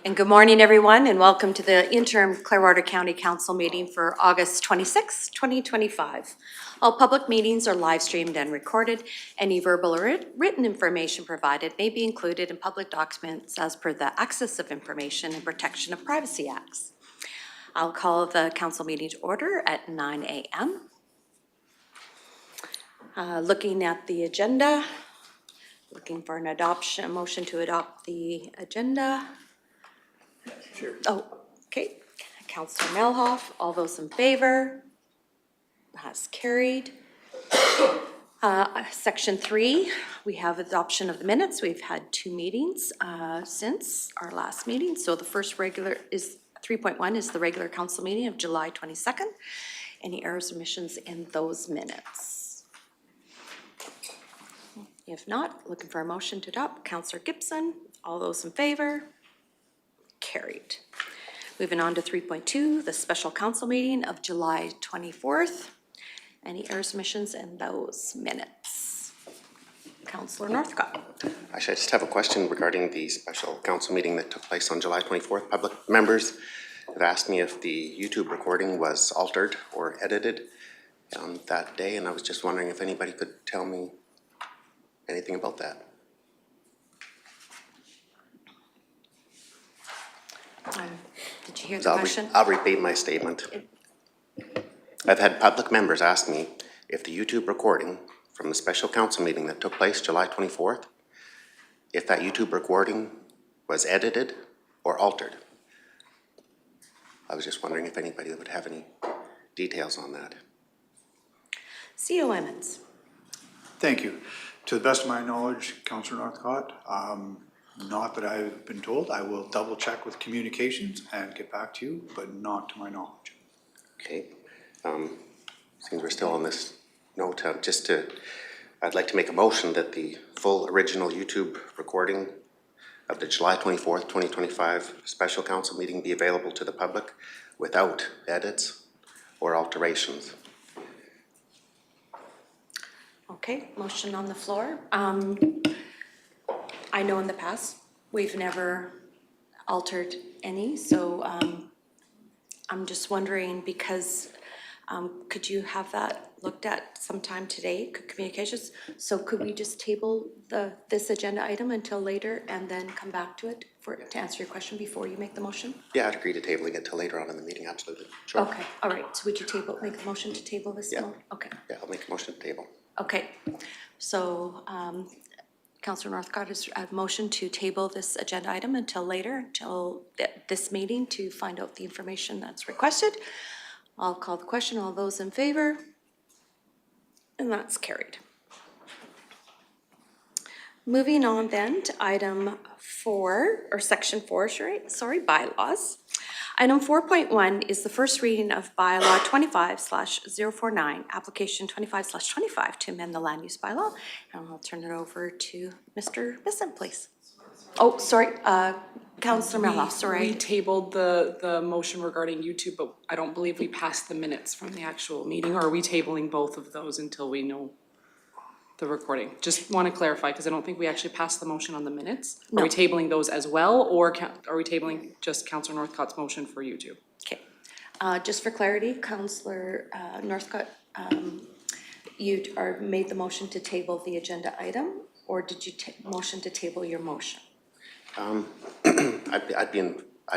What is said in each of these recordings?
And good morning, everyone, and welcome to the interim Clearwater County Council meeting for August 26, 2025. All public meetings are live streamed and recorded. Any verbal or written information provided may be included in public documents as per the Access of Information and Protection of Privacy Acts. I'll call the council meeting to order at 9 a.m. Looking at the agenda, looking for an adoption, a motion to adopt the agenda. Sure. Oh, okay. Councillor Melhoff, all those in favor? Has carried. Section 3, we have adoption of the minutes. We've had 2 meetings since our last meeting. So the first regular is 3.1 is the regular council meeting of July 22nd. Any errors or omissions in those minutes? If not, looking for a motion to adopt. Councillor Gibson, all those in favor? Carried. Moving on to 3.2, the special council meeting of July 24th. Any errors, omissions in those minutes? Councillor Northcott. Actually, I just have a question regarding the special council meeting that took place on July 24th. Public members have asked me if the YouTube recording was altered or edited on that day, and I was just wondering if anybody could tell me anything about that. Did you hear the question? I'll repeat my statement. I've had public members ask me if the YouTube recording from the special council meeting that took place July 24th, if that YouTube recording was edited or altered. I was just wondering if anybody would have any details on that. C.O. Emmons. Thank you. To the best of my knowledge, Councillor Northcott, not that I've been told. I will double check with communications and get back to you, but not to my knowledge. Okay. Since we're still on this note, I'd like to make a motion that the full original YouTube recording of the July 24th, 2025 special council meeting be available to the public without edits or alterations. Okay, motion on the floor. I know in the past we've never altered any, so I'm just wondering because could you have that looked at sometime today, communications? So could we just table this agenda item until later and then come back to it to answer your question before you make the motion? Yeah, I'd agree to tabling it till later on in the meeting, absolutely. Sure. Okay, all right. So would you make the motion to table this? Yeah. Okay. Yeah, I'll make a motion to table. Okay, so Councillor Northcott has a motion to table this agenda item until later, until this meeting to find out the information that's requested. I'll call the question. All those in favor? And that's carried. Moving on then to item 4, or section 4, sorry, bylaws. Item 4.1 is the first reading of Bylaw 25/049, application 25/25 to amend the land use bylaw. And I'll turn it over to Mr. Bisson, please. Oh, sorry, Councillor Melhoff, sorry. We tabled the motion regarding YouTube, but I don't believe we passed the minutes from the actual meeting. Or are we tabling both of those until we know the recording? Just want to clarify, because I don't think we actually passed the motion on the minutes. No. Are we tabling those as well, or are we tabling just Councillor Northcott's motion for YouTube? Okay, just for clarity, Councillor Northcott, you made the motion to table the agenda item, or did you motion to table your motion? I'd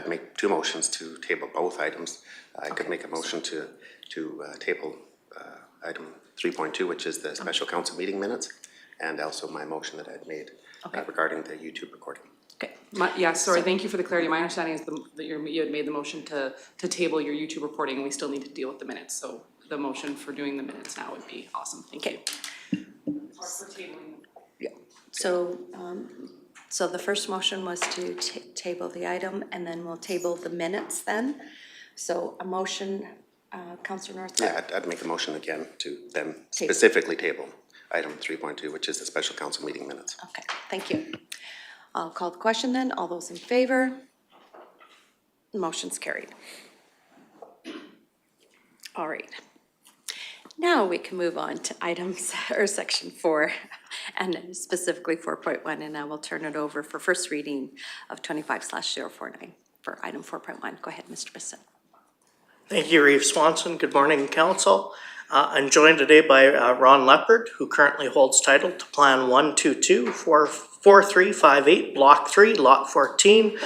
make 2 motions to table both items. I could make a motion to table item 3.2, which is the special council meeting minutes, and also my motion that I'd made regarding the YouTube recording. Okay. Yeah, sorry, thank you for the clarity. My understanding is that you had made the motion to table your YouTube recording, and we still need to deal with the minutes. So the motion for doing the minutes now would be awesome. Thank you. For tabling. Yeah. So, so the first motion was to table the item, and then we'll table the minutes then. So a motion, Councillor Northcott? Yeah, I'd make a motion again to then specifically table item 3.2, which is the special council meeting minutes. Okay, thank you. I'll call the question then. All those in favor? Motion's carried. All right. Now we can move on to items, or section 4, and specifically 4.1, and I will turn it over for first reading of 25/049 for item 4.1. Go ahead, Mr. Bissett. Thank you, Reeve Swanson. Good morning, Council. I'm joined today by Ron Leopard, who currently holds title to Plan 122-4358, Block 3, Lot 14,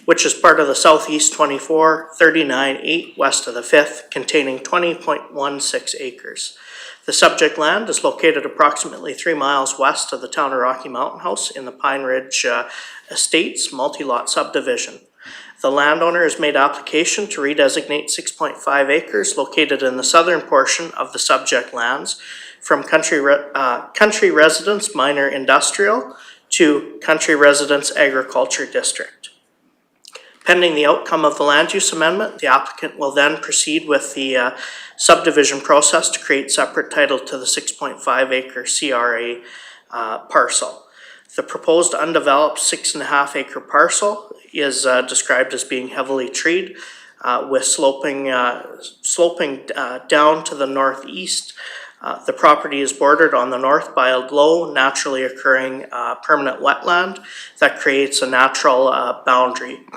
which is part of the Southeast 24-39-8 west of the 5th, containing 20.16 acres. The subject land is located approximately 3 miles west of the town of Rocky Mountain House in the Pine Ridge Estates multi-lot subdivision. The landowner has made application to redesignate 6.5 acres located in the southern portion of the subject lands from country residence minor industrial to country residence agriculture district. Pending the outcome of the land use amendment, the applicant will then proceed with the subdivision process to create separate title to the 6.5 acre CRA parcel. The proposed undeveloped 6.5 acre parcel is described as being heavily treed with sloping down to the northeast. The property is bordered on the north by a low, naturally occurring permanent wetland that creates a natural boundary.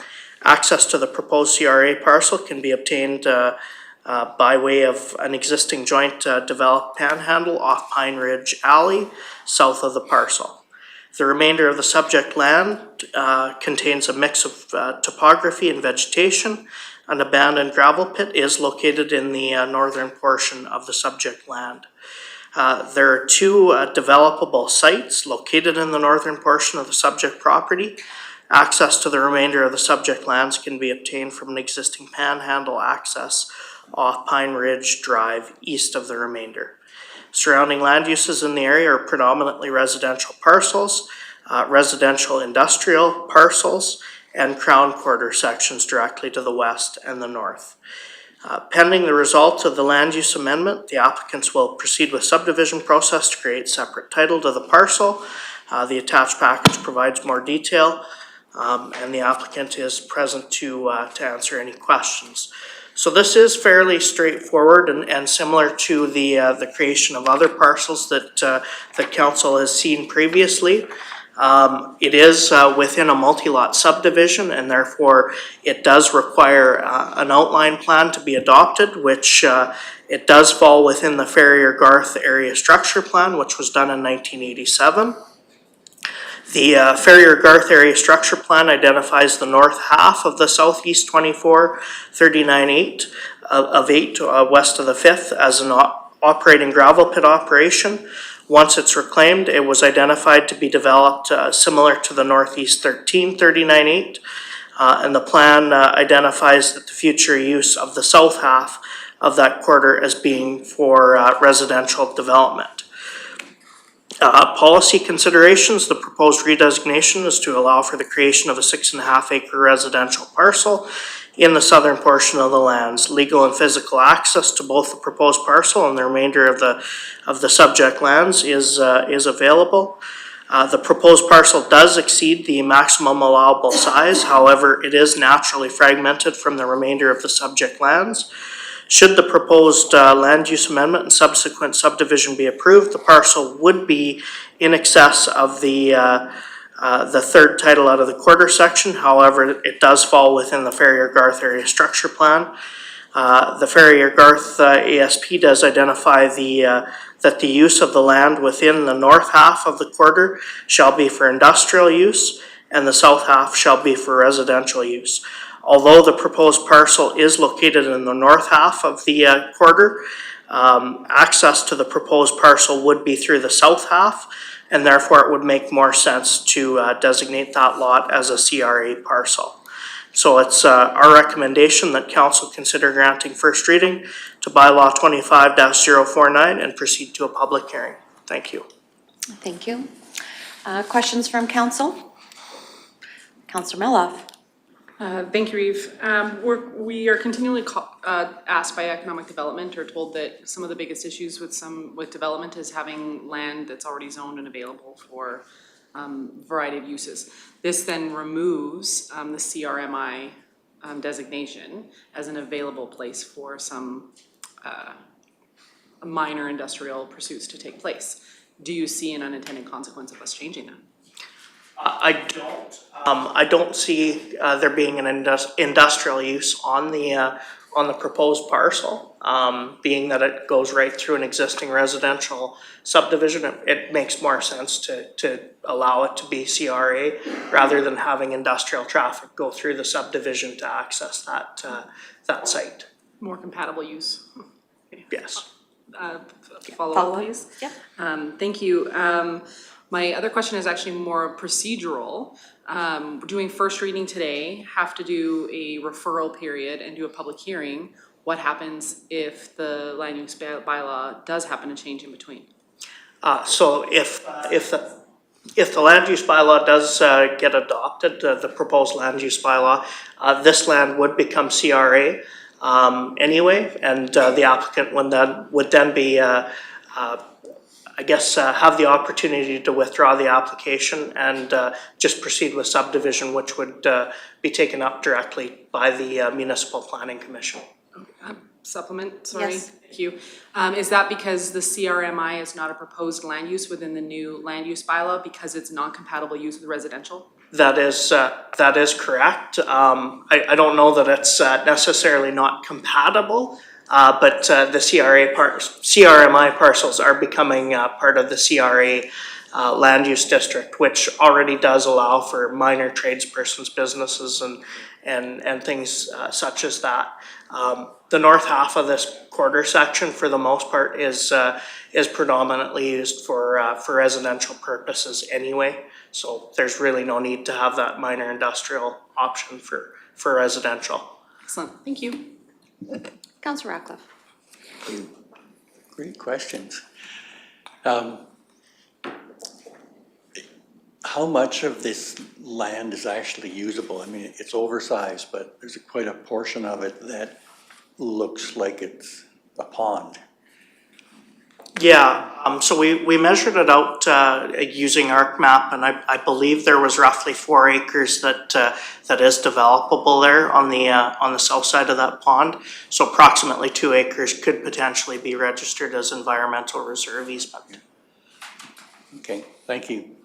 Access to the proposed CRA parcel can be obtained by way of an existing joint developed panhandle off Pine Ridge Alley, south of the parcel. The remainder of the subject land contains a mix of topography and vegetation. An abandoned gravel pit is located in the northern portion of the subject land. There are 2 developable sites located in the northern portion of the subject property. Access to the remainder of the subject lands can be obtained from an existing panhandle access off Pine Ridge Drive east of the remainder. Surrounding land uses in the area are predominantly residential parcels, residential industrial parcels, and crown quarter sections directly to the west and the north. Pending the result of the land use amendment, the applicants will proceed with subdivision process to create separate title to the parcel. The attached package provides more detail, and the applicant is present to answer any questions. So this is fairly straightforward and similar to the creation of other parcels that the council has seen previously. It is within a multi-lot subdivision, and therefore it does require an outline plan to be adopted, which it does fall within the Ferrier-Garth Area Structure Plan, which was done in 1987. The Ferrier-Garth Area Structure Plan identifies the north half of the Southeast 24-39-8 of 8 west of the 5th as an operating gravel pit operation. Once it's reclaimed, it was identified to be developed similar to the Northeast 13-39-8, and the plan identifies that the future use of the south half of that quarter as being for residential development. Policy considerations: the proposed redesignation is to allow for the creation of a 6.5 acre residential parcel in the southern portion of the lands. Legal and physical access to both the proposed parcel and the remainder of the subject lands is available. The proposed parcel does exceed the maximum allowable size. However, it is naturally fragmented from the remainder of the subject lands. Should the proposed land use amendment and subsequent subdivision be approved, the parcel would be in excess of the third title out of the quarter section. However, it does fall within the Ferrier-Garth Area Structure Plan. The Ferrier-Garth ASP does identify that the use of the land within the north half of the quarter shall be for industrial use, and the south half shall be for residential use. Although the proposed parcel is located in the north half of the quarter, access to the proposed parcel would be through the south half, and therefore it would make more sense to designate that lot as a CRA parcel. So it's our recommendation that council consider granting first reading to Bylaw 25-049 and proceed to a public hearing. Thank you. Thank you. Questions from council? Councillor Meloff. Thank you, Reeve. We are continually asked by economic development or told that some of the biggest issues with development is having land that's already zoned and available for variety of uses. This then removes the CRMI designation as an available place for some minor industrial pursuits to take place. Do you see an unintended consequence of us changing that? I don't see there being an industrial use on the proposed parcel. Being that it goes right through an existing residential subdivision, it makes more sense to allow it to be CRA rather than having industrial traffic go through the subdivision to access that site. More compatible use? Yes. Follow-up, please? Yep. Thank you. My other question is actually more procedural. We're doing first reading today, have to do a referral period and do a public hearing. What happens if the land use bylaw does happen to change in between? So if the land use bylaw does get adopted, the proposed land use bylaw, this land would become CRA anyway, and the applicant would then be have the opportunity to withdraw the application and just proceed with subdivision, which would be taken up directly by the Municipal Planning Commission. Supplement, sorry. Yes. Thank you. Is that because the CRMI is not a proposed land use within the new land use bylaw because it's non-compatible use with residential? That is correct. I don't know that it's necessarily not compatible, but the CRMI parcels are becoming part of the CRA land use district, which already does allow for minor tradespersons, businesses, and things such as that. The north half of this quarter section, for the most part, is predominantly used for residential purposes anyway. So there's really no need to have that minor industrial option for residential. Excellent, thank you. Councillor Ratcliffe. Great questions. How much of this land is actually usable? I mean, it's oversized, but there's quite a portion of it that looks like it's a pond. Yeah, so we measured it out using ArcMap, and I believe there was roughly 4 acres that is developable there on the south side of that pond. So approximately 2 acres could potentially be registered as environmental reserve easement. Okay, thank you.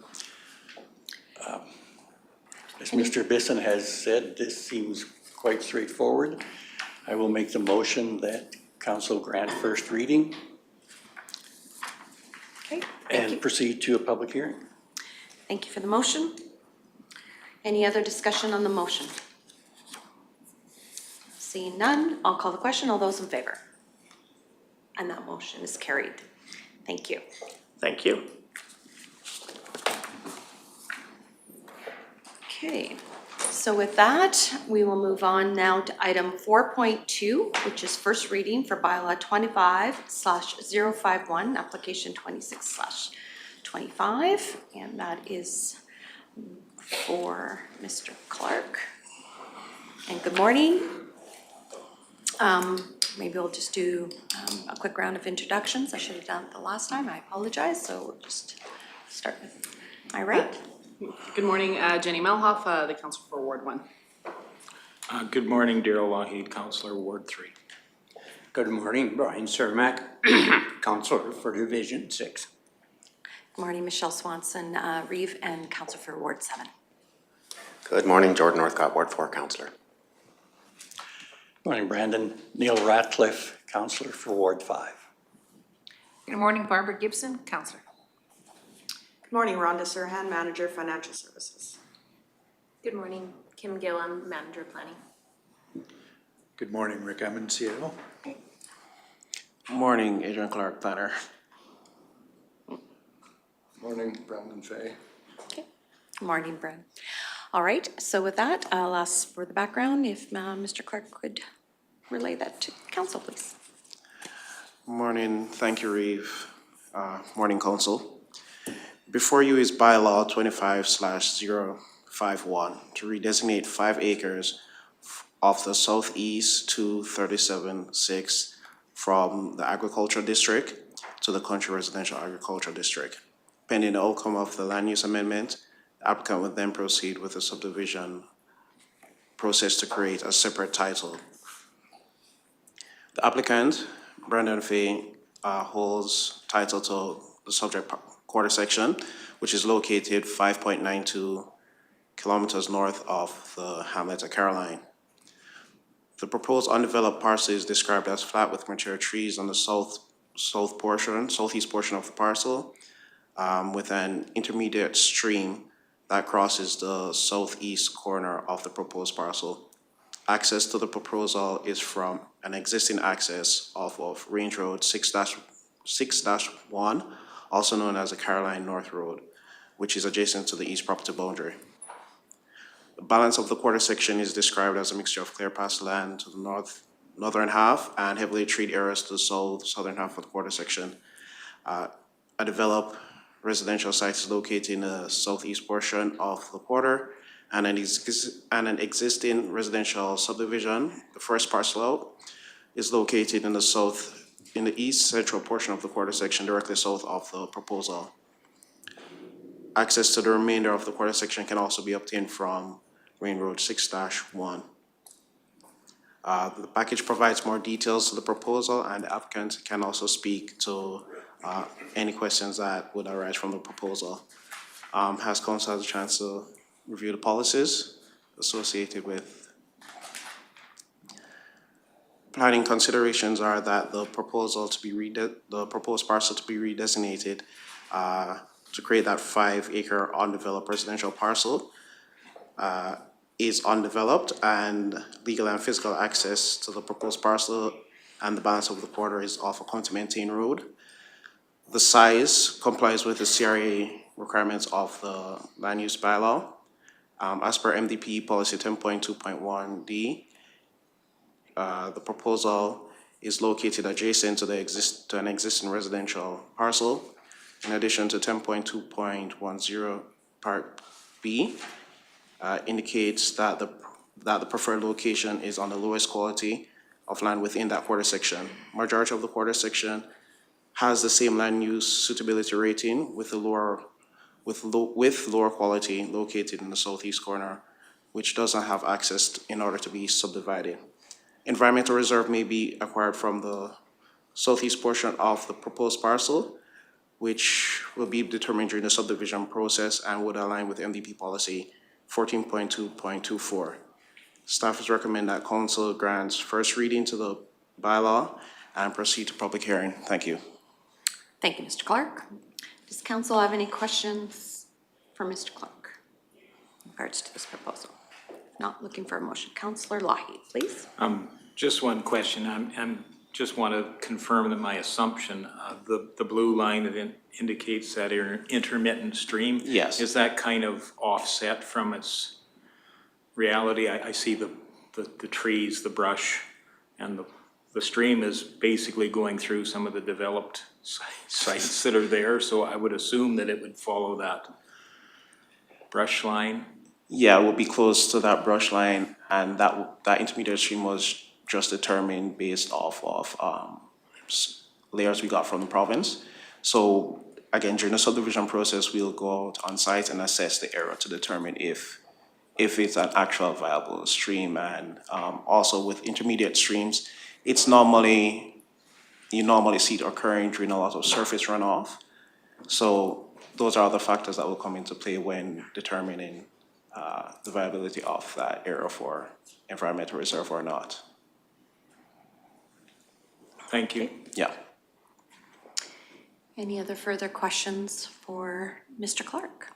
As Mr. Bisson has said, this seems quite straightforward. I will make the motion that council grant first reading Okay, and proceed to a public hearing. thank you for the motion. Any other discussion on the motion? Seeing none, I'll call the question. All those in favor? And that motion is carried. Thank you. Thank you. Okay, so with that, we will move on now to item 4.2, which is first reading for bylaw 25/051, application 26/25, and that is for Mr. Clark. And good morning. Maybe we'll just do a quick round of introductions. I should have done it the last time. I apologize. So we'll just start with my right. Good morning, Jenny Melhoff, the council for Ward 1. Good morning, Daryl Waheed, Councillor Ward 3. Good morning, Brian Cermak, Councillor for Division 6. Good morning, Michelle Swanson, Reeve, and Councillor for Ward 7. Good morning, Jordan Northcott, Ward 4 Councillor. Morning, Brandon. Neil Ratcliffe, Councillor for Ward 5. Good morning, Barbara Gibson, Councillor. Good morning, Rhonda Serhan, Manager, Financial Services. Good morning, Kim Gillam, Manager, Planning. Good morning, Rick Emmons, CAO. Morning, Adrian Clark, Planner. Morning, Brandon Fay. Okay. Good morning, Brent. All right, so with that, I'll ask for the background if Mr. Clark could relay that to council, please. Morning, thank you, Reeve. Morning, Council. Before you is bylaw 25/051 to redesignate 5 acres off the southeast to 37/6 from the agricultural district to the country residential agricultural district. Pending the outcome of the land use amendment, the applicant would then proceed with the subdivision process to create a separate title. The applicant, Brandon Fay, holds title to the subject quarter section, which is located 5.92 kilometers north of the hamlet of Caroline. The proposed undeveloped parcel is described as flat with mature trees on the southeast portion of the parcel, with an intermediate stream that crosses the southeast corner of the proposed parcel. Access to the proposal is from an existing access off of Range Road 6-1, also known as the Caroline North Road, which is adjacent to the east property boundary. The balance of the quarter section is described as a mixture of clear pasture land to the northern half and heavily treed areas to the southern half of the quarter section. A developed residential site is located in the southeast portion of the quarter, and an existing residential subdivision, the first parcel out, is located in the east central portion of the quarter section, directly south of the proposal. Access to the remainder of the quarter section can also be obtained from Main Road 6-1. The package provides more details to the proposal, and the applicant can also speak to any questions that would arise from the proposal. Has council had a chance to review the policies associated with planning? Considerations are that the proposed parcel to be redesignated to create that 5-acre undeveloped residential parcel is undeveloped, and legal and physical access to the proposed parcel and the balance of the quarter is off a county-maintained road. The size complies with the CRA requirements of the land use bylaw. As per MDP policy 10.2.1D, the proposal is located adjacent to an existing residential parcel. In addition to 10.2.10 Part B, indicates that the preferred location is on the lowest quality of land within that quarter section. Majority of the quarter section has the same land use suitability rating with lower quality located in the southeast corner, which doesn't have access in order to be subdivided. Environmental reserve may be acquired from the southeast portion of the proposed parcel, which will be determined during the subdivision process and would align with MDP policy 14.2.24. Staff is recommend that council grants first reading to the bylaw and proceed to public hearing. Thank you. Thank you, Mr. Clark. Does council have any questions for Mr. Clark in regards to this proposal? Not looking for a motion. Councillor Lougheed, please. Just one question. I'm just want to confirm that my assumption, the blue line that indicates that intermittent stream. Yes. Is that kind of offset from its reality? I see the trees, the brush, and the stream is basically going through some of the developed sites that are there, so I would assume that it would follow that brush line. Yeah, it will be close to that brush line, and that intermediate stream was just determined based off of layers we got from the province. So again, during the subdivision process, we'll go out on site and assess the area to determine if it's an actual viable stream. And also with intermediate streams, you normally see it occurring during a lot of surface runoff. So those are the factors that will come into play when determining the viability of that area for environmental reserve or not. Thank you. Yeah. Any other further questions for Mr. Clark?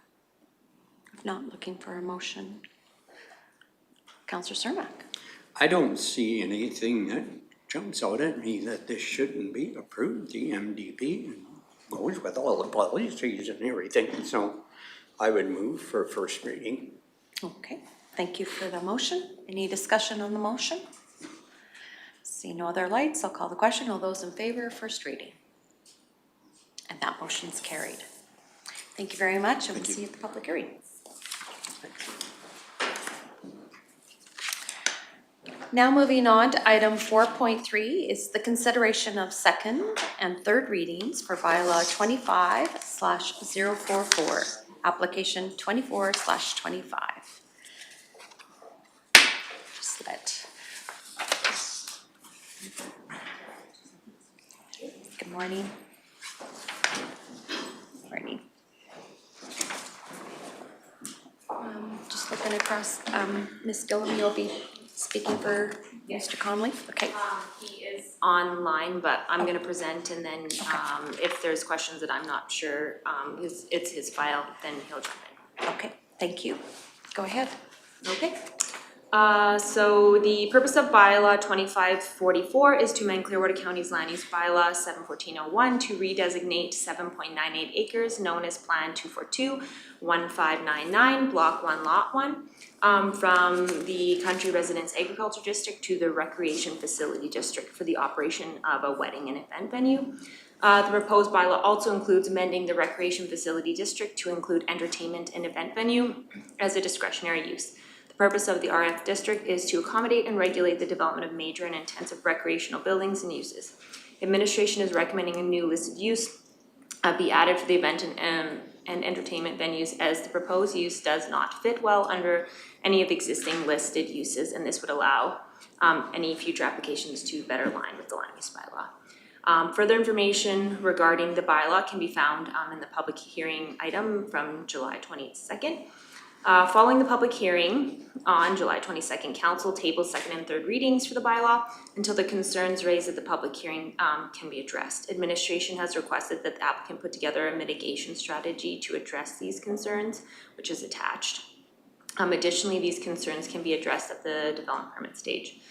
If not, looking for a motion. Councillor Cermak. I don't see anything that jumps out at me that this shouldn't be approved. The MDP goes with all the policies and everything, so I would move for first reading. Okay, thank you for the motion. Any discussion on the motion? See no other lights, I'll call the question. All those in favor, first reading. And that motion is carried. Thank you very much, and we'll see you at the public hearing. Now moving on to item 4.3 is the consideration of second and third readings for bylaw 25/044, application 24/25. Just let morning. Morning. Just looking across, Ms. Gillum, you'll be speaking for Mr. Conley? Okay. He is online, but I'm gonna present, and then, if there's questions that I'm not sure, it's his file, then he'll jump in. Okay, thank you. Go ahead. Okay. So the purpose of bylaw 2544 is to amend Clearwater County's land use bylaw 71401 to redesignate 7.98 acres known as Plan 242-1599, Block 1, Lot 1, from the Country Residence Agriculture District to the Recreation Facility District for the operation of a wedding and event venue. The proposed bylaw also includes amending the Recreation Facility District to include entertainment and event venue as a discretionary use. The purpose of the RF district is to accommodate and regulate the development of major and intensive recreational buildings and uses. Administration is recommending a new listed use be added for the event and entertainment venues, as the proposed use does not fit well under any of the existing listed uses, and this would allow any future applications to better align with the land use bylaw. Further information regarding the bylaw can be found in the public hearing item from July 22nd. Following the public hearing on July 22nd, Council tabled second and third readings for the bylaw until the concerns raised at the public hearing can be addressed. Administration has requested that the applicant put together a mitigation strategy to address these concerns, which is attached. Additionally, these concerns can be addressed at the development permit stage.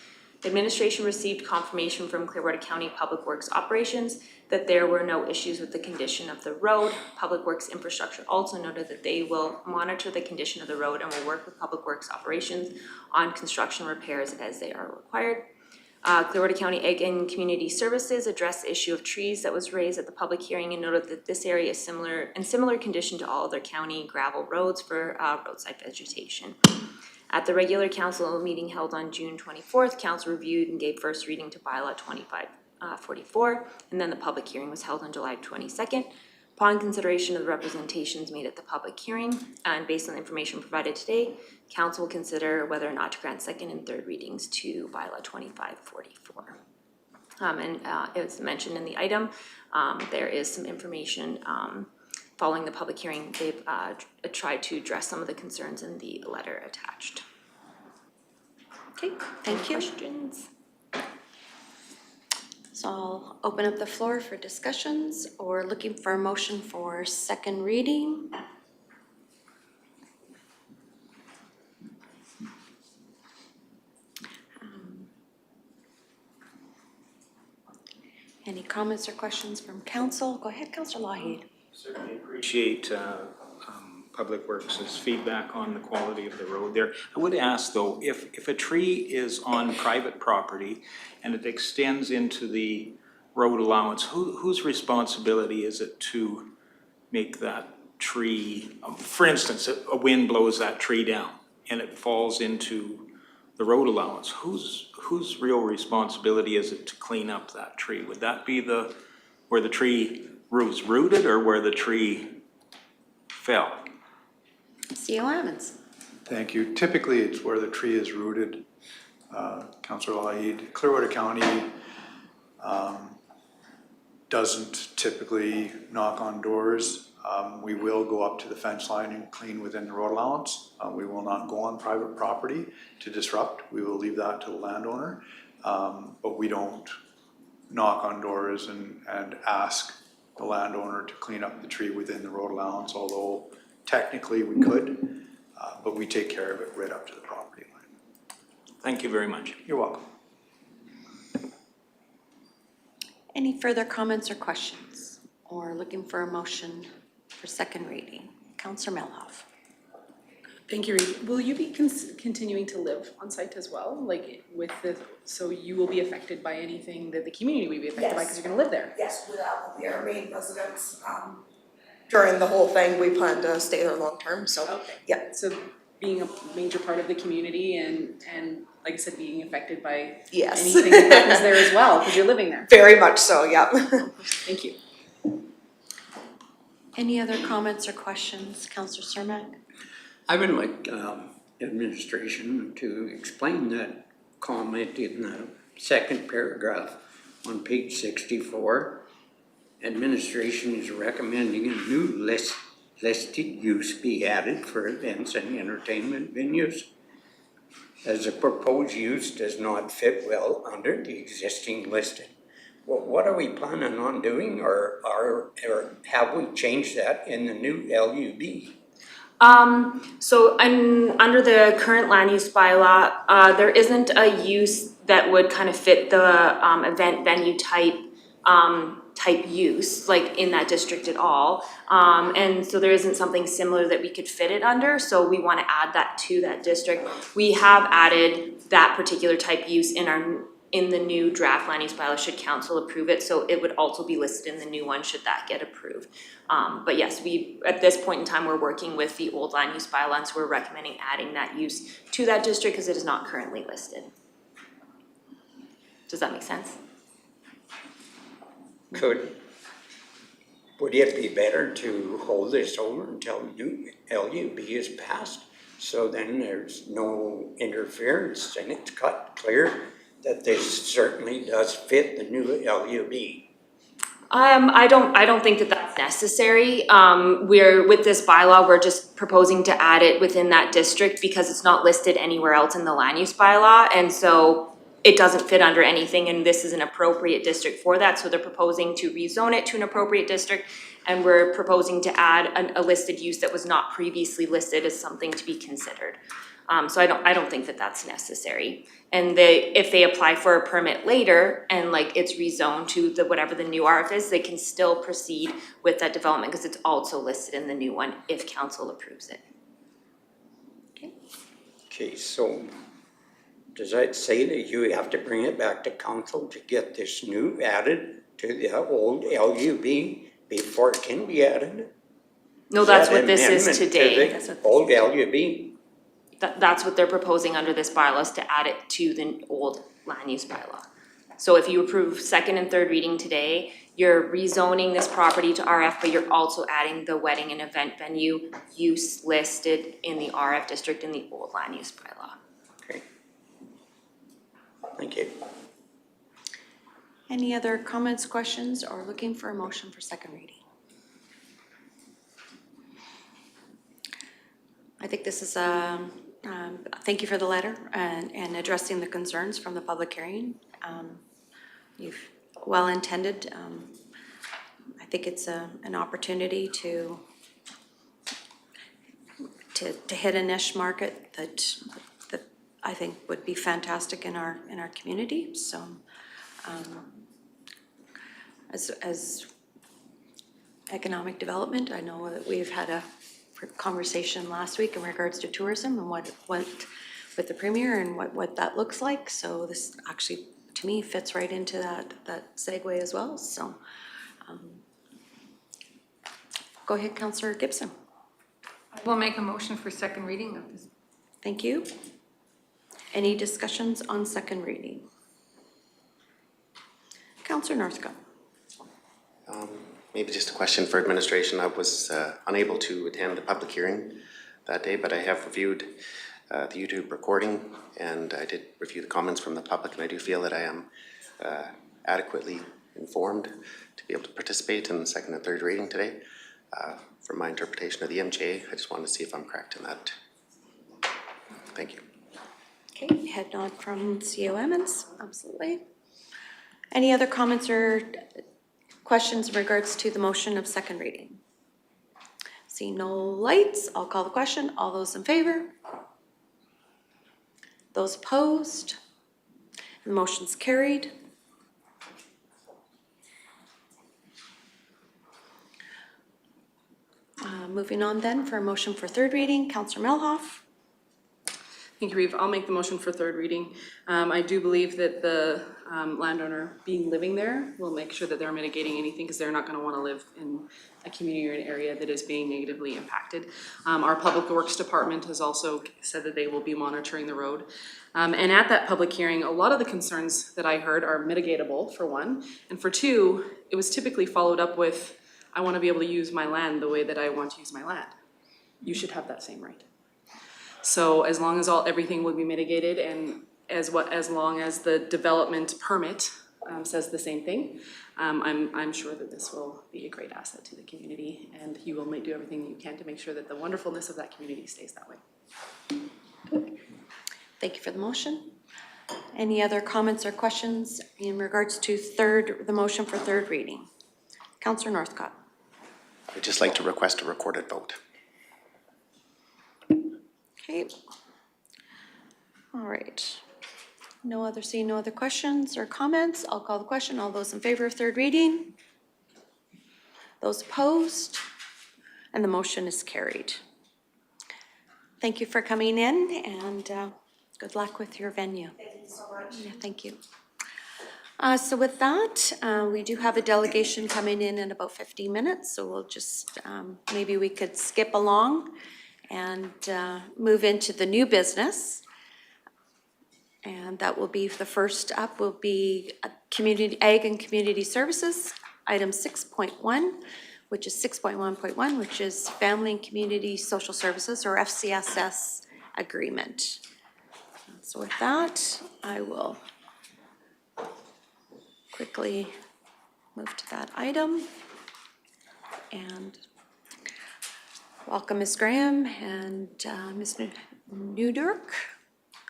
Administration received confirmation from Clearwater County Public Works Operations that there were no issues with the condition of the road. Public Works Infrastructure also noted that they will monitor the condition of the road and will work with Public Works Operations on construction repairs as they are required. Clearwater County Ag and Community Services addressed the issue of trees that was raised at the public hearing and noted that this area is similar condition to all other county gravel roads for roadside vegetation. At the regular council meeting held on June 24th, council reviewed and gave first reading to bylaw 2544, and then the public hearing was held on July 22nd. Upon consideration of the representations made at the public hearing, and based on the information provided today, council will consider whether or not to grant second and third readings to bylaw 2544. As mentioned in the item, there is some information following the public hearing. They've tried to address some of the concerns in the letter attached. Okay, thank you. Questions? So I'll open up the floor for discussions or looking for a motion for second reading. Any comments or questions from council? Go ahead, Councillor Lougheed. Certainly appreciate Public Works' feedback on the quality of the road there. I would ask though, if a tree is on private property and it extends into the road allowance, whose responsibility is it to make that tree, for instance, a wind blows that tree down and it falls into the road allowance, whose real responsibility is it to clean up that tree? Would that be where the tree was rooted or where the tree fell? CEO Ammons. Thank you. Typically, it's where the tree is rooted, Councillor Lougheed. Clearwater County doesn't typically knock on doors. We will go up to the fence line and clean within the road allowance. We will not go on private property to disrupt. We will leave that to the landowner. But we don't knock on doors and ask the landowner to clean up the tree within the road allowance, although technically we could, but we take care of it right up to the property line. Thank you very much. You're welcome. Any further comments or questions? Or looking for a motion for second reading? Councillor Melhoff. Thank you, Reid. Will you be continuing to live on site as well? Like with the, so you will be affected by anything that the community will be affected by because you're gonna live there? Yes, that will be our main residence. During the whole thing, we plan to stay there long term, so, Okay. yeah. So being a major part of the community and like I said, being affected by Yes. anything that happens there as well, because you're living there. Very much so, yeah. Thank you. Any other comments or questions? Councillor Cermak? I would like administration to explain that comment in the second paragraph on page 64. administration is recommending a new listed use be added for events and entertainment venues. As the proposed use does not fit well under the existing listing. Well, what are we planning on doing, or have we changed that in the new LUB? So under the current land use bylaw, there isn't a use that would kind of fit the event venue type use, like in that district at all. And so there isn't something similar that we could fit it under, so we want to add that to that district. We have added that particular type use in the new draft land use bylaw should council approve it, so it would also be listed in the new one should that get approved. But yes, at this point in time, we're working with the old land use bylaw, and so we're recommending adding that use to that district because it is not currently listed. Does that make sense? Would it be better to hold this over until new LUB is passed? So then there's no interference and it's cut clear that this certainly does fit the new LUB. I don't think that that's necessary. With this bylaw, we're just proposing to add it within that district because it's not listed anywhere else in the land use bylaw, and so it doesn't fit under anything, and this is an appropriate district for that. So they're proposing to rezone it to an appropriate district, and we're proposing to add a listed use that was not previously listed as something to be considered. So I don't think that that's necessary. And if they apply for a permit later and like it's rezoned to whatever the new RF is, they can still proceed with that development because it's also listed in the new one if council approves it. Okay, so does that say that you have to bring it back to council to get this new added to the old LUB before it can be added? No, that's what this is today. That's what old LUB? That's what they're proposing under this bylaw, is to add it to the old land use bylaw. So if you approve second and third reading today, you're rezoning this property to RF, but you're also adding the wedding and event venue use listed in the RF district in the old land use bylaw. Okay. Thank you. Any other comments, questions, or looking for a motion for second reading? I think this is thank you for the letter and addressing the concerns from the public hearing. You've well intended. I think it's an opportunity to hit a niche market that I think would be fantastic in our community. So as economic development, I know that we've had a conversation last week in regards to tourism and what went with the premier and what that looks like. So this actually, to me, fits right into that segue as well. So go ahead, Councillor Gibson. We'll make a motion for second reading of this. Thank you. Any discussions on second reading? Councillor Northcott. Maybe just a question for administration. I was unable to attend the public hearing that day, but I have reviewed the YouTube recording and I did review the comments from the public, and I do feel that I am adequately informed to be able to participate in the second and third reading today. From my interpretation of the MJ, I just wanted to see if I'm correct in that. Thank you. Okay, head nod from CO Emmons, absolutely. Any other comments or questions in regards to the motion of second reading? See no lights, I'll call the question. All those in favor? Those opposed? The motion's carried. Moving on then for a motion for third reading, Councillor Melhoff. Thank you, Reeve. I'll make the motion for third reading. I do believe that the landowner living there will make sure that they're mitigating anything because they're not going to want to live in a community or an area that is being negatively impacted. Our Public Works Department has also said that they will be monitoring the road. And at that public hearing, a lot of the concerns that I heard are mitigatable, for one. And for two, it was typically followed up with, I want to be able to use my land the way that I want to use my land. You should have that same right. So as long as everything will be mitigated, and as long as the development permit says the same thing. I'm sure that this will be a great asset to the community, and you will do everything you can to make sure that the wonderfulness of that community stays that way. Thank you for the motion. Any other comments or questions in regards to the motion for third reading? Councillor Northcott. I'd just like to request a recorded vote. Okay. All right. No other questions or comments? I'll call the question. All those in favor of third reading? Those opposed? And the motion is carried. Thank you for coming in, and good luck with your venue. Thank you so much. Yeah, thank you. So with that, we do have a delegation coming in about 15 minutes, so we'll just, maybe we could skip along and move into the new business. And that will be, the first up will be Community Ag and Community Services, item 6.1, which is 6.1.1, which is Family and Community Social Services, or FCSS agreement. So with that, I will quickly move to that item. And welcome Ms. Graham and Ms. Newdurk.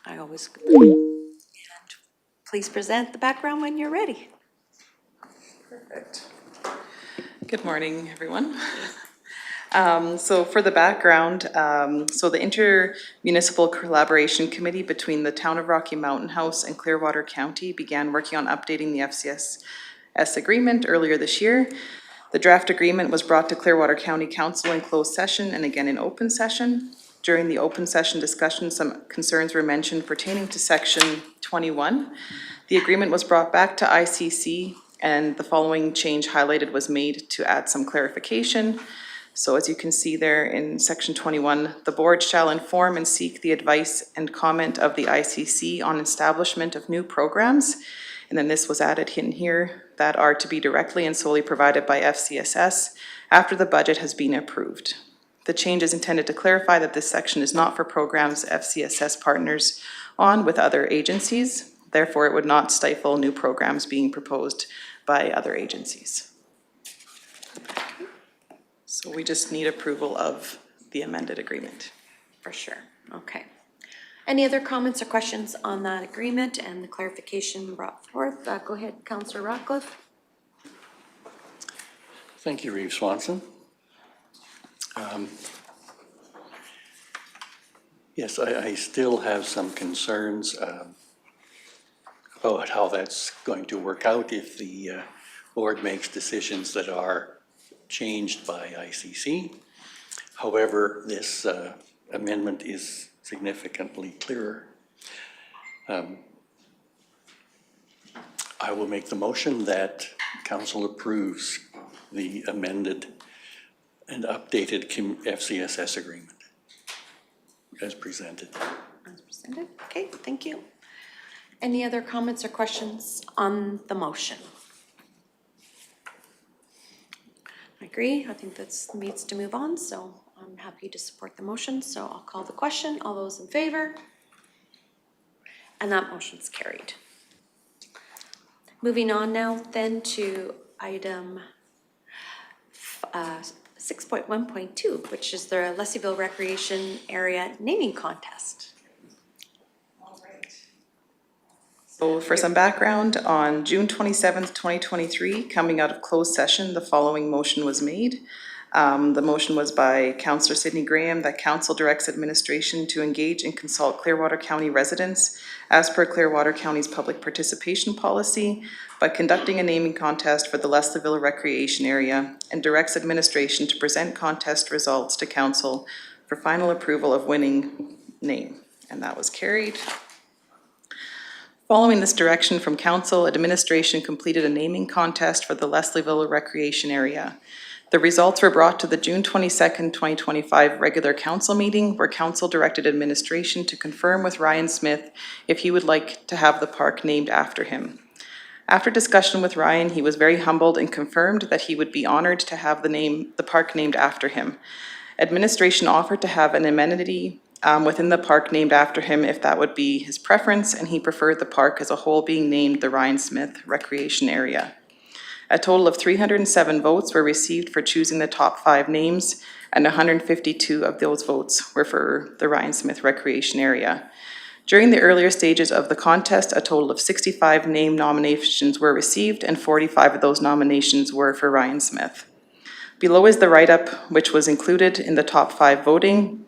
And please present the background when you're ready. Perfect. Good morning, everyone. So for the background, so the Intermunicipal Collaboration Committee between the Town of Rocky Mountain House and Clearwater County began working on updating the FCSS agreement earlier this year. The draft agreement was brought to Clearwater County Council in closed session and again in open session. During the open session discussion, some concerns were mentioned pertaining to section 21. The agreement was brought back to ICC, and the following change highlighted was made to add some clarification. So as you can see there in section 21, the board shall inform and seek the advice and comment of the ICC on establishment of new programs. And then this was added in here, that are to be directly and solely provided by FCSS after the budget has been approved. The change is intended to clarify that this section is not for programs FCSS partners on with other agencies. Therefore, it would not stifle new programs being proposed by other agencies. So we just need approval of the amended agreement. For sure. Okay. Any other comments or questions on that agreement and the clarification brought forth? Go ahead, Councillor Ratcliffe. Thank you, Reeve Swanson. Yes, I still have some concerns about how that's going to work out if the board makes decisions that are changed by ICC. However, this amendment is significantly clearer. I will make the motion that council approves the amended and updated FCSS agreement as presented. As presented. Okay, thank you. Any other comments or questions on the motion? I agree. I think that needs to move on, so I'm happy to support the motion. So I'll call the question. All those in favor? And that motion's carried. Moving on now then to item 6.1.2, which is the Leslieville Recreation Area Naming Contest. So for some background, on June 27th, 2023, coming out of closed session, the following motion was made. The motion was by Councillor Sidney Graham that council directs administration to engage and consult Clearwater County residents as per Clearwater County's public participation policy by conducting a naming contest for the Leslieville Recreation Area, and directs administration to present contest results to council for final approval of winning name. And that was carried. Following this direction from council, administration completed a naming contest for the Leslieville Recreation Area. The results were brought to the June 22nd, 2025 regular council meeting, where council directed administration to confirm with Ryan Smith if he would like to have the park named after him. After discussion with Ryan, he was very humbled and confirmed that he would be honored to have the park named after him. Administration offered to have an amenity within the park named after him if that would be his preference, and he preferred the park as a whole being named the Ryan Smith Recreation Area. A total of 307 votes were received for choosing the top 5 names, and 152 of those votes were for the Ryan Smith Recreation Area. During the earlier stages of the contest, a total of 65 name nominations were received, and 45 of those nominations were for Ryan Smith. Below is the write-up, which was included in the top 5 voting.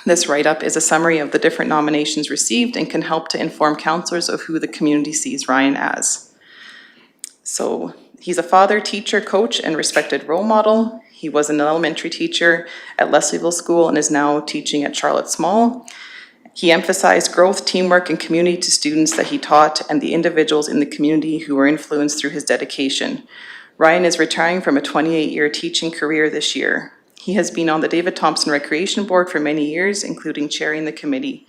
This write-up is a summary of the different nominations received and can help to inform councillors of who the community sees Ryan as. So he's a father, teacher, coach, and respected role model. He was an elementary teacher at Leslieville School and is now teaching at Charlotte Small. He emphasized growth, teamwork, and community to students that he taught and the individuals in the community who were influenced through his dedication. Ryan is retiring from a 28-year teaching career this year. He has been on the David Thompson Recreation Board for many years, including chairing the committee.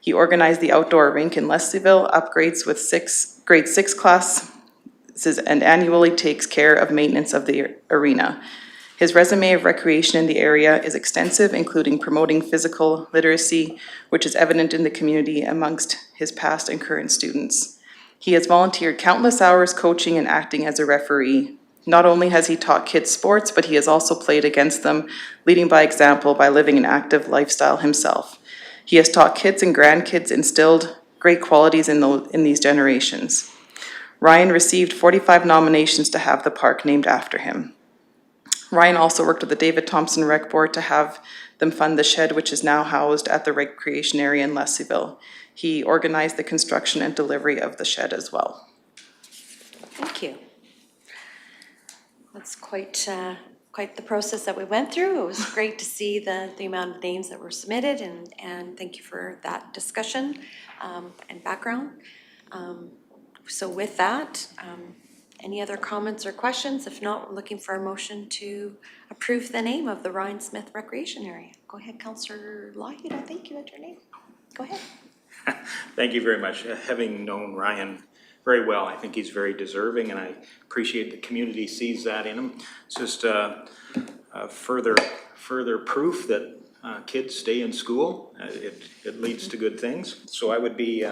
He organized the outdoor rink in Leslieville, upgrades with grade 6 class, and annually takes care of maintenance of the arena. His resume of recreation in the area is extensive, including promoting physical literacy, which is evident in the community amongst his past and current students. He has volunteered countless hours coaching and acting as a referee. Not only has he taught kids sports, but he has also played against them, leading by example by living an active lifestyle himself. He has taught kids and grandkids, instilled great qualities in these generations. Ryan received 45 nominations to have the park named after him. Ryan also worked with the David Thompson Rec Board to have them fund the shed, which is now housed at the recreation area in Leslieville. He organized the construction and delivery of the shed as well. Thank you. That's quite the process that we went through. It was great to see the amount of names that were submitted, and thank you for that discussion and background. So with that, any other comments or questions? If not, we're looking for a motion to approve the name of the Ryan Smith Recreation Area. Go ahead, Councillor Lougheed, I think you had your name. Go ahead. Thank you very much. Having known Ryan very well, I think he's very deserving, and I appreciate the community sees that in him. It's just further proof that kids stay in school. It leads to good things. So I would be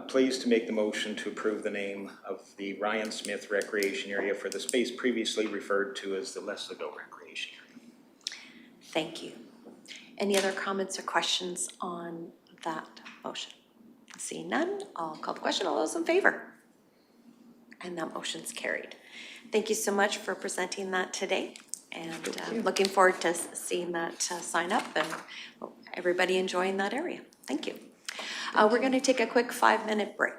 pleased to make the motion to approve the name of the Ryan Smith Recreation Area for the space previously referred to as the Leslieville Recreation Area. Thank you. Any other comments or questions on that motion? Seeing none, I'll call the question. All those in favor? And that motion's carried. Thank you so much for presenting that today, and looking forward to seeing that sign up and everybody enjoying that area. Thank you. We're going to take a quick 5-minute break.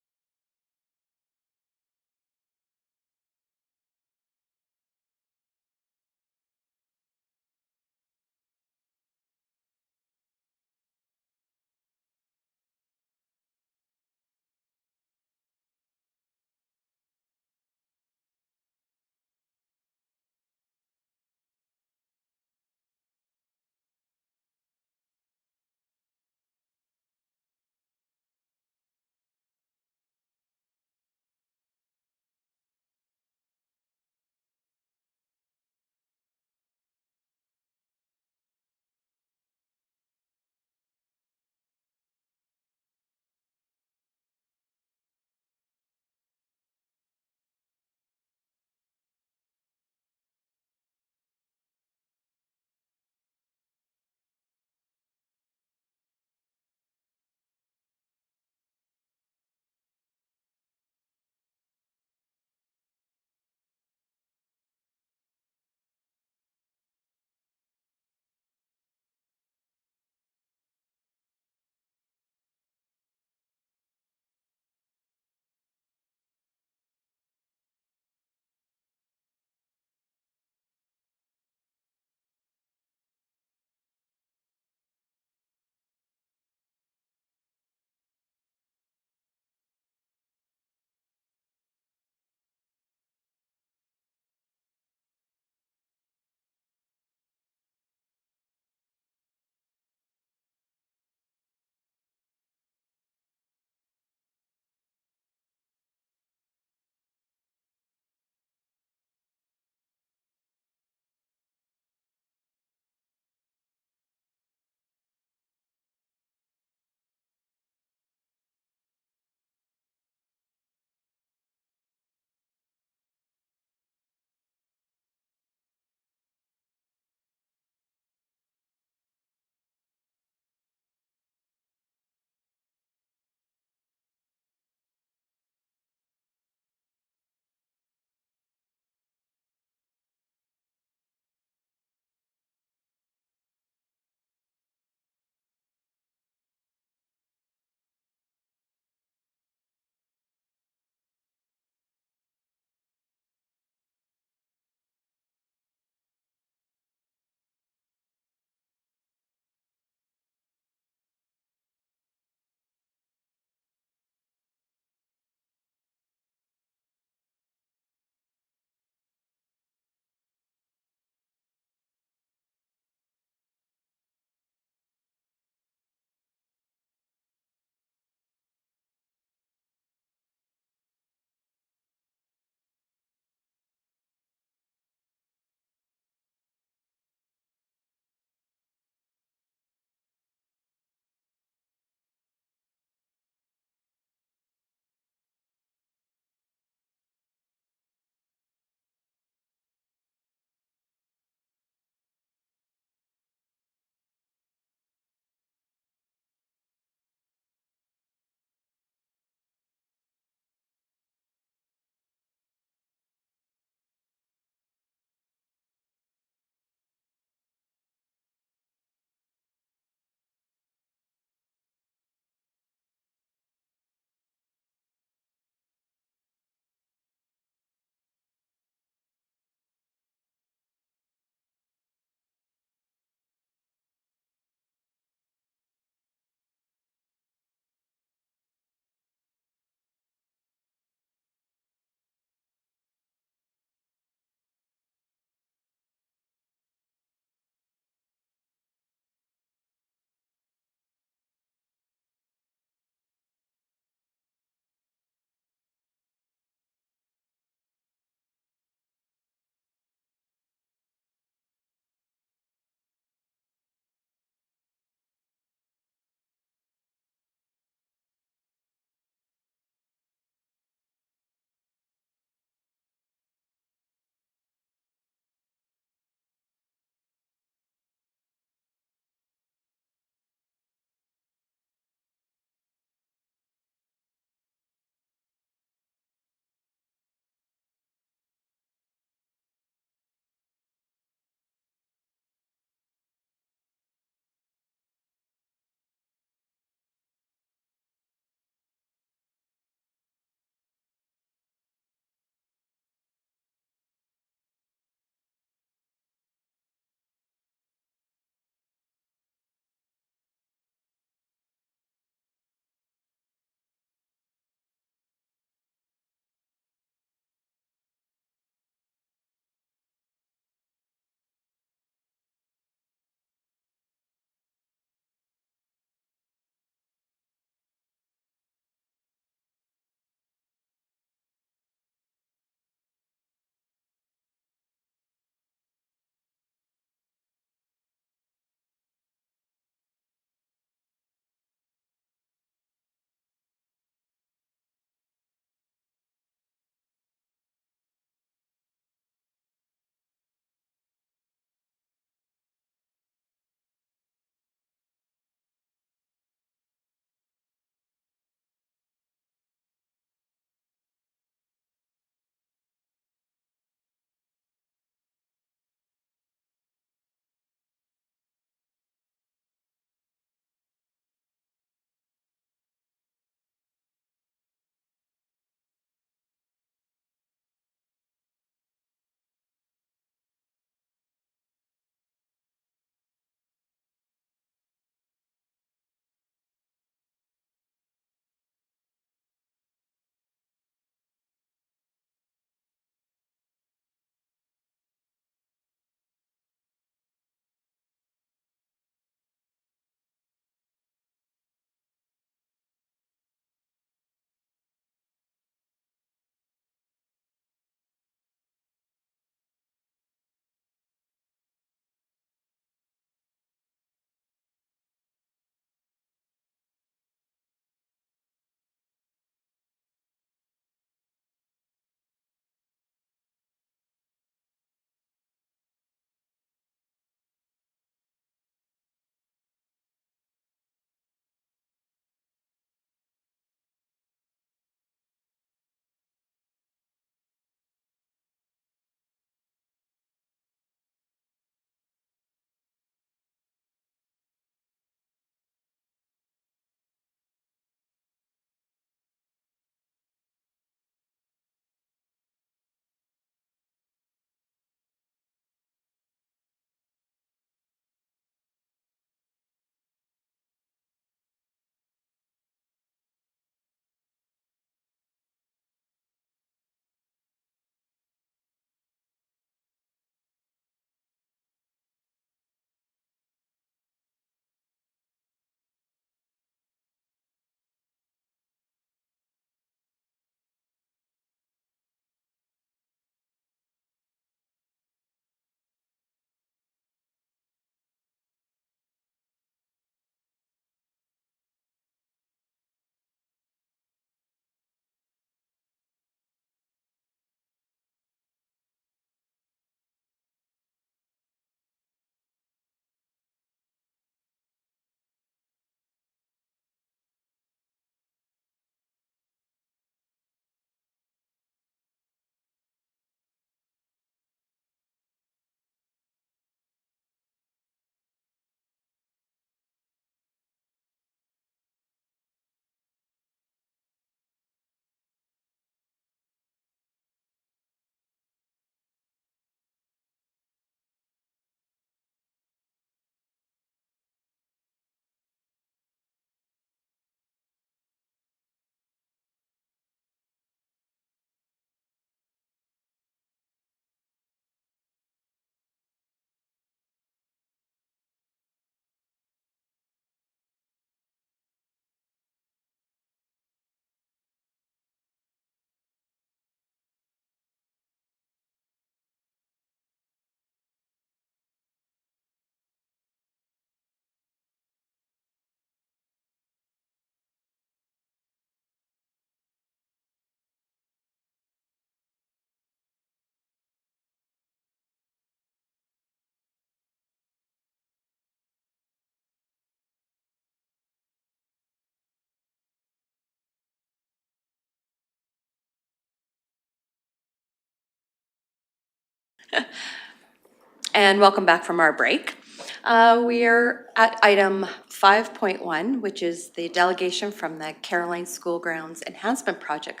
And welcome back from our break. We are at item 5.1, which is the delegation from the Caroline School Grounds Enhancement Project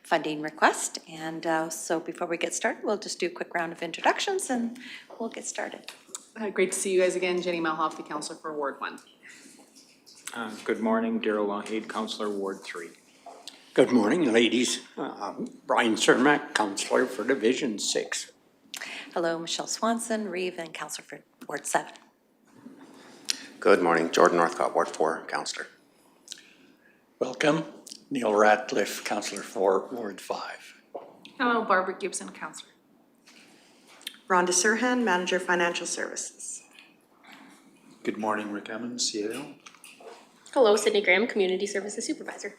funding request. And so before we get started, we'll just do a quick round of introductions and we'll get started. Great to see you guys again. Jenny Malhoff, the counselor for Ward 1. Good morning, Darrell Lougheed, Councillor Ward 3. Good morning, ladies. Brian Cermak, Councillor for Division 6. Hello, Michelle Swanson, Reeve, and Councillor for Ward 7. Good morning, Jordan Northcott, Ward 4, Councillor. Welcome, Neil Ratcliffe, Councillor for Ward 5. Hello, Barbara Gibson, counselor. Rhonda Serhan, Manager Financial Services. Good morning, Rick Emmons, CAO. Hello, Sydney Graham, Community Services Supervisor.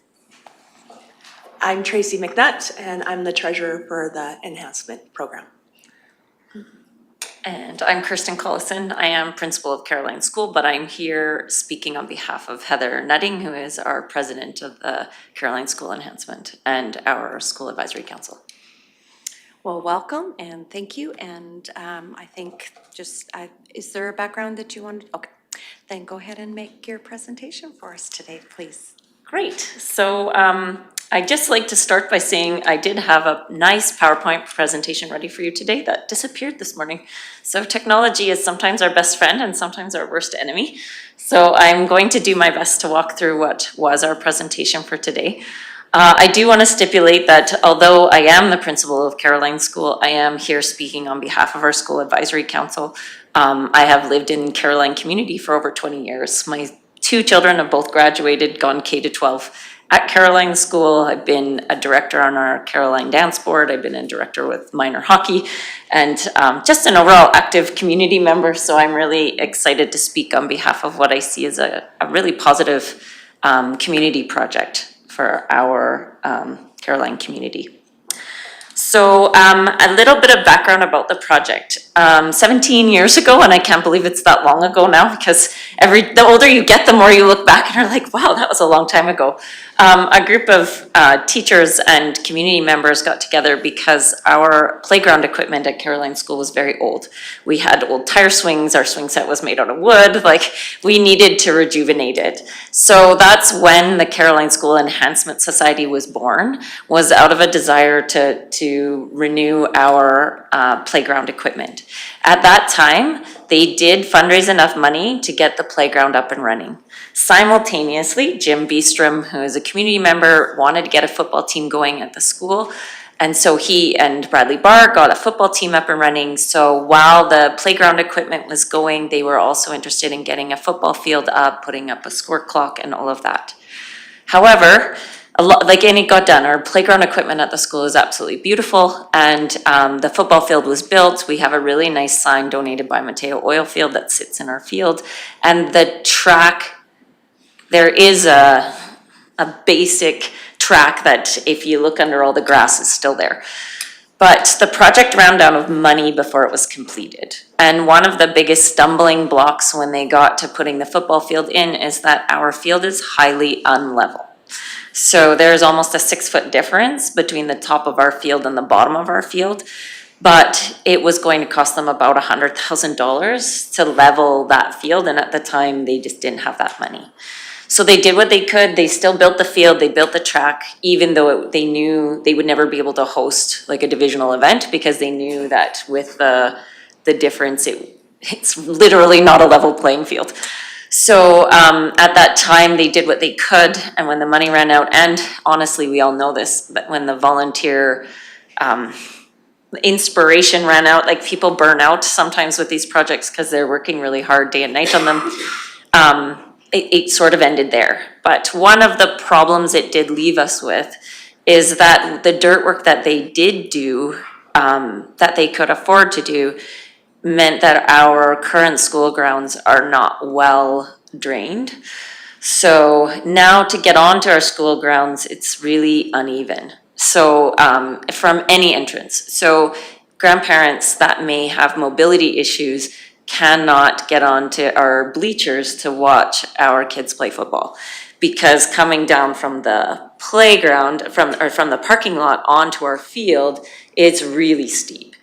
I'm Tracy McNutt, and I'm the treasurer for the Enhancement Program. And I'm Kirsten Collison. I am principal of Caroline School, but I'm here speaking on behalf of Heather Nutting, who is our president of the Caroline School Enhancement and our School Advisory Council. Well, welcome and thank you. And I think is there a background that you wanted? Okay, then go ahead and make your presentation for us today, please. Great. So I'd just like to start by saying I did have a nice PowerPoint presentation ready for you today that disappeared this morning. So technology is sometimes our best friend and sometimes our worst enemy. So I'm going to do my best to walk through what was our presentation for today. I do want to stipulate that although I am the principal of Caroline School, I am here speaking on behalf of our School Advisory Council. I have lived in Caroline community for over 20 years. My 2 children have both graduated, gone K-12 at Caroline School. I've been a director on our Caroline Dance Board. I've been a director with minor hockey and just an overall active community member. So I'm really excited to speak on behalf of what I see as a really positive community project for our Caroline community. So a little bit of background about the project. 17 years ago, and I can't believe it's that long ago now because the older you get, the more you look back and are like, wow, that was a long time ago. A group of teachers and community members got together because our playground equipment at Caroline School was very old. We had old tire swings, our swing set was made out of wood, like we needed to rejuvenate it. So that's when the Caroline School Enhancement Society was born, was out of a desire to renew our playground equipment. At that time, they did fundraise enough money to get the playground up and running. Simultaneously, Jim Beestrom, who is a community member, wanted to get a football team going at the school. And so he and Bradley Barr got a football team up and running. So while the playground equipment was going, they were also interested in getting a football field up, putting up a score clock and all of that. However, and it got done. Our playground equipment at the school is absolutely beautiful, and the football field was built. We have a really nice sign donated by Mateo Oilfield that sits in our field, and the track, there is a basic track that if you look under all the grass is still there. But the project ran out of money before it was completed. And one of the biggest stumbling blocks when they got to putting the football field in is that our field is highly unlevel. So there's almost a 6-foot difference between the top of our field and the bottom of our field. But it was going to cost them about $100,000 to level that field. And at the time, they just didn't have that money. So they did what they could. They still built the field, they built the track, even though they knew they would never be able to host like a divisional event because they knew that with the difference, it's literally not a level playing field. So at that time, they did what they could, and when the money ran out, and honestly, we all know this, but when the volunteer inspiration ran out, like people burn out sometimes with these projects because they're working really hard day and night on them, it sort of ended there. But one of the problems it did leave us with is that the dirt work that they did do, that they could afford to do, meant that our current school grounds are not well drained. So now to get onto our school grounds, it's really uneven. So from any entrance. So grandparents that may have mobility issues cannot get onto our bleachers to watch our kids play football because coming down from the playground, from the parking lot onto our field, it's really steep.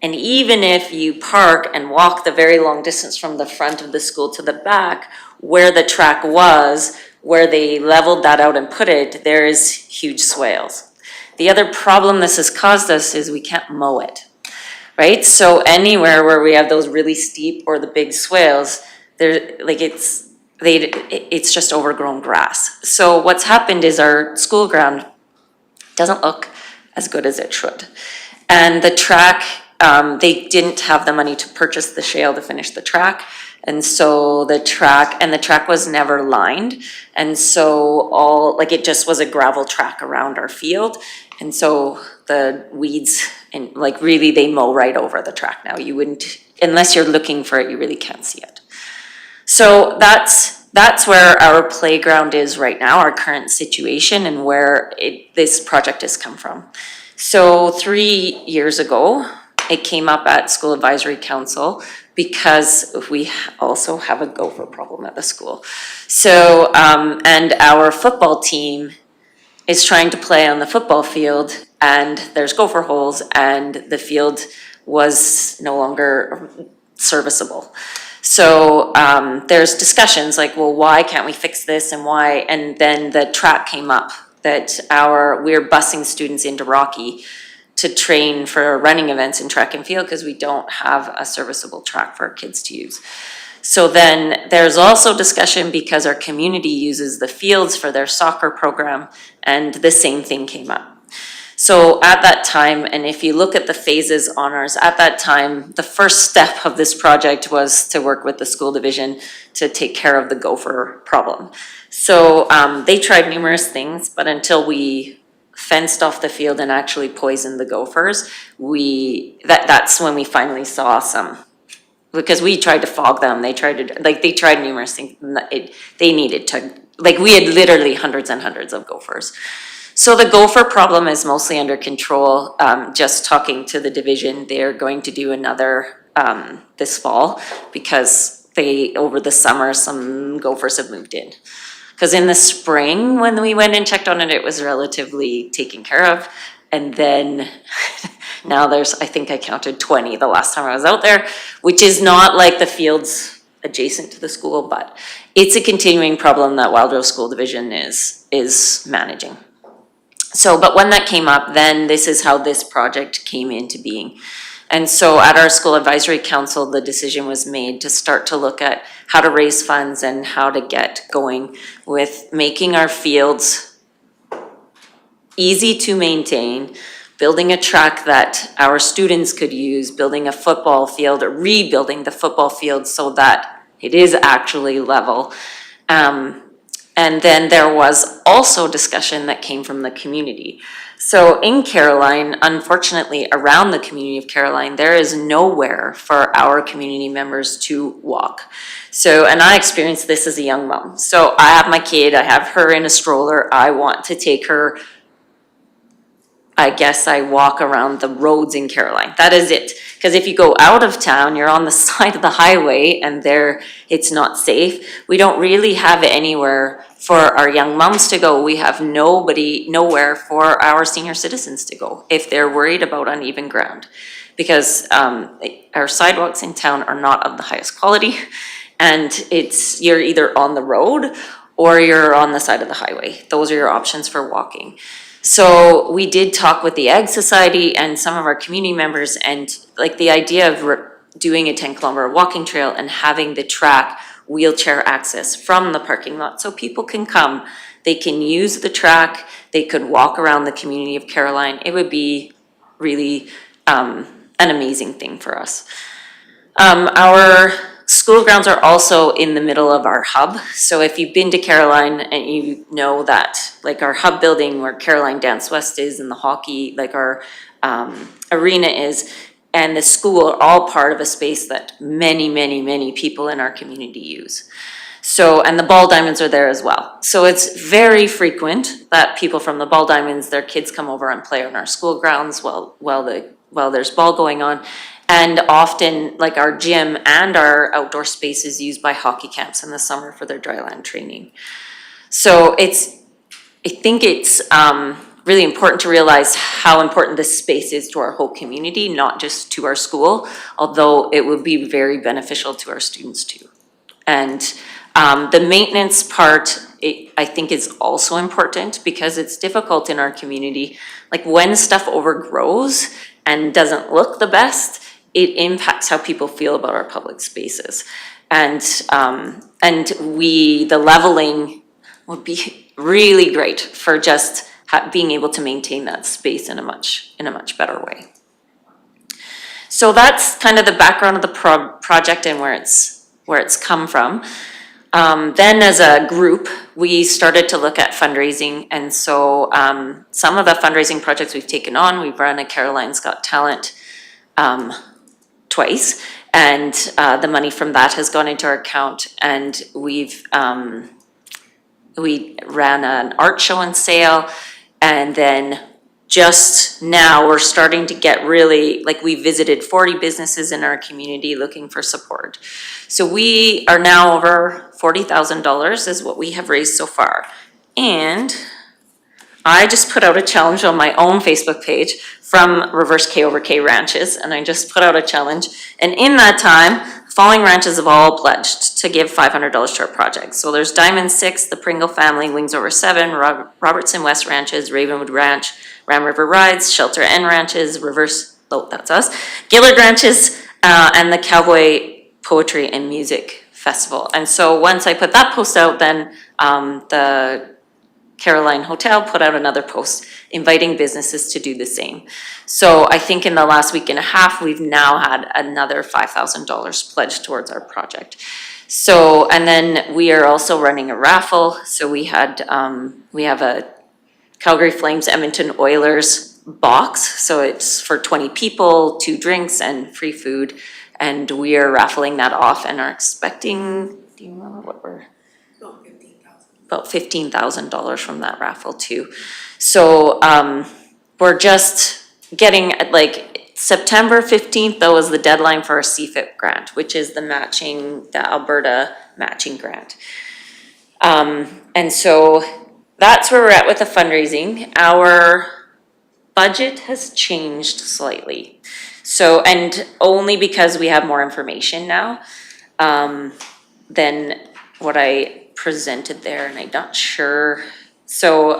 And even if you park and walk the very long distance from the front of the school to the back, where the track was, where they leveled that out and put it, there is huge swales. The other problem this has caused us is we can't mow it, right? So anywhere where we have those really steep or the big swales, it's just overgrown grass. So what's happened is our school ground doesn't look as good as it should. And the track, they didn't have the money to purchase the shale to finish the track. And so the track was never lined. And so it just was a gravel track around our field. And so the weeds, and really they mow right over the track now. You wouldn't, unless you're looking for it, you really can't see it. So that's where our playground is right now, our current situation, and where this project has come from. So 3 years ago, it came up at School Advisory Council because we also have a gopher problem at the school. So, and our football team is trying to play on the football field, and there's gopher holes, and the field was no longer serviceable. So there's discussions like, well, why can't we fix this, and why? And then the track came up that we're busing students into Rocky to train for running events in track and field because we don't have a serviceable track for our kids to use. So then there's also discussion because our community uses the fields for their soccer program, and the same thing came up. So at that time, and if you look at the phases on ours, at that time, the first step of this project was to work with the school division to take care of the gopher problem. So they tried numerous things, but until we fenced off the field and actually poisoned the gophers, that's when we finally saw some. Because we tried to fog them, they tried numerous things. They needed to, we had literally hundreds and hundreds of gophers. So the gopher problem is mostly under control. Just talking to the division, they're going to do another this fall because over the summer, some gophers have moved in. Because in the spring, when we went and checked on it, it was relatively taken care of. And then now I think I counted 20 the last time I was out there, which is not like the fields adjacent to the school, but it's a continuing problem that Wildrose School Division is managing. So, but when that came up, then this is how this project came into being. And so at our school advisory council, the decision was made to start to look at how to raise funds and how to get going with making our fields easy to maintain, building a track that our students could use, building a football field, or rebuilding the football field so that it is actually level. And then there was also discussion that came from the community. So in Caroline, unfortunately, around the community of Caroline, there is nowhere for our community members to walk. So, and I experienced this as a young mom. So I have my kid, I have her in a stroller, I want to take her, I guess I walk around the roads in Caroline. That is it. Because if you go out of town, you're on the side of the highway and it's not safe. We don't really have anywhere for our young moms to go. We have nowhere for our senior citizens to go if they're worried about uneven ground. Because our sidewalks in town are not of the highest quality, and you're either on the road or you're on the side of the highway. Those are your options for walking. So we did talk with the Ag Society and some of our community members, and the idea of doing a 10-kilometer walking trail and having the track wheelchair access from the parking lot so people can come, they can use the track, they could walk around the community of Caroline. It would be really an amazing thing for us. Our school grounds are also in the middle of our hub. So if you've been to Caroline and you know that our hub building where Caroline Dance West is and the hockey, our arena is, and the school are all part of a space that many, many, many people in our community use. So, and the ball diamonds are there as well. So it's very frequent that people from the ball diamonds, their kids come over and play on our school grounds while there's ball going on. And often our gym and our outdoor space is used by hockey camps in the summer for their dryland training. So I think it's really important to realize how important this space is to our whole community, not just to our school, although it would be very beneficial to our students too. And the maintenance part, I think, is also important because it's difficult in our community. Like when stuff overgrows and doesn't look the best, it impacts how people feel about our public spaces. And the leveling would be really great for just being able to maintain that space in a much better way. So that's kind of the background of the project and where it's come from. Then as a group, we started to look at fundraising, and so some of the fundraising projects we've taken on, we've run a Caroline's Got Talent twice, and the money from that has gone into our account, and we ran an art show and sale, and then just now we're starting to get really, like we visited 40 businesses in our community looking for support. So we are now over $40,000 is what we have raised so far. And I just put out a challenge on my own Facebook page from Reverse K over K Ranches, and I just put out a challenge. And in that time, the following ranches have all pledged to give $500 to our project. So there's Diamond 6, the Pringle family, Wings Over 7, Robertson West Ranches, Ravenwood Ranch, Ram River Rides, Shelter N Ranches, that's us, Gillard Ranches, and the Cowboy Poetry and Music Festival. And so once I put that post out, then the Caroline Hotel put out another post inviting businesses to do the same. So I think in the last week and a half, we've now had another $5,000 pledged towards our project. So, and then we are also running a raffle. So we have a Calgary Flames Edmonton Oilers box. So it's for 20 people, 2 drinks and free food. And we are raffling that off and are expecting, do you remember what we're? About $15,000 from that raffle too. So we're just getting, like, September 15th though is the deadline for our CFIP grant, which is the Alberta matching grant. And so that's where we're at with the fundraising. Our budget has changed slightly. So, and only because we have more information now than what I presented there, and I'm not sure. So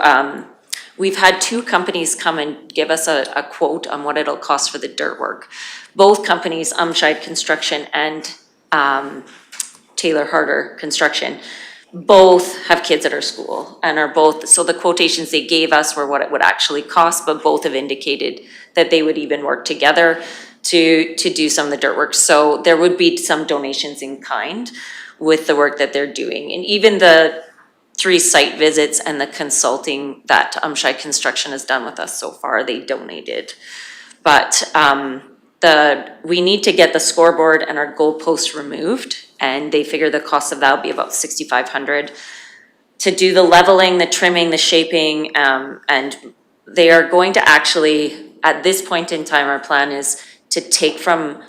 we've had 2 companies come and give us a quote on what it'll cost for the dirt work. Both companies, Umscheid Construction and Taylor Harder Construction, both have kids at our school and are both, so the quotations they gave us were what it would actually cost, but both have indicated that they would even work together to do some of the dirt work. So there would be some donations in kind with the work that they're doing. And even the 3 site visits and the consulting that Umscheid Construction has done with us so far, they donated. But we need to get the scoreboard and our goalposts removed, and they figure the cost of that will be about $6,500 to do the leveling, the trimming, the shaping, and they are going to actually, at this point in time, our plan is to take from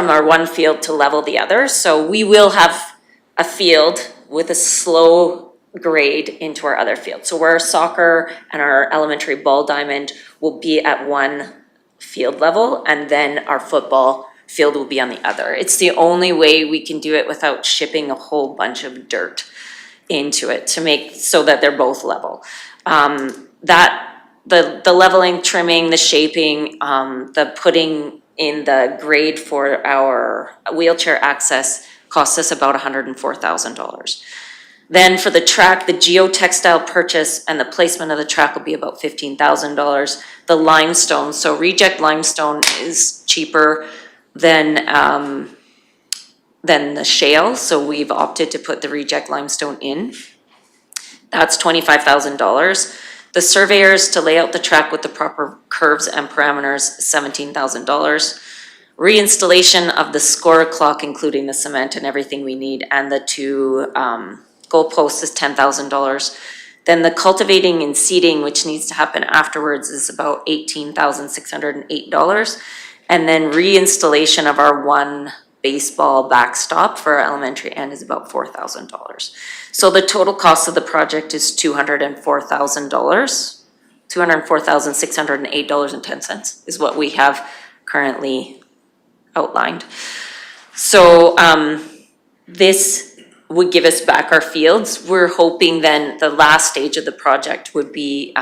our one field to level the other. So we will have a field with a slow grade into our other field. So where our soccer and our elementary ball diamond will be at one field level, and then our football field will be on the other. It's the only way we can do it without shipping a whole bunch of dirt into it to make so that they're both level. The leveling, trimming, the shaping, the putting in the grade for our wheelchair access costs us about $104,000. Then for the track, the geotextile purchase and the placement of the track will be about $15,000. The limestone, so reject limestone is cheaper than the shale, so we've opted to put the reject limestone in. That's $25,000. The surveyors to lay out the track with the proper curves and parameters, $17,000. Reinstallation of the score clock, including the cement and everything we need, and the 2 goalposts is $10,000. Then the cultivating and seeding, which needs to happen afterwards, is about $18,608. And then reinstallation of our 1 baseball backstop for our elementary end is about $4,000. So the total cost of the project is $204,000 $204,608.10 is what we have currently outlined. So this would give us back our fields. We're hoping then the last stage of the project would be,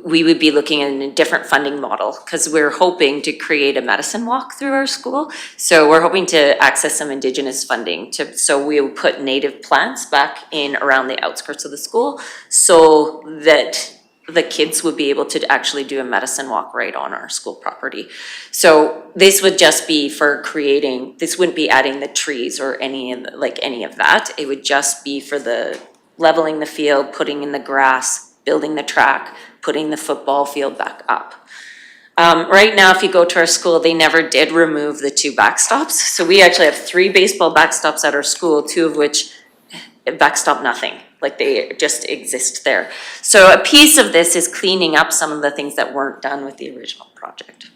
we would be looking at a different funding model because we're hoping to create a medicine walk through our school. So we're hoping to access some Indigenous funding so we'll put native plants back in around the outskirts of the school so that the kids would be able to actually do a medicine walk right on our school property. So this would just be for creating, this wouldn't be adding the trees or any of that. It would just be for the leveling the field, putting in the grass, building the track, putting the football field back up. Right now, if you go to our school, they never did remove the 2 backstops. So we actually have 3 baseball backstops at our school, 2 of which backstop nothing. Like they just exist there. So a piece of this is cleaning up some of the things that weren't done with the original project.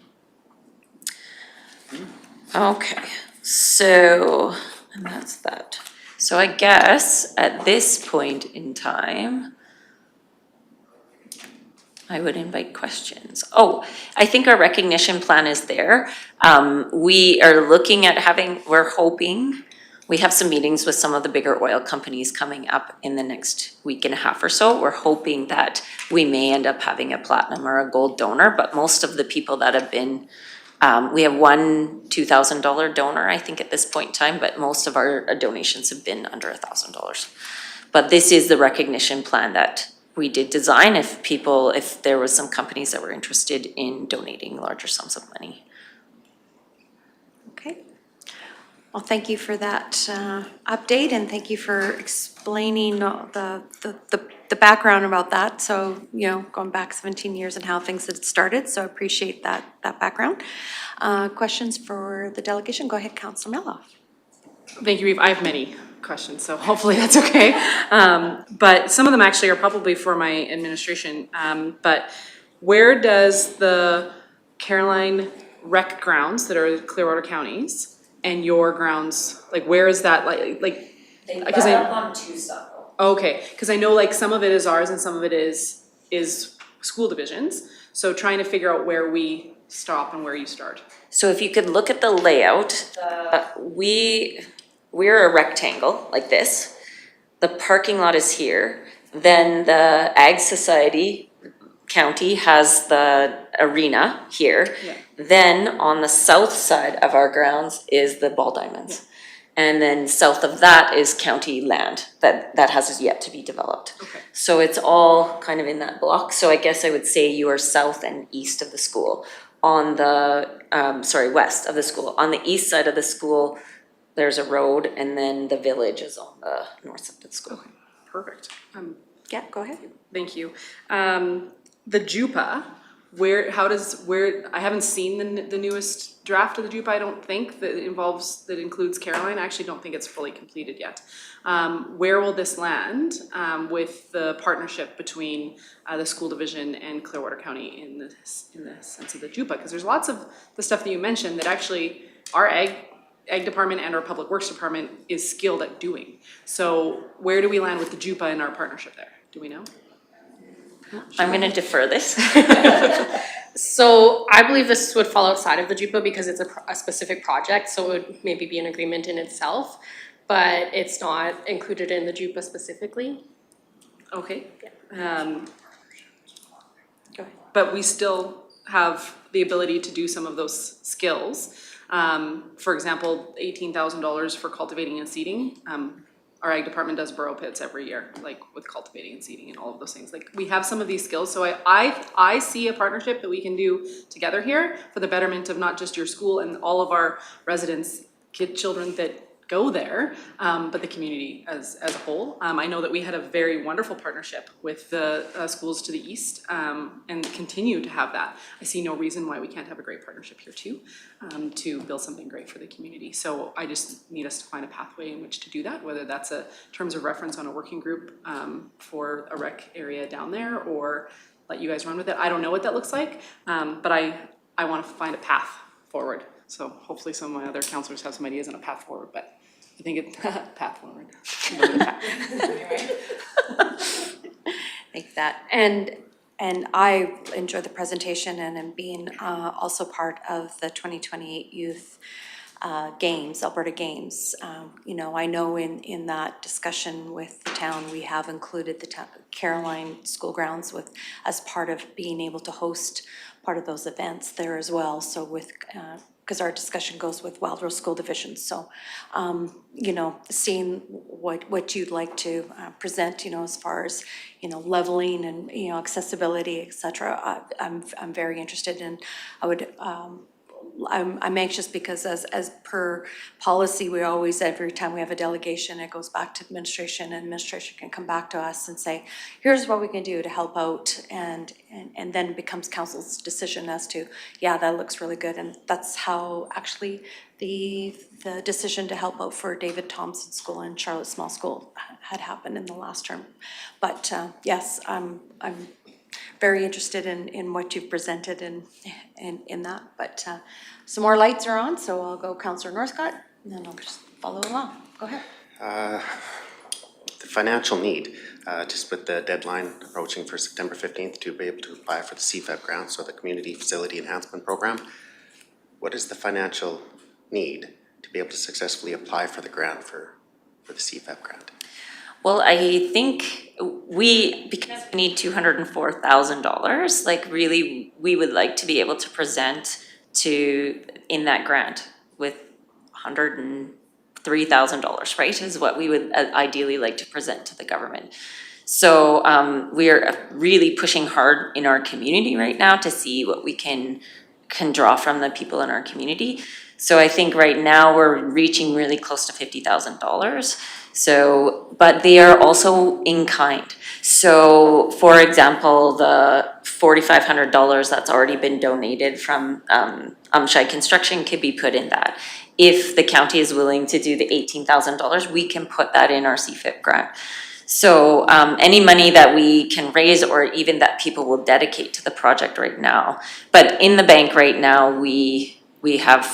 Okay, so, and that's that. So I guess at this point in time, I would invite questions. Oh, I think our recognition plan is there. We are looking at we're hoping, we have some meetings with some of the bigger oil companies coming up in the next week and a half or so. We're hoping that we may end up having a platinum or a gold donor, but most of the people that have been, we have one $2,000 donor, I think at this point in time, but most of our donations have been under $1,000. But this is the recognition plan that we did design if there was some companies that were interested in donating larger sums of money. Okay. Well, thank you for that update, and thank you for explaining the background about that. So, going back 17 years and how things had started. So I appreciate that background. Questions for the delegation? Go ahead, Councillor Meloff. Thank you, Eve. I have many questions, so hopefully that's okay. But some of them actually are probably for my administration. But where does the Caroline rec grounds that are Clearwater counties and your grounds, like where is that, like? They because on 2 stuff. Okay, because I know like some of it is ours and some of it is school divisions. So trying to figure out where we stop and where you start. So if you could look at the layout, we're a rectangle like this. The parking lot is here. Then the Ag Society County has the arena here. Yeah. Then on the south side of our grounds is the ball diamonds. Yeah. And then south of that is county land that has yet to be developed. Okay. So it's all kind of in that block. So I guess I would say you are south and east of the school. On the, west of the school. On the east side of the school, there's a road, and then the village is on the north side of the school. Okay, perfect. Yeah, go ahead. Thank you. The JUPA, I haven't seen the newest draft of the JUPA, I don't think, that includes Caroline. I actually don't think it's fully completed yet. Where will this land with the partnership between the school division and Clearwater County in the sense of the JUPA? Because there's lots of the stuff that you mentioned that actually our ag department and our public works department is skilled at doing. So where do we land with the JUPA in our partnership there? Do we know? I'm going to defer this. So I believe this would fall outside of the JUPA because it's a specific project, so it would maybe be an agreement in itself, but it's not included in the JUPA specifically. Okay. Yeah. Go ahead. But we still have the ability to do some of those skills. For example, $18,000 for cultivating and seeding. Our ag department does burrow pits every year, like with cultivating and seeding and all of those things. Like we have some of these skills. So I see a partnership that we can do together here for the betterment of not just your school and all of our residents, children that go there, but the community as a whole. I know that we had a very wonderful partnership with the schools to the east and continue to have that. I see no reason why we can't have a great partnership here too, to build something great for the community. So I just need us to find a pathway in which to do that, whether that's terms of reference on a working group for a rec area down there, or let you guys run with it. I don't know what that looks like, but I want to find a path forward. So hopefully some of my other counselors have some ideas on a path forward, but I think it's path forward. Like that. And And I enjoyed the presentation and being also part of the 2028 Youth Games, Alberta Games. You know, I know in that discussion with the town, we have included the Caroline School Grounds as part of being able to host part of those events there as well. So with, because our discussion goes with Wild Rose School Division. So, you know, seeing what you'd like to present, you know, as far as, you know, leveling and, you know, accessibility, et cetera, I'm very interested in. I would, I'm anxious because as per policy, we always, every time we have a delegation, it goes back to administration, and administration can come back to us and say, here's what we can do to help out, and then it becomes council's decision as to, yeah, that looks really good. And that's how actually the decision to help out for David Thompson School and Charlotte Small School had happened in the last term. But yes, I'm very interested in what you've presented in that, but some more lights are on, so I'll go Councillor Northcott, and then I'll just follow along. Go ahead. The financial need, just with the deadline approaching for September 15th to be able to apply for the CFAP grant, so the Community Facility Enhancement Program. What is the financial need to be able to successfully apply for the grant for the CFAP grant? Well, I think because we need $204,000, like really, we would like to be able to present in that grant with $103,000, right, is what we would ideally like to present to the government. So we are really pushing hard in our community right now to see what we can draw from the people in our community. So I think right now we're reaching really close to $50,000. So, but they are also in kind. So for example, the $4,500 that's already been donated from Umshai Construction could be put in that. If the county is willing to do the $18,000, we can put that in our CFIP grant. So any money that we can raise or even that people will dedicate to the project right now. But in the bank right now, we have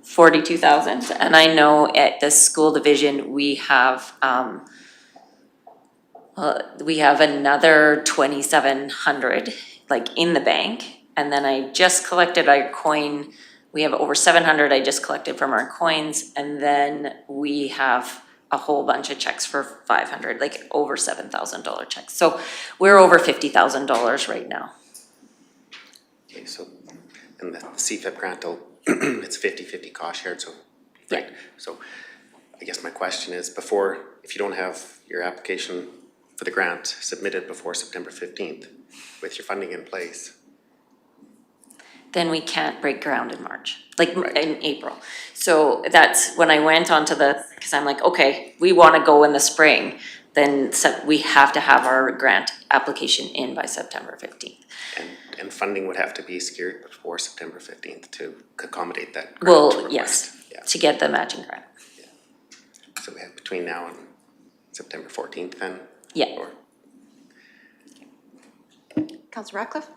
42,000, and I know at the school division we have another 2,700 like in the bank, and then I just collected our coin. We have over 700 I just collected from our coins, and then we have a whole bunch of checks for 500, like over $7,000 checks. So we're over $50,000 right now. Okay, so and the CFIP grant will it's 50-50 cost shared, so right. Yeah. So I guess my question is, if you don't have your application for the grant submitted before September 15th, with your funding in place, then we can't break ground in March, like in April. So that's when I went onto because I'm like, okay, we want to go in the spring, then we have to have our grant application in by September 15th. and funding would have to be secured before September 15th to accommodate that grant Well, request. yes, Yeah. to get the matching grant. Yeah. So we have between now and September 14th then? Yeah. Or Councillor Ratcliffe?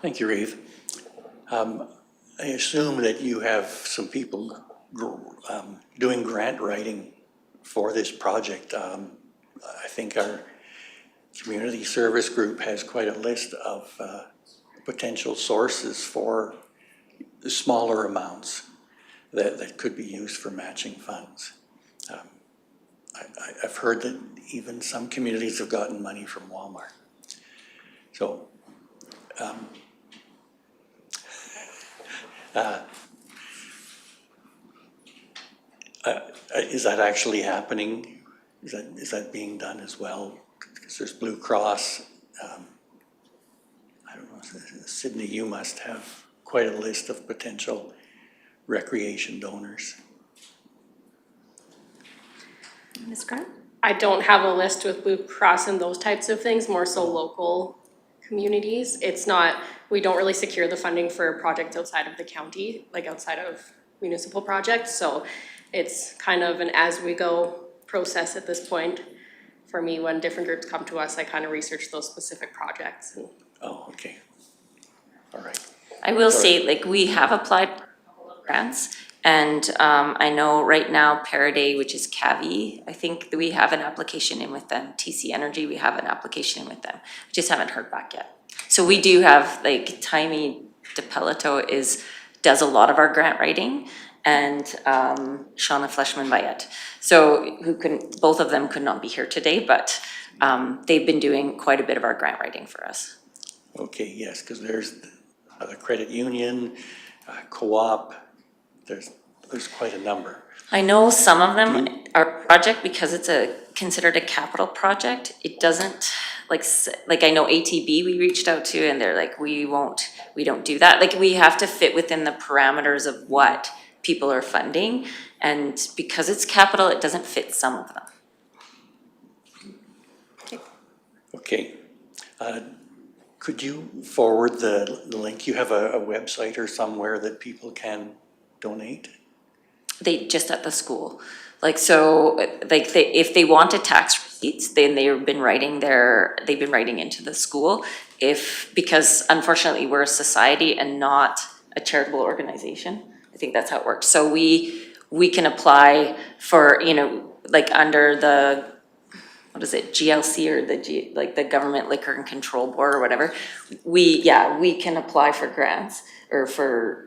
Thank you, Reeve. I assume that you have some people doing grant writing for this project. I think our community service group has quite a list of potential sources for smaller amounts that could be used for matching funds. I've heard that even some communities have gotten money from Walmart. So is that actually happening? Is that being done as well? Because there's Blue Cross. I don't know, Sydney, you must have quite a list of potential recreation donors. Ms. Grant? I don't have a list with Blue Cross and those types of things, more so local communities. It's not, we don't really secure the funding for projects outside of the county, like outside of municipal projects. So it's kind of an as-we-go process at this point. For me, when different groups come to us, I kind of research those specific projects. Oh, okay. All right. I will say, like, we have applied for a couple of grants, And I know right now Paraday, which is Cavi, I think that we have an application in with them. TC Energy, we have an application in with them. We just haven't heard back yet. So we do have, like, Taimi DePelito does a lot of our grant writing, and Shauna Fleshman-Bayet. So both of them could not be here today, but they've been doing quite a bit of our grant writing for us. Okay, yes, because there's the credit union, co-op, there's quite a number. I know some of them are project, because it's considered a capital project. It doesn't, like I know ATB we reached out to, and they're like, we don't do that. Like, we have to fit within the parameters of what people are funding, and because it's capital, it doesn't fit some of them. Okay. Could you forward the link? You have a website or somewhere that people can donate? They just at the school, like, so, like, if they wanted tax receipts, then they've been writing into the school. Because unfortunately we're a society and not a charitable organization. I think that's how it works. So we can apply for, like, under the, what is it, GLC, or the Government Liquor and Control Board or whatever. We can apply for grants or for,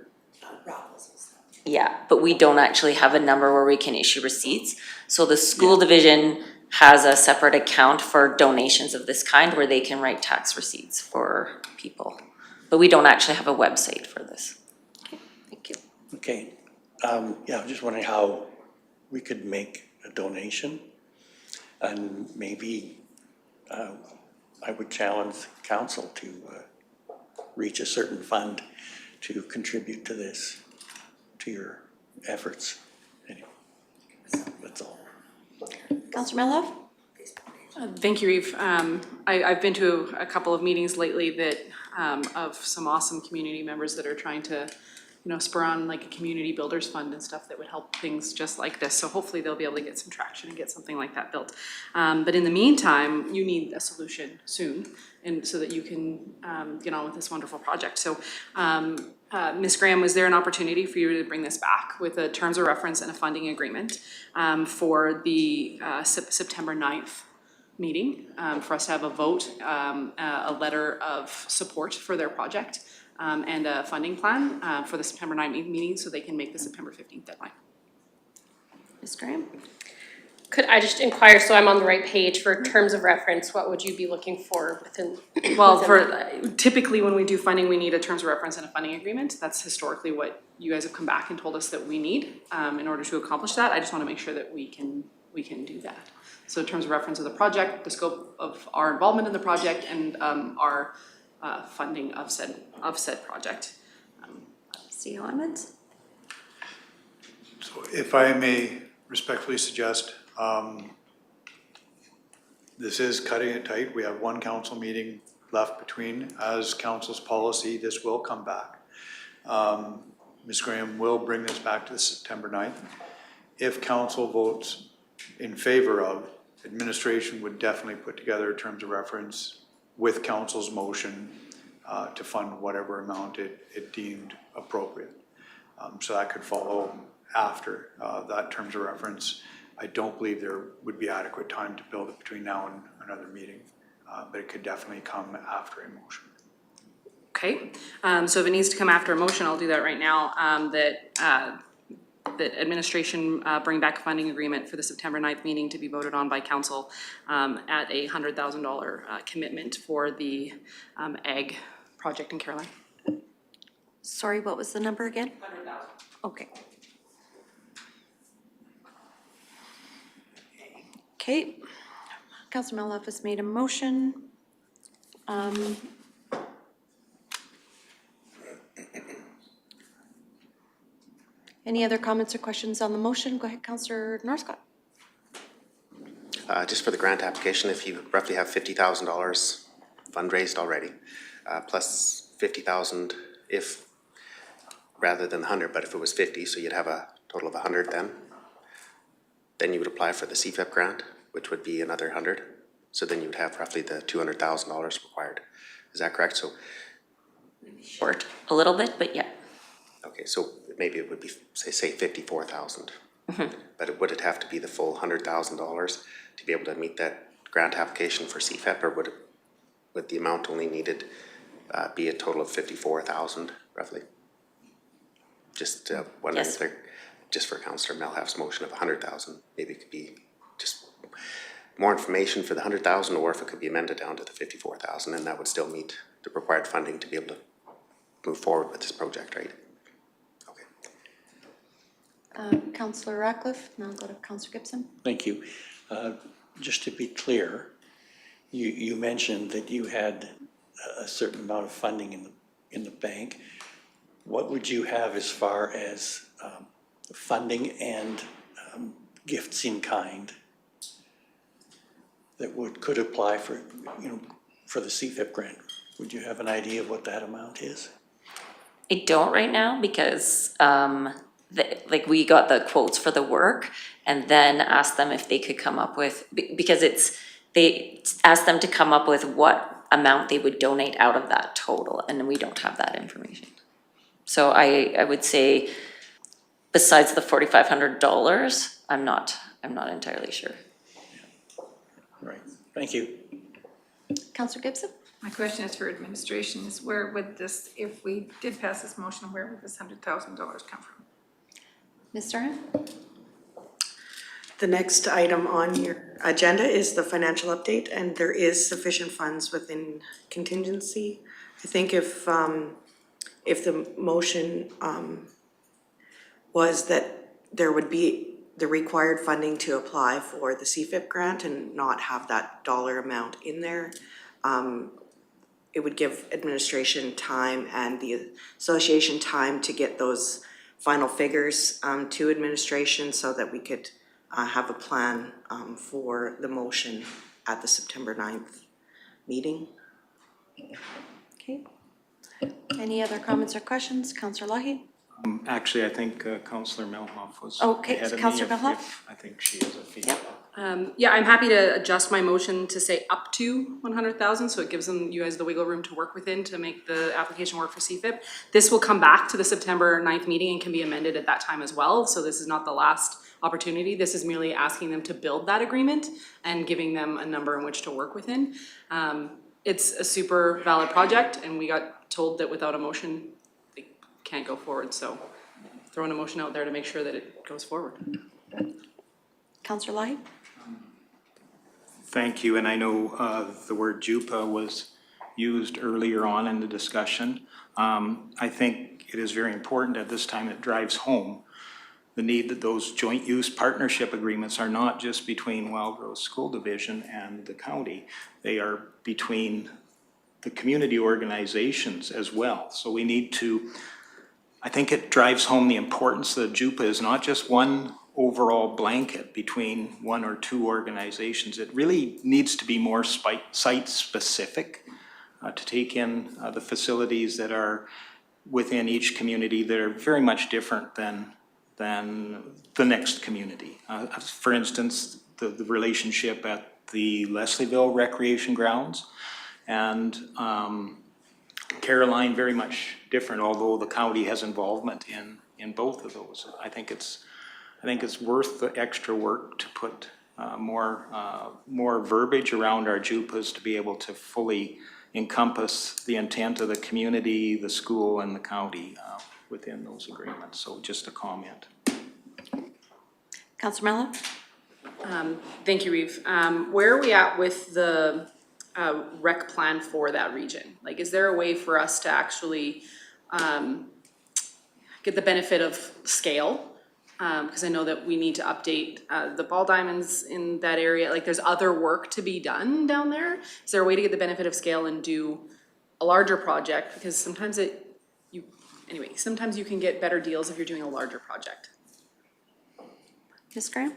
but we don't actually have a number where we can issue receipts. So the school division has a separate account for donations of this kind where they can write tax receipts for people. But we don't actually have a website for this. Okay, thank you. Okay. I'm just wondering how we could make a donation. And maybe I would challenge council to reach a certain fund to contribute to this, to your efforts. Anyway, that's all. Councillor Melov? Thank you, Eve. I've been to a couple of meetings lately that, of some awesome community members that are trying to, spur on like a community builders fund and stuff that would help things just like this. So hopefully they'll be able to get some traction and get something like that built. But in the meantime, you need a solution soon, and so that you can get on with this wonderful project. So Ms. Graham, was there an opportunity for you to bring this back with a terms of reference and a funding agreement for the September 9th meeting, for us to have a vote, a letter of support for their project, and a funding plan for the September 9th meeting, so they can make the September 15th deadline? Ms. Graham? Could I just inquire, so I'm on the right page, for terms of reference, what would you be looking for within? Well, typically when we do funding, we need a terms of reference and a funding agreement. That's historically what you guys have come back and told us that we need in order to accomplish that. I just want to make sure that we can do that. So in terms of reference of the project, the scope of our involvement in the project, and our funding of said project. CEO Emmons? So if I may respectfully suggest, this is cutting it tight. We have one council meeting left between. As council's policy, this will come back. Ms. Graham will bring this back to the September 9th. If council votes in favor of, administration would definitely put together terms of reference with council's motion to fund whatever amount it deemed appropriate. So that could follow after that terms of reference. I don't believe there would be adequate time to build it between now and another meeting, but it could definitely come after a motion. Okay, so if it needs to come after a motion, I'll do that right now, that administration bring back a funding agreement for the September 9th meeting to be voted on by council at a $100,000 commitment for the ag project in Caroline. Sorry, what was the number again? 100,000. Okay. Okay, Councilor Melov has made a motion. Any other comments or questions on the motion? Go ahead, Councilor Northcott. Just for the grant application, if you roughly have $50,000 fundraised already, plus 50,000 if, rather than 100, but if it was 50, so you'd have a total of 100 then you would apply for the CFIP grant, which would be another 100. So then you would have roughly the $200,000 required. Is that correct? So short a little bit, but yeah. Okay, so maybe it would be, say 54,000. But would it have to be the full $100,000 to be able to meet that grant application for CFEP, or would the amount only needed be a total of 54,000 roughly? Just wondering Yes. if there, just for Councillor Melhaff's motion of 100,000, maybe it could be just more information for the 100,000, or if it could be amended down to the 54,000, and that would still meet the required funding to be able to move forward with this project, right? Okay. Councillor Ratcliffe, now I'll go to Councillor Gibson. Thank you. Just to be clear, you mentioned that you had a certain amount of funding in the bank. What would you have as far as funding and gifts in kind that could apply for, for the CFIP grant? Would you have an idea of what that amount is? I don't right now because we got the quotes for the work and then asked them if they could come up with, because they asked them to come up with what amount they would donate out of that total, and we don't have that information. So I would say besides the $4,500, I'm not entirely sure. Right, thank you. Councillor Gibson? My question is for administration, is where would this, if we did pass this motion, where would this $100,000 come from? Ms. Duran? The next item on your agenda is the financial update, and there is sufficient funds within contingency. I think if the motion was that there would be the required funding to apply for the CFIP grant and not have that dollar amount in there, it would give administration time and the association time to get those final figures to administration so that we could have a plan for the motion at the September 9th meeting. Okay. Any other comments or questions? Councillor Lougheed? Actually, I think Councillor Melhoff was Okay, ahead of me. Councillor Melhoff? I think she is a female. Yeah, I'm happy to adjust my motion to say up to 100,000, so it gives you guys the wiggle room to work within to make the application work for CFIP. This will come back to the September 9th meeting and can be amended at that time as well, so this is not the last opportunity. This is merely asking them to build that agreement and giving them a number in which to work within. It's a super valid project, and we got told that without a motion, they can't go forward, so throwing a motion out there to make sure that it goes forward. Councillor Lougheed? Thank you, and I know the word JUPA was used earlier on in the discussion. I think it is very important at this time it drives home the need that those joint use partnership agreements are not just between Wildrose School Division and the county. They are between the community organizations as well. So we need to, I think it drives home the importance that JUPA is not just one overall blanket between one or two organizations. It really needs to be more site specific to take in the facilities that are within each community that are very much different than the next community. For instance, the relationship at the Leslieville Recreation Grounds and Caroline, very much different, although the county has involvement in both of those. I think it's worth the extra work to put more verbiage around our JUPAs to be able to fully encompass the intent of the community, the school, and the county within those agreements. So just a comment. Councillor Mello? Thank you, Reeve. Where are we at with the rec plan for that region? Like, is there a way for us to actually get the benefit of scale? Because I know that we need to update the ball diamonds in that area. Like, there's other work to be done down there. Is there a way to get the benefit of scale and do a larger project? Because sometimes sometimes you can get better deals if you're doing a larger project. Ms. Graham?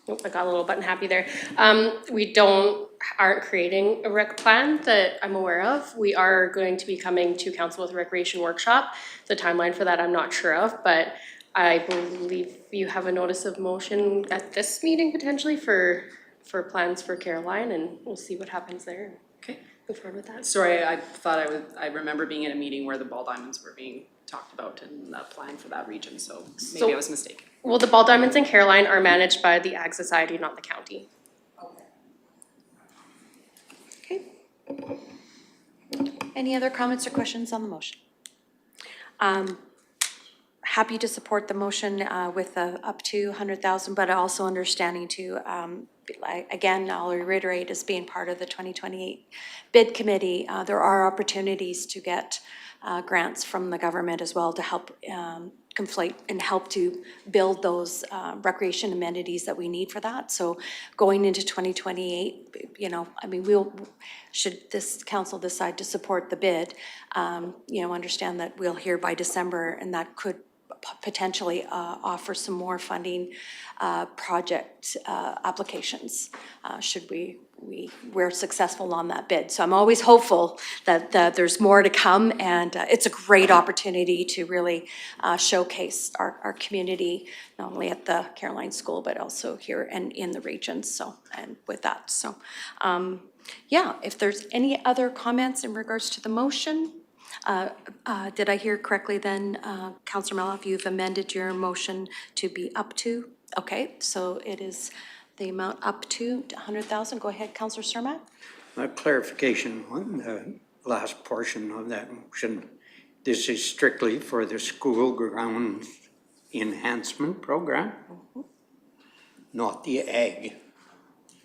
Nope, I got a little button happy there. We aren't creating a rec plan that I'm aware of. We are going to be coming to council with a recreation workshop. The timeline for that I'm not sure of, but I believe you have a notice of motion at this meeting potentially for plans for Caroline, and we'll see what happens there. Okay. Move forward with that. Sorry, I thought I remember being in a meeting where the ball diamonds were being talked about in applying for that region, so maybe I was mistaken. Well, the ball diamonds in Caroline are managed by the Ag Society, not the county. Okay. Any other comments or questions on the motion? Happy to support the motion with up to 100,000, but also understanding to, again, I'll reiterate, as being part of the 2028 bid committee, there are opportunities to get grants from the government as well to help conflate and help to build those recreation amenities that we need for that. So going into 2028, you know, I mean, should this council decide to support the bid, you know, understand that we'll hear by December, and that could potentially offer some more funding project applications should we're successful on that bid. So I'm always hopeful that there's more to come, and it's a great opportunity to really showcase our community, not only at the Caroline School, but also here and in the region. So, and with that, so yeah, if there's any other comments in regards to the motion. Did I hear correctly then, Councillor Meloff, you've amended your motion to be up to? Okay, so it is the amount up to 100,000. Go ahead, Councillor Cermak. A clarification on the last portion of that motion. This is strictly for the school grounds enhancement program, not the ag.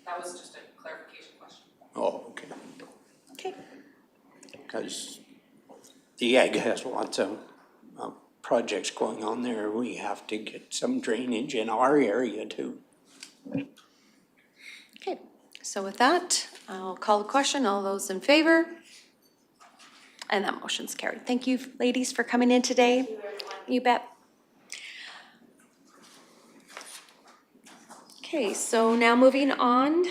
That was just a clarification question. Oh, okay. Okay. Because the ag has lots of projects going on there. We have to get some drainage in our area too. Okay, so with that, I'll call the question. All those in favor? And that motion's carried. Thank you, ladies, for coming in today. Thank you, everyone. You bet. Okay, so now moving on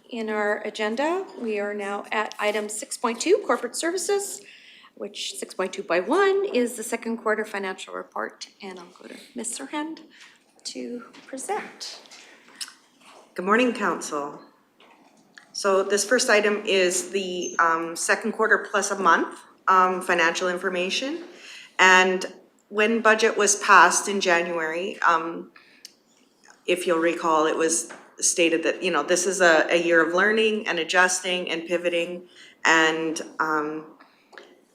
in our agenda, we are now at item 6.2, corporate services, which 6.2.1 is the second quarter financial report. And I'll go to Ms. Serhand to present. Good morning, Council. So this first item is the second quarter plus a month financial information. And when budget was passed in January, if you'll recall, it was stated that, you know, this is a year of learning and adjusting and pivoting, and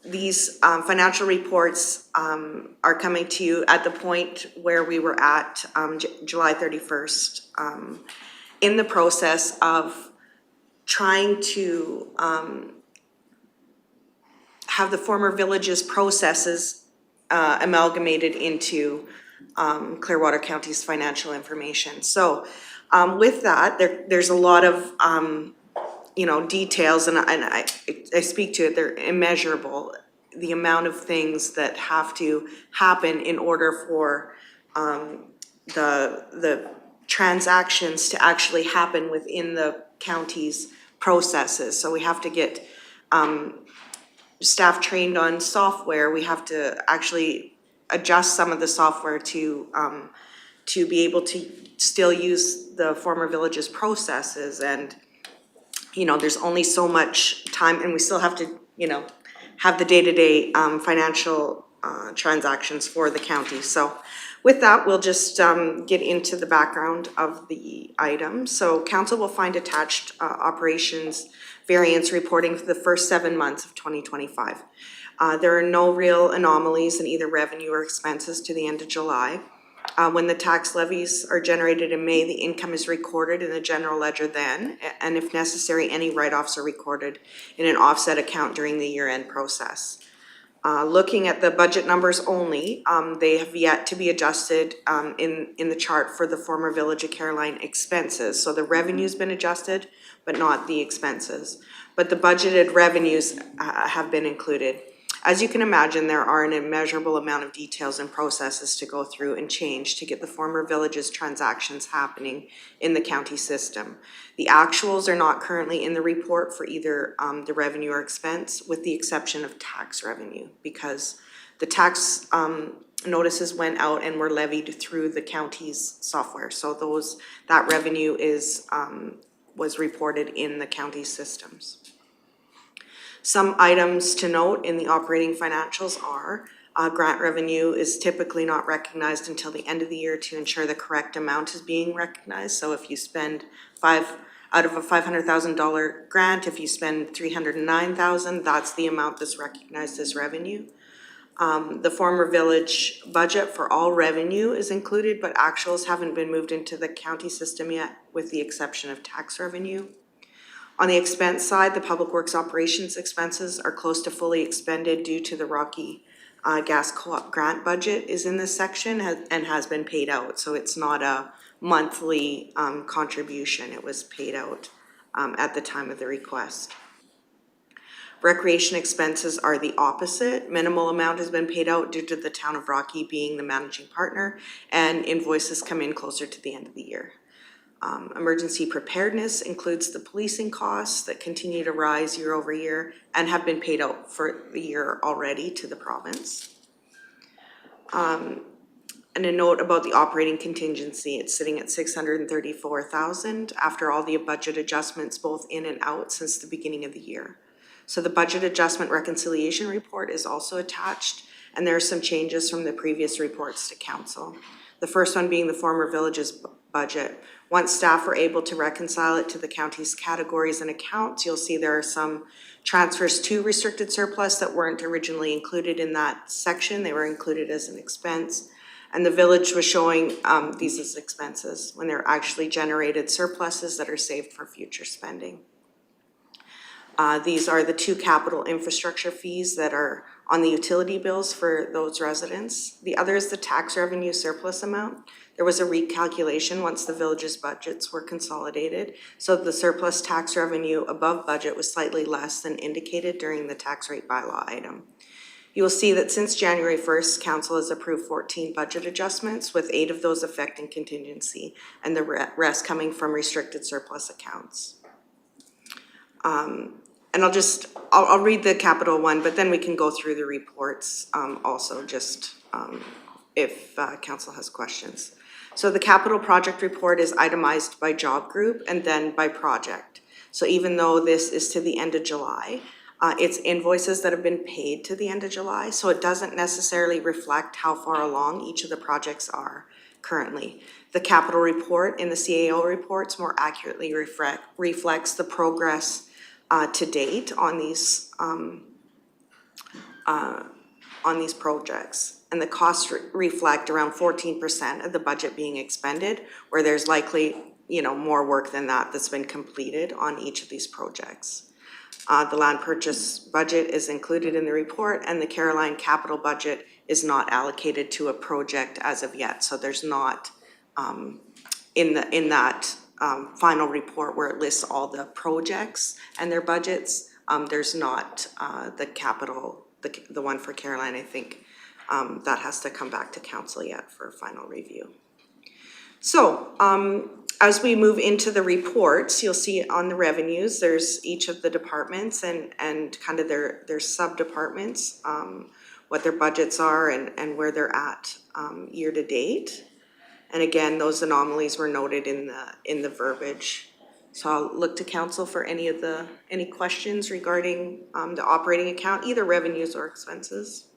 these financial reports are coming to you at the point where we were at July 31st in the process of trying to have the former villages processes amalgamated into Clearwater County's financial information. So with that, there's a lot of you know, details, and I speak to it, they're immeasurable, the amount of things that have to happen in order for the transactions to actually happen within the county's processes. So we have to get staff trained on software. We have to actually adjust some of the software to be able to still use the former villages processes, and you know, there's only so much time, and we still have to, you know, have the day-to-day financial transactions for the county. So with that, we'll just get into the background of the item. So council will find attached operations variance reporting for the first 7 months of 2025. There are no real anomalies in either revenue or expenses to the end of July. When the tax levies are generated in May, the income is recorded in the general ledger then, and if necessary, any write-offs are recorded in an offset account during the year-end process. Looking at the budget numbers only, they have yet to be adjusted in the chart for the former Village of Caroline expenses. So the revenue's been adjusted, but not the expenses. But the budgeted revenues have been included. As you can imagine, there are an immeasurable amount of details and processes to go through and change to get the former villages transactions happening in the county system. The actuals are not currently in the report for either the revenue or expense, with the exception of tax revenue, because the tax notices went out and were levied through the county's software. So that revenue was reported in the county systems. Some items to note in the operating financials are Grant revenue is typically not recognized until the end of the year to ensure the correct amount is being recognized. So if you spend out of a $500,000 grant, if you spend $309,000, that's the amount that's recognized as revenue. The former village budget for all revenue is included, but actuals haven't been moved into the county system yet, with the exception of tax revenue. On the expense side, the Public Works operations expenses are close to fully expended due to the Rocky Gas Co-op grant budget is in this section and has been paid out. So it's not a monthly contribution. It was paid out at the time of the request. Recreation expenses are the opposite. Minimal amount has been paid out due to the town of Rocky being the managing partner, and invoices come in closer to the end of the year. Emergency preparedness includes the policing costs that continue to rise year over year and have been paid out for the year already to the province. And a note about the operating contingency, it's sitting at $634,000 after all the budget adjustments both in and out since the beginning of the year. So the budget adjustment reconciliation report is also attached, and there are some changes from the previous reports to council. The first one being the former village's budget. Once staff were able to reconcile it to the county's categories and accounts, you'll see there are some transfers to restricted surplus that weren't originally included in that section. They were included as an expense. And the village was showing these as expenses when they're actually generated surpluses that are saved for future spending. These are the two capital infrastructure fees that are on the utility bills for those residents. The other is the tax revenue surplus amount. There was a recalculation once the village's budgets were consolidated. So the surplus tax revenue above budget was slightly less than indicated during the tax rate bylaw item. You will see that since January 1st, council has approved 14 budget adjustments, with 8 of those affecting contingency and the rest coming from restricted surplus accounts. And I'll read the capital one, but then we can go through the reports also, just if council has questions. So the capital project report is itemized by job group and then by project. So even though this is to the end of July, it's invoices that have been paid to the end of July, so it doesn't necessarily reflect how far along each of the projects are currently. The capital report in the CAO reports more accurately reflects the progress to date on these projects. And the costs reflect around 14% of the budget being expended, where there's likely, more work than that that's been completed on each of these projects. The land purchase budget is included in the report, and the Caroline capital budget is not allocated to a project as of yet. So there's not in that final report where it lists all the projects and their budgets. There's not the capital, the one for Caroline, I think. That has to come back to council yet for final review. So as we move into the reports, you'll see on the revenues, there's each of the departments and kind of their sub-departments, what their budgets are and where they're at year to date. And again, those anomalies were noted in the verbiage. So I'll look to council for any questions regarding the operating account, either revenues or expenses.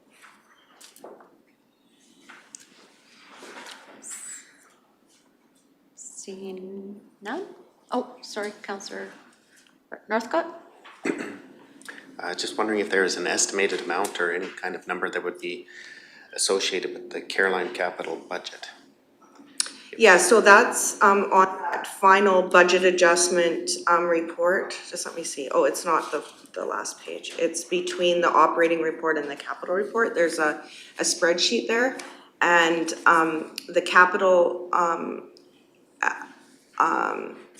Seeing none? Oh, sorry, Councillor Northcott? Just wondering if there is an estimated amount or any kind of number that would be associated with the Caroline capital budget. Yeah, so that's on that final budget adjustment report. Just let me see. Oh, it's not the last page. It's between the operating report and the capital report. There's a spreadsheet there, and the capital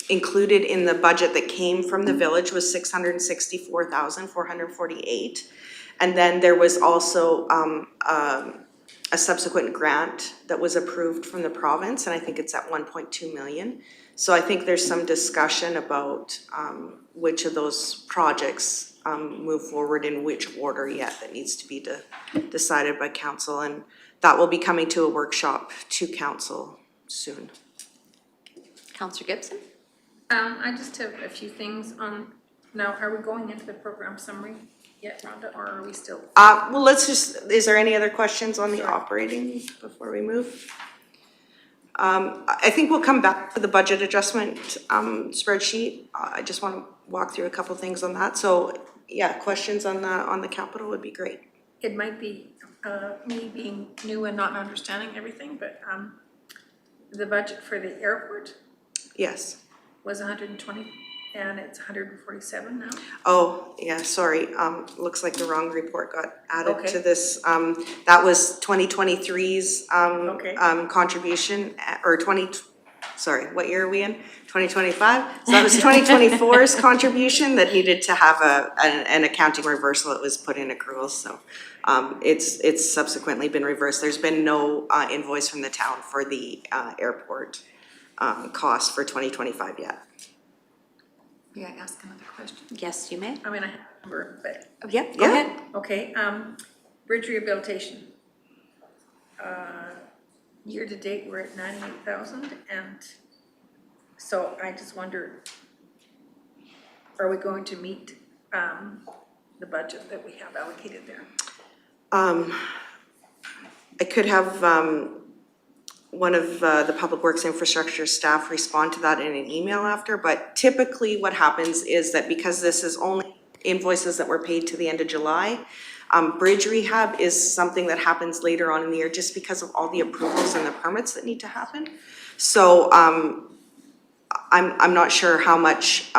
included in the budget that came from the village was $664,448, and then there was also a subsequent grant that was approved from the province, and I think it's at 1.2 million. So I think there's some discussion about which of those projects move forward in which order yet that needs to be decided by council, and that will be coming to a workshop to council soon. Councillor Gibson? I just have a few things on, now are we going into the program summary? yet, Rhonda, or are we still? Well, let's just, is there any other questions on the operating before we move? I think we'll come back to the budget adjustment spreadsheet. I just want to walk through a couple things on that. So, yeah, questions on the capital would be great. It might be me being new and not understanding everything, but the budget for the airport Yes. was 120 and it's 147 now. Oh, yeah, sorry. Looks like the wrong report got added to Okay. this. That was 2023's Okay. contribution, or sorry, what year are we in? 2025? So that was 2024's contribution that needed to have an accounting reversal. It was put in accruals, so it's subsequently been reversed. There's been no invoice from the town for the airport cost for 2025 yet. May I ask another question? Yes, you may. I mean, I have a number, but. Yeah, go ahead. Okay, bridge rehabilitation. Year to date, we're at 98,000, and so I just wonder, are we going to meet the budget that we have allocated there? I could have one of the Public Works Infrastructure staff respond to that in an email after, but typically what happens is that because this is only invoices that were paid to the end of July, bridge rehab is something that happens later on in the year just because of all the approvals and the permits that need to happen. So I'm not sure how much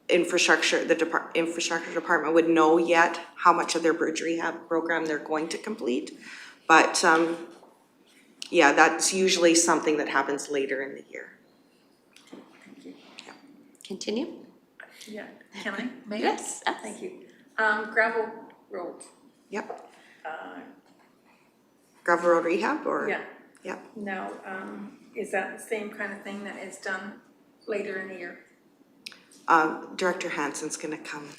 infrastructure department would know yet how much of their bridge rehab program they're going to complete. But yeah, that's usually something that happens later in the year. Thank you. Yeah. Continue. Yeah, can I? May I? Yes. Thank you. Gravel road. Yep. Uh, Gravel road rehab or? Yeah. Yep. Now, is that the same kind of thing that is done later in the year? Director Hansen's gonna come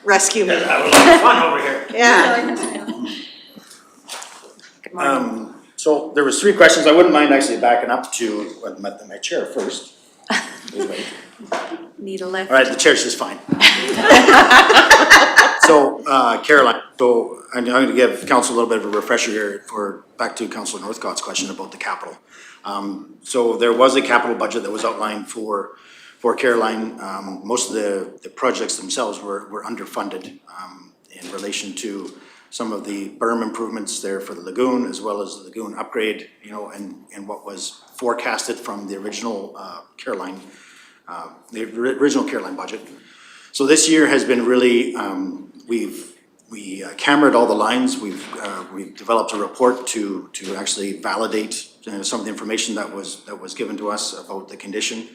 rescue me. Have a little fun over here. Yeah. Good morning. So there was 3 questions. I wouldn't mind actually backing up to my chair first. Need a lift? All right, the chair's just fine. So, Caroline, so I'm going to give council a little bit of a refresher here back to Councilor Northcott's question about the capital. So there was a capital budget that was outlined for Caroline. Most of the projects themselves were underfunded in relation to some of the berm improvements there for the lagoon, as well as the lagoon upgrade, and what was forecasted from the original Caroline budget. So this year has been really, we cambered all the lines. We've developed a report to actually validate some of the information that was given to us about the condition.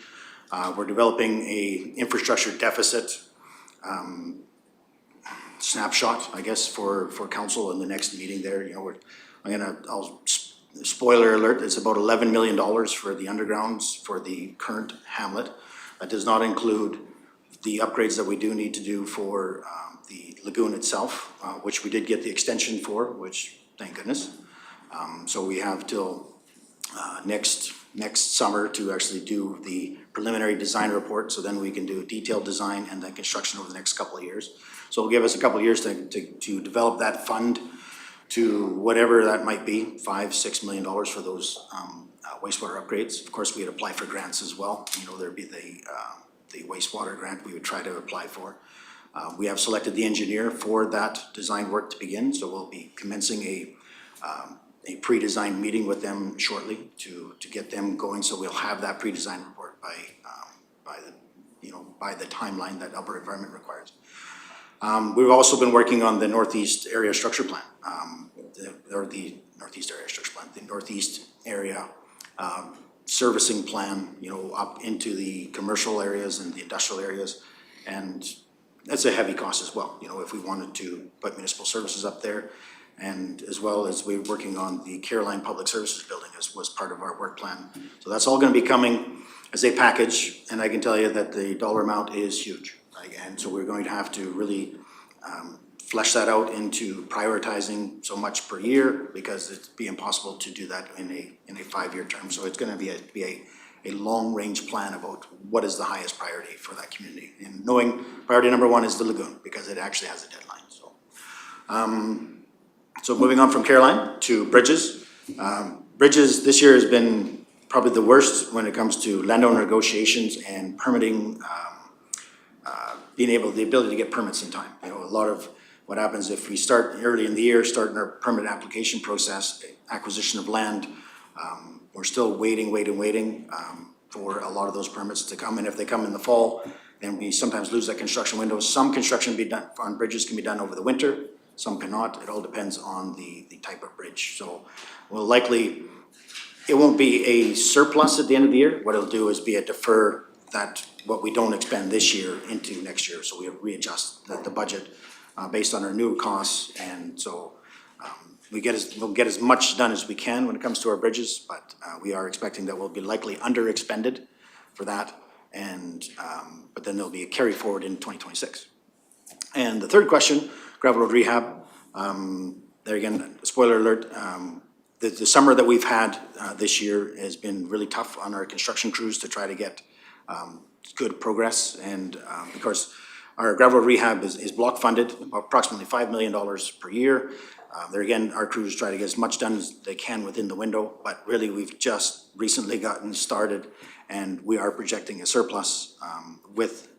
We're developing a infrastructure deficit snapshot, I guess, for council in the next meeting there. Spoiler alert, it's about $11 million for the undergrounds for the current hamlet. That does not include the upgrades that we do need to do for the lagoon itself, which we did get the extension for, which thank goodness. So we have till next summer to actually do the preliminary design report, so then we can do a detailed design and then construction over the next couple of years. So it'll give us a couple of years to develop that fund to whatever that might be, $5-6 million for those wastewater upgrades. Of course, we'd apply for grants as well. There'd be the wastewater grant we would try to apply for. We have selected the engineer for that design work to begin, so we'll be commencing a pre-design meeting with them shortly to get them going. So we'll have that pre-design report by the timeline that Alberta Environment requires. We've also been working on the Northeast Area Structure Plan, the Northeast Area servicing plan, up into the commercial areas and the industrial areas. And that's a heavy cost as well, if we wanted to put municipal services up there. And as well as we're working on the Caroline Public Services Building was part of our work plan. So that's all gonna be coming as a package, and I can tell you that the dollar amount is huge. And so we're going to have to really flesh that out into prioritizing so much per year, because it'd be impossible to do that in a 5-year term. So it's gonna be a a long-range plan about what is the highest priority for that community. And knowing priority number one is the lagoon, because it actually has a deadline, so. So moving on from Caroline to bridges. Bridges this year has been probably the worst when it comes to landowner negotiations and permitting, the ability to get permits in time. You know, a lot of what happens if we start early in the year, starting our permit application process, acquisition of land, we're still waiting for a lot of those permits to come. And if they come in the fall, then we sometimes lose that construction window. Some construction on bridges can be done over the winter, some cannot. It all depends on the type of bridge. So we'll likely, it won't be a surplus at the end of the year. What it'll do is be a defer that what we don't expend this year into next year. So we readjust the budget based on our new costs. And so we'll get as much done as we can when it comes to our bridges, but we are expecting that we'll be likely under expended for that. And but then there'll be a carry forward in 2026. And the third question, gravel road rehab. There again, spoiler alert, the summer that we've had this year has been really tough on our construction crews to try to get good progress. And of course, our gravel rehab is block funded, approximately $5 million per year. There again, our crews try to get as much done as they can within the window, but really we've just recently gotten started and we are projecting a surplus with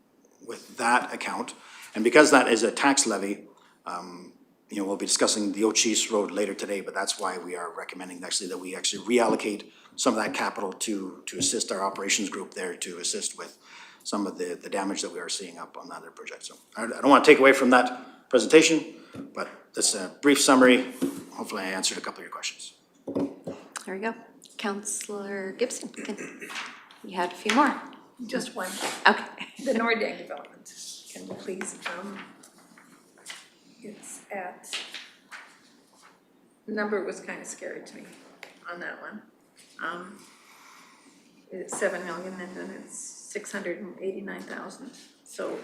that account. And because that is a tax levy, you know, we'll be discussing the O'Cheese Road later today, but that's why we are recommending actually that we actually reallocate some of that capital to assist our operations group there to assist with some of the damage that we are seeing up on the other project. So I don't want to take away from that presentation, but that's a brief summary. Hopefully I answered a couple of your questions. There we go. Councillor Gibson, you had a few more. Just one. Okay. The Nordang development, can you please, it's at, the number was kind of scary to me on that one. It's 7 million and then it's 689,000. So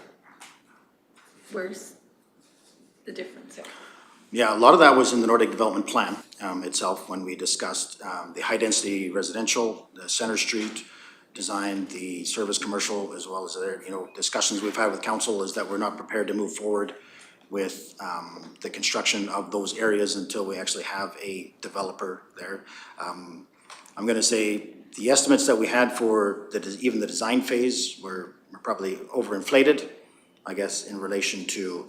where's the difference there? Yeah, a lot of that was in the Nordic Development Plan itself when we discussed the high-density residential, the Center Street design, the service commercial, as well as other, you know, discussions we've had with council is that we're not prepared to move forward with the construction of those areas until we actually have a developer there. I'm gonna say the estimates that we had for even the design phase were probably overinflated, I guess, in relation to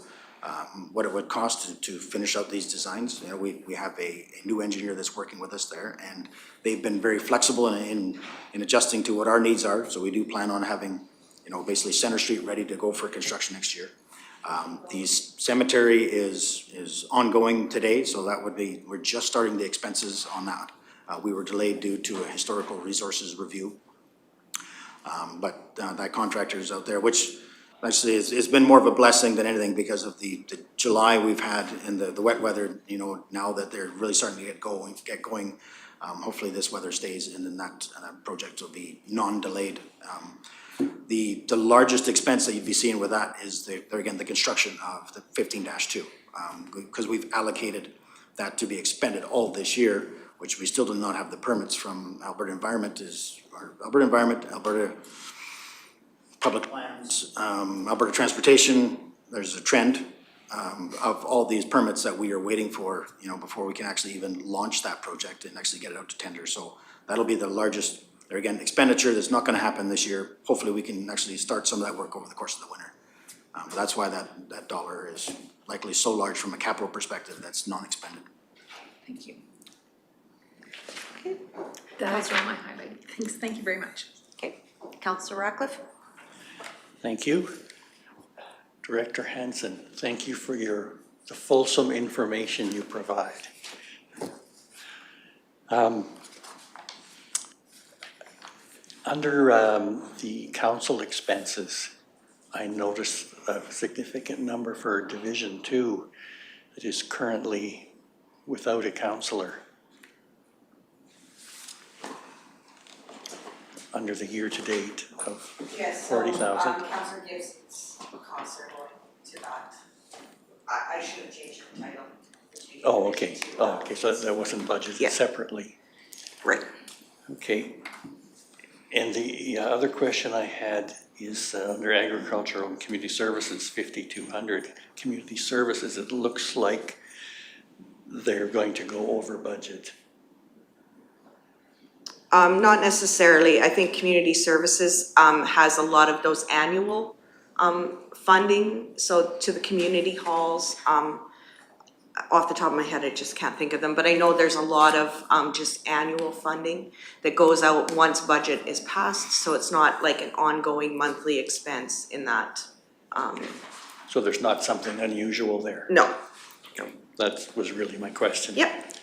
what it would cost to finish out these designs. You know, we have a new engineer that's working with us there, and they've been very flexible in adjusting to what our needs are. So we do plan on having, you know, basically Center Street ready to go for construction next year. The cemetery is ongoing today, so that would be, we're just starting the expenses on that. We were delayed due to a historical resources review. But that contractor is out there, which actually it's been more of a blessing than anything because of the July we've had and the wet weather, you know, now that they're really starting to get going. Hopefully this weather stays and then that project will be non-delayed. The largest expense that you'd be seeing with that is again the construction of the 15-2 because we've allocated that to be expended all this year, which we still do not have the permits from Alberta Environment, Alberta Public Lands, Alberta Transportation. There's a trend of all these permits that we are waiting for, you know, before we can actually even launch that project and actually get it out to tender. So that'll be the largest, there again, expenditure that's not gonna happen this year. Hopefully we can actually start some of that work over the course of the winter. But that's why that dollar is likely so large from a capital perspective that's non-expended. Thank you. Okay, that's all my highlighted things. Thank you very much. Okay, Councillor Ratcliffe. Thank you. Director Hansen, thank you for the fulsome information you provide. Under the council expenses, I noticed a significant number for Division 2 that is currently without a councillor. Under the year-to-date of 40,000. Councillor Gibson's costs are going to that. I should have changed the title. Oh, okay. So that wasn't budgeted separately. Right. Okay. And the other question I had is under agricultural and community services, 5,200 community services, it looks like they're going to go over budget. Not necessarily. I think community services has a lot of those annual funding. So to the community halls, off the top of my head, I just can't think of them, but I know there's a lot of just annual funding that goes out once budget is passed, so it's not like an ongoing monthly expense in that. So there's not something unusual there? No. That was really my question. Yep.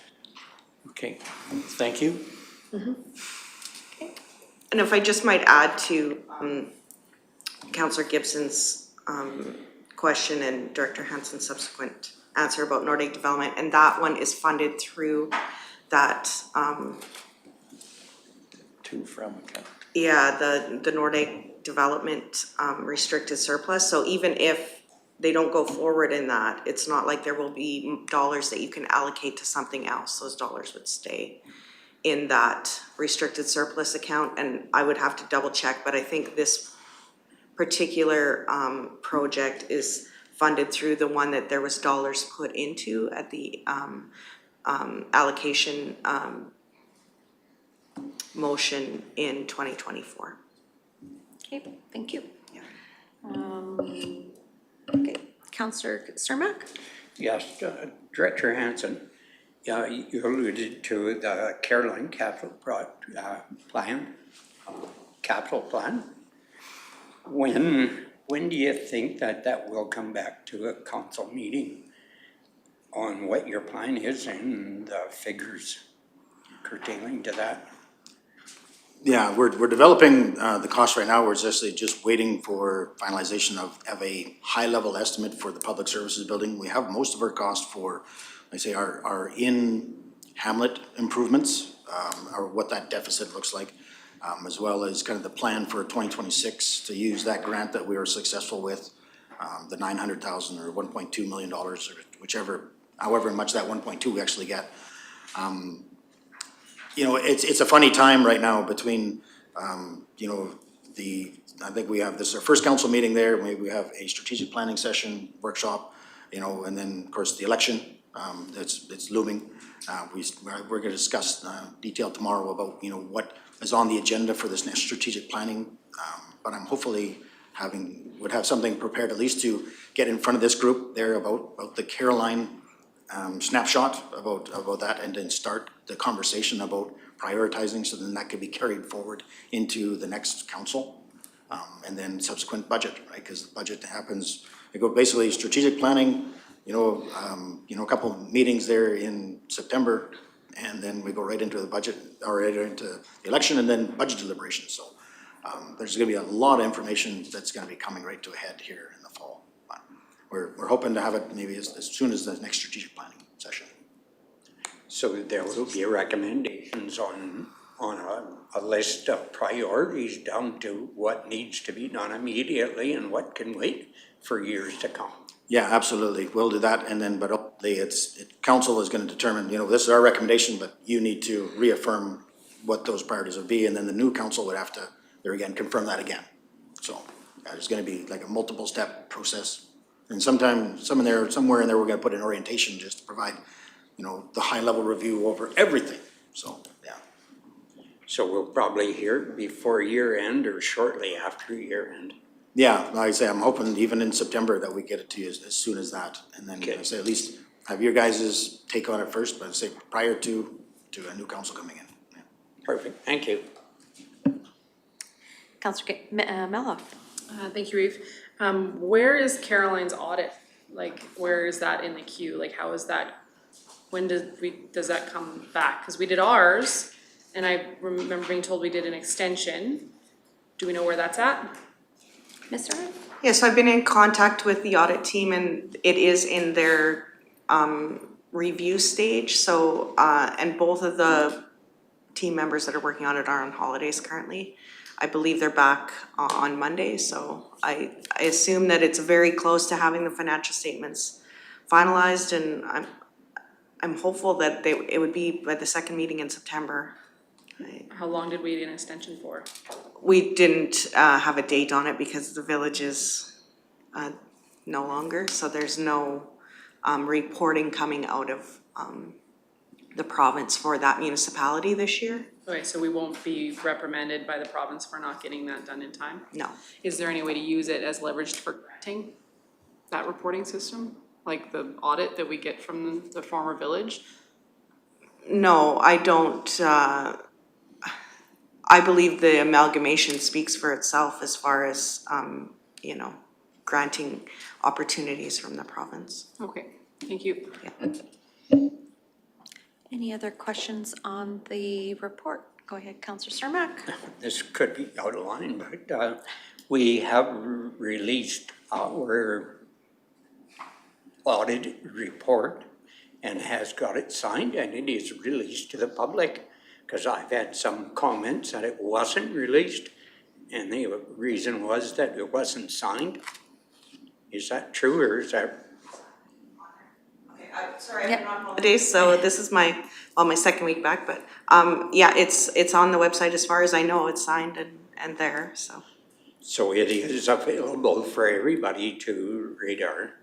Okay, thank you. Okay. And if I just might add to Councillor Gibson's question and Director Hansen's subsequent answer about Nordic Development, and that one is funded through that To from account. yeah, the Nordic Development restricted surplus. So even if they don't go forward in that, it's not like there will be dollars that you can allocate to something else. Those dollars would stay in that restricted surplus account, and I would have to double check, but I think this particular project is funded through the one that there was dollars put into at the allocation motion in 2024. Okay, thank you. Okay, Councillor Cermak? Yes, Director Hansen, you alluded to the Caroline capital plan. When do you think that will come back to a council meeting on what your plan is and the figures pertaining to that? Yeah, we're developing the cost right now. We're just waiting for finalization of a high-level estimate for the public services building. We have most of our cost for, like I say, our in-hamlet improvements, or what that deficit looks like, as well as kind of the plan for 2026 to use that grant that we were successful with, the $900,000 or $1.2 million, or however much that 1.2 we actually get. You know, it's a funny time right now between, you know, I think we have, this is our first council meeting there, maybe we have a strategic planning session, workshop, you know, and then of course the election, it's looming. We're gonna discuss detail tomorrow about, you know, what is on the agenda for this next strategic planning. But I'm hopefully would have something prepared at least to get in front of this group there about the Caroline snapshot about that, and then start the conversation about prioritizing, so then that could be carried forward into the next council, and then subsequent budget, right? Because the budget happens, they go basically strategic planning, you know, a couple of meetings there in September, and then we go right into the budget, or right into the election, and then budget deliberations. So there's going to be a lot of information that's going to be coming right to a head here in the fall. We're hoping to have it maybe as soon as the next strategic planning session. So there will be recommendations on a list of priorities down to what needs to be done immediately and what can wait for years to come. Yeah, absolutely. We'll do that, and then, but hopefully council is going to determine, you know, this is our recommendation, but you need to reaffirm what those priorities would be, and then the new council would have to, there again, confirm that again. So there's going to be like a multiple step process. And somewhere in there, we're going to put an orientation just to provide, you know, the high level review over everything. So, yeah. So we'll probably hear it before year end or shortly after year end. Yeah, like I say, I'm hoping even in September that we get it to you as soon as that. And then I say at least have your guys' take on it first, but I say prior to a new council coming in. Yeah. Perfect, thank you. Councillor Mello? Thank you, Reeve. Where is Caroline's audit? Like, where is that in the queue? Like, how is that, when does that come back? Because we did ours, and I remember being told we did an extension. Do we know where that's at? Mr. Ryan? Yes, I've been in contact with the audit team, and it is in their review stage. So, and both of the team members that are working on it are on holidays currently. I believe they're back on Monday, so I assume that it's very close to having the financial statements finalized, and I'm hopeful that it would be by the second meeting in September. How long did we need an extension for? We didn't have a date on it because the village is no longer, so there's no reporting coming out of the province for that municipality this year. Okay, so we won't be reprimanded by the province for not getting that done in time? No. Is there any way to use it as leveraged for granting that reporting system? Like the audit that we get from the former village? No, I don't. I believe the amalgamation speaks for itself as far as, you know, granting opportunities from the province. Okay, thank you. Any other questions on the report? Go ahead, Councillor Cermak. This could be out of line, but we have released our audit report and has got it signed, and it is released to the public, because I've had some comments that it wasn't released, and the reason was that it wasn't signed. Is that true, or is that? Sorry, I've been on holidays, so this is my second week back, but yeah, it's on the website as far as I know. It's signed and there, so. So it is available for everybody to read our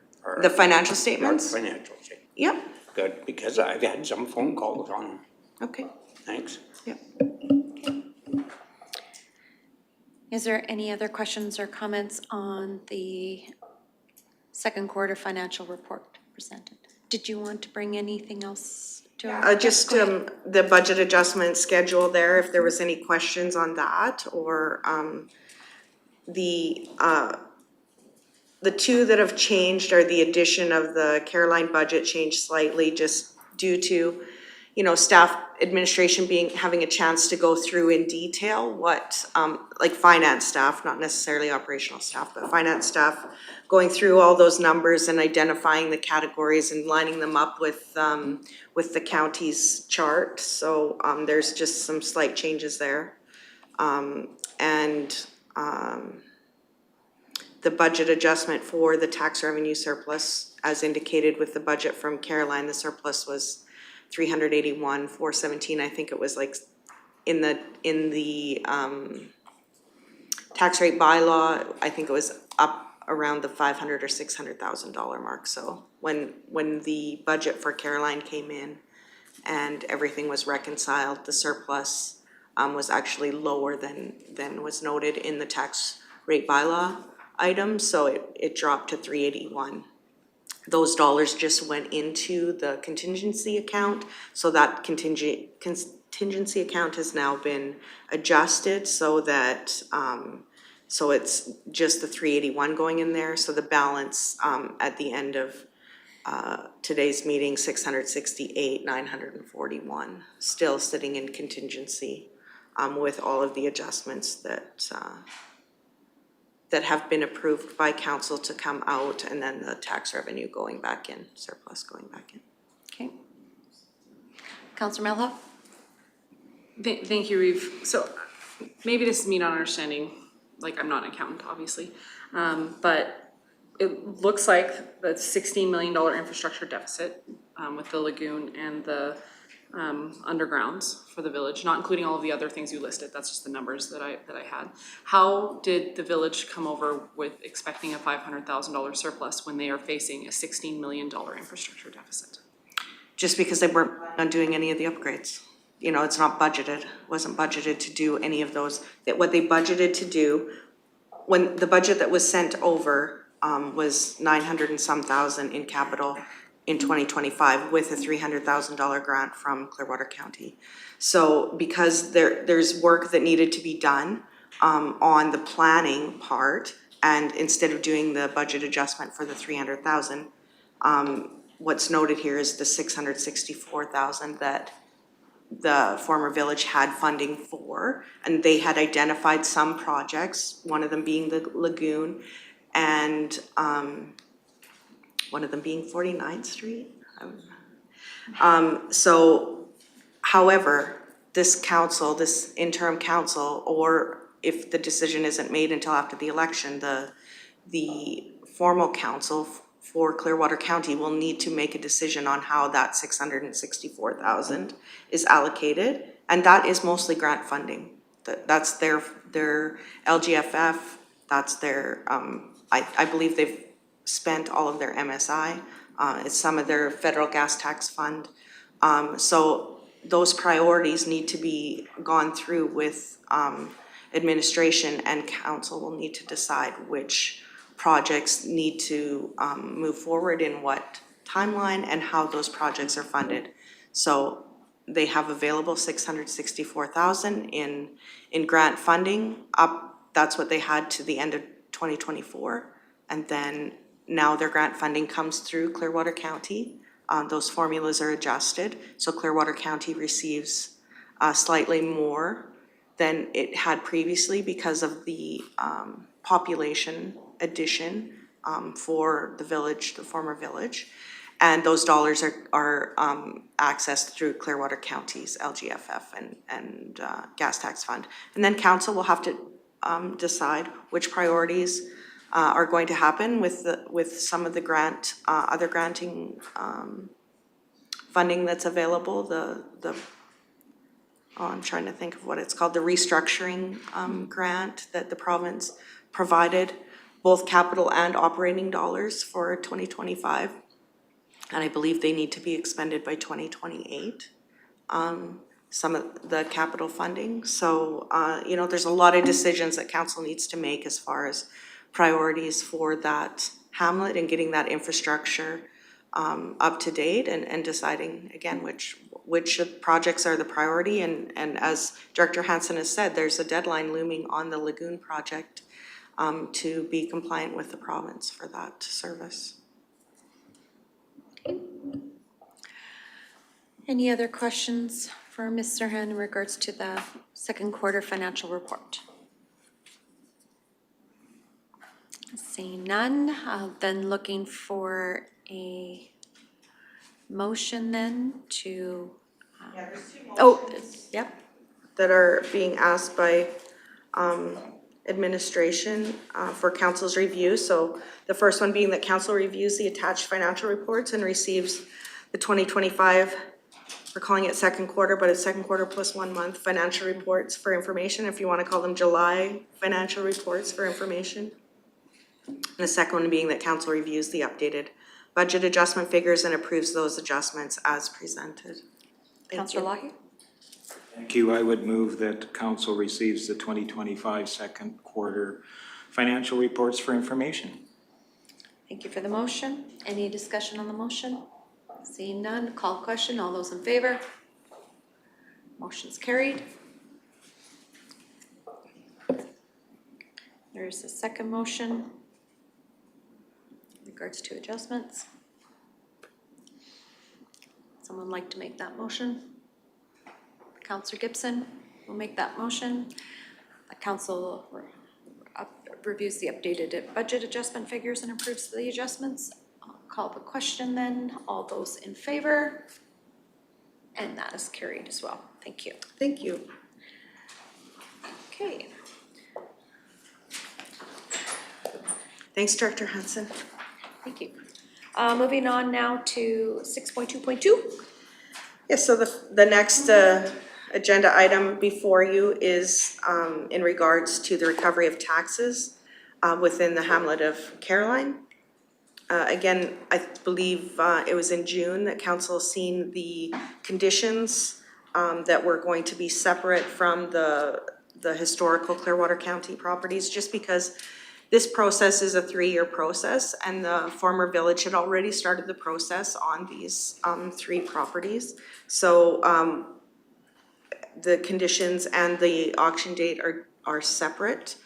The financial statements? Our financial statements. Yep. Good, because I've had some phone calls on them. Okay. Thanks. Yep. Is there any other questions or comments on the second quarter financial report presented? Did you want to bring anything else to our? Just the budget adjustment schedule there, if there was any questions on that, or the two that have changed are the addition of the Caroline budget changed slightly just due to, you know, staff administration having a chance to go through in detail what, like finance staff, not necessarily operational staff, but finance staff going through all those numbers and identifying the categories and lining them up with the county's chart. So there's just some slight changes there. The budget adjustment for the tax revenue surplus, as indicated with the budget from Caroline, the surplus was 381,417. I think it was like in the tax rate bylaw, I think it was up around the $500,000 or $600,000 mark. So when the budget for Caroline came in and everything was reconciled, the surplus was actually lower than was noted in the tax rate bylaw item, so it dropped to 381. Those dollars just went into the contingency account, so that contingency account has now been adjusted so that so it's just the 381 going in there. So the balance at the end of today's meeting, 668,941, still sitting in contingency with all of the adjustments that have been approved by council to come out, and then the tax revenue going back in, surplus going back in. Okay. Councillor Melham? Thank you, Reeve. So maybe this is me not understanding, like I'm not an accountant, obviously, but it looks like the $16 million infrastructure deficit with the lagoon and the undergrounds for the village, not including all of the other things you listed. That's just the numbers that I had. How did the village come over with expecting a $500,000 surplus when they are facing a $16 million infrastructure deficit? Just because they weren't on doing any of the upgrades. You know, it's not budgeted, wasn't budgeted to do any of those. That what they budgeted to do, when the budget that was sent over was 900 and some thousand in capital in 2025 with a $300,000 grant from Clearwater County. So because there's work that needed to be done on the planning part, and instead of doing the budget adjustment for the 300,000, what's noted here is the 664,000 that the former village had funding for, and they had identified some projects, one of them being the lagoon, and one of them being 49th Street. So, however, this council, this interim council, or if the decision isn't made until after the election, the formal council for Clearwater County will need to make a decision on how that 664,000 is allocated, And that is mostly grant funding. That's their LGFF, that's their, I believe they've spent all of their MSI. It's some of their federal gas tax fund. So those priorities need to be gone through with administration, and council will need to decide which projects need to move forward in what timeline and how those projects are funded. So they have available $664,000 in grant funding up. That's what they had to the end of 2024. And then now their grant funding comes through Clearwater County. Those formulas are adjusted. So Clearwater County receives slightly more than it had previously because of the population addition for the village, the former village. And those dollars are accessed through Clearwater County's LGFF and gas tax fund. And then council will have to decide which priorities are going to happen with some of the other granting funding that's available. I'm trying to think of what it's called, the restructuring grant that the province provided, both capital and operating dollars for 2025. And I believe they need to be expended by 2028, some of the capital funding. So, there's a lot of decisions that council needs to make as far as priorities for that hamlet and getting that infrastructure up to date and deciding, again, which projects are the priority. And as Director Hansen has said, there's a deadline looming on the lagoon project to be compliant with the province for that service. Any other questions for Ms. Serhan in regards to the second quarter financial report? Seeing none, then looking for a motion then to, yep. That are being asked by administration for council's review. So the first one being that council reviews the attached financial reports and receives the 2025, we're calling it second quarter, but it's second quarter plus 1 month financial reports for information. If you want to call them July financial reports for information. And the second one being that council reviews the updated budget adjustment figures and approves those adjustments as presented. Councillor Lahi? Thank you. I would move that council receives the 2025 second quarter financial reports for information. Thank you for the motion. Any discussion on the motion? Seeing none, call question. All those in favor? Motion's carried. There's a second motion in regards to adjustments. Someone like to make that motion? Councillor Gibson will make that motion. The council reviews the updated budget adjustment figures and approves the adjustments. I'll call the question then. All those in favor? And that is carried as well. Thank you. Thank you. Okay. Thanks, Director Hansen. Thank you. Moving on now to 6.2.2. Yes, so the next agenda item before you is in regards to the recovery of taxes within the hamlet of Caroline. Again, I believe it was in June that council seen the conditions that were going to be separate from the historical Clearwater County properties, just because this process is a 3-year process and the former village had already started the process on these 3 properties. So the conditions and the auction date are separate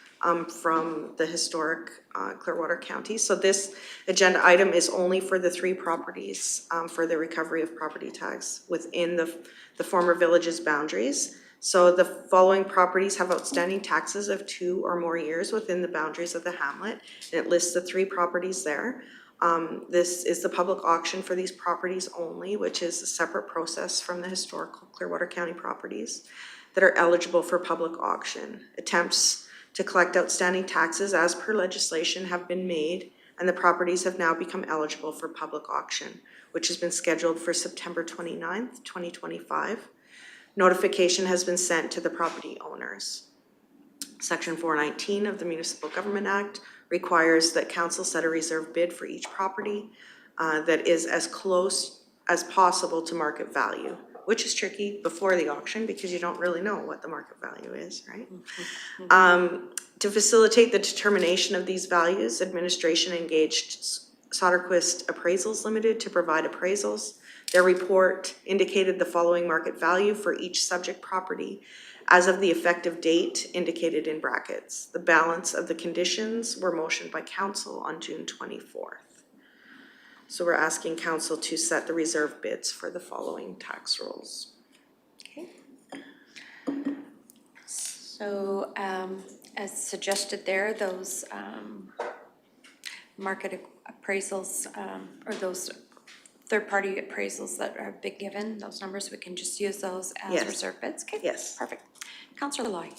from the historic Clearwater County. So this agenda item is only for the 3 properties for the recovery of property tax within the former village's boundaries. So the following properties have outstanding taxes of 2 or more years within the boundaries of the hamlet. And it lists the 3 properties there. This is the public auction for these properties only, which is a separate process from the historical Clearwater County properties that are eligible for public auction. Attempts to collect outstanding taxes as per legislation have been made, and the properties have now become eligible for public auction, which has been scheduled for September 29th, 2025. Notification has been sent to the property owners. Section 419 of the Municipal Government Act requires that council set a reserve bid for each property that is as close as possible to market value, which is tricky before the auction because you don't really know what the market value is, right? To facilitate the determination of these values, administration engaged Soderquist Appraisals Limited to provide appraisals. Their report indicated the following market value for each subject property as of the effective date indicated in brackets. The balance of the conditions were motioned by council on June 24th. So we're asking council to set the reserve bids for the following tax rolls. Okay. So as suggested there, those market appraisals or those third-party appraisals that have been given, those numbers, we can just use those as Yes. reserve bids? Okay. Yes. Perfect. Councillor Lai.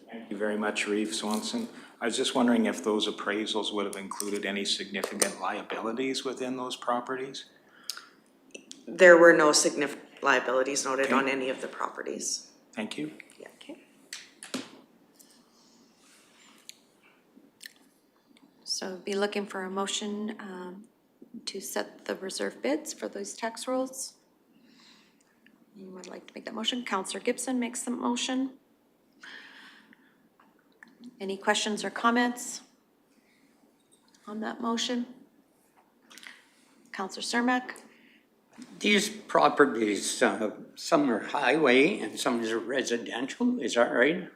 Thank you very much, Reeve Swanson. I was just wondering if those appraisals would have included any significant liabilities within those properties? There were no significant liabilities noted on any of the properties. Thank you. Yeah. Okay. So be looking for a motion to set the reserve bids for those tax rolls. You would like to make that motion? Councillor Gibson makes the motion. Any questions or comments on that motion? Councillor Cermak? These properties, some are highway and some is residential, is that right?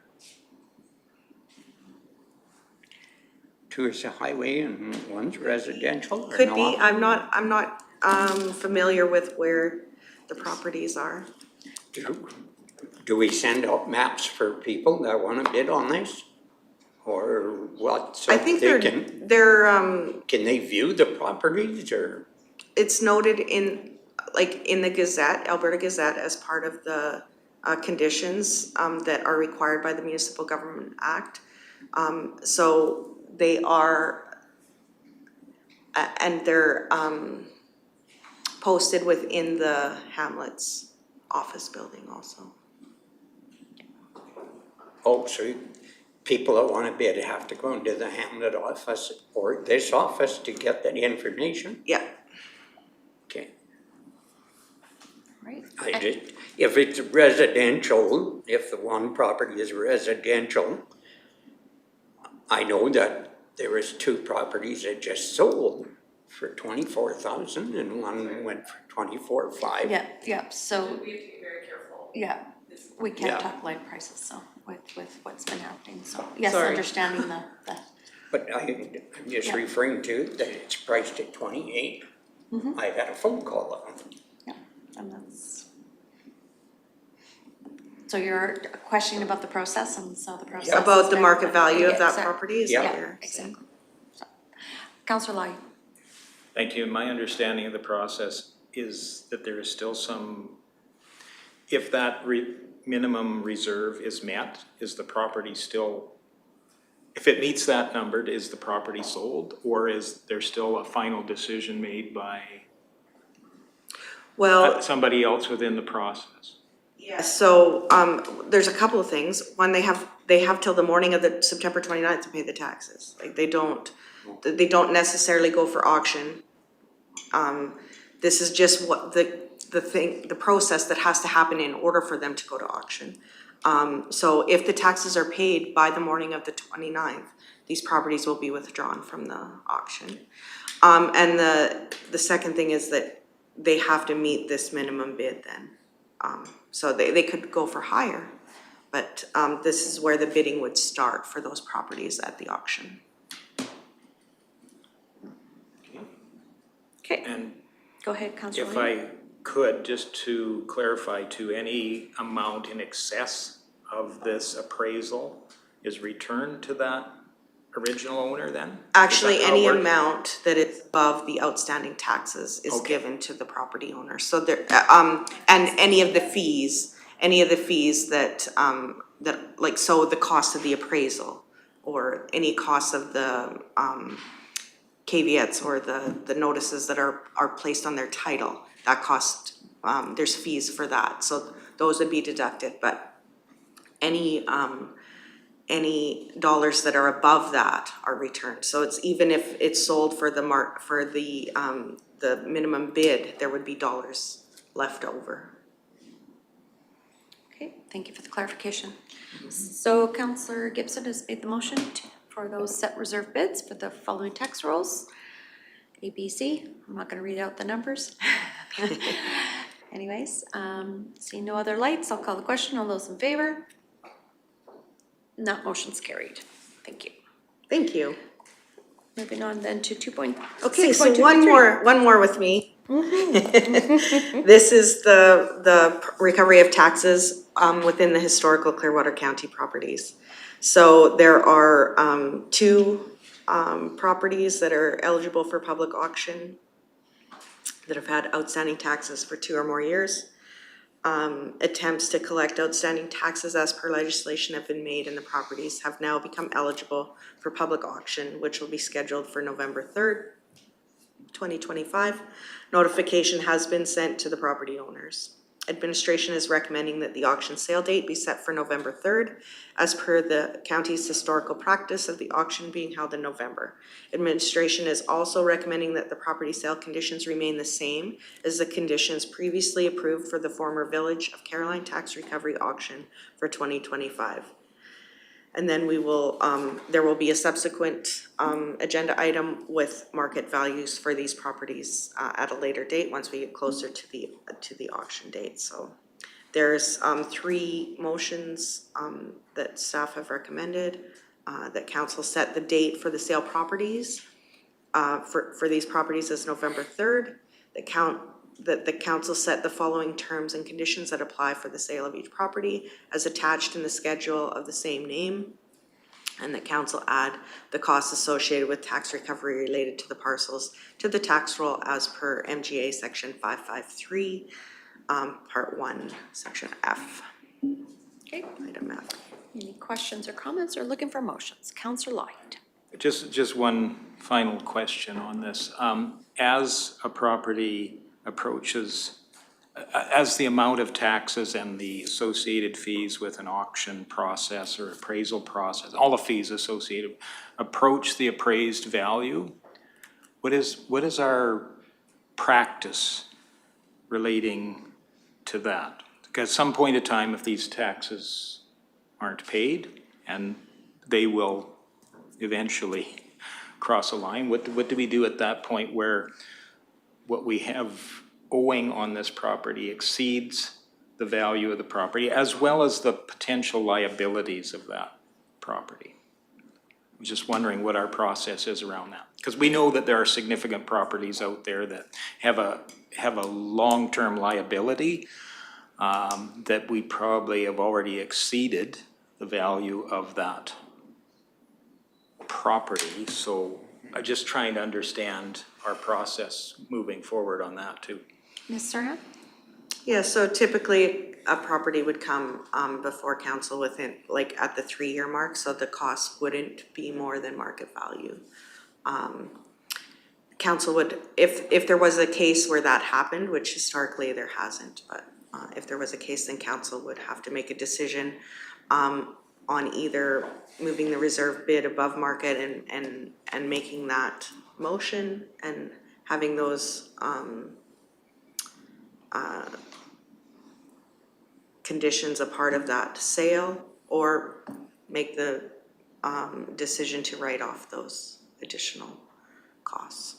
Two is a highway and one's residential or Could be. not? I'm not familiar with where the properties are. Do we send out maps for people that want to bid on this? Or what? So I think they they're can they view the properties or? it's noted in the Gazette, Alberta Gazette, as part of the conditions that are required by the Municipal Government Act. So they are, and they're posted within the Hamlet's office building also. Oh, so people that want to bid have to go into the Hamlet office or this office to get that information? Yeah. Okay. Right. If it's residential, if the one property is residential, I know that there was two properties that just sold for 24,000 and one went for 24,500. Yeah, so. We have to be very careful. Yeah, we can't Yeah. talk live prices, so with what's been happening, so yes, Sorry. understanding the. But I'm just Yeah. referring to that it's priced at 28. I had a phone call on it. Yeah, and that's. So you're questioning about the process, and so the process. About has the been- market value of Yeah, that exactly. property is Yeah. what you're saying? Exactly. So, Councillor Lai. Thank you. My understanding of the process is that there is still some, if that minimum reserve is met, is the property still, if it meets that number, is the property sold? Or is there still a final decision made by Well, somebody else within the process? yeah, so there's a couple of things. One, they have till the morning of the September 29th to pay the taxes. Like they don't necessarily go for auction. This is just what the process that has to happen in order for them to go to auction. So if the taxes are paid by the morning of the 29th, these properties will be withdrawn from the auction. And the second thing is that they have to meet this minimum bid then. So they could go for higher, but this is where the bidding would start for those properties at the auction. Okay, And Go ahead, Councillor if Lai. I could, just to clarify, to any amount in excess of this appraisal is returned to that original owner then? Is Actually, that how it any works? amount that is above the outstanding taxes is Okay. given to the property owner. So there, and any of the fees that, like, so the cost of the appraisal or any cost of the, caveats or the notices that are placed on their title, that cost there's fees for that, so those would be deducted, but any dollars that are above that are returned. So it's even if it's sold for the minimum bid, there would be dollars left over. Okay, thank you for the clarification. So Councillor Gibson has made the motion for those set reserve bids for the following tax rolls. A, B, C. I'm not gonna read out the numbers. Anyways, seeing no other lights, I'll call the question. All those in favor? And that motion's carried. Thank you. Thank you. Moving on then to 2. Okay, so one more with me. This is the recovery of taxes within the historical Clearwater County properties. So there are 2 properties that are eligible for public auction that have had outstanding taxes for 2 or more years. Attempts to collect outstanding taxes as per legislation have been made, and the properties have now become eligible for public auction, which will be scheduled for November 3rd, 2025. Notification has been sent to the property owners. Administration is recommending that the auction sale date be set for November 3rd, as per the county's historical practice of the auction being held in November. Administration is also recommending that the property sale conditions remain the same as the conditions previously approved for the former Village of Caroline tax recovery auction for 2025. And then we will, there will be a subsequent agenda item with market values for these properties at a later date once we get closer to the auction date. So there's 3 motions that staff have recommended, that council set the date for the sale properties for these properties as November 3rd. That the council set the following terms and conditions that apply for the sale of each property as attached in the schedule of the same name, and that council add the costs associated with tax recovery related to the parcels to the tax roll as per MGA section 553, part 1, section F. Okay. Item F. Any questions or comments, or looking for motions? Councillor Lloyd. Just one final question on this. As a property approaches, as the amount of taxes and the associated fees with an auction process or appraisal process, all the fees associated, approach the appraised value, what is our practice relating to that? Because at some point in time, if these taxes aren't paid, and they will eventually cross a line, what do we do at that point where what we have owing on this property exceeds the value of the property, as well as the potential liabilities of that property? I'm just wondering what our process is around that. Because we know that there are significant properties out there that have a long-term liability that we probably have already exceeded the value of that property. So I'm just trying to understand our process moving forward on that too. Ms. Serna? Yeah, so typically a property would come before council within, like at the 3-year mark, so the cost wouldn't be more than market value. Council would, if there was a case where that happened, which historically there hasn't, but if there was a case, then council would have to make a decision on either moving the reserve bid above market and making that motion and having those conditions a part of that sale, or make the decision to write off those additional costs.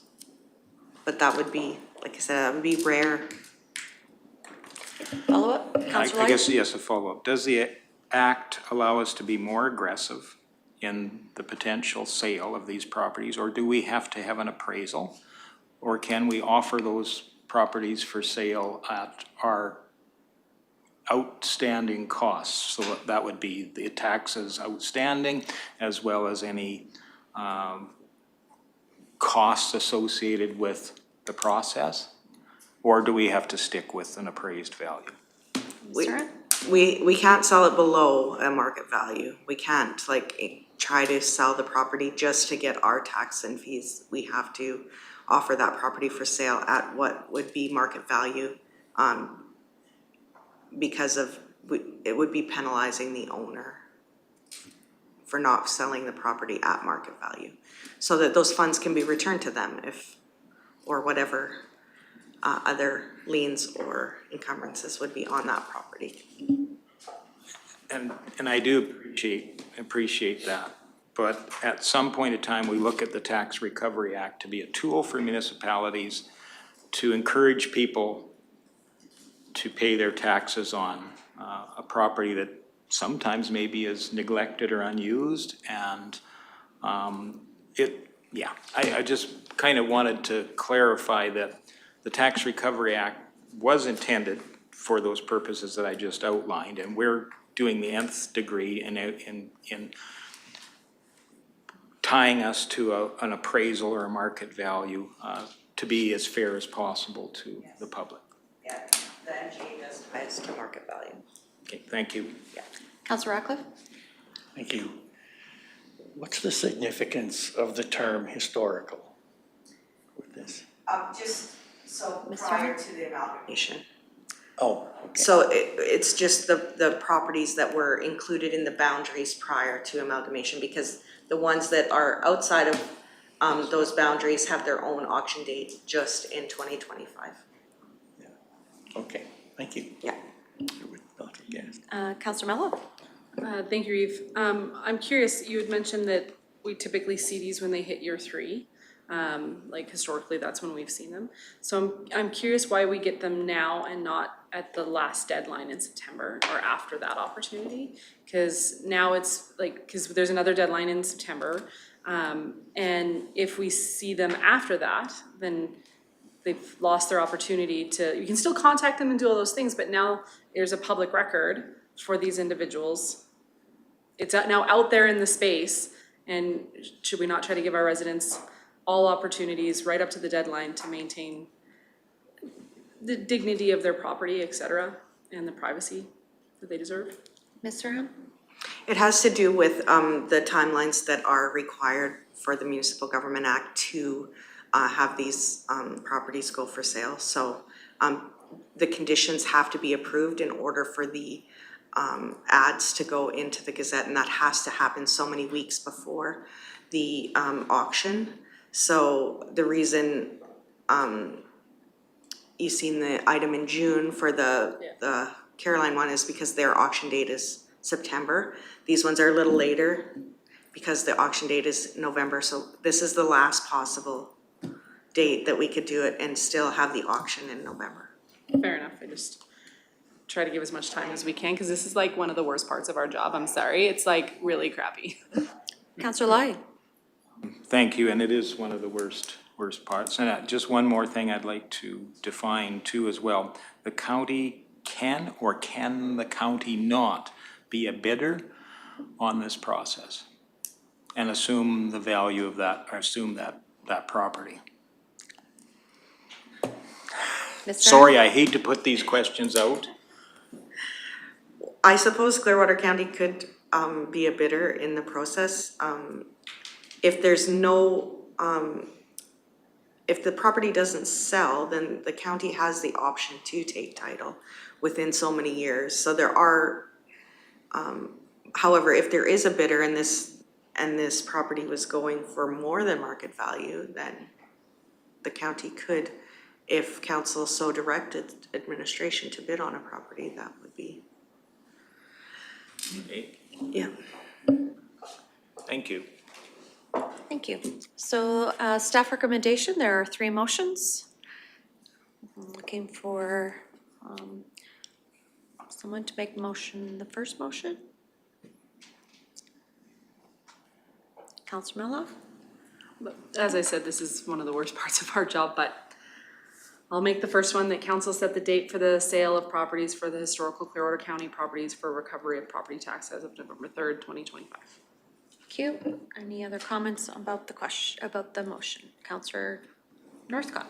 But that would be, like I said, that would be rare. Follow-up, Councillor I Lloyd? guess, yes, a follow-up. Does the Act allow us to be more aggressive in the potential sale of these properties, or do we have to have an appraisal? Or can we offer those properties for sale at our outstanding costs? So that would be the taxes outstanding, as well as any costs associated with the process? Or do we have to stick with an appraised value? We can't sell it below a market value. We can't like try to sell the property just to get our tax and fees. We have to offer that property for sale at what would be market value because of, it would be penalizing the owner for not selling the property at market value, so that those funds can be returned to them if, or whatever other liens or encumbrances would be on that property. And I do appreciate that. But at some point in time, we look at the Tax Recovery Act to be a tool for municipalities to encourage people to pay their taxes on a property that sometimes maybe is neglected or unused. And I just kind of wanted to clarify that the Tax Recovery Act was intended for those purposes that I just outlined, and we're doing the nth degree in tying us to an appraisal or a market value to be as fair as possible to the public. Yeah, the MGA does tie us to market value. Okay, thank you. Yeah. Councillor Ratcliffe? Thank you. What's the significance of the term historical with this? Just so Ms. prior Turner? to the amalgamation. Oh, okay. So it's just the properties that were included in the boundaries prior to amalgamation, because the ones that are outside of those boundaries have their own auction date just in 2025. Okay, thank you. Yeah. I would not have guessed. Councillor Mello? Thank you, Eve. I'm curious, you had mentioned that we typically see these when they hit year 3. Like historically, that's when we've seen them. So I'm curious why we get them now and not at the last deadline in September or after that opportunity. Because now it's like, because there's another deadline in September. And if we see them after that, then they've lost their opportunity to, you can still contact them and do all those things, but now there's a public record for these individuals. It's now out there in the space, and should we not try to give our residents all opportunities right up to the deadline to maintain the dignity of their property, et cetera, and the privacy that they deserve? Ms. Durham? It has to do with the timelines that are required for the Municipal Government Act to have these properties go for sale. So the conditions have to be approved in order for the ads to go into the Gazette, and that has to happen so many weeks before the auction. So the reason you've seen the item in June for the Caroline one is because their auction date is September. These ones are a little later because the auction date is November. So this is the last possible date that we could do it and still have the auction in November. Fair enough. I just try to give as much time as we can, because this is like one of the worst parts of our job. I'm sorry. It's like really crappy. Councillor Lai? Thank you, and it is one of the worst parts. And just one more thing I'd like to define too as well. The county can the county not be a bidder on this process and assume the value of that, or assume that property? Sorry, I hate to put these questions out. I suppose Clearwater County could be a bidder in the process. If there's no, if the property doesn't sell, then the county has the option to take title within so many years. So there are, however, if there is a bidder and this property was going for more than market value, then the county could, if council so directed administration to bid on a property, that would be. Okay. Yeah. Thank you. Thank you. So staff recommendation, there are 3 motions. I'm looking for someone to make the first motion. Councillor Mello? But as I said, this is one of the worst parts of our job, but I'll make the first one, that council set the date for the sale of properties for the historical Clearwater County properties for recovery of property tax as of November 3rd, 2025. Thank you. Any other comments about the question, about the motion? Councillor Northcott?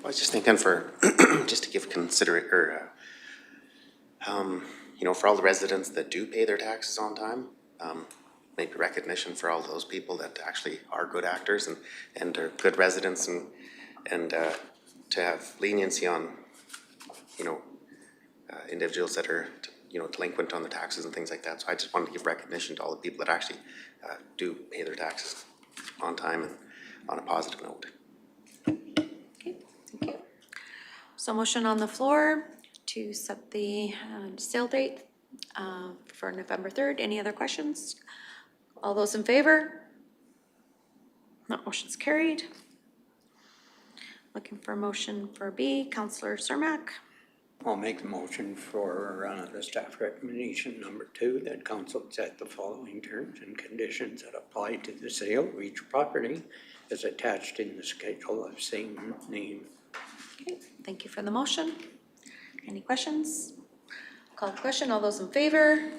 I was just thinking for, just to give you know, for all the residents that do pay their taxes on time, maybe recognition for all those people that actually are good actors and are good residents, and to have leniency on individuals that are, delinquent on the taxes and things like that. So I just wanted to give recognition to all the people that actually do pay their taxes on time and on a positive note. Okay, thank you. So motion on the floor to set the sale date for November 3rd. Any other questions? All those in favor? That motion's carried. Looking for a motion for B, Councillor Cermak. I'll make the motion for the staff recommendation number 2, that council set the following terms and conditions that apply to the sale of each property as attached in the schedule of same name. Okay, thank you for the motion. Any questions? Call the question. All those in favor?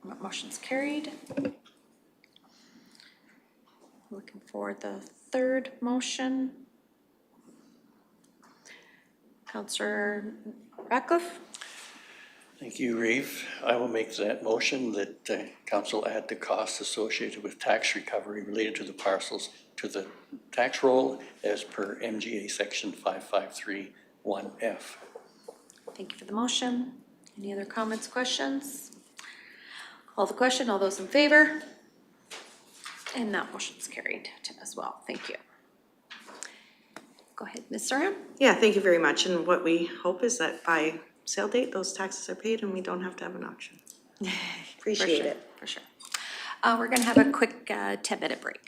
That motion's carried. Looking for the third motion. Councillor Ratcliffe? Thank you, Reeve. I will make that motion that council add the costs associated with tax recovery related to the parcels to the tax roll as per MGA section 5531F. Thank you for the motion. Any other comments, questions? Call the question. All those in favor? And that motion's carried as well. Thank you. Go ahead, Ms. Saran. Yeah, thank you very much. And what we hope is that by sale date, those taxes are paid and we don't have to have an auction. Appreciate it. For sure. We're gonna have a quick 10-minute break.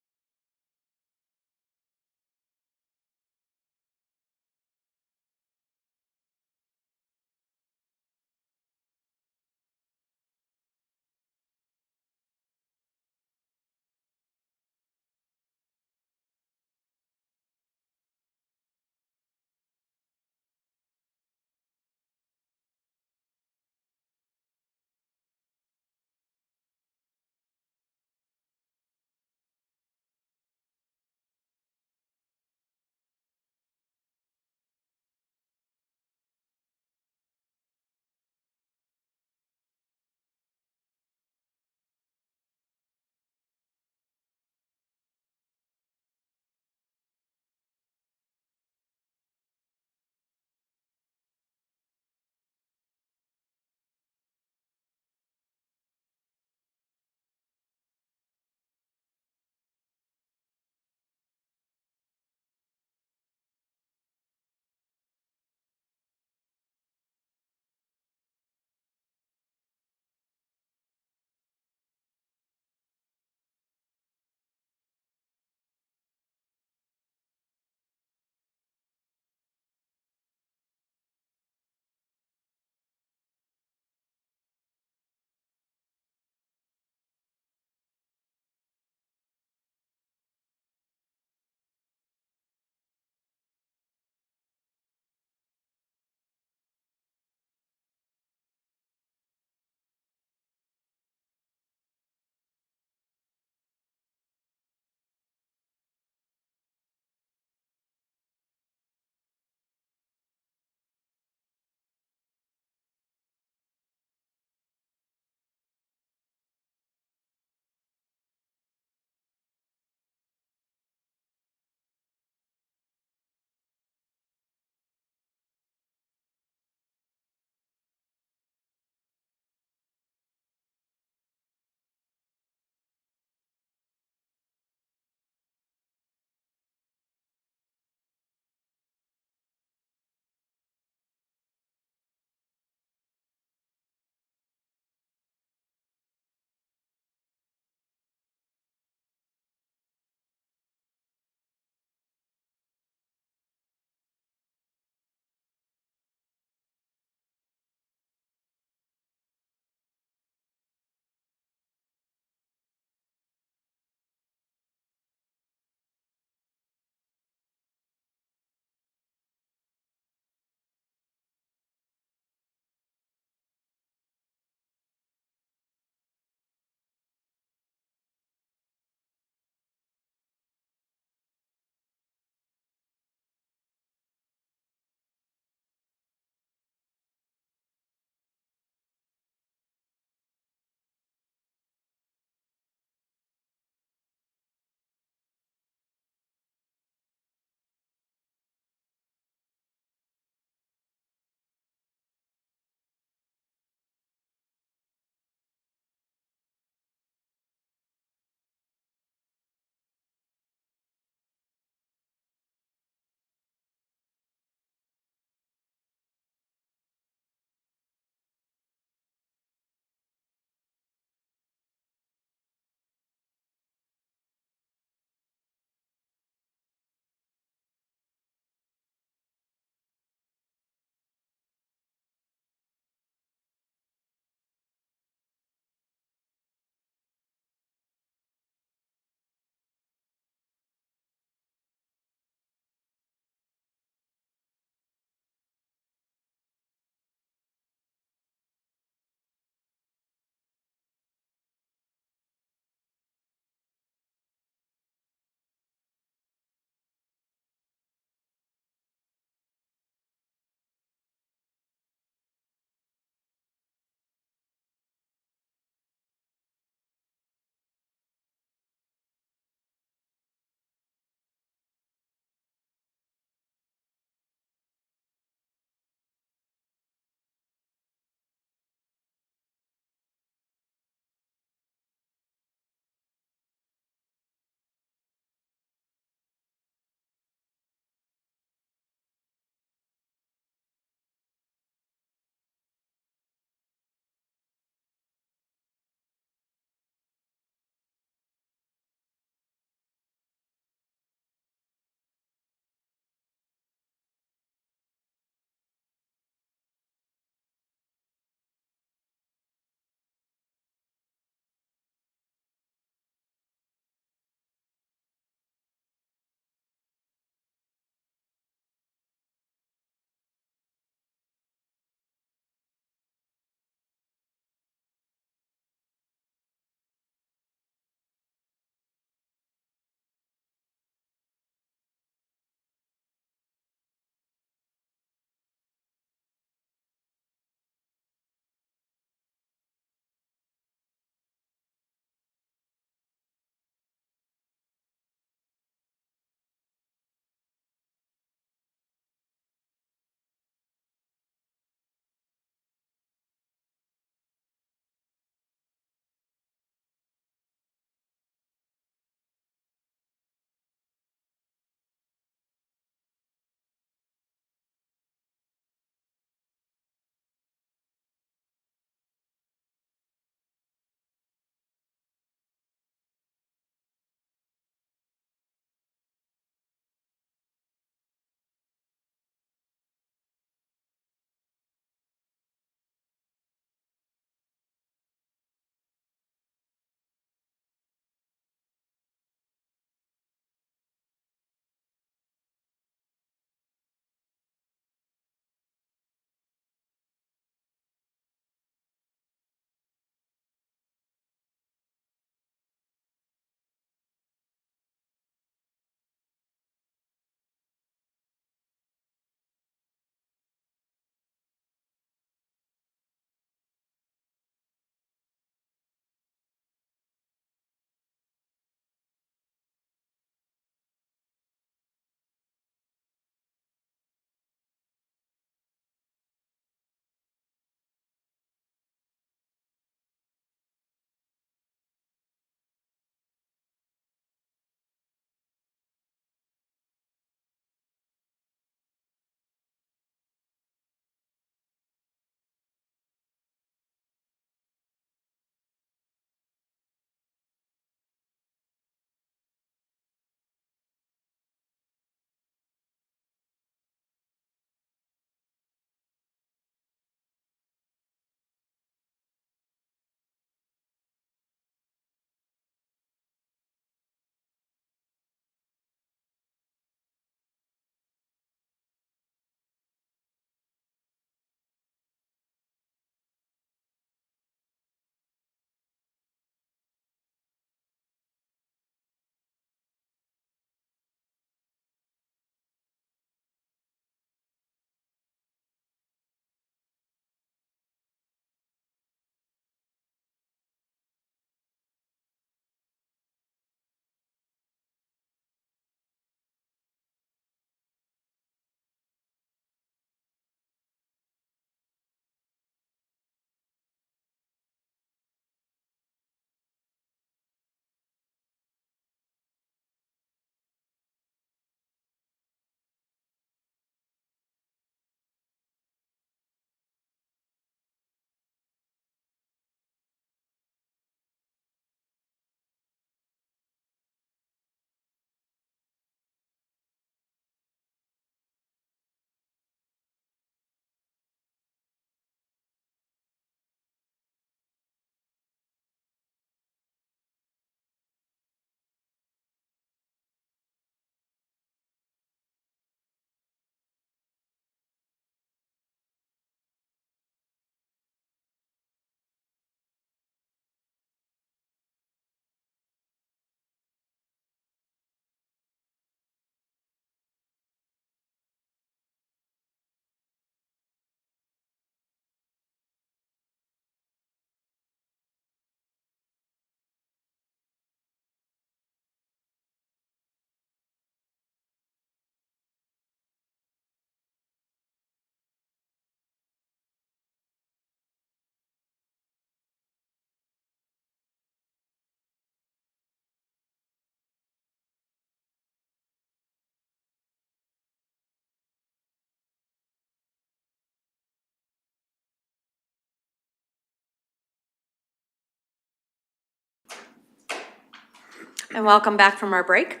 And welcome back from our break.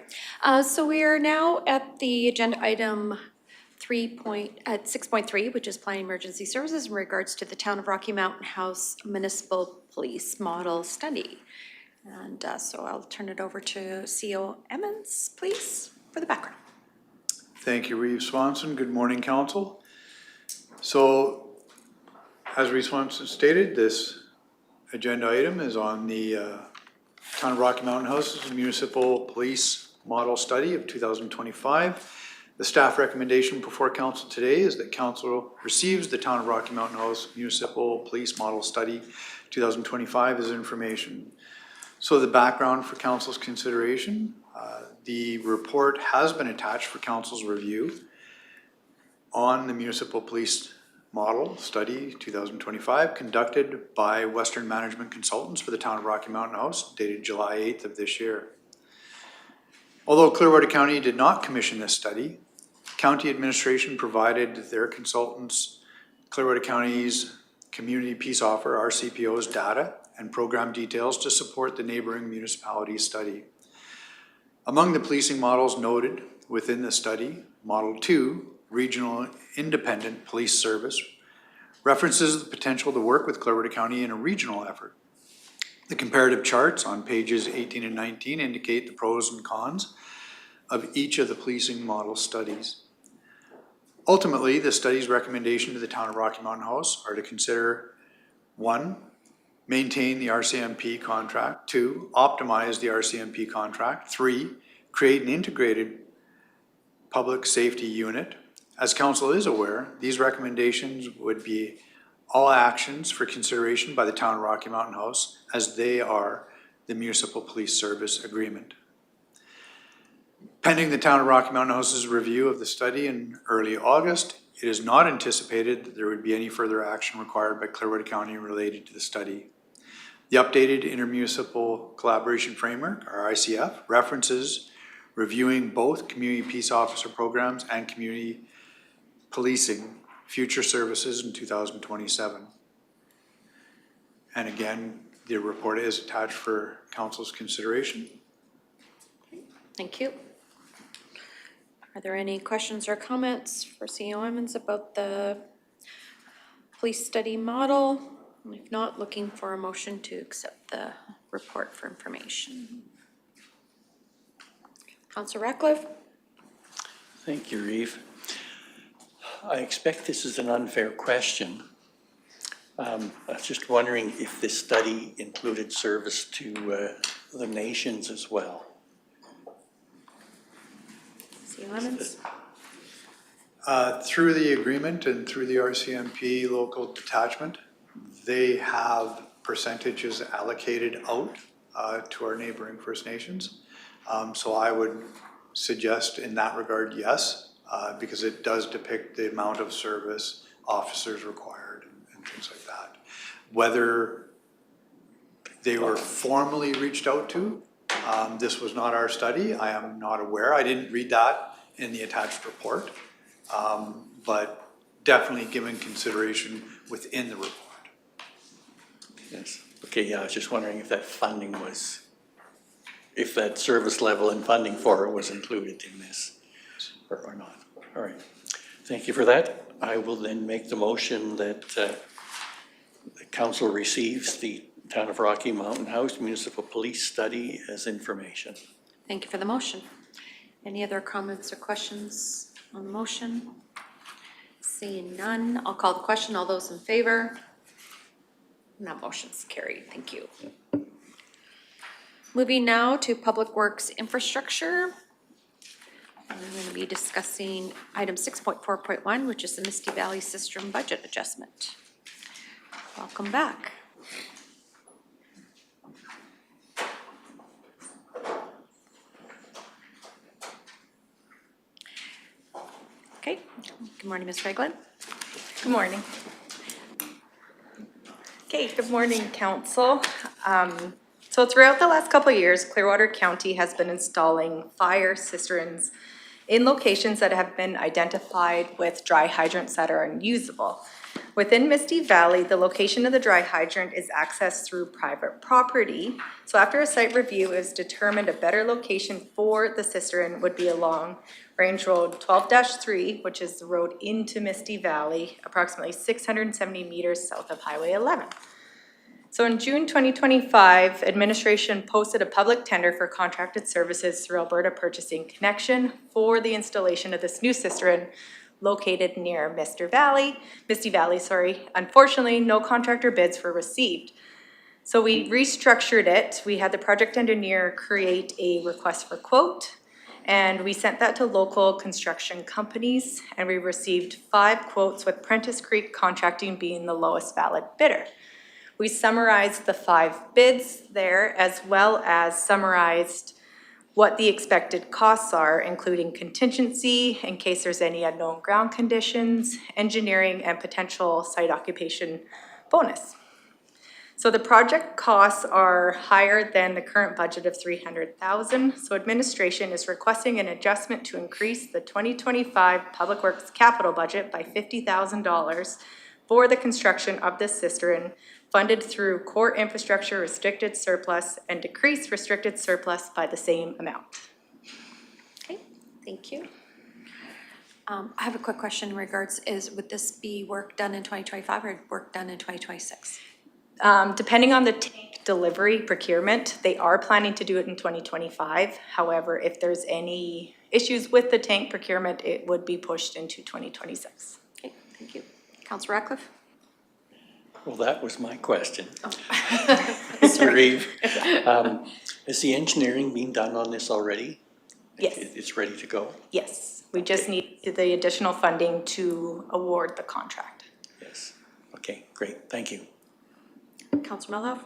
So we are now at the agenda item 6.3, which is planning emergency services in regards to the Town of Rocky Mountain House Municipal Police Model Study. And so I'll turn it over to CO Emmons, please, for the background. Thank you, Reeve Swanson. Good morning, council. So, as Reeve Swanson stated, this agenda item is on the Town of Rocky Mountain House's Municipal Police Model Study of 2025. The staff recommendation before council today is that council receives the Town of Rocky Mountain House Municipal Police Model Study 2025 as information. So the background for council's consideration, the report has been attached for council's review on the Municipal Police Model Study 2025 conducted by Western Management Consultants for the Town of Rocky Mountain House dated July 8th of this year. Although Clearwater County did not commission this study, county administration provided their consultants Clearwater County's Community Peace Offer, RCPO's data and program details to support the neighboring municipalities' study. Among the policing models noted within the study, Model 2, Regional Independent Police Service, references the potential to work with Clearwater County in a regional effort. The comparative charts on pages 18 and 19 indicate the pros and cons of each of the policing model studies. Ultimately, the study's recommendation to the Town of Rocky Mountain House are to consider 1, maintain the RCMP contract, 2, optimize the RCMP contract, 3, create an integrated public safety unit. As council is aware, these recommendations would be all actions for consideration by the Town of Rocky Mountain House as they are the Municipal Police Service Agreement. Pending the Town of Rocky Mountain House's review of the study in early August, it is not anticipated that there would be any further action required by Clearwater County related to the study. The updated Intermunicipal Collaboration Framework, or ICF, references reviewing both community peace officer programs and community policing future services in 2027. And again, the report is attached for council's consideration. Thank you. Are there any questions or comments for CEO Emmons about the police study model? If not, looking for a motion to accept the report for information. Councillor Ratcliffe? Thank you, Reeve. I expect this is an unfair question. I was just wondering if this study included service to the nations as well. CEO Emmons? Through the agreement and through the RCMP local detachment, they have percentages allocated out to our neighboring First Nations. So I would suggest in that regard, yes, because it does depict the amount of service officers required and things like that. Whether they were formally reached out to, this was not our study, I am not aware. I didn't read that in the attached report, but definitely given consideration within the report. Yes. Okay, yeah, I was just wondering if that funding was, if that service level and funding for it was included in this or not. All right. Thank you for that. I will then make the motion that the council receives the Town of Rocky Mountain House Municipal Police Study as information. Thank you for the motion. Any other comments or questions on the motion? Seeing none, I'll call the question. All those in favor? And that motion's carried. Thank you. Moving now to Public Works Infrastructure. And we're going to be discussing item 6.4.1, which is the Misty Valley System Budget Adjustment. Welcome back. Okay, good morning, Ms. Regland. Good morning. Okay, good morning, council. So throughout the last couple of years, Clearwater County has been installing fire cisterns in locations that have been identified with dry hydrants that are unusable. Within Misty Valley, the location of the dry hydrant is accessed through private property. So after a site review, it was determined a better location for the cistern would be along Range Road 12-3, which is the road into Misty Valley, approximately 670 meters south of Highway 11. So in June 2025, administration posted a public tender for contracted services through Alberta Purchasing Connection for the installation of this new cistern located near Misty Valley. Unfortunately, no contractor bids were received. So we restructured it. We had the project engineer create a request for quote, and we sent that to local construction companies, and we received 5 quotes with Prentice Creek Contracting being the lowest valid bidder. We summarized the 5 bids there, as well as summarized what the expected costs are, including contingency in case there's any unknown ground conditions, engineering, and potential site occupation bonus. So the project costs are higher than the current budget of $300,000. So administration is requesting an adjustment to increase the 2025 Public Works capital budget by $50,000 for the construction of this cistern, funded through core infrastructure restricted surplus, and decrease restricted surplus by the same amount. Okay, thank you. I have a quick question in regards, would this be work done in 2025 or work done in 2026? Depending on the tank delivery procurement, they are planning to do it in 2025. However, if there's any issues with the tank procurement, it would be pushed into 2026. Okay, thank you. Councilor Ratcliffe? Well, that was my question. Mr. Reeve, has the engineering been done on this already? Yes. It's ready to go? Yes, we just need the additional funding to award the contract. Yes. Okay, great, thank you. Councilor Melhoff?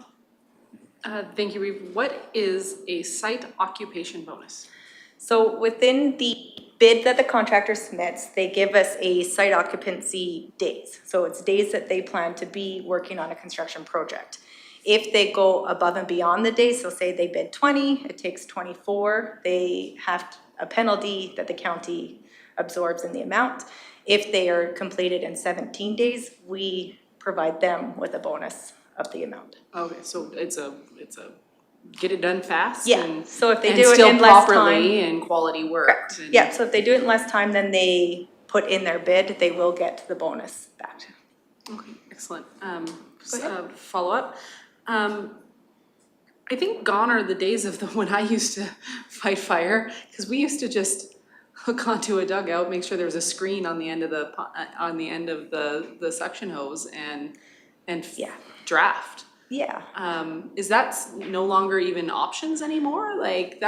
Thank you, Reeve. What is a site occupation bonus? So within the bid that the contractor submits, they give us a site occupancy days. So it's days that they plan to be working on a construction project. If they go above and beyond the days, so say they bid 20, it takes 24, they have a penalty that the county absorbs in the amount. If they are completed in 17 days, we provide them with a bonus of the amount. Okay, so it's a get it done fast? Yeah, and, so if they and do it still in less properly time. and quality work. And, Yeah, so if they do it in less time than they put in their bid, they will get the bonus back. Okay, excellent. Follow up. I think gone are the days of when I used to fight fire, because we used to just hook onto a dugout, make sure there was a screen on the end of the suction hose, and draft. Yeah. Is that no longer even options anymore? Like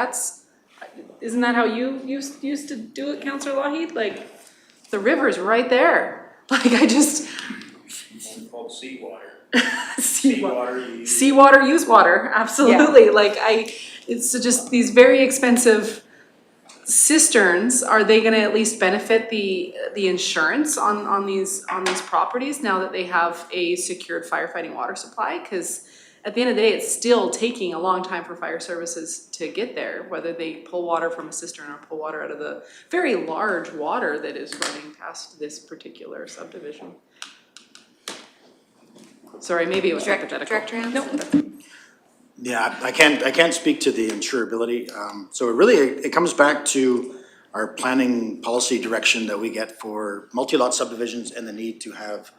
isn't that how you used to do it, Councillor Lougheed? Like the river's right there. Like It's called seawater. Seawater, use water, absolutely. Yeah. Like it's just these very expensive cisterns. Are they gonna at least benefit the insurance on these properties now that they have a secured firefighting water supply? Because at the end of the day, it's still taking a long time for fire services to get there, whether they pull water from a cistern or pull water out of the very large water that is running past this particular subdivision. Sorry, maybe it was hypothetical. Director Hans? No. Yeah, I can't speak to the insurability. So it comes back to our planning policy direction that we get for multi-lot subdivisions and the need to have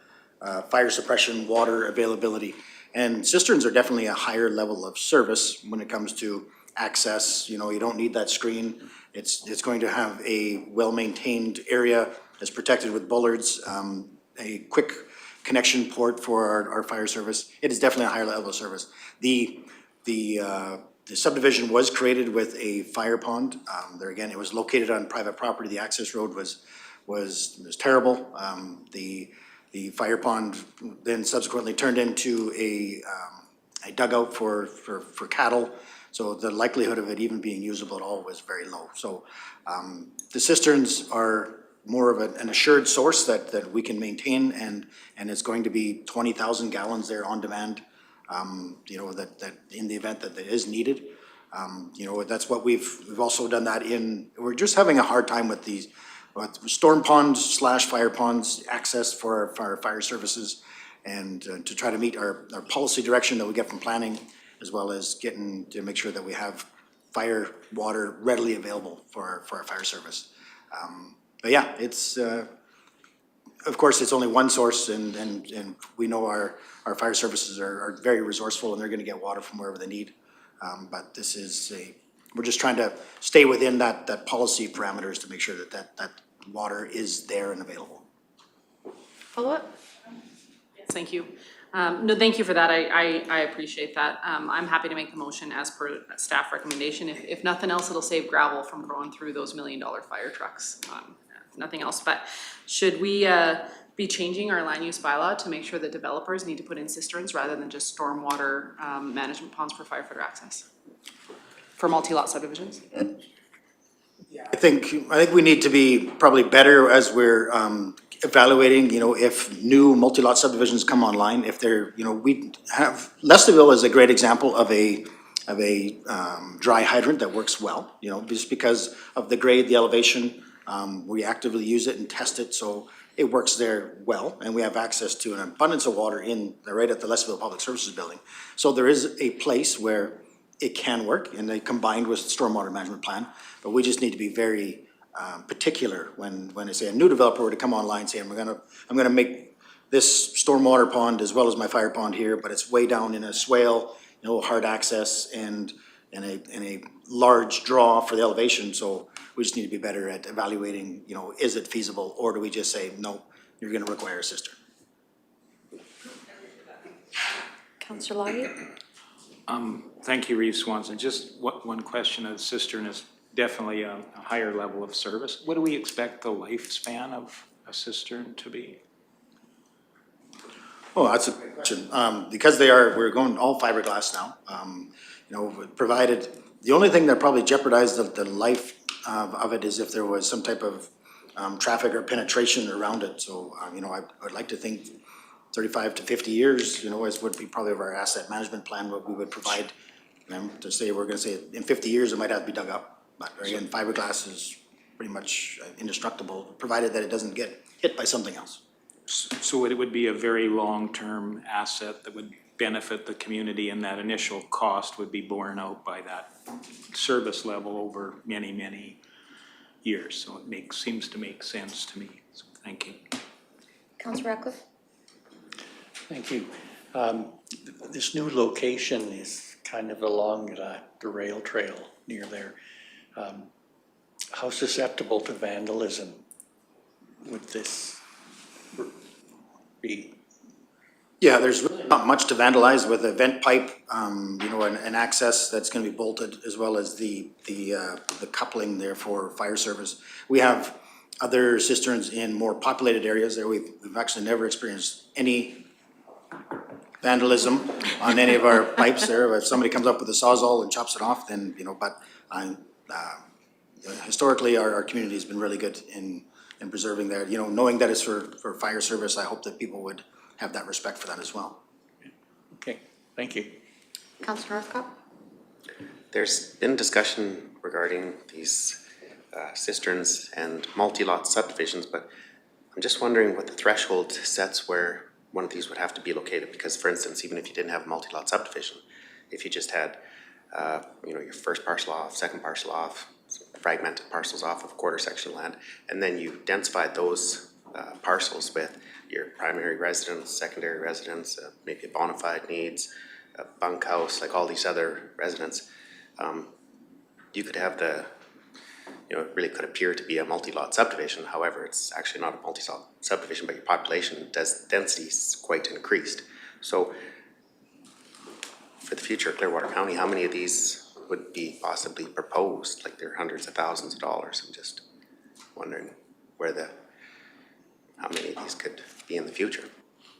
fire suppression, water availability. And cisterns are definitely a higher level of service when it comes to access. You know, you don't need that screen. It's going to have a well-maintained area that's protected with bollards, a quick connection port for our fire service. It is definitely a higher level of service. The subdivision was created with a fire pond. There again, it was located on private property. The access road was terrible. The fire pond then subsequently turned into a dugout for cattle. So the likelihood of it even being usable at all was very low. So the cisterns are more of an assured source that we can maintain, and it's going to be 20,000 gallons there on demand. You know, that in the event that it is needed. You know, that's what we've also done that in. We're just having a hard time with these storm ponds / fire ponds, access for our fire services, and to try to meet our policy direction that we get from planning, as well as getting to make sure that we have fire water readily available for our fire service. But yeah, it's, of course, it's only one source, and we know our fire services are very resourceful, and they're gonna get water from wherever they need. But this is we're just trying to stay within that policy parameters to make sure that water is there and available. Follow-up? Thank you. No, thank you for that. I appreciate that. I'm happy to make the motion as per staff recommendation. If nothing else, it'll save gravel from going through those $1 million fire trucks. If nothing else, but should we be changing our land use bylaw to make sure that developers need to put in cisterns rather than just stormwater management ponds for firefighter access? For multi-lot subdivisions? I think we need to be probably better as we're evaluating, if new multi-lot subdivisions come online, if they're, we have, Leslieville is a great example of a dry hydrant that works well, just because of the grade, the elevation. We actively use it and test it, so it works there well, and we have access to an abundance of water right at the Leslieville Public Services Building. So there is a place where it can work, and they combined with stormwater management plan, but we just need to be very particular when I say a new developer were to come online saying, I'm gonna make this stormwater pond as well as my fire pond here, but it's way down in a swale, hard access and a large draw for the elevation. So we just need to be better at evaluating, is it feasible, or do we just say, no, you're gonna require a cistern? Councillor Lawyer? Thank you, Reeve Swanson. Just one question. A cistern is definitely a higher level of service. What do we expect the lifespan of a cistern to be? Oh, that's a great question. Because we're going all fiberglass now. Provided, the only thing that probably jeopardized the life of it is if there was some type of traffic or penetration around it. So, I'd like to think 35 to 50 years, as would be probably our asset management plan, what we would provide them to say, we're gonna say in 50 years, it might have to be dug up. But again, fiberglass is pretty much indestructible, provided that it doesn't get hit by something else. So it would be a very long-term asset that would benefit the community, and that initial cost would be borne out by that service level over many, many years. So it seems to make sense to me. So thank you. Councillor Ratcliffe? Thank you. This new location is kind of along the rail trail near there. How susceptible to vandalism would this be? Yeah, there's really not much to vandalize with a vent pipe, an access that's gonna be bolted, as well as the coupling there for fire service. We have other cisterns in more populated areas there. We've actually never experienced any vandalism on any of our pipes there. If somebody comes up with a sawzall and chops it off, then, but historically, our community has been really good in preserving that. Knowing that it's for fire service, I hope that people would have that respect for that as well. Okay, thank you. Councillor Northcott? There's been discussion regarding these cisterns and multi-lot subdivisions, but I'm just wondering what the threshold sets where one of these would have to be located. Because, for instance, even if you didn't have a multi-lot subdivision, if you just had, your first parcel off, second parcel off, fragmented parcels off of a quarter section of land, and then you densified those parcels with your primary residence, secondary residence, maybe a bona fide needs, a bunkhouse, like all these other residents, you could have it really could appear to be a multi-lot subdivision. However, it's actually not a multi-lot subdivision, but your population density is quite increased. So for the future of Clearwater County, how many of these would be possibly proposed? Like, they're hundreds of thousands of dollars. I'm just wondering how many of these could be in the future.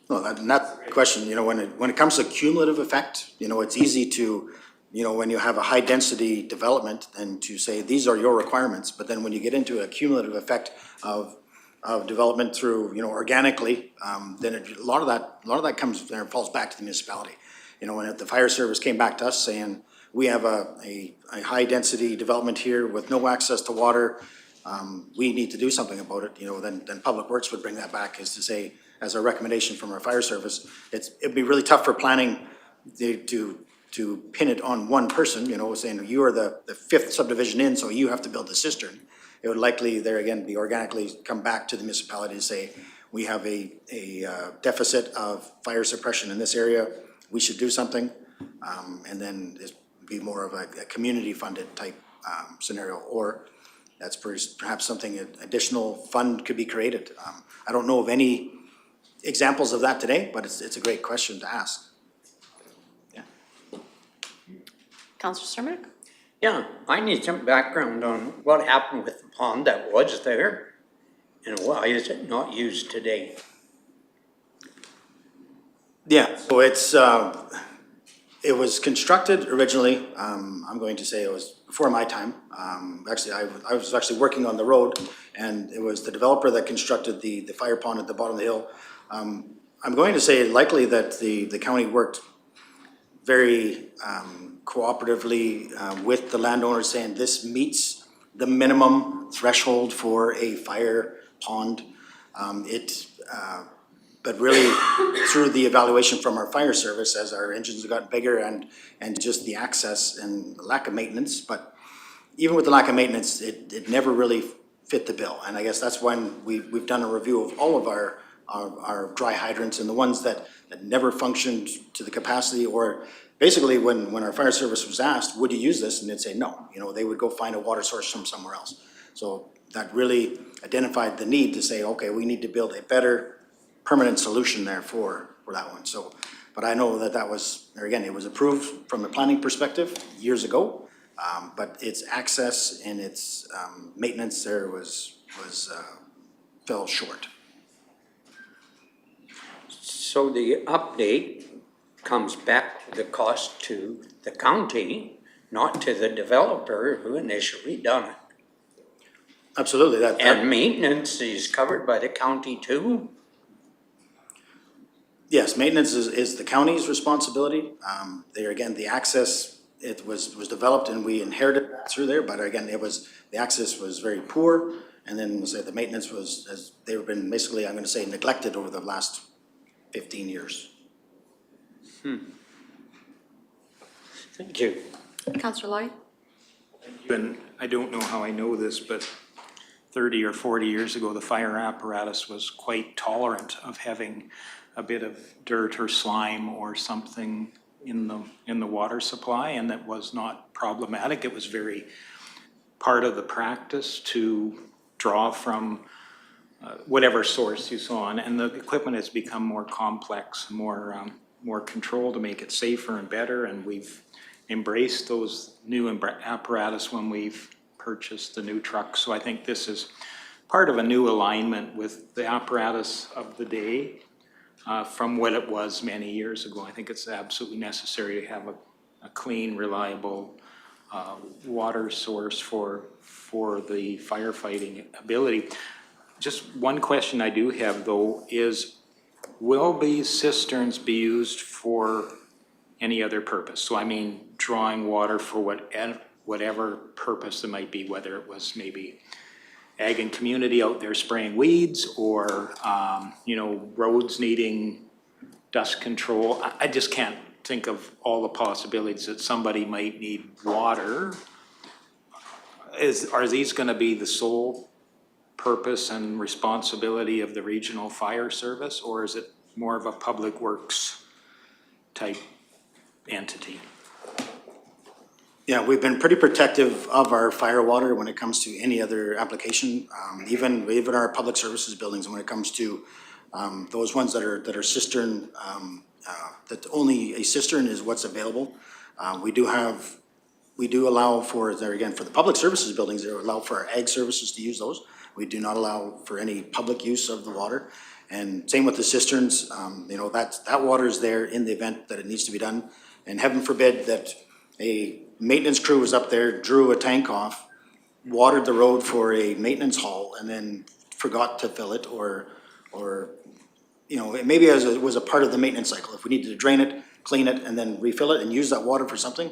Well, that's a great question. When it comes to cumulative effect, it's easy to, when you have a high density development, and to say these are your requirements. But then when you get into a cumulative effect of development through, organically, then a lot of that comes there and falls back to the municipality. When the fire service came back to us saying, we have a high density development here with no access to water, we need to do something about it, then Public Works would bring that back as to say, as a recommendation from our fire service. It'd be really tough for planning to pin it on one person, saying you are the fifth subdivision in, so you have to build a cistern. It would likely, there again, be organically come back to the municipality to say, we have a deficit of fire suppression in this area, we should do something. And then it'd be more of a community-funded type scenario, or that's perhaps something, additional fund could be created. I don't know of any examples of that today, but it's a great question to ask. Councillor Sturmick? Yeah, I need some background on what happened with the pond that was there and why is it not used today? Yeah, so it was constructed originally, I'm going to say it was before my time. Actually, I was actually working on the road, and it was the developer that constructed the fire pond at the bottom of the hill. I'm going to say likely that the county worked very cooperatively with the landowners, saying this meets the minimum threshold for a fire pond. But really, through the evaluation from our fire service, as our engines have gotten bigger and just the access and lack of maintenance, but even with the lack of maintenance, it never really fit the bill. And I guess that's when we've done a review of all of our dry hydrants and the ones that never functioned to the capacity, or basically when our fire service was asked, would you use this? And they'd say no, they would go find a water source from somewhere else. So that really identified the need to say, okay, we need to build a better permanent solution there for that one. So, but I know that was, or again, it was approved from a planning perspective years ago, but its access and its maintenance there fell short. So the update comes back with the cost to the county, not to the developer who initially done it. Absolutely. And maintenance is covered by the county too? Yes, maintenance is the county's responsibility. There again, the access, it was developed and we inherited that through there, but again, the access was very poor. And then we'll say the maintenance was, they've been basically, I'm going to say, neglected over the last 15 years. Thank you. Councillor Lloyd? And I don't know how I know this, but 30 or 40 years ago, the fire apparatus was quite tolerant of having a bit of dirt or slime or something in the water supply, and that was not problematic. It was very part of the practice to draw from whatever source you saw, and the equipment has become more complex, more control to make it safer and better, and we've embraced those new apparatus when we've purchased the new truck. So I think this is part of a new alignment with the apparatus of the day from what it was many years ago. I think it's absolutely necessary to have a clean, reliable water source for the firefighting ability. Just one question I do have though is, will these cisterns be used for any other purpose? So I mean, drawing water for whatever purpose it might be, whether it was maybe ag and community out there spraying weeds, or roads needing dust control. I just can't think of all the possibilities that somebody might need water. Are these going to be the sole purpose and responsibility of the regional fire service, or is it more of a public works type entity? Yeah, we've been pretty protective of our fire water when it comes to any other application, even our public services buildings, when it comes to those ones that are cistern, that only a cistern is what's available. We do allow for, there again, for the public services buildings, they allow for our ag services to use those. We do not allow for any public use of the water. And same with the cisterns, that water is there in the event that it needs to be done. And heaven forbid that a maintenance crew was up there, drew a tank off, watered the road for a maintenance haul, and then forgot to fill it, or maybe it was a part of the maintenance cycle. If we needed to drain it, clean it, and then refill it and use that water for something,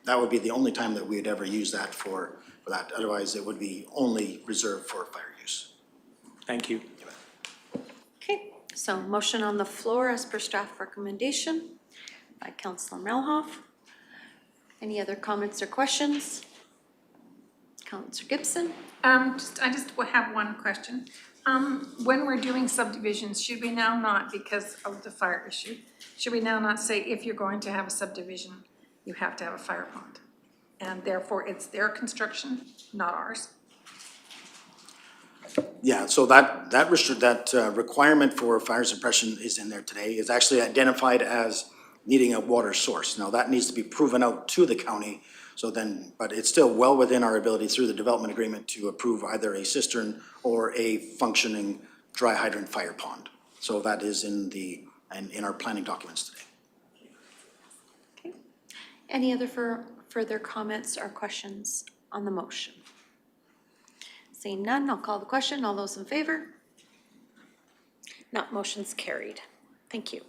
that would be the only time that we'd ever use that for for that. Otherwise, it would be only reserved for fire use. Thank you. Okay, so motion on the floor as per staff recommendation by Councillor Melhoff. Any other comments or questions? Councillor Gibson? I just have one question. When we're doing subdivisions, should we now not, because of the fire issue, should we now not say if you're going to have a subdivision, you have to have a fire pond? And therefore, it's their construction, not ours? Yeah, so that requirement for fire suppression is in there today, is actually identified as needing a water source. Now, that needs to be proven out to the county, so then, but it's still well within our ability through the development agreement to approve either a cistern or a functioning dry hydrant fire pond. So that is in our planning documents today. Okay. Any other further comments or questions on the motion? Seeing none, I'll call the question. All those in favor? Not motion's carried. Thank you.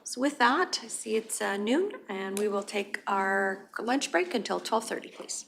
So with that, I see it's noon, and we will take our lunch break until 12:30, please.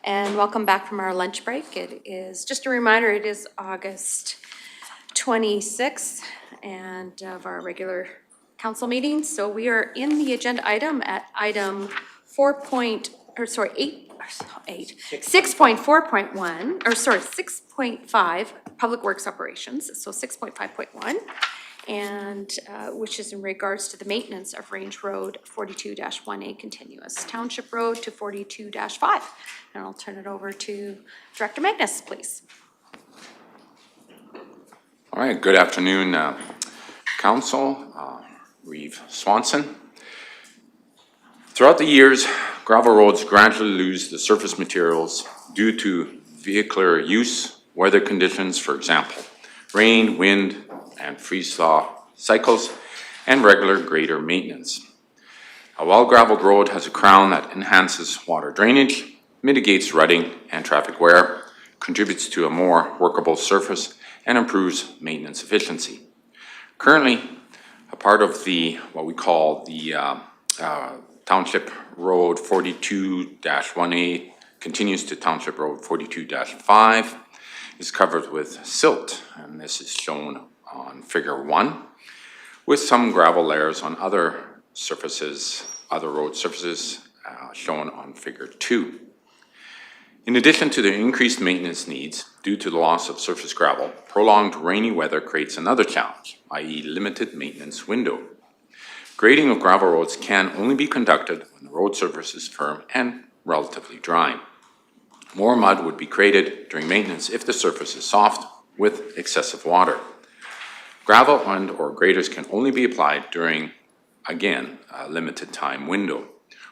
and welcome back from our lunch break. It is, just a reminder, it is August 26th and of our regular council meeting. So we are in the agenda item at item 6.4.1, or sorry, 6.5, Public Works Operations, so 6.5.1. And which is in regards to the maintenance of Range Road 42-1A continuous Township Road to 42-5. And I'll turn it over to Director Magnus, please. All right, good afternoon, Council. Reeve Swanson. Throughout the years, gravel roads gradually lose the surface materials due to vehicular use, weather conditions, for example, rain, wind, and freeze-thaw cycles, and regular grader maintenance. A well-gravel road has a crown that enhances water drainage, mitigates rutting and traffic wear, contributes to a more workable surface, and improves maintenance efficiency. Currently, a part of what we call the Township Road 42-1A continues to Township Road 42-5 is covered with silt, and this is shown on Figure 1, with some gravel layers on other surfaces, other road surfaces, shown on Figure 2. In addition to the increased maintenance needs due to the loss of surface gravel, prolonged rainy weather creates another challenge, i.e. limited maintenance window. Grading of gravel roads can only be conducted when the road surface is firm and relatively dry. More mud would be created during maintenance if the surface is soft with excessive water. Gravel and/or graders can only be applied during, again, a limited time window,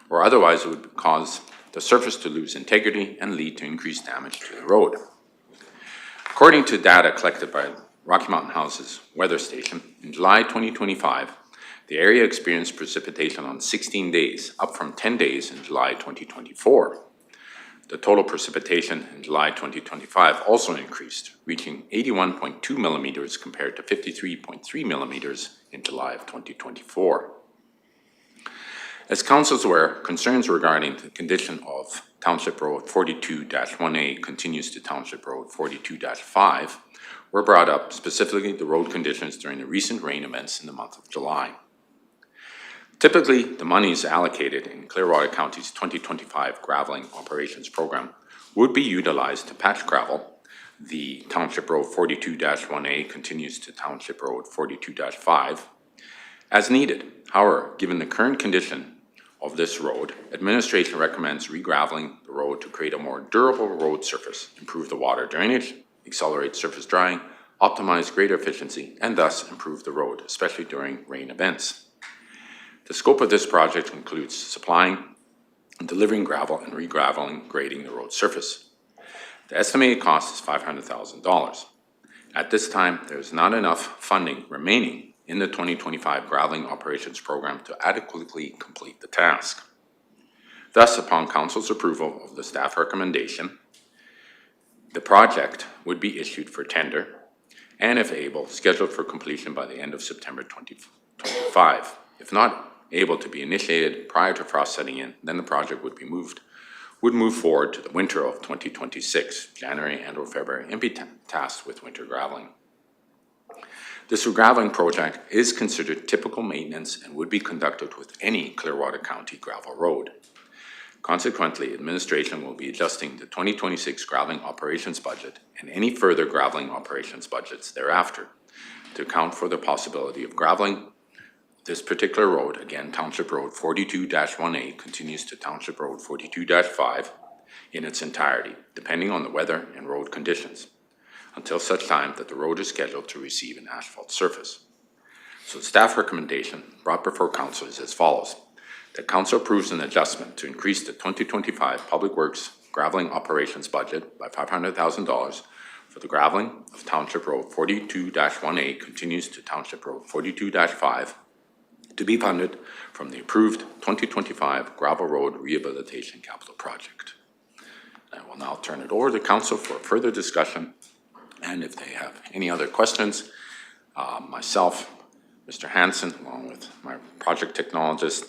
or otherwise it would cause the surface to lose integrity and lead to increased damage to the road. According to data collected by Rocky Mountain House's weather station, in July 2025, the area experienced precipitation on 16 days, up from 10 days in July 2024. The total precipitation in July 2025 also increased, reaching 81.2 millimeters compared to 53.3 millimeters in July of 2024. As Council is aware, concerns regarding the condition of Township Road 42-1A continues to Township Road 42-5 were brought up, specifically the road conditions during the recent rain events in the month of July. Typically, the monies allocated in Clearwater County's 2025 Graveling Operations Program would be utilized to patch gravel. The Township Road 42-1A continues to Township Road 42-5 as needed. However, given the current condition of this road, administration recommends regraveling the road to create a more durable road surface, improve the water drainage, accelerate surface drying, optimize grader efficiency, and thus improve the road, especially during rain events. The scope of this project includes supplying and delivering gravel and regraveling, grading the road surface. The estimated cost is $500,000. At this time, there is not enough funding remaining in the 2025 Graveling Operations Program to adequately complete the task. Thus, upon Council's approval of the staff recommendation, the project would be issued for tender and, if able, scheduled for completion by the end of September 2025. If not able to be initiated prior to frost setting in, then the project would move forward to the winter of 2026, January and or February, and be tasked with winter graveling. This regraveling project is considered typical maintenance and would be conducted with any Clearwater County gravel road. Consequently, administration will be adjusting the 2026 graveling operations budget and any further graveling operations budgets thereafter to account for the possibility of graveling this particular road. Again, Township Road 42-1A continues to Township Road 42-5 in its entirety, depending on the weather and road conditions, until such time that the road is scheduled to receive an asphalt surface. So the staff recommendation brought before Council is as follows. That Council approves an adjustment to increase the 2025 Public Works Graveling Operations budget by $500,000 for the graveling of Township Road 42-1A continues to Township Road 42-5 to be funded from the approved 2025 Gravel Road Rehabilitation Capital Project. I will now turn it over to Council for further discussion, and if they have any other questions, myself, Mr. Hansen, along with my project technologist,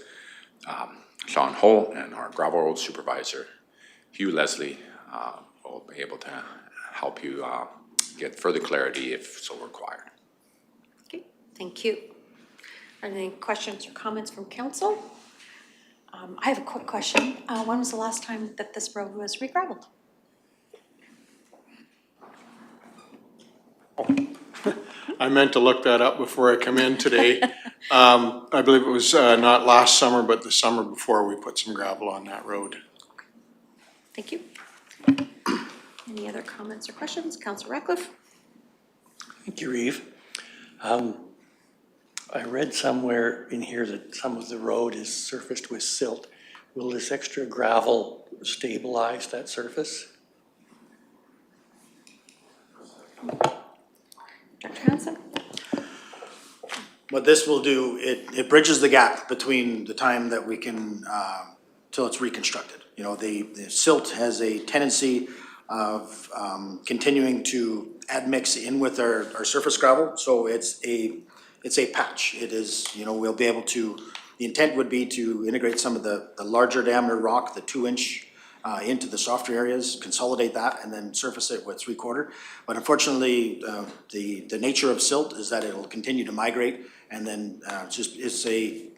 Sean Hull, and our Gravel Road Supervisor, Hugh Leslie, we'll be able to help you get further clarity if so required. Okay, thank you. Are there any questions or comments from council? I have a quick question. When was the last time that this road was re-gravelled? I meant to look that up before I come in today. I believe it was not last summer, but the summer before we put some gravel on that road. Thank you. Any other comments or questions? Councillor Ratcliffe? Thank you, Reeve. I read somewhere in here that some of the road is surfaced with silt. Will this extra gravel stabilize that surface? Dr. Hanson? What this will do, it bridges the gap between the time that we can, till it's reconstructed. You know, the silt has a tendency of continuing to admix in with our surface gravel, so it's a patch. It is, you know, we'll be able to, the intent would be to integrate some of the larger diameter rock, the 2-inch, into the softer areas, consolidate that, and then surface it with 3/4. But unfortunately, the nature of silt is that it'll continue to migrate, and then it's a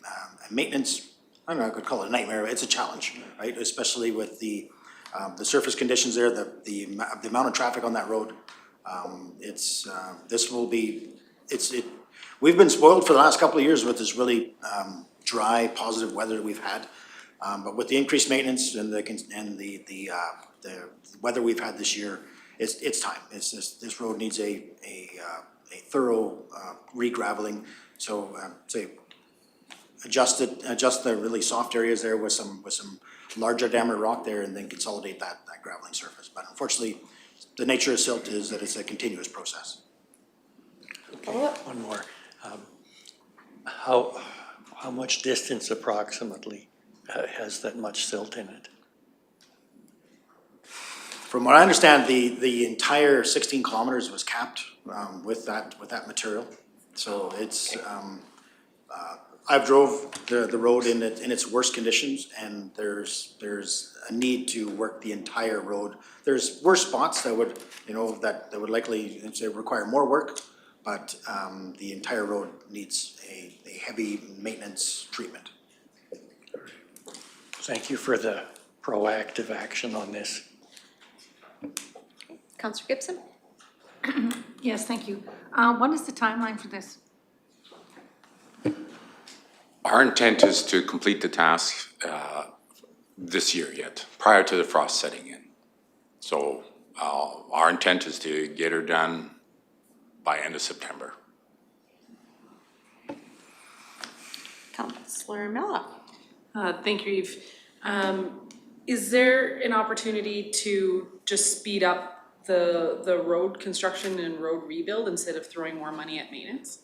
maintenance, I don't know, I could call it a nightmare. It's a challenge, right? Especially with the surface conditions there, the amount of traffic on that road. This will be, we've been spoiled for the last couple of years with this really dry, positive weather we've had. But with the increased maintenance and the weather we've had this year, it's time. It's just, this road needs a thorough re-graveling. So say adjust the really soft areas there with some larger diameter rock there, and then consolidate that graveling surface. But unfortunately, the nature of silt is that it's a continuous process. Okay, one more. How much distance approximately has that much silt in it? From what I understand, the entire 16 kilometers was capped with that material. So it's, I've drove the road in its worst conditions, and there's a need to work the entire road. There's worse spots that would, you know, that would likely, say, require more work, but the entire road needs a heavy maintenance treatment. Thank you for the proactive action on this. Councillor Gibson? Yes, thank you. What is the timeline for this? Our intent is to complete the task this year yet, prior to the frost setting in. So our intent is to get her done by end of September. Councillor Mella? Thank you, Eve. Is there an opportunity to just speed up the road construction and road rebuild instead of throwing more money at maintenance?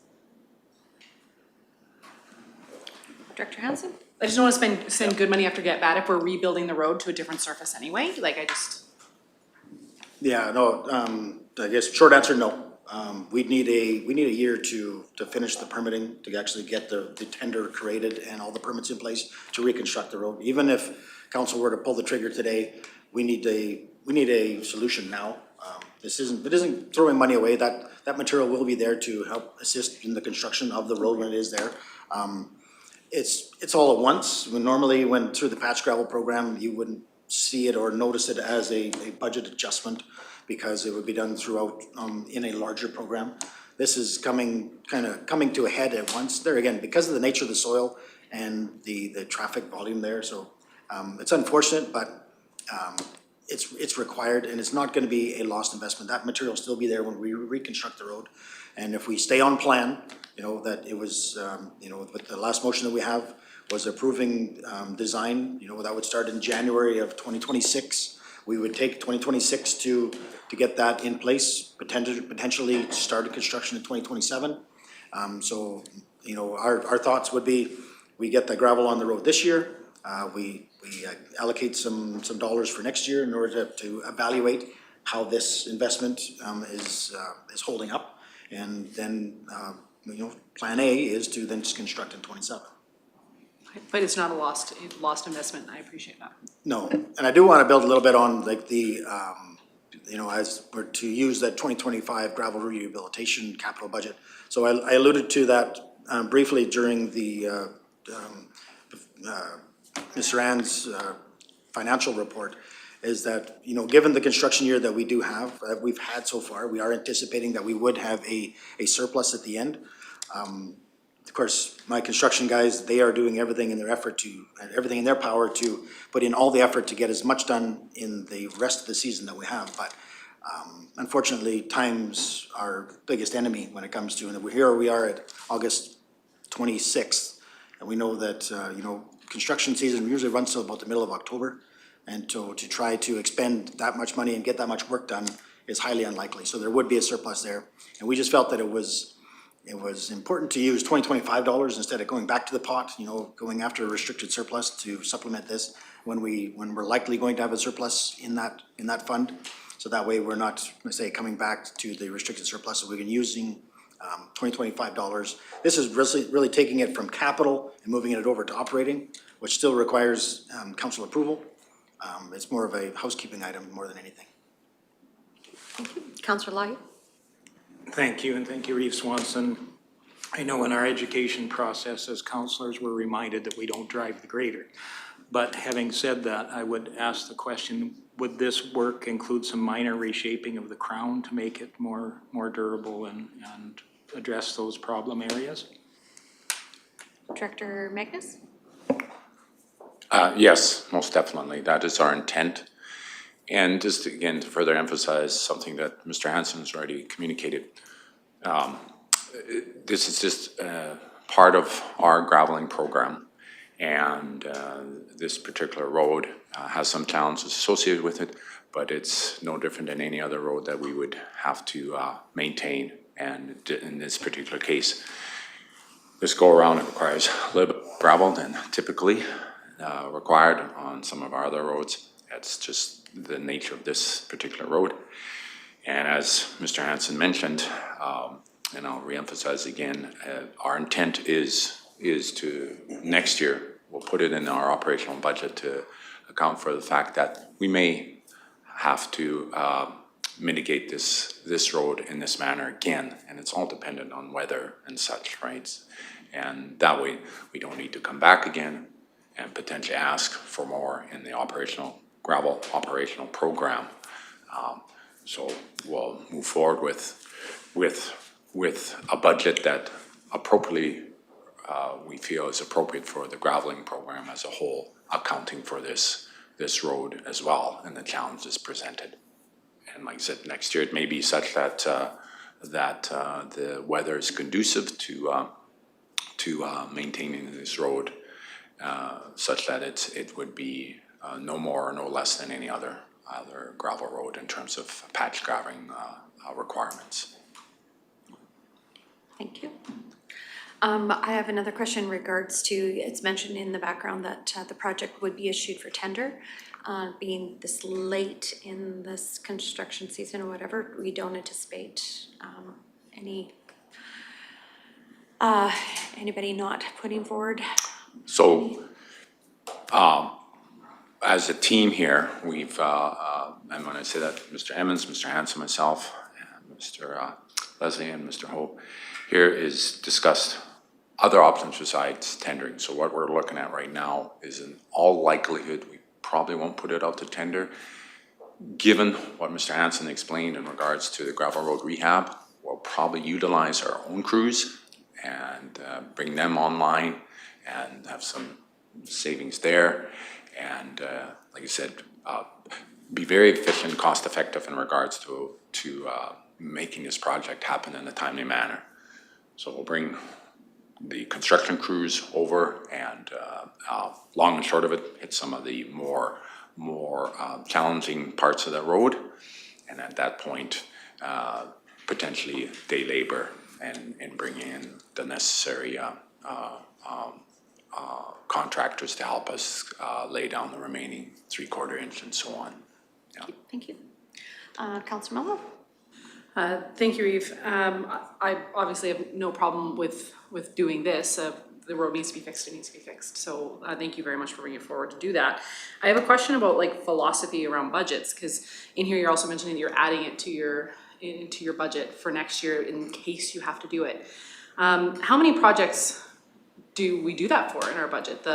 Director Hansen? I just don't want to send good money after get bad if we're rebuilding the road to a different surface anyway. Like, I just. Yeah, no, I guess short answer, no. We need a year to finish the permitting, to actually get the tender created and all the permits in place to reconstruct the road. Even if council were to pull the trigger today, we need a solution now. It isn't throwing money away. That material will be there to help assist in the construction of the road when it is there. It's all at once. Normally, when through the patch gravel program, you wouldn't see it or notice it as a budget adjustment, because it would be done throughout in a larger program. This is coming to a head at once. There again, because of the nature of the soil and the traffic volume there. So it's unfortunate, but it's required, and it's not going to be a lost investment. That material will still be there when we reconstruct the road. And if we stay on plan, you know, that it was, you know, with the last motion that we have was approving design, you know, that would start in January of 2026. We would take 2026 to get that in place, potentially start construction in 2027. So, you know, our thoughts would be, we get the gravel on the road this year. We allocate some dollars for next year in order to evaluate how this investment is holding up. And then, you know, plan A is to then just construct in 27. But it's not a lost investment, I appreciate that. No, and I do want to build a little bit on like the, you know, as we're to use that 2025 gravel rehabilitation capital budget. So I alluded to that briefly during the Mr. Ann's financial report, is that, you know, given the construction year that we do have, we've had so far, we are anticipating that we would have a surplus at the end. Of course, my construction guys, they are doing everything in their power to put in all the effort to get as much done in the rest of the season that we have. But unfortunately, time's our biggest enemy when it comes to, and here we are at August 26th, and we know that, you know, construction season usually runs till about the middle of October. And to try to expend that much money and get that much work done is highly unlikely. So there would be a surplus there. And we just felt that it was important to use $2025 instead of going back to the pot, you know, going after a restricted surplus to supplement this when we're likely going to have a surplus in that fund. So that way we're not, let's say, coming back to the restricted surplus. So we've been using $2025. This is really taking it from capital and moving it over to operating, which still requires council approval. It's more of a housekeeping item more than anything. Thank you. Councillor Lai. Thank you, and thank you, Reeve Swanson. I know in our education process as councillors, we're reminded that we don't drive the grader. But having said that, I would ask the question, would this work include some minor reshaping of the crown to make it more durable and address those problem areas? Director Magnus? Yes, most definitely. That is our intent. And just again, to further emphasize something that Mr. Hansen has already communicated, this is just part of our graveling program. And this particular road has some challenges associated with it, but it's no different than any other road that we would have to maintain. And in this particular case, this go around requires a little bit of gravel than typically required on some of our other roads. That's just the nature of this particular road. And as Mr. Hansen mentioned, and I'll reemphasize again, our intent is to next year, we'll put it in our operational budget to account for the fact that we may have to mitigate this road in this manner again, and it's all dependent on weather and such, right? And that way we don't need to come back again and potentially ask for more in the gravel operational program. So we'll move forward with a budget that appropriately we feel is appropriate for the graveling program as a whole, accounting for this road as well and the challenges presented. And like I said, next year it may be such that the weather is conducive to maintaining this road, such that it would be no more or no less than any other gravel road in terms of patch graveling requirements. Thank you. I have another question in regards to, it's mentioned in the background that the project would be issued for tender. Being this late in this construction season or whatever, we don't anticipate anybody not putting forward. So as a team here, we've, and when I say that, Mr. Emmons, Mr. Hansen, myself, and Mr. Leslie and Mr. Ho here is discussed other options besides tendering. So what we're looking at right now is in all likelihood, we probably won't put it out to tender. Given what Mr. Hansen explained in regards to the gravel road rehab, we'll probably utilize our own crews and bring them online and have some savings there. And like I said, be very efficient, cost effective in regards to making this project happen in a timely manner. So we'll bring the construction crews over and long and short of it, hit some of the more challenging parts of the road. And at that point, potentially day labor and bring in the necessary contractors to help us lay down the remaining 3/4 inch and so on. Yeah. Thank you. Councillor Mello? Thank you, Reeve. I obviously have no problem with doing this. the road needs to be fixed, it needs to be fixed. So thank you very much for bringing it forward to do that. I have a question about like philosophy around budgets, because in here you're also mentioning that you're adding it to into your budget for next year in case you have to do it. How many projects do we do that for in our budget?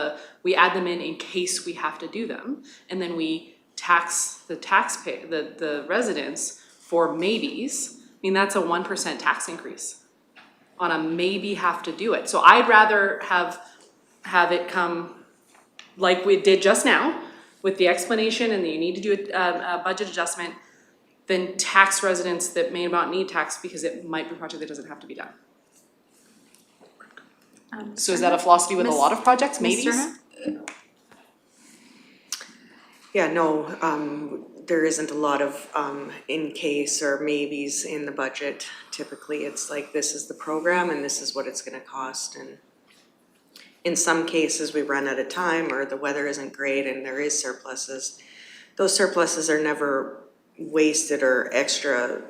We add them in case we have to do them, and then we tax the residents for maybes. I mean, that's a 1% tax increase on a maybe have to do it. So I'd rather have it come like we did just now with the explanation and that you need to do a budget adjustment than tax residents that may not need tax because it might be a project that doesn't have to be done. So is that a philosophy with a lot of projects, maybes? Yeah, no, there isn't a lot of in case or maybes in the budget. Typically, it's like, this is the program and this is what it's gonna cost. And in some cases, we run out of time or the weather isn't great and there is surpluses. Those surpluses are never wasted or extra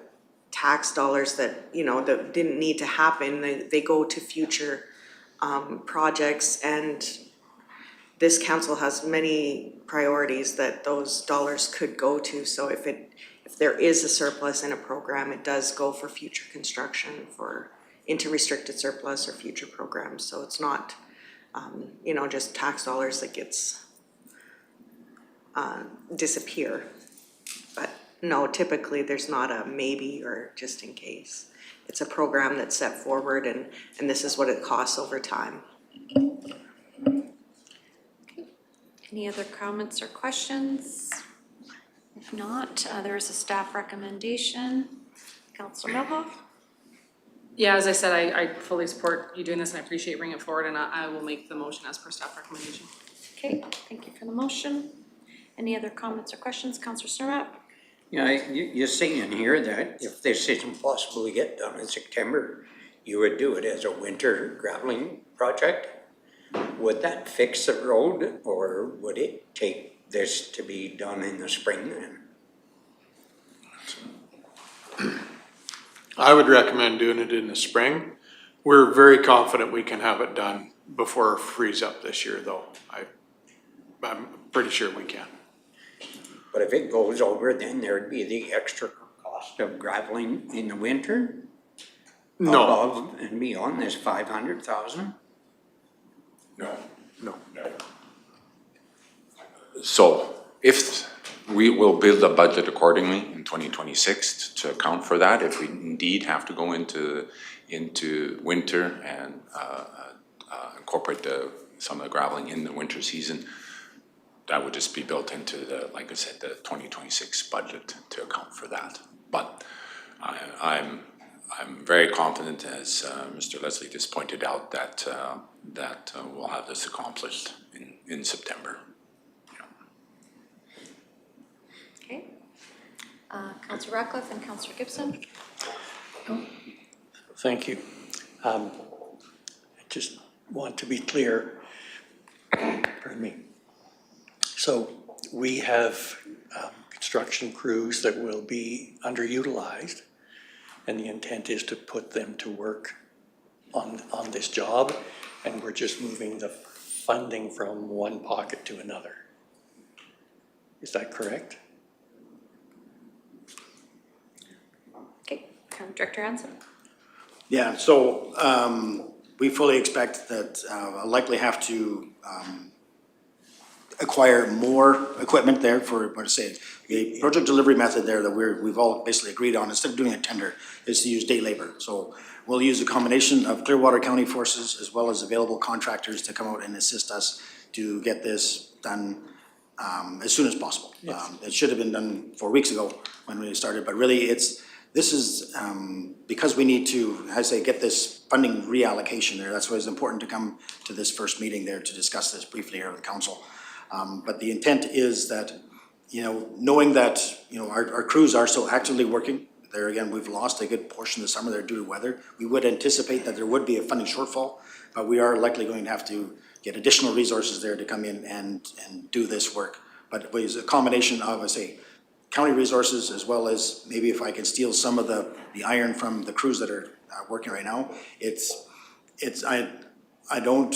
tax dollars that, you know, that didn't need to happen. They go to future projects, and this council has many priorities that those dollars could go to. So if there is a surplus in a program, it does go for future construction, into restricted surplus or future programs. So it's not, you know, just tax dollars that gets disappear. But no, typically there's not a maybe or just in case. It's a program that's set forward, and this is what it costs over time. Any other comments or questions? If not, there is a staff recommendation. Councilor Melhoff? Yeah, as I said, I fully support you doing this and I appreciate bringing it forward, and I will make the motion as per staff recommendation. Okay, thank you for the motion. Any other comments or questions, Councilor Snurap? Yeah, you're saying here that if this isn't possible to get done in September, you would do it as a winter graveling project? Would that fix the road, or would it take this to be done in the spring then? I would recommend doing it in the spring. We're very confident we can have it done before freeze up this year, though. I'm pretty sure we can. But if it goes over, then there'd be the extra cost of graveling in the winter? No. Above and beyond this 500,000? No. So if we will build a budget accordingly in 2026 to account for that, if we indeed have to go into winter and incorporate some of the graveling in the winter season, that would just be built into the, like I said, the 2026 budget to account for that. But I'm very confident, as Mr. Leslie just pointed out, that we'll have this accomplished in September. Okay. Councilor Ratcliffe and Councilor Gibson? Thank you. I just want to be clear, pardon me. So we have construction crews that will be underutilized, and the intent is to put them to work on this job, and we're just moving the funding from one pocket to another. Is that correct? Okay, Director Hansen? Yeah, so we fully expect that I'll likely have to acquire more equipment there for, what to say, the project delivery method there that we've all basically agreed on, instead of doing a tender, is to use day labor. So we'll use a combination of Clearwater County forces as well as available contractors to come out and assist us to get this done as soon as possible. Yes. It should have been done 4 weeks ago when we started, but really this is because we need to, I say, get this funding reallocation there. That's why it's important to come to this first meeting there to discuss this briefly here with the council. But the intent is that, you know, knowing that, you know, our crews are so actively working, there again, we've lost a good portion of the summer there due to weather. We would anticipate that there would be a funding shortfall, but we are likely going to have to get additional resources there to come in and do this work. But it was a combination of, I say, county resources, as well as maybe if I can steal some of the iron from the crews that are working right now. I don't,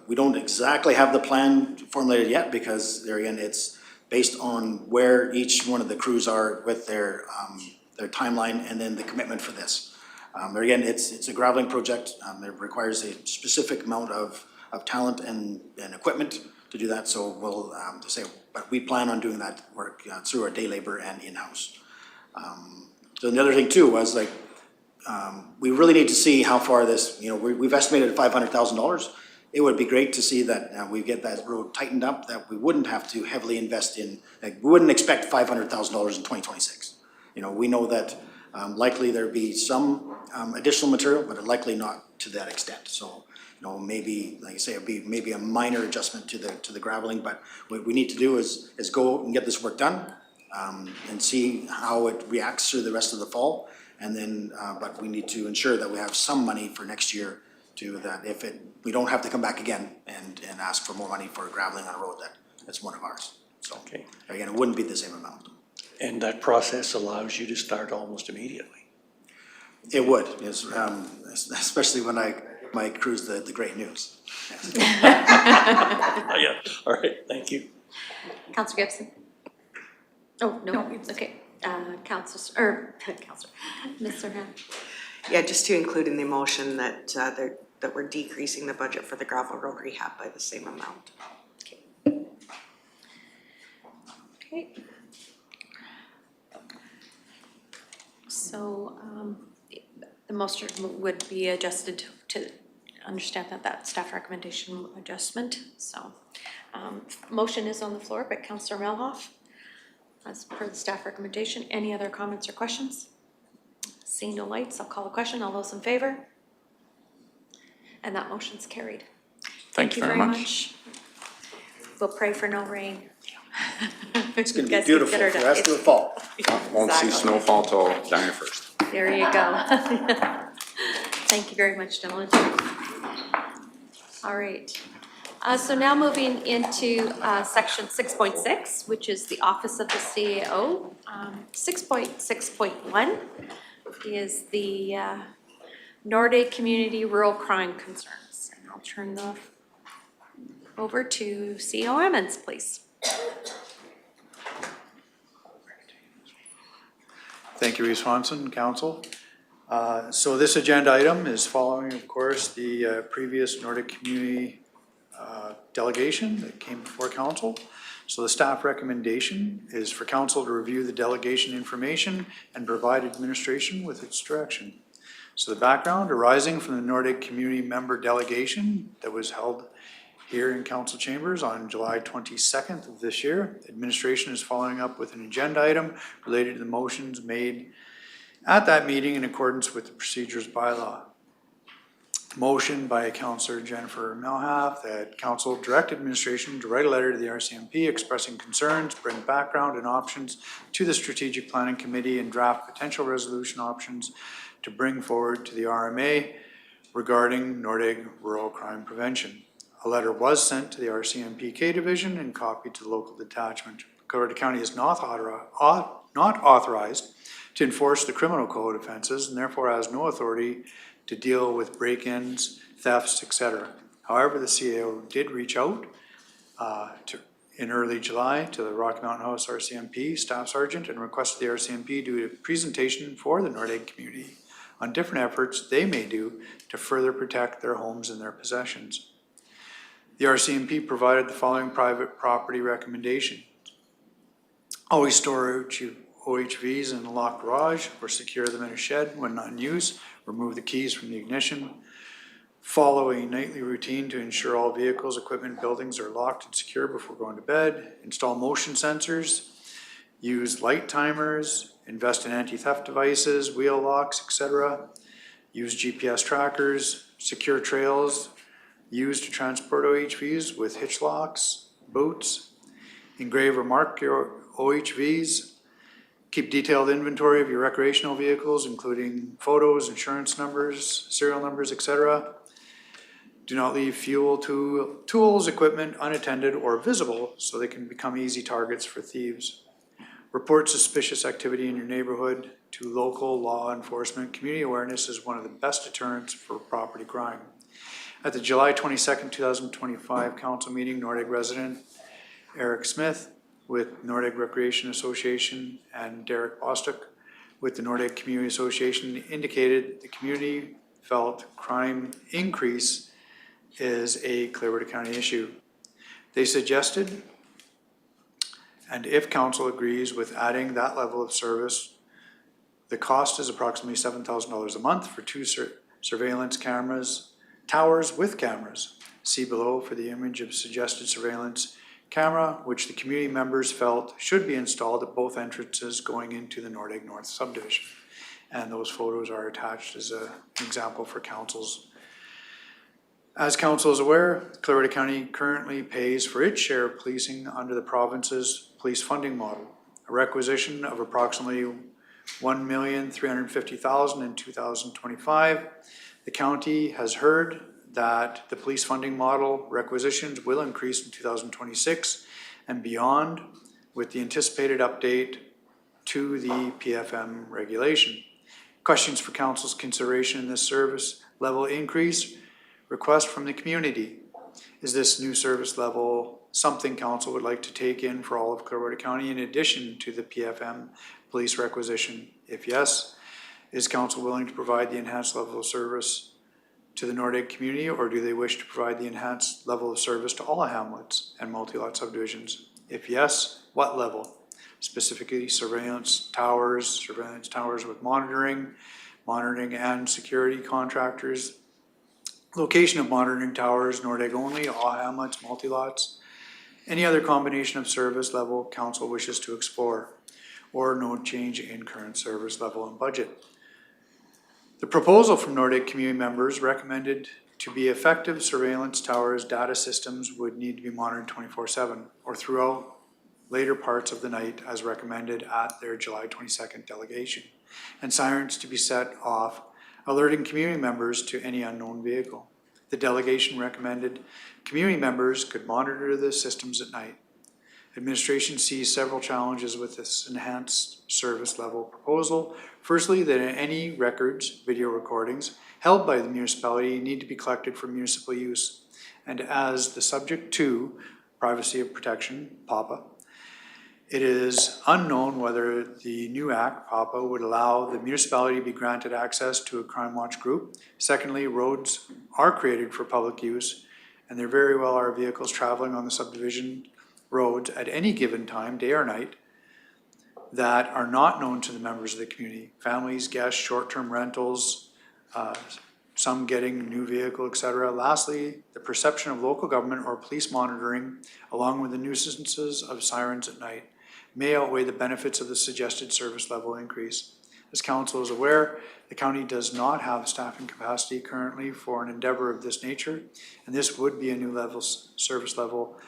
we don't exactly have the plan formulated yet because there again, it's based on where each one of the crews are with their timeline and then the commitment for this. There again, it's a graveling project. It requires a specific amount of talent and equipment to do that. So we'll but we plan on doing that work through our day labor and in-house. So the other thing too was like, we really need to see how far this, we've estimated $500,000. It would be great to see that we get that road tightened up, that we wouldn't have to heavily invest in, like, we wouldn't expect $500,000 in 2026. We know that likely there'd be some additional material, but likely not to that extent. So, maybe, like I say, it'd be maybe a minor adjustment to the graveling, but what we need to do is go and get this work done and see how it reacts through the rest of the fall. And then, but we need to ensure that we have some money for next year to that if we don't have to come back again and ask for more money for graveling on a road that's one of ours. So Okay. Again, it wouldn't be the same amount. And that process allows you to start almost immediately. It would, yes, especially when my crews the great news. Yes. Yeah, all right, thank you. Councillor Gibson? Oh, no, it's okay. Councillor, Ms. Serhan? Yeah, just to include in the motion that that we're decreasing the budget for the gravel road rehab by the same amount. Okay. So, the motion would be adjusted to understand that staff recommendation adjustment, so. Motion is on the floor, but Councillor Melhoff, as per the staff recommendation, any other comments or questions? Seeing no lights, I'll call a question. All those in favor? And that motion's carried. Thank you very much. We'll pray for no rain. It's going to be beautiful for the rest of the fall. Won't see snowfall till January 1st. There you go. Thank you very much, gentlemen. All right. So now moving into section 6.6, which is the Office of the CAO. 6.6.1 is the Nordic Community Rural Crime Concerns. And I'll turn the over to CEO Emmons, please. Thank you, Reece Swanson, Council. So this agenda item is following, of course, the previous Nordic Community delegation that came before Council. So the staff recommendation is for Council to review the delegation information and provide administration with its direction. So the background arising from the Nordic Community Member Delegation that was held here in Council Chambers on July 22nd of this year. Administration is following up with an agenda item related to the motions made at that meeting in accordance with the procedures bylaw. Motion by Councillor Jennifer Melhoff that Council direct administration to write a letter to the RCMP expressing concerns, bring background and options to the Strategic Planning Committee and draft potential resolution options to bring forward to the RMA regarding Nordic rural crime prevention. A letter was sent to the RCMPK division and copied to the local detachment. Alberta County is not authorized to enforce the criminal code offenses and therefore has no authority to deal with break-ins, thefts, etc. However, the CAO did reach out in early July to the Rocky Mountain House RCMP staff sergeant and requested the RCMP do a presentation for the Nordic community on different efforts they may do to further protect their homes and their possessions. The RCMP provided the following private property recommendations. Always store OHVs in the locked garage or secure them in a shed when not in use. Remove the keys from the ignition. Follow a nightly routine to ensure all vehicles, equipment, buildings are locked and secure before going to bed. Install motion sensors. Use light timers. Invest in anti-theft devices, wheel locks, etc. Use GPS trackers. Secure trails used to transport OHVs with hitch locks, boots. Engrave or mark your OHVs. Keep detailed inventory of your recreational vehicles, including photos, insurance numbers, serial numbers, etc. Do not leave fuel, tools, equipment unattended or visible so they can become easy targets for thieves. Report suspicious activity in your neighborhood to local law enforcement. Community awareness is one of the best deterrents for property crime. At the July 22nd, 2025 council meeting, Nordegg resident Eric Smith with Nordegg Recreation Association and Derek Bostock with the Nordegg Community Association indicated the community felt crime increase is a Clearwater County issue. They suggested, and if council agrees with adding that level of service, the cost is approximately $7,000 a month for 2 surveillance towers with cameras. See below for the image of suggested surveillance camera, which the community members felt should be installed at both entrances going into the Nordegg North subdivision. And those photos are attached as an example for council's. As council is aware, Clearwater County currently pays for its share of policing under the province's police funding model. A requisition of approximately $1,350,000 in 2025. The county has heard that the police funding model requisitions will increase in 2026 and beyond with the anticipated update to the PFM regulation. Questions for council's consideration in this service level increase? Request from the community. Is this new service level something council would like to take in for all of Clearwater County in addition to the PFM police requisition? If yes, is council willing to provide the enhanced level of service to the Nordegg community, or do they wish to provide the enhanced level of service to all hamlets and multi-lot subdivisions? If yes, what level? Specifically surveillance towers with monitoring and security contractors, location of monitoring towers, Nordegg only, all hamlets, multi-lots, any other combination of service level council wishes to explore, or no change in current service level and budget. The proposal from Nordegg community members recommended to be effective surveillance towers data systems would need to be monitored 24/7 or throughout later parts of the night as recommended at their July 22nd delegation, and sirens to be set off alerting community members to any unknown vehicle. The delegation recommended community members could monitor the systems at night. Administration sees several challenges with this enhanced service level proposal. Firstly, that any records, video recordings, held by the municipality need to be collected for municipal use. And as the subject to privacy of protection, PAPA, it is unknown whether the new act, PAPA, would allow the municipality to be granted access to a crime watch group. Secondly, roads are created for public use, and there very well are vehicles traveling on the subdivision roads at any given time, day or night, that are not known to the members of the community. Families, guests, short-term rentals, some getting a new vehicle, etc. Lastly, the perception of local government or police monitoring, along with the nuisances of sirens at night, may outweigh the benefits of the suggested service level increase. As council is aware, the county does not have staffing capacity currently for an endeavor of this nature, and this would be a new service level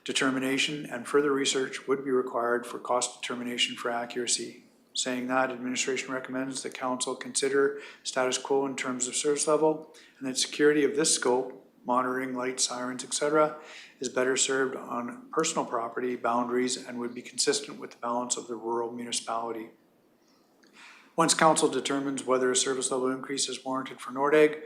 determination, and further research would be required for cost determination for accuracy. Saying that, administration recommends that council consider status quo in terms of service level, and that security of this scope, monitoring, lights, sirens, etc., is better served on personal property boundaries and would be consistent with the balance of the rural municipality. Once council determines whether a service level increase is warranted for Nordegg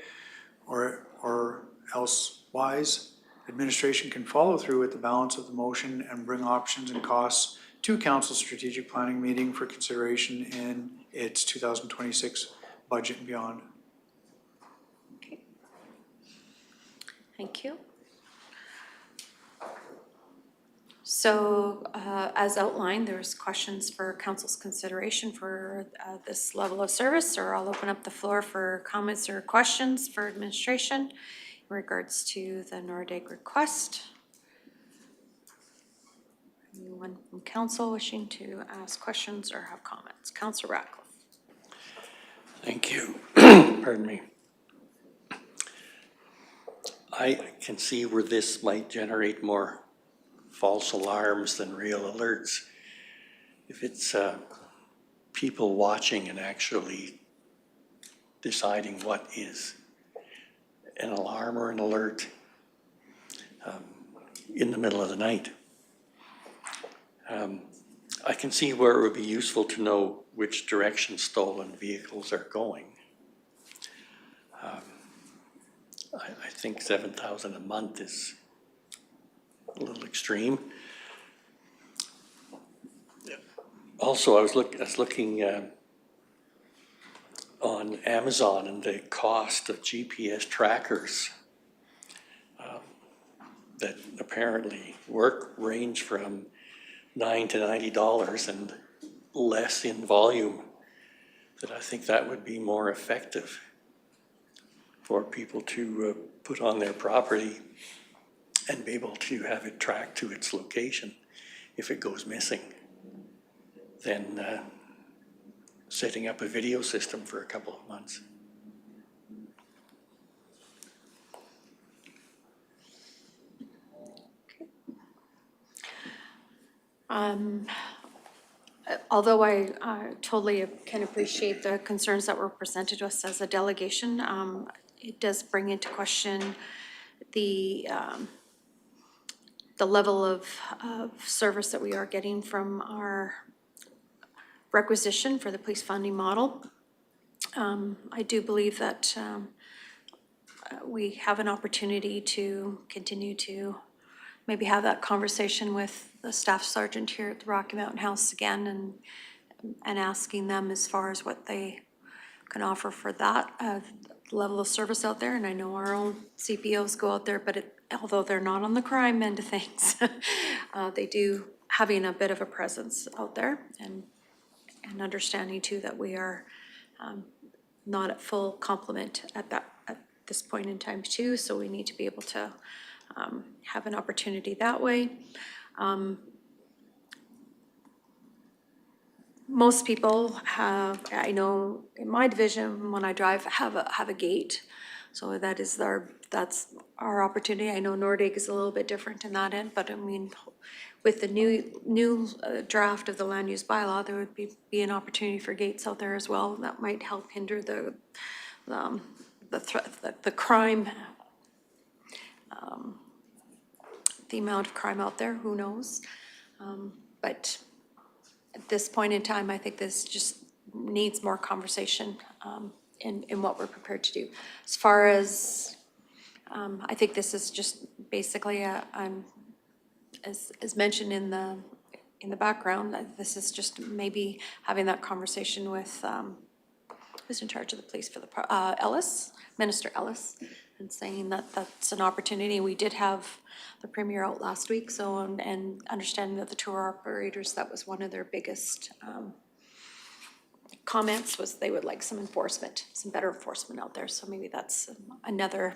or elsewise, administration can follow through with the balance of the motion and bring options and costs to council's strategic planning meeting for consideration in its 2026 budget and beyond. Okay. Thank you. So as outlined, there's questions for council's consideration for this level of service, or I'll open up the floor for comments or questions for administration in regards to the Nordegg request. Anyone from council wishing to ask questions or have comments? Councilor Ratcliffe. Thank you. Pardon me. I can see where this might generate more false alarms than real alerts. If it's people watching and actually deciding what is an alarm or an alert in the middle of the night. I can see where it would be useful to know which direction stolen vehicles are going. I think 7,000 a month is a little extreme. Also, I was looking on Amazon, and the cost of GPS trackers that apparently work range from $9 to $90 and less in volume. That I think that would be more effective for people to put on their property and be able to have it tracked to its location if it goes missing, than setting up a video system for a couple of months. Although I totally can appreciate the concerns that were presented to us as a delegation, it does bring into question the level of service that we are getting from our requisition for the police funding model. I do believe that we have an opportunity to continue to maybe have that conversation with the staff sergeant here at the Rocky Mountain House again, and asking them as far as what they can offer for that level of service out there. And I know our own CPOs go out there, but although they're not on the crime end of things, they do having a bit of a presence out there, and understanding too that we are not at full complement at this point in time too, so we need to be able to have an opportunity that way. Most people have, I know in my division, when I drive, have a gate. So that's our opportunity. I know Nordig is a little bit different in that end, but I mean, with the new draft of the land use bylaw, there would be an opportunity for gates out there as well. That might help hinder the crime, the amount of crime out there, who knows? But at this point in time, I think this just needs more conversation in what we're prepared to do. As far as, I think this is just basically as mentioned in the background, this is just maybe having that conversation with who's in charge of the police for the Ellis, Minister Ellis, and saying that that's an opportunity. We did have the Premier out last week, so and understanding that the tour operators, that was one of their biggest comments, was they would like some enforcement, some better enforcement out there. So maybe that's another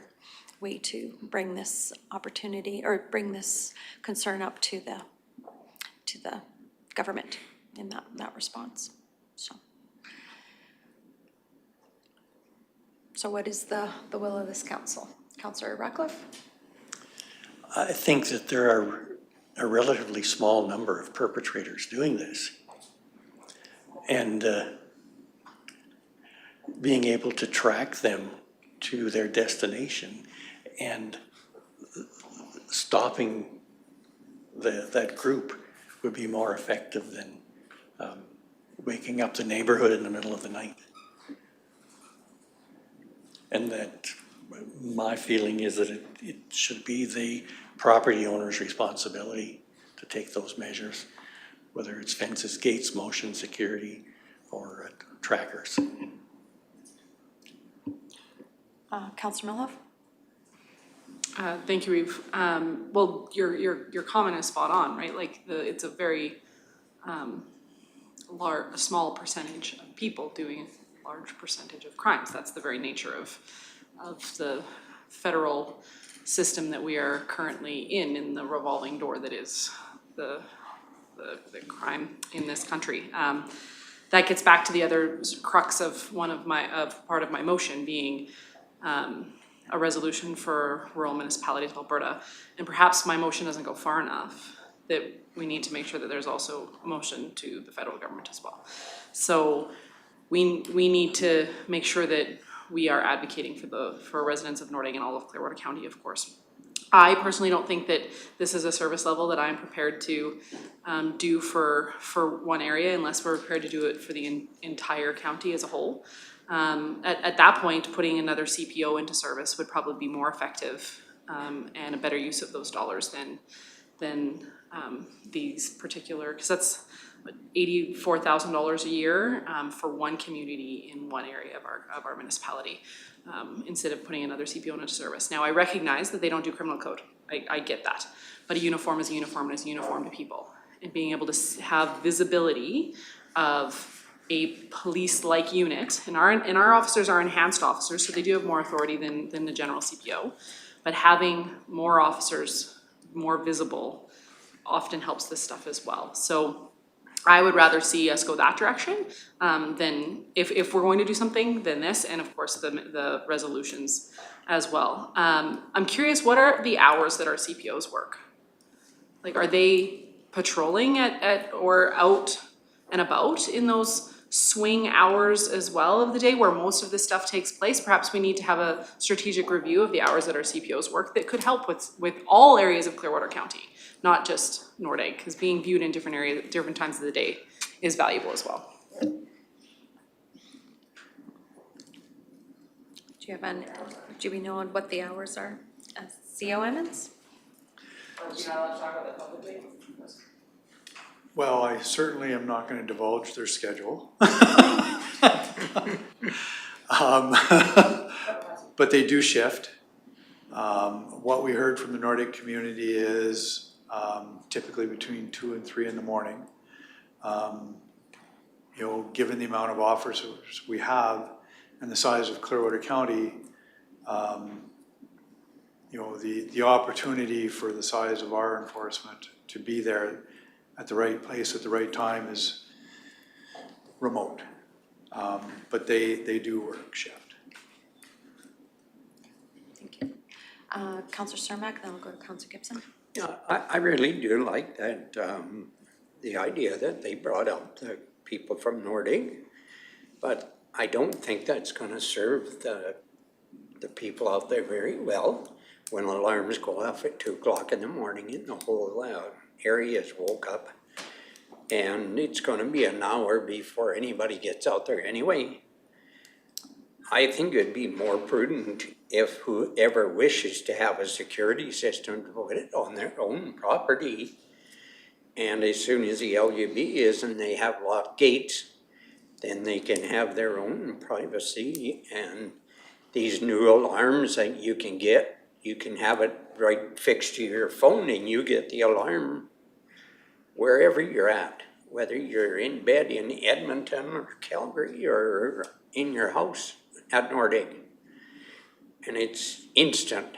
way to bring this opportunity or bring this concern up to the government in that response. So what is the will of this council? Councillor Ratcliffe? I think that there are a relatively small number of perpetrators doing this. And being able to track them to their destination and stopping that group would be more effective than waking up the neighborhood in the middle of the night. And that my feeling is that it should be the property owner's responsibility to take those measures, whether it's fences, gates, motion, security, or trackers. Councillor Milhoff? Thank you, Eve. Well, your comment is spot on, right? Like it's a very a small percentage of people doing a large percentage of crimes. That's the very nature of the federal system that we are currently in the revolving door that is the crime in this country. That gets back to the other crux of part of my motion being a resolution for rural municipalities of Alberta. And perhaps my motion doesn't go far enough, that we need to make sure that there's also a motion to the federal government as well. So we need to make sure that we are advocating for residents of Nordig and all of Clearwater County, of course. I personally don't think that this is a service level that I'm prepared to do for one area unless we're prepared to do it for the entire county as a whole. At that point, putting another CPO into service would probably be more effective and a better use of those dollars than these particular, because that's $84,000 a year for one community in one area of our municipality, instead of putting another CPO into service. Now, I recognize that they don't do criminal code. I get that. But a uniform is a uniform and is a uniform to people. And being able to have visibility of a police-like unit, and our officers are enhanced officers, so they do have more authority than the general CPO. But having more officers, more visible, often helps this stuff as well. So I would rather see us go that direction than if we're going to do something, then this, and of course the resolutions as well. I'm curious, what are the hours that our CPOs work? Like, are they patrolling at or out and about in those swing hours as well of the day where most of this stuff takes place? Perhaps we need to have a strategic review of the hours that our CPOs work that could help with all areas of Clearwater County, not just Nordegg, because being viewed in different areas, different times of the day is valuable as well. Do we know what the hours are? CO Emmons? Well, I certainly am not gonna divulge their schedule. But they do shift. What we heard from the Nordic community is typically between 2 and 3 in the morning. You know, given the amount of officers we have and the size of Clearwater County, you know, the opportunity for the size of our enforcement to be there at the right place at the right time is remote. But they do work shift. Thank you. Councillor Cermak, then we'll go to Councillor Gibson. Yeah, I really do like that, the idea that they brought up the people from Nordegg, but I don't think that's gonna serve the people out there very well when alarms go off at 2 o'clock in the morning and the whole area is woke up. And it's gonna be an hour before anybody gets out there anyway. I think it'd be more prudent if whoever wishes to have a security system to put it on their own property. And as soon as the LUB is and they have locked gates, then they can have their own privacy. And these new alarms that you can get, you can have it right fixed to your phone and you get the alarm wherever you're at, whether you're in bed in Edmonton or Calgary or in your house at Nordegg. And it's instant.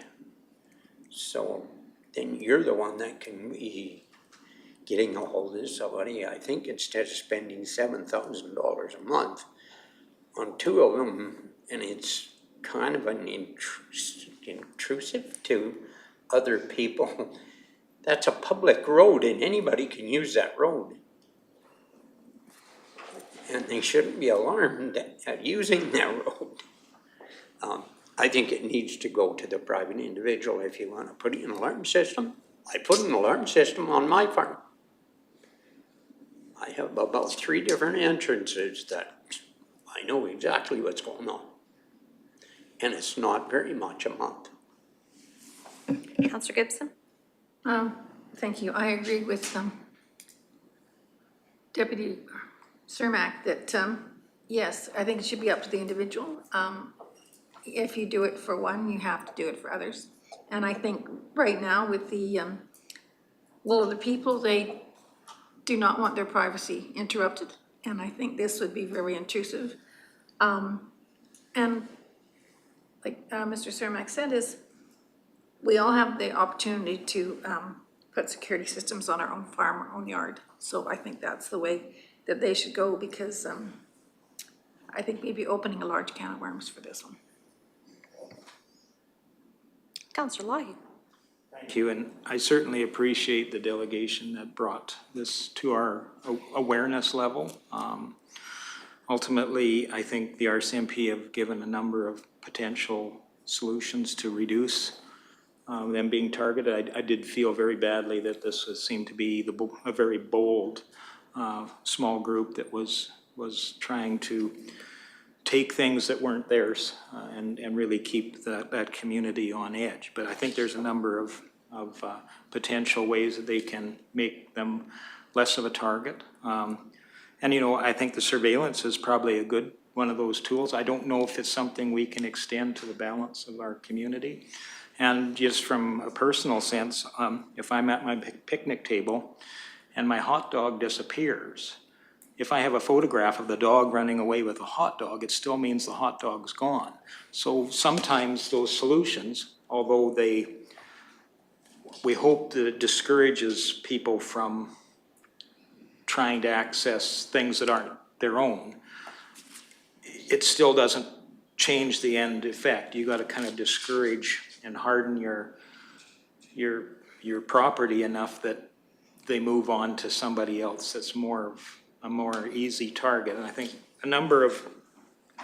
So then you're the one that can be getting a hold of somebody. I think instead of spending $7,000 a month on 2 of them, and it's kind of an intrusive to other people. That's a public road and anybody can use that road. And they shouldn't be alarmed at using that road. I think it needs to go to the private individual if you want to put in an alarm system. I put an alarm system on my farm. I have about 3 different entrances that I know exactly what's going on. And it's not very much a month. Councillor Gibson? Thank you. I agree with Deputy Cermak that, yes, I think it should be up to the individual. If you do it for one, you have to do it for others. And I think right now with the will of the people, they do not want their privacy interrupted. And I think this would be very intrusive. And like Mr. Cermak said, is we all have the opportunity to put security systems on our own farm, our own yard. So I think that's the way that they should go, because I think we'd be opening a large can of worms for this one. Councillor Lougheed. Thank you, and I certainly appreciate the delegation that brought this to our awareness level. Ultimately, I think the RCMP have given a number of potential solutions to reduce them being targeted. I did feel very badly that this seemed to be a very bold small group that was trying to take things that weren't theirs and really keep that community on edge. But I think there's a number of potential ways that they can make them less of a target. And, you know, I think the surveillance is probably a good one of those tools. I don't know if it's something we can extend to the balance of our community. And just from a personal sense, if I'm at my picnic table and my hot dog disappears, if I have a photograph of the dog running away with a hot dog, it still means the hot dog's gone. So sometimes those solutions, although we hope that it discourages people from trying to access things that aren't their own, it still doesn't change the end effect. You gotta kind of discourage and harden your property enough that they move on to somebody else that's a more easy target. And I think a number of,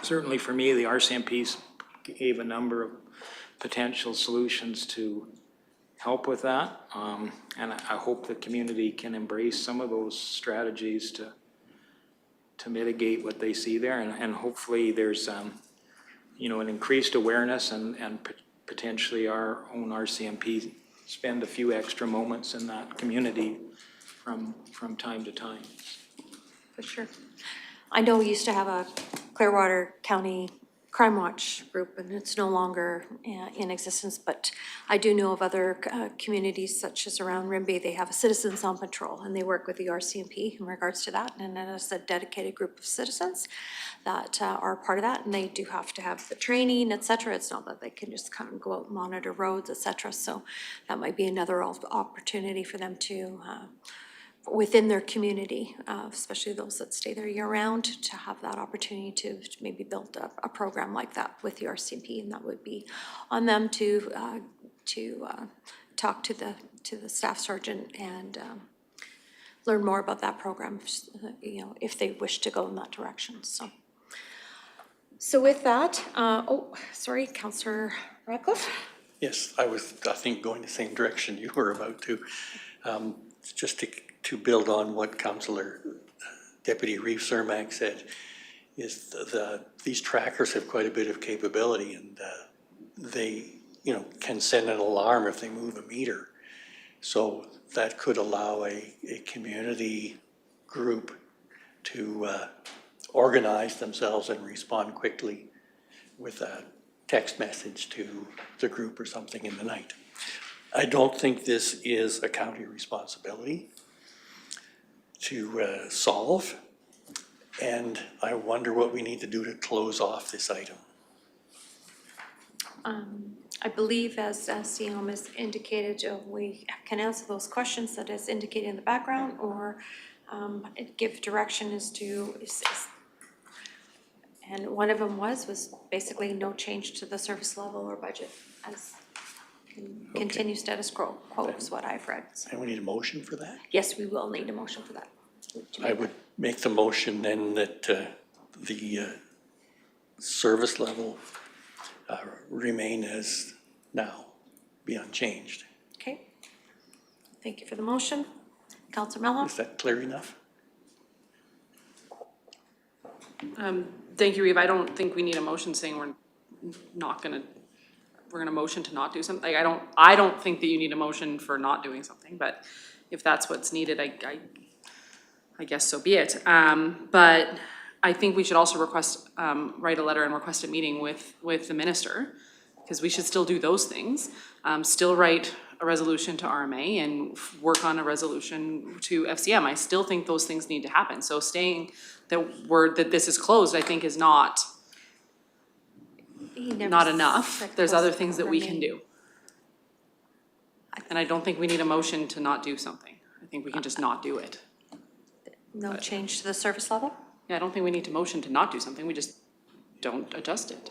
certainly for me, the RCMPs gave a number of potential solutions to help with that. And I hope the community can embrace some of those strategies to mitigate what they see there. And hopefully there's, you know, an increased awareness and potentially our own RCMP spend a few extra moments in that community from time to time. For sure. I know we used to have a Clearwater County Crime Watch group, and it's no longer in existence, but I do know of other communities such as around Rimbey. They have a Citizens on Patrol, and they work with the RCMP in regards to that, and it is a dedicated group of citizens that are part of that, and they do have to have the training, et cetera. It's not that they can just come and go out and monitor roads, et cetera. So that might be another opportunity for them to within their community, especially those that stay there year-round, to have that opportunity to maybe build a program like that with the RCMP, and that would be on them to talk to the staff sergeant and learn more about that program, you know, if they wish to go in that direction. So with that, oh, sorry, Councillor Radcliffe. Yes, I think, going the same direction you were about to. Just to build on what Councillor Deputy Reeve Cermak said, is these trackers have quite a bit of capability, and they, you know, can send an alarm if they move a meter. So that could allow a community group to organize themselves and respond quickly with a text message to the group or something in the night. I don't think this is a county responsibility to solve, and I wonder what we need to do to close off this item. I believe as CM has indicated, we can answer those questions that is indicated in the background, or give direction as to, and one of them was basically no change to the service level or budget as continue status quo is what I've read. So. And we need a motion for that? Yes, we will need a motion for that. I would make the motion then that the service level remain as now, be unchanged. Okay. Thank you for the motion. Councillor Melhoff? Is that clear enough? Thank you, Reeve. I don't think we need a motion saying we're gonna motion to not do something. Like, I don't think that you need a motion for not doing something, but if that's what's needed, I guess so be it. But I think we should also write a letter and request a meeting with the minister, because we should still do those things. Still write a resolution to RMA and work on a resolution to FCM. I still think those things need to happen. So saying that this is closed, I think is not enough. There's other things that we can do. And I don't think we need a motion to not do something. I think we can just not do it. No change to the service level? Yeah, I don't think we need to motion to not do something. We just don't adjust it.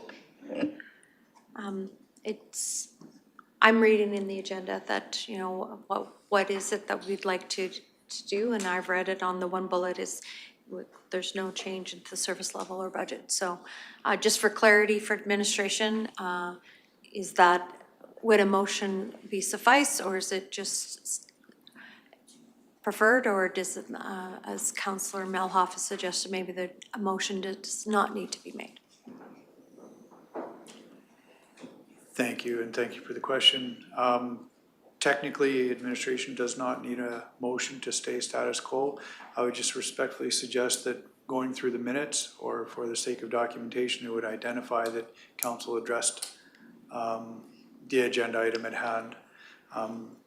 I'm reading in the agenda that, you know, what is it that we'd like to do, and I've read it on the one bullet is there's no change in the service level or budget. So just for clarity for administration, is that, would a motion be suffice, or is it just preferred, or does it, as Councillor Melhoff has suggested, maybe a motion does not need to be made? Thank you, and thank you for the question. Technically, administration does not need a motion to stay status quo. I would just respectfully suggest that going through the minutes, or for the sake of documentation, it would identify that council addressed the agenda item at hand.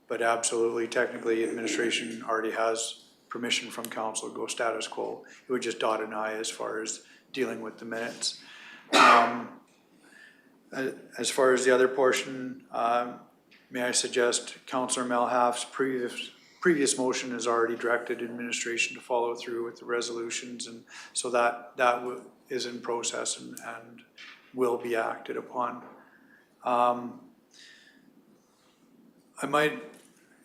But absolutely, technically, administration already has permission from council to go status quo. It would just dot an I as far as dealing with the minutes. As far as the other portion, may I suggest Councillor Malhalf's previous motion has already directed administration to follow through with the resolutions, and so that is in process and will be acted upon. I might,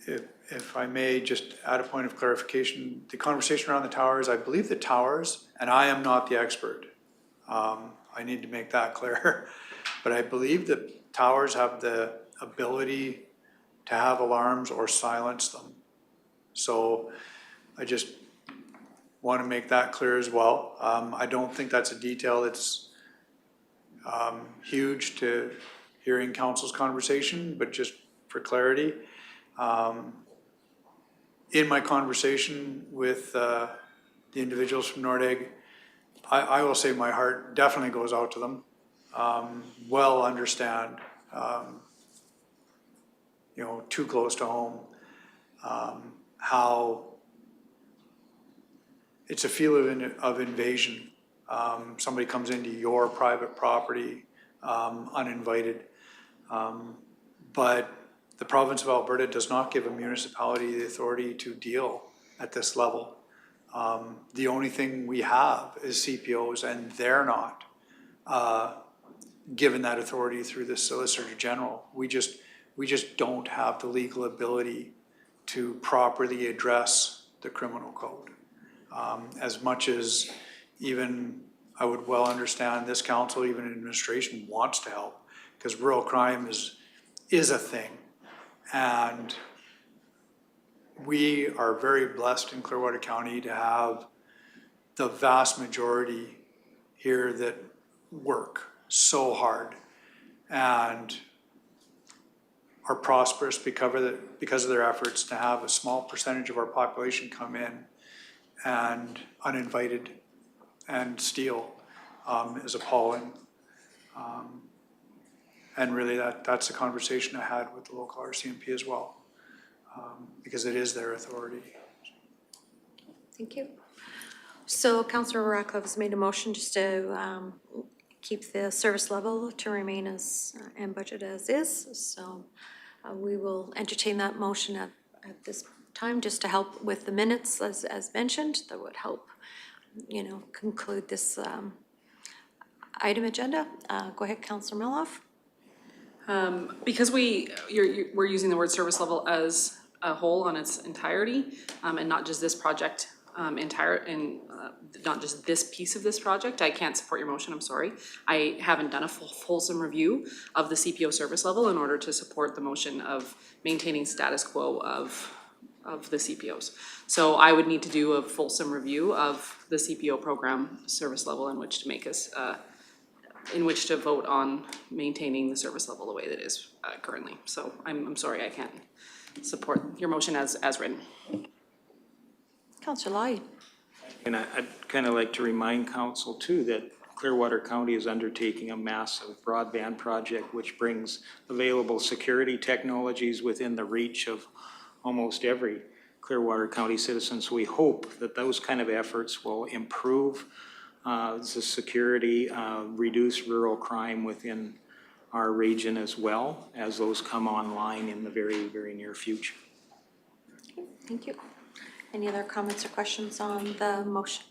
if I may, just add a point of clarification. The conversation around the towers, I believe the towers, and I am not the expert, I need to make that clear, but I believe that towers have the ability to have alarms or silence them. So I just want to make that clear as well. I don't think that's a detail that's huge to hearing council's conversation, but just for clarity. In my conversation with the individuals from Nordegg, I will say my heart definitely goes out to them. Well understand, you know, too close to home, how it's a feeling of invasion. Somebody comes into your private property uninvited. But the province of Alberta does not give a municipality the authority to deal at this level. The only thing we have is CPOs, and they're not given that authority through the Solicitor General. We just don't have the legal ability to properly address the criminal code. As much as even I would well understand this council, even administration wants to help, because rural crime is a thing. And we are very blessed in Clearwater County to have the vast majority here that work so hard and are prosperous because of their efforts. To have a small percentage of our population come in and uninvited and steal is appalling. And really that's a conversation I had with the local RCMP as well, because it is their authority. Thank you. So Councillor Radcliffe has made a motion just to keep the service level to remain as and budget as is. So we will entertain that motion at this time, just to help with the minutes as mentioned. That would help, you know, conclude this item agenda. Go ahead, Councillor Malhalf. Because we're using the word service level as a whole on its entirety, and not just this project not just this piece of this project, I can't support your motion, I'm sorry. I haven't done a fulsome review of the CPO service level in order to support the motion of maintaining status quo of the CPOs. So I would need to do a fulsome review of the CPO program service level in which to make us, in which to vote on maintaining the service level the way that it is currently. So I'm sorry, I can't support your motion as written. Councillor Lloyd. And I'd kind of like to remind council too that Clearwater County is undertaking a massive broadband project which brings available security technologies within the reach of almost every Clearwater County citizen. So we hope that those kind of efforts will improve the security, reduce rural crime within our region as well as those come online in the very, very near future. Okay, thank you. Any other comments or questions on the motion?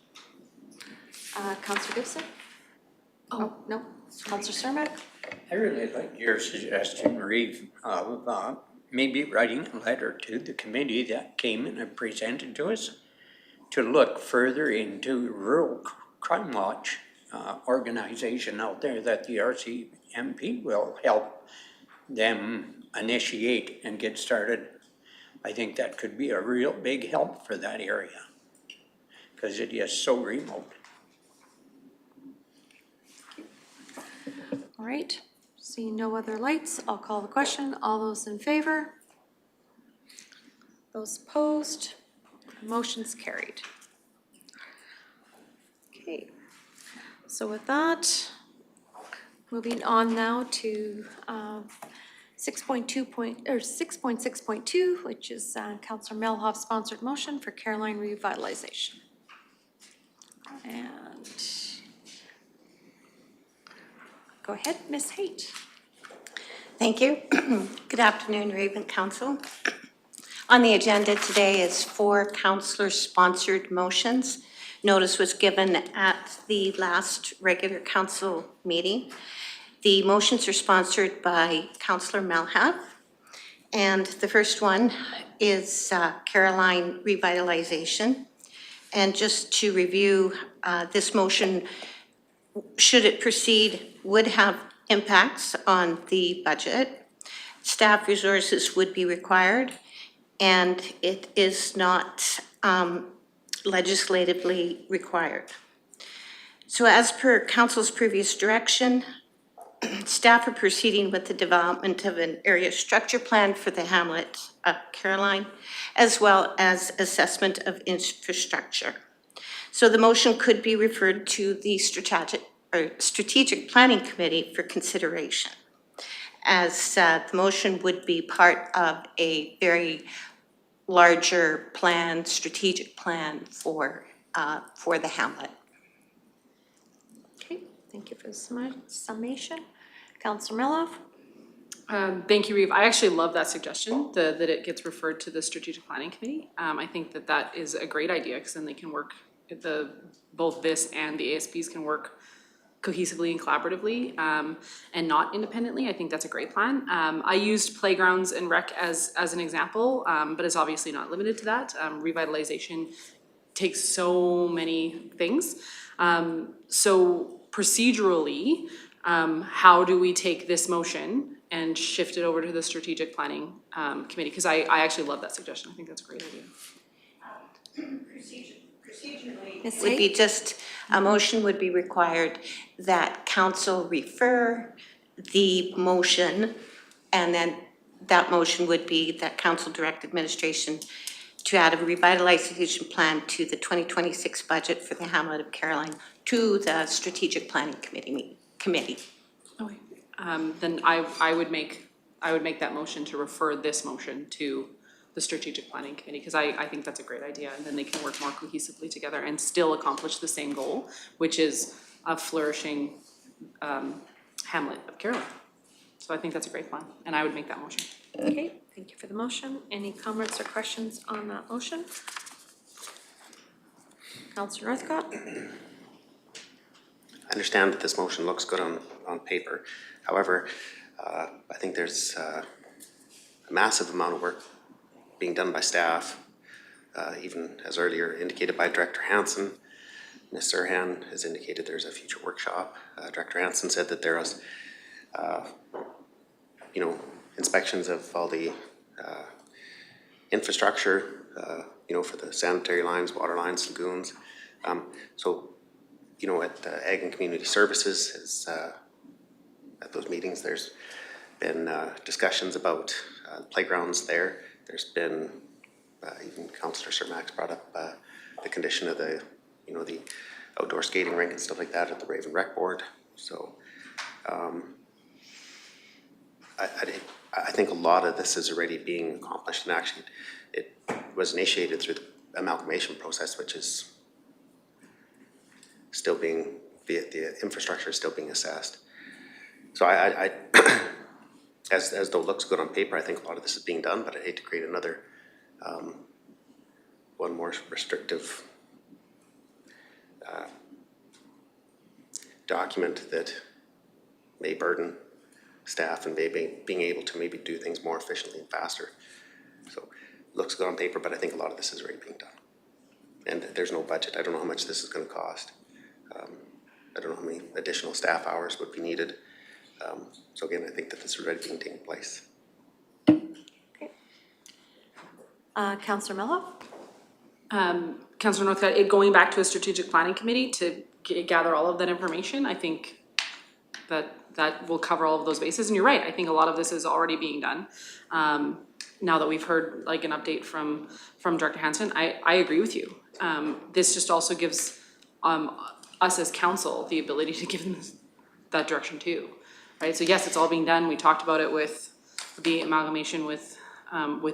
Councillor Gibson? Oh, no. Councillor Cermak? I really like your suggestion, Marie, of maybe writing a letter to the committee that came in and presented to us to look further into Rural Crime Watch organization out there that the RCMP will help them initiate and get started. I think that could be a real big help for that area because it is so remote. All right. Seeing no other lights, I'll call the question. All those in favor? Those opposed? Motion's carried. Okay, so with that, moving on now to 6.6.2, which is Councillor Melhoff's sponsored motion for Caroline revitalization. And go ahead, Ms. Haight. Thank you. Good afternoon, Raven Council. On the agenda today is 4 councillor-sponsored motions. Notice was given at the last regular council meeting. The motions are sponsored by Councillor Melhoff. And the first one is Caroline revitalization. And just to review, this motion, should it proceed, would have impacts on the budget. Staff resources would be required, and it is not legislatively required. So as per council's previous direction, staff are proceeding with the development of an area structure plan for the hamlet of Caroline, as well as assessment of infrastructure. So the motion could be referred to the Strategic Planning Committee for consideration, as the motion would be part of a very larger plan, strategic plan for the hamlet. Okay, thank you for the summation. Councillor Melhoff? Thank you, Reeve. I actually love that suggestion, that it gets referred to the Strategic Planning Committee. I think that is a great idea, because then they can work, both this and the ASPs can work cohesively and collaboratively, and not independently. I think that's a great plan. I used playgrounds and rec as an example, but it's obviously not limited to that. Revitalization takes so many things. So procedurally, how do we take this motion and shift it over to the Strategic Planning Committee? Because I actually love that suggestion. I think that's a great idea. Procedurally, would be just, a motion would be required that council refer the motion, and then that motion would be that council direct administration to add a revitalization plan to the 2026 budget for the hamlet of Caroline to the Strategic Planning Committee. Okay. Then I would make that motion to refer this motion to the Strategic Planning Committee, because I think that's a great idea, and then they can work more cohesively together and still accomplish the same goal, which is a flourishing hamlet of Caroline. So I think that's a great plan, and I would make that motion. Okay, thank you for the motion. Any comments or questions on that motion? Councillor Northcott? I understand that this motion looks good on paper. However, I think there's a massive amount of work being done by staff, even as earlier indicated by Director Hansen. Ms. Serhan has indicated there's a future workshop. Director Hansen said that there was, inspections of all the infrastructure, for the sanitary lines, water lines, lagoons. At Ag and Community Services, at those meetings, there's been discussions about playgrounds there. There's been, even Councillor Cermak's brought up the condition of the outdoor skating rink and stuff like that at the Raven Rec Board. So I think a lot of this is already being accomplished, and actually it was initiated through the amalgamation process, which is still being, the infrastructure is still being assessed. So I as though it looks good on paper, I think a lot of this is being done, but I'd hate to create another one more restrictive document that may burden staff and maybe being able to maybe do things more efficiently and faster. So looks good on paper, but I think a lot of this is already being done. And there's no budget. I don't know how much this is going to cost. I don't know how many additional staff hours would be needed. So again, I think that this is already being taken place. Okay. Councillor Melhoff? Councillor Northcott, going back to a Strategic Planning Committee to gather all of that information, I think that that will cover all of those bases. And you're right, I think a lot of this is already being done. Now that we've heard like an update from Director Hansen, I agree with you. This just also gives us as council the ability to give them that direction too, right? So yes, it's all being done. We talked about it with the amalgamation with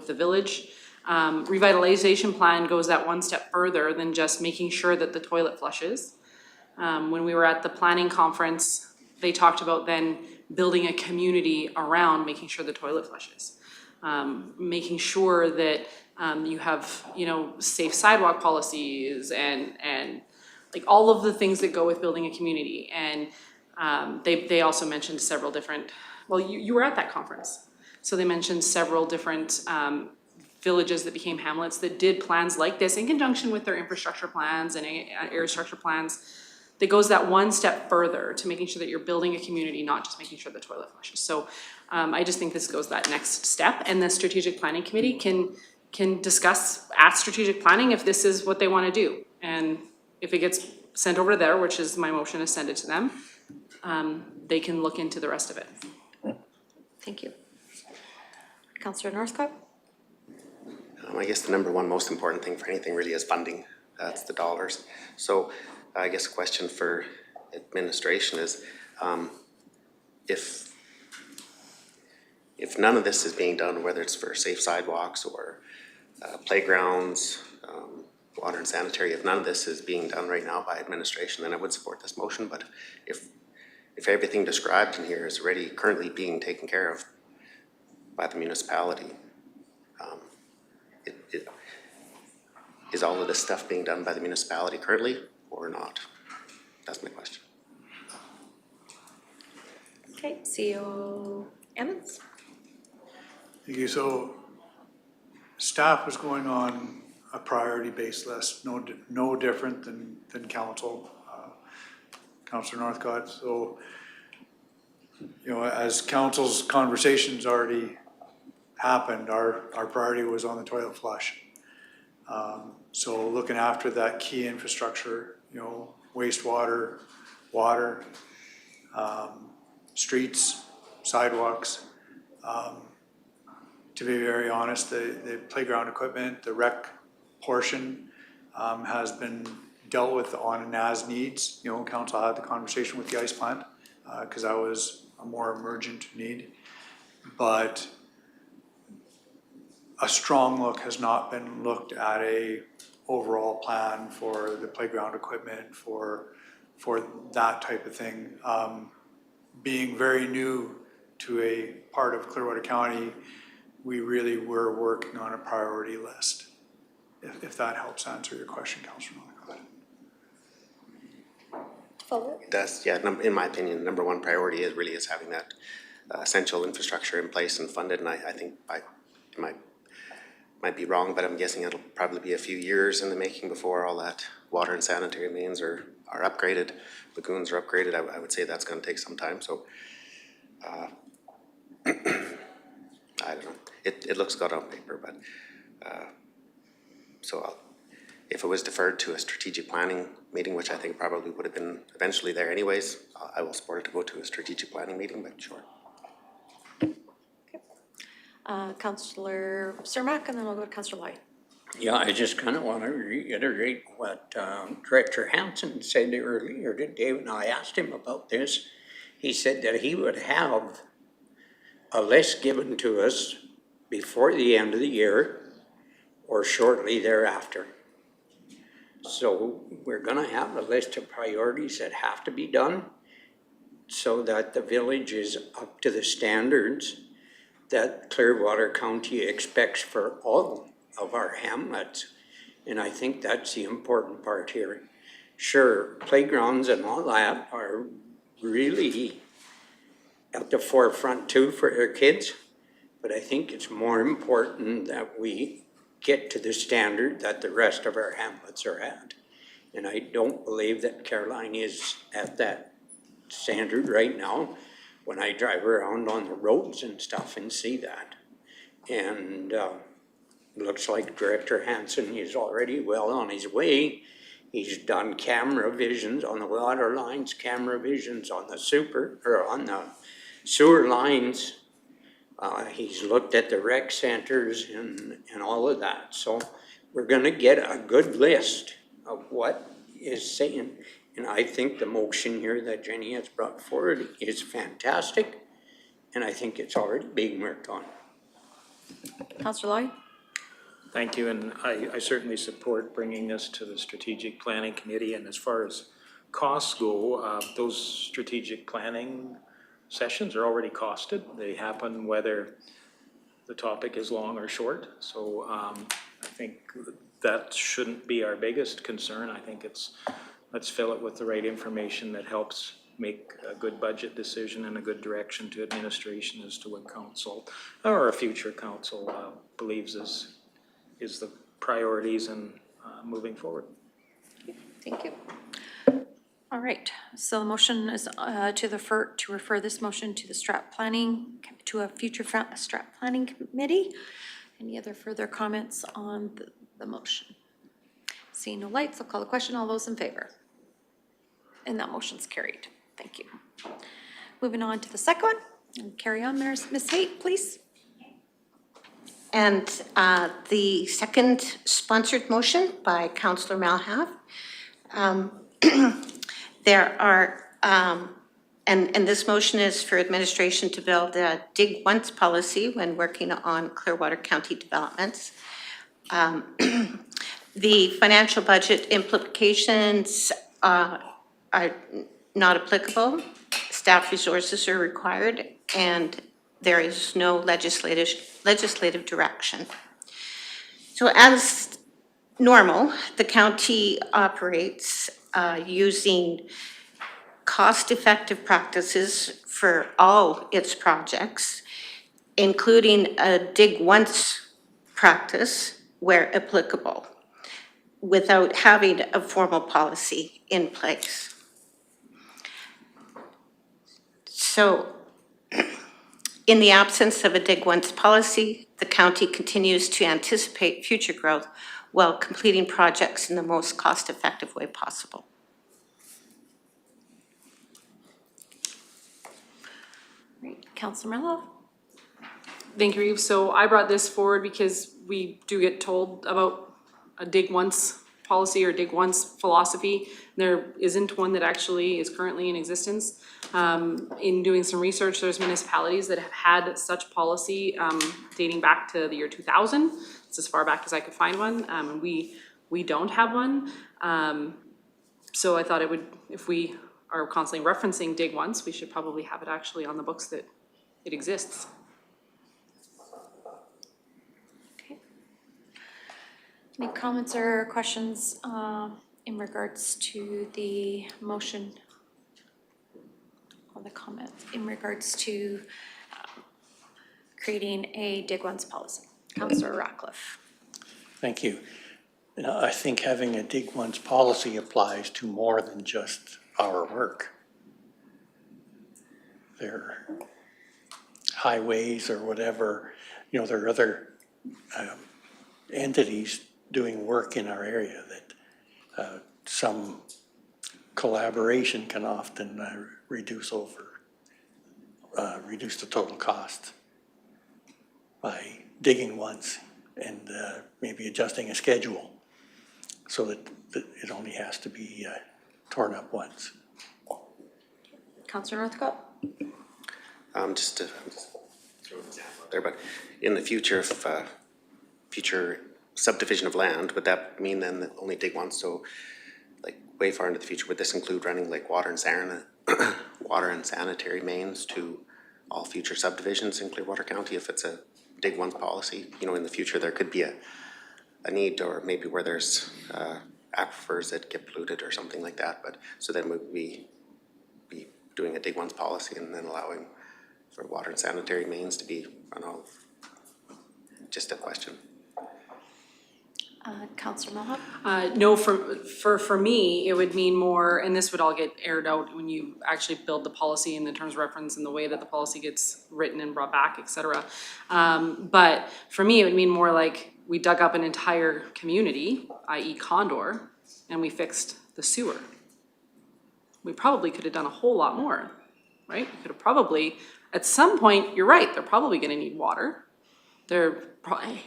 the village. Revitalization plan goes that one step further than just making sure that the toilet flushes. When we were at the planning conference, they talked about then building a community around making sure the toilet flushes. Making sure that you have, you know, safe sidewalk policies and like all of the things that go with building a community. And they also mentioned several different, well, you were at that conference. So they mentioned several different villages that became hamlets that did plans like this in conjunction with their infrastructure plans and area structure plans. That goes that one step further to making sure that you're building a community, not just making sure the toilet flushes. So I just think this goes that next step, and the strategic planning committee can discuss at strategic planning if this is what they want to do. And if it gets sent over to there, which is my motion to send it to them, they can look into the rest of it. Thank you. Councillor Northcott? I guess the number one most important thing for anything really is funding. That's the dollars. So I guess a question for administration is, if none of this is being done, whether it's for safe sidewalks or playgrounds, water and sanitary, if none of this is being done right now by administration, then I would support this motion. But if everything described in here is already currently being taken care of by the municipality, is all of this stuff being done by the municipality currently or not? That's my question. Okay, CEO Emmons? Thank you. So staff was going on a priority-based list, no different than council, Councillor Northcott. So, you know, as council's conversations already happened, our priority was on the toilet flush. So looking after that key infrastructure, you know, wastewater, water, streets, sidewalks. To be very honest, the playground equipment, the rec portion has been dealt with on an as needs. You know, council had the conversation with the ice plant because that was a more emergent need. But a strong look has not been looked at a overall plan for the playground equipment, for that type of thing. Being very new to a part of Clearwater County, we really were working on a priority list. If that helps answer your question, Councillor Malacott. It does, yeah. In my opinion, number one priority is having that essential infrastructure in place and funded. And I think might be wrong, but I'm guessing it'll probably be a few years in the making before all that water and sanitary mains are upgraded, lagoons are upgraded. I would say that's going to take some time. So I don't know. It looks good on paper, but if it was deferred to a strategic planning meeting, which I think probably would have been eventually there anyways, I will support it to go to a strategic planning meeting, but sure. Councillor Cermak, and then we'll go to Councillor Lloyd. Yeah, I just kind of want to reiterate what Director Hansen said earlier today when I asked him about this. He said that he would have a list given to us before the end of the year or shortly thereafter. So we're going to have a list of priorities that have to be done so that the village is up to the standards that Clearwater County expects for all of our hamlets. And I think that's the important part here. Sure, playgrounds and all that are really at the forefront too for their kids, but I think it's more important that we get to the standard that the rest of our hamlets are at. And I don't believe that Caroline is at that standard right now when I drive around on the roads and stuff and see that. And looks like Director Hansen is already well on his way He's done camera visions on the water lines, camera visions on the sewer lines. He's looked at the rec centers and all of that. So we're gonna get a good list of what is saying. And I think the motion here that Jenny has brought forward is fantastic. And I think it's already being worked on. Councillor Lloyd? Thank you, and I certainly support bringing this to the Strategic Planning Committee. And as far as costs go, those strategic planning sessions are already costed. They happen whether the topic is long or short. So I think that shouldn't be our biggest concern. I think it's, let's fill it with the right information that helps make a good budget decision and a good direction to administration as to what council or a future council believes is the priorities and moving forward. Thank you. All right, so the motion is to refer this motion to the to a future strat planning committee. Any other further comments on the motion? Seeing no lights, I'll call the question. All those in favor? And that motion's carried. Thank you. Moving on to the second one. And carry on, Ms. Haight, please. And the second sponsored motion by Councillor Malhave. There are, and this motion is for administration to build a dig once policy when working on Clearwater County developments. The financial budget implications are not applicable. Staff resources are required, and there is no legislative direction. So as normal, the county operates using cost-effective practices for all its projects, including a dig once practice where applicable, without having a formal policy in place. So, in the absence of a dig once policy, the county continues to anticipate future growth while completing projects in the most cost-effective way possible. Great, Councillor Mello. Thank you, Reeve. So I brought this forward because we do get told about a dig once policy or dig once philosophy. There isn't one that actually is currently in existence. In doing some research, there's municipalities that have had such policy dating back to the year 2000. It's as far back as I could find one, and we don't have one. So I thought it would, if we are constantly referencing dig once, we should probably have it actually on the books that it exists. Any comments or questions in regards to the motion or the comments in regards to creating a dig once policy? Councillor Ratcliffe. Thank you. I think having a dig once policy applies to more than just our work. There are highways or whatever, there are other entities doing work in our area that some collaboration can often reduce the total cost by digging once and maybe adjusting a schedule so that it only has to be torn up once. Councillor Northcott. Just to throw an example out there, but in the future, if future subdivision of land, would that mean then that only dig once? So like way far into the future, would this include running like water and sanitary mains to all future subdivisions in Clearwater County if it's a dig once policy? In the future there could be a need, or maybe where there's aquifers that get polluted or something like that, but so then would we be doing a dig once policy and then allowing for water and sanitary mains to be run off? Just a question. Councillor Malhave? No, for me, it would mean more, and this would all get aired out when you actually build the policy in the terms of reference and the way that the policy gets written and brought back, et cetera. But for me, it would mean more like we dug up an entire community, i.e. Condor, and we fixed the sewer. We probably could have done a whole lot more, right? We could have probably, at some point, you're right, they're probably gonna need water.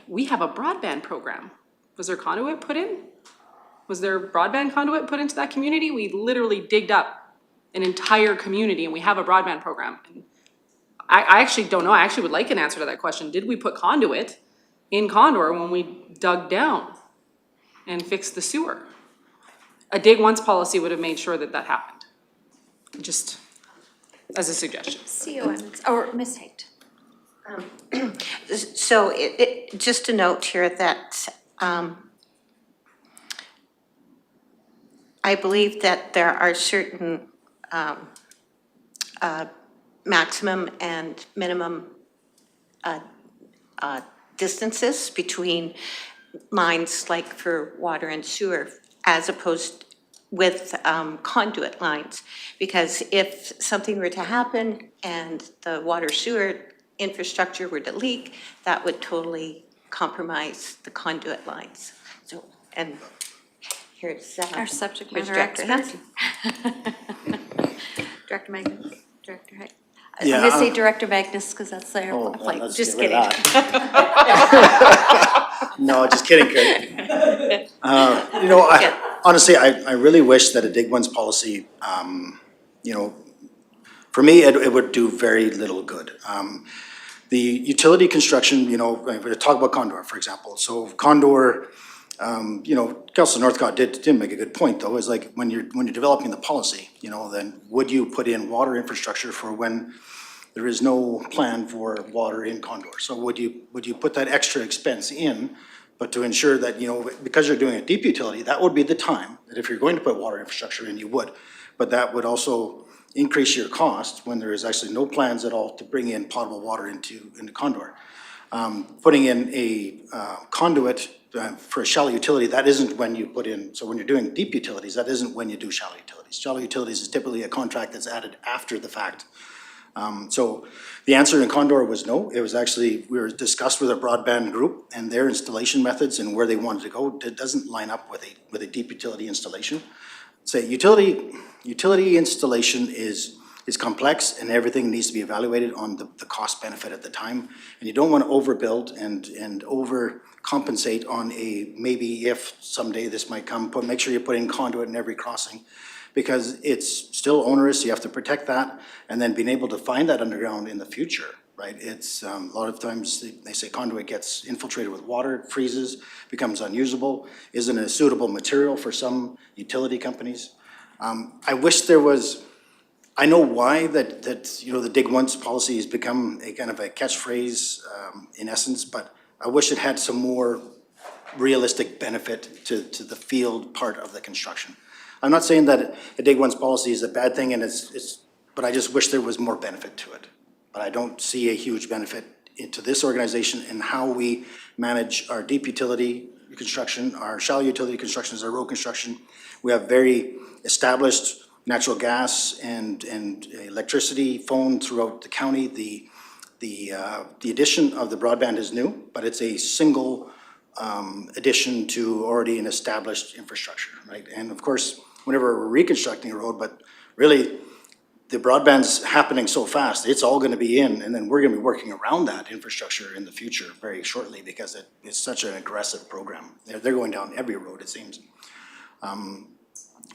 We have a broadband program. Was there conduit put in? Was there broadband conduit put into that community? We literally digged up an entire community and we have a broadband program. And I actually don't know, I actually would like an answer to that question. Did we put conduit in Condor when we dug down and fixed the sewer? A dig once policy would have made sure that that happened. Just as a suggestion. CO Emmons, or Ms. Haight. So just a note here that I believe that there are certain maximum and minimum distances between lines like for water and sewer as opposed with conduit lines. Because if something were to happen and the water sewer infrastructure were to leak, that would totally compromise the conduit lines. So, and here's Our subject here's matter Director expert. Director Magnus, Director Haight. Yeah, I'm gonna say Director Magnus, because that's their Oh, flight. let's Just get kidding. rid of No, just kidding, Kurt. Honestly, I really wish that a dig once policy, for me, it would do very little good. The utility construction, we talk about Condor, for example. So Condor, Councilor Northcott did make a good point, though, is like when you're developing the policy, then would you put in water infrastructure for when there is no plan for water in Condor? So would you put that extra expense in, but to ensure that, because you're doing a deep utility, that would be the time that if you're going to put water infrastructure in, you would. But that would also increase your cost when there is actually no plans at all to bring in potable water into Condor. Putting in a conduit for a shallow utility, that isn't when you put in, so when you're doing deep utilities, that isn't when you do shallow utilities. Shallow utilities is typically a contract that's added after the fact. So the answer in Condor was no. It was actually, we were discussed with a broadband group and their installation methods and where they wanted to go. It doesn't line up with a deep utility installation. So utility installation is complex and everything needs to be evaluated on the cost benefit at the time. And you don't want to overbuild and overcompensate on a maybe if someday this might come, but make sure you put in conduit in every crossing, because it's still onerous, you have to protect that, and then being able to find that underground in the future, right? It's a lot of times they say conduit gets infiltrated with water, freezes, becomes unusable, isn't a suitable material for some utility companies. I wish there was, I know why that the dig once policy has become a kind of a catchphrase in essence, but I wish it had some more realistic benefit to the field part of the construction. I'm not saying that a dig once policy is a bad thing, and but I just wish there was more benefit to it. But I don't see a huge benefit into this organization and how we manage our deep utility construction, our shallow utility constructions, our road construction. We have very established natural gas and electricity, phone throughout the county. The addition of the broadband is new, but it's a single addition to already an established infrastructure, right? And of course, whenever we're reconstructing a road, but really the broadband's happening so fast, it's all gonna be in, and then we're gonna be working around that infrastructure in the future very shortly because it's such an aggressive program. They're going down every road, it seems.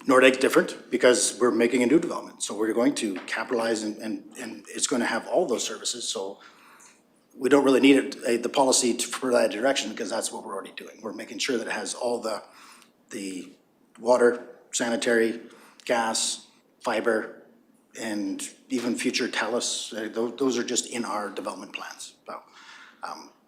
Nordeg's different because we're making a new development. So we're going to capitalize and it's gonna have all those services. So we don't really need the policy for that direction because that's what we're already doing. We're making sure that it has all the water, sanitary, gas, fiber, and even future talus. Those are just in our development plans. So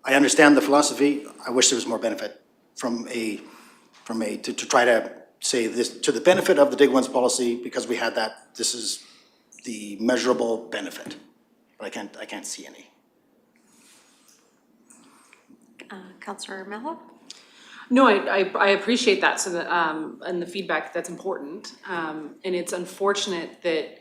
I understand the philosophy. I wish there was more benefit to try to say this to the benefit of the dig once policy, because we had that, this is the measurable benefit, but I can't see any. Councillor Mello? No, I appreciate that, so that, and the feedback, that's important. And it's unfortunate that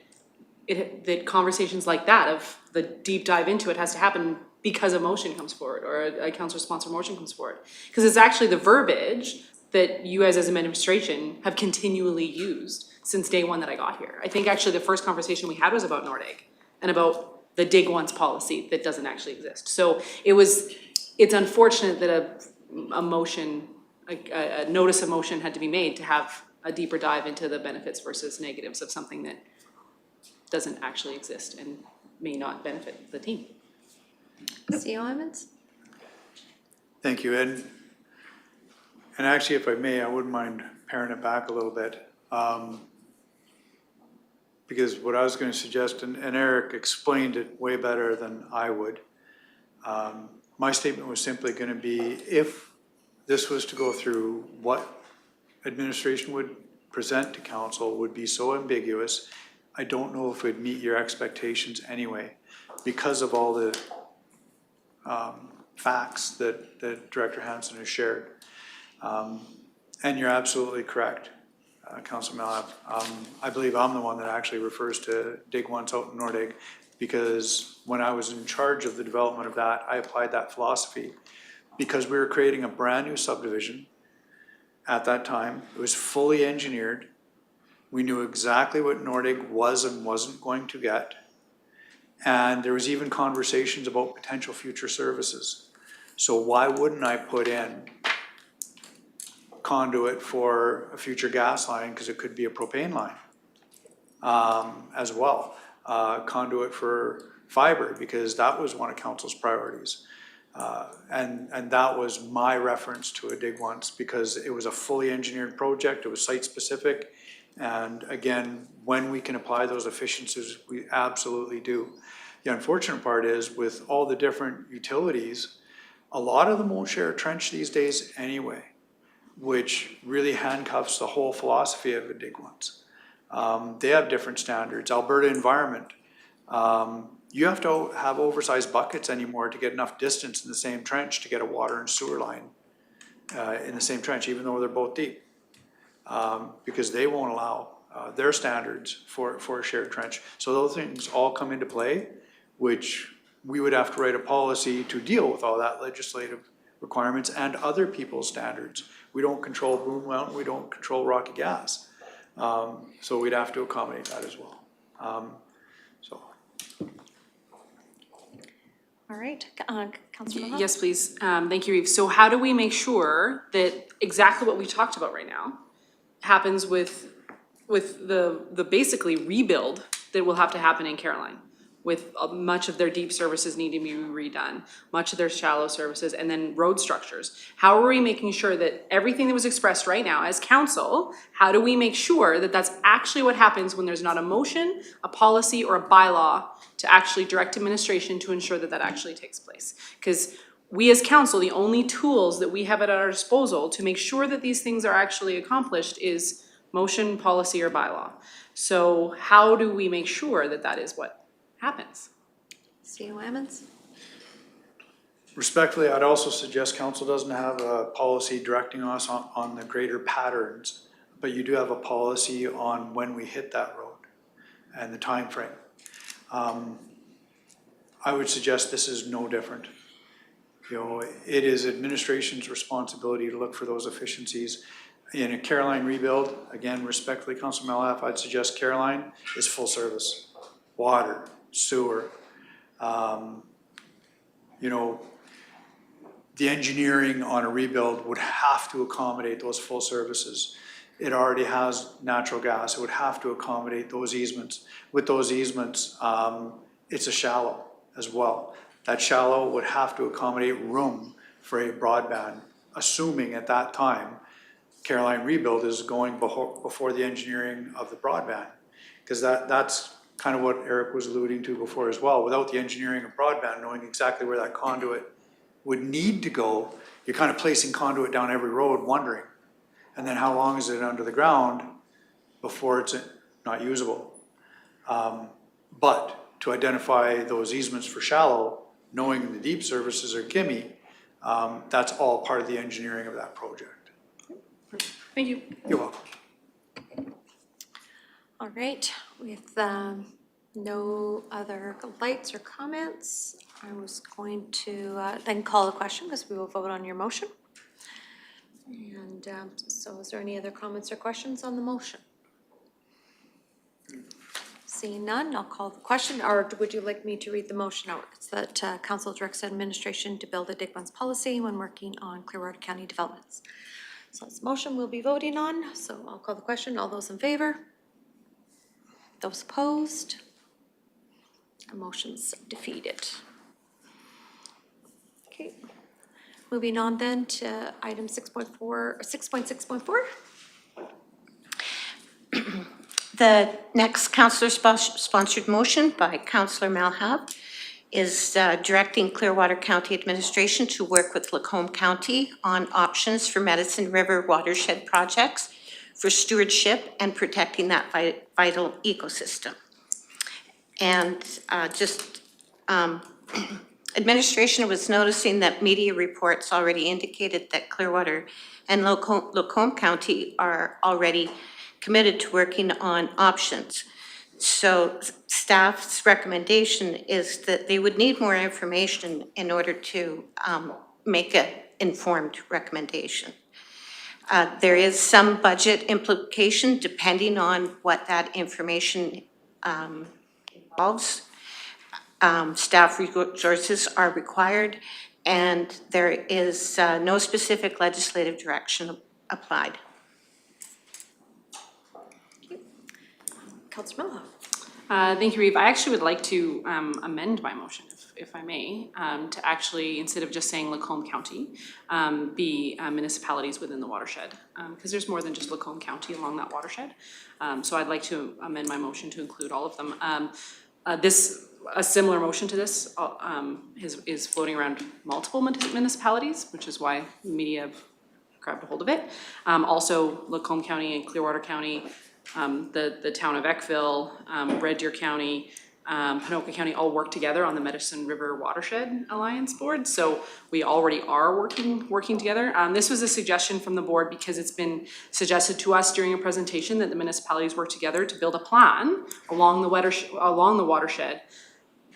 that conversations like that, of the deep dive into it, has to happen because a motion comes forward or a councillor-sponsored motion comes forward. Because it's actually the verbiage that you guys as administration have continually used since day one that I got here. I think actually the first conversation we had was about Nordig and about the dig once policy that doesn't actually exist. So it's unfortunate that a motion, a notice of motion had to be made to have a deeper dive into the benefits versus negatives of something that doesn't actually exist and may not benefit the team. CEO Emmons? Thank you, Ed. And actually, if I may, I wouldn't mind paring it back a little bit. Because what I was going to suggest, and Eric explained it way better than I would. My statement was simply going to be, if this was to go through, what administration would present to council would be so ambiguous, I don't know if it would meet your expectations anyway, because of all the facts that Director Hansen has shared. And you're absolutely correct, Councilor Malab. I believe I'm the one that actually refers to dig once out in Nordig, because when I was in charge of the development of that, I applied that philosophy because we were creating a brand new subdivision at that time. It was fully engineered. We knew exactly what Nordig was and wasn't going to get. And there was even conversations about potential future services. So why wouldn't I put in conduit for a future gas line, because it could be a propane line as well. Conduit for fiber, because that was one of council's priorities. And that was my reference to a dig once, because it was a fully engineered project, it was site specific. And again, when we can apply those efficiencies, we absolutely do. The unfortunate part is, with all the different utilities, a lot of them won't share a trench these days anyway, which really handcuffs the whole philosophy of a dig once. They have different standards. Alberta Environment, you have to have oversized buckets anymore to get enough distance in the same trench to get a water and sewer line in the same trench, even though they're both deep, because they won't allow their standards for a shared trench. So those things all come into play, which we would have to write a policy to deal with all that legislative requirements and other people's standards. We don't control Boom Mountain, we don't control Rocky Gas. So we'd have to accommodate that as well. All right, Councilor Mahal? Yes, please. Thank you, Eve. So how do we make sure that exactly what we talked about right now happens with the basically rebuild that will have to happen in Caroline, with much of their deep services needing to be redone, much of their shallow services, and then road structures? How are we making sure that everything that was expressed right now as council, how do we make sure that that's actually what happens when there's not a motion, a policy, or a bylaw to actually direct administration to ensure that that actually takes place? Because we as council, the only tools that we have at our disposal to make sure that these things are actually accomplished is motion, policy, or bylaw. So how do we make sure that that is what happens? CEO Emmons? Respectfully, I'd also suggest council doesn't have a policy directing us on the greater patterns, but you do have a policy on when we hit that road and the time frame. I would suggest this is no different. You know, it is administration's responsibility to look for those efficiencies. In a Caroline rebuild, again, respectfully, Councilor Malaf, I'd suggest Caroline is full service. Water, sewer, you know, the engineering on a rebuild would have to accommodate those full services. It already has natural gas. It would have to accommodate those easements. With those easements, it's a shallow as well. That shallow would have to accommodate room for a broadband, assuming at that time Caroline rebuild is going before the engineering of the broadband, because that's kind of what Eric was alluding to before as well. Without the engineering of broadband, knowing exactly where that conduit would need to go, you're kind of placing conduit down every road, wondering, and then how long is it under the ground before it's not usable? But to identify those easements for shallow, knowing the deep services are gimme, that's all part of the engineering of that project. Thank you. You're welcome. All right, with no other lights or comments, I was going to then call the question because we will vote on your motion. And so is there any other comments or questions on the motion? Seeing none, I'll call the question, or would you like me to read the motion out? It's that council directs administration to build a Dick-One's policy when working on Clearwater County developments. So this motion we'll be voting on, so I'll call the question. All those in favor? Those opposed? The motion's defeated. Okay, moving on then to item 6.6.4. The next councillor-sponsored motion by Councillor Malhab is directing Clearwater County Administration to work with Lacombe County on options for Medicine River watershed projects for stewardship and protecting that vital ecosystem. And administration was noticing that media reports already indicated that Clearwater and Lacombe County are already committed to working on options. So staff's recommendation is that they would need more information in order to make an informed recommendation. There is some budget implication depending on what that information involves. Staff resources are required, and there is no specific legislative direction applied. Councillor Miller. Thank you, Reeve. I actually would like to amend my motion, if I may, to actually, instead of just saying Lacombe County, be municipalities within the watershed, because there's more than just Lacombe County along that watershed. So I'd like to amend my motion to include all of them. A similar motion to this is floating around multiple municipalities, which is why the media have grabbed a hold of it. Also, Lacombe County and Clearwater County, the town of Eckville, Red Deer County, Ponoka County all work together on the Medicine River Watershed Alliance Board. So we already are working together. This was a suggestion from the board because it's been suggested to us during a presentation that the municipalities work together to build a plan along the watershed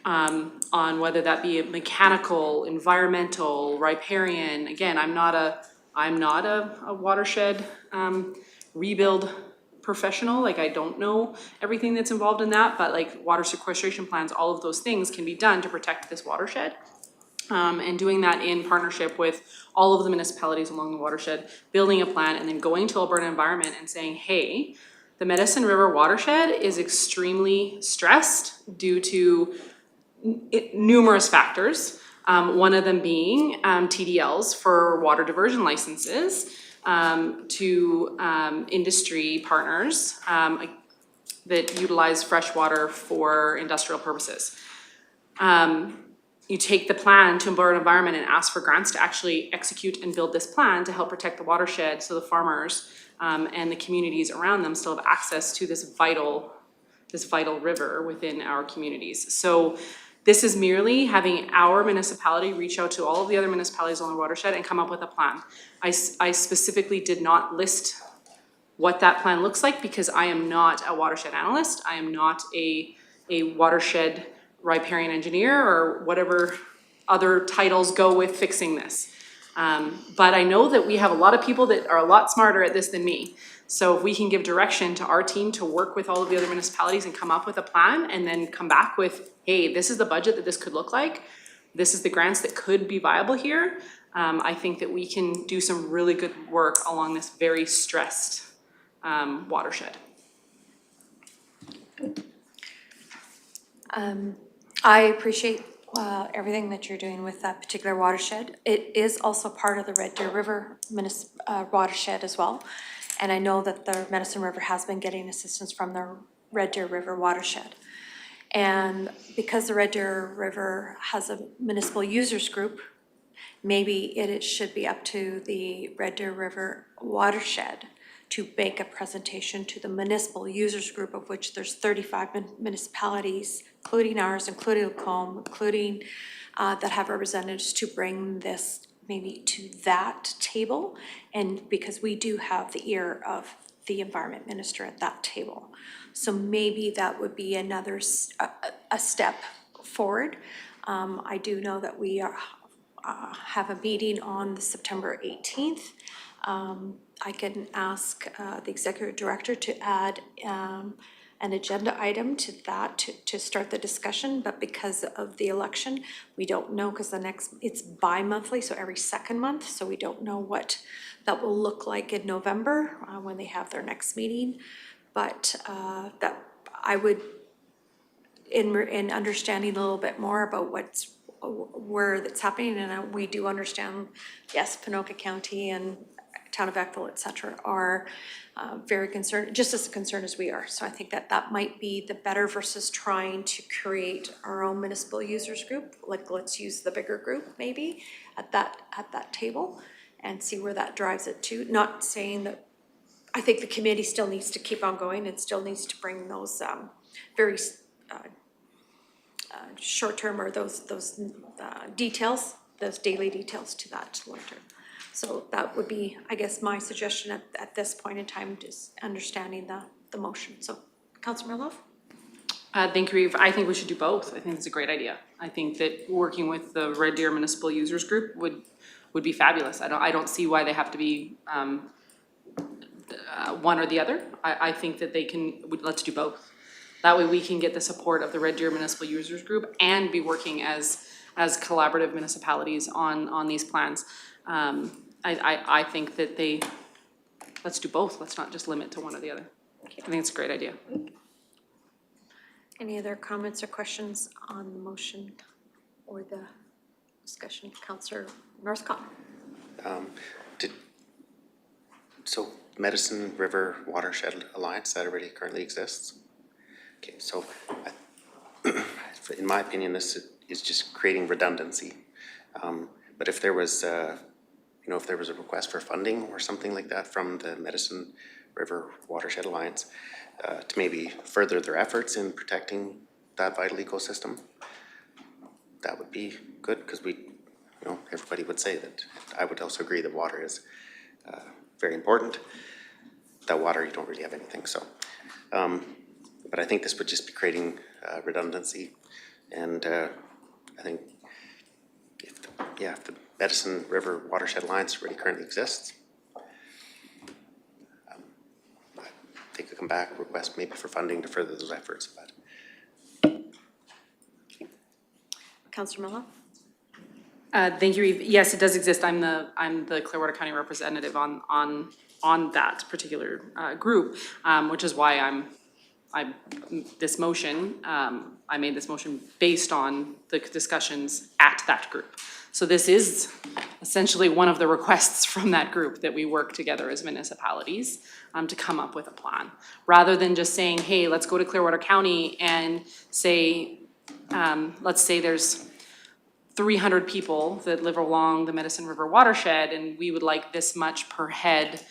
on whether that be mechanical, environmental, riparian. Again, I'm not a watershed rebuild professional, like I don't know everything that's involved in that, but like water sequestration plans, all of those things can be done to protect this watershed. And doing that in partnership with all of the municipalities along the watershed, building a plan and then going to Alberta Environment and saying, hey, the Medicine River watershed is extremely stressed due to numerous factors. One of them being TDLs for water diversion licenses to industry partners that utilize fresh water for industrial purposes. You take the plan to Alberta Environment and ask for grants to actually execute and build this plan to help protect the watershed so the farmers and the communities around them still have access to this vital river within our communities. So this is merely having our municipality reach out to all of the other municipalities on the watershed and come up with a plan. I specifically did not list what that plan looks like because I am not a watershed analyst. I am not a watershed riparian engineer or whatever other titles go with fixing this. But I know that we have a lot of people that are a lot smarter at this than me. So if we can give direction to our team to work with all of the other municipalities and come up with a plan and then come back with, hey, this is the budget that this could look like. This is the grants that could be viable here. I think that we can do some really good work along this very stressed watershed. I appreciate everything that you're doing with that particular watershed. It is also part of the Red Deer River watershed as well. And I know that the Medicine River has been getting assistance from the Red Deer River watershed. And because the Red Deer River has a municipal users group, maybe it should be up to the Red Deer River watershed to make a presentation to the municipal users group, of which there's 35 municipalities, including ours, including Lacombe, including that have representatives, to bring this maybe to that table. And because we do have the ear of the environment minister at that table. So maybe that would be another a step forward I do know that we are, have a meeting on the September 18th. I can ask the executive director to add an agenda item to that to start the discussion, but because of the election, we don't know, because it's bi-monthly, so every second month, so we don't know what that will look like in November when they have their next meeting. But that I would, in understanding a little bit more about where that's happening, and we do understand, yes, Panoka County and Town of Eckville, et cetera, are very concerned, just as concerned as we are. So I think that might be the better versus trying to create our own municipal users group. Like, let's use the bigger group maybe at that table and see where that drives it to. Not saying that, I think the committee still needs to keep on going and still needs to bring those very short-term or those details, those daily details to that long-term. So that would be, I guess, my suggestion at this point in time, just understanding the motion. So, Councillor Merlove? Thank you, Eve. I think we should do both. I think it's a great idea. I think that working with the Red Deer Municipal Users Group would be fabulous. I don't see why they have to be one or the other. I think that let's do both. That way we can get the support of the Red Deer Municipal Users Group and be working as collaborative municipalities on these plans. I think that let's do both. Let's not just limit to one or the other. I think it's a great idea. Any other comments or questions on the motion or the discussion? Councillor Northcott? So Medicine River Watershed Alliance, that already currently exists? Okay, so in my opinion, this is just creating redundancy. But if there was, if there was a request for funding or something like that from the Medicine River Watershed Alliance to maybe further their efforts in protecting that vital ecosystem, that would be good, because everybody would say that. I would also agree that water is very important. Without water, you don't really have anything. So, but I think this would just be creating redundancy, and I think if the Medicine River Watershed Alliance already currently exists, they could come back, request maybe for funding to further those efforts. But Councillor Miller? Thank you, Eve. Yes, it does exist. I'm the Clearwater County representative on that particular group, which is why I made this motion based on the discussions at that group. So this is essentially one of the requests from that group, that we work together as municipalities to come up with a plan, rather than just saying, hey, let's go to Clearwater County and say, let's say there's 300 people that live along the Medicine River watershed, and we would like this much per head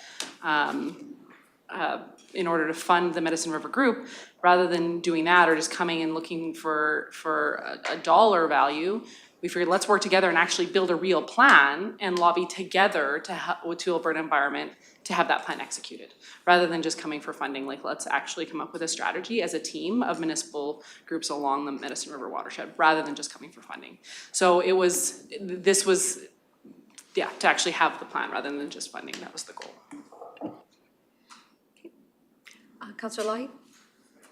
in order to fund the Medicine River group. Rather than doing that or just coming and looking for a dollar value, we figured let's work together and actually build a real plan and lobby together to Alberta Environment to have that plan executed. Rather than just coming for funding, like, let's actually come up with a strategy as a team of municipal groups along the Medicine River watershed, rather than just coming for funding. So this was to actually have the plan rather than just funding. That was the goal. Councillor Lai?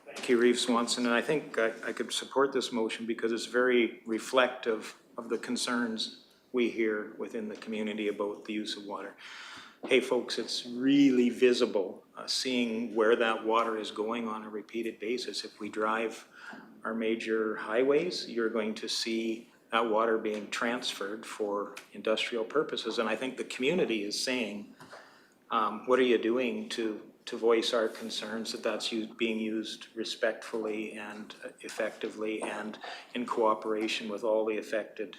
Thank you, Reeve Swanson, and I think I could support this motion because it's very reflective of the concerns we hear within the community about the use of water. Hey folks, it's really visible seeing where that water is going on a repeated basis. If we drive our major highways, you're going to see that water being transferred for industrial purposes, and I think the community is saying, what are you doing to voice our concerns that that's being used respectfully and effectively and in cooperation with all the affected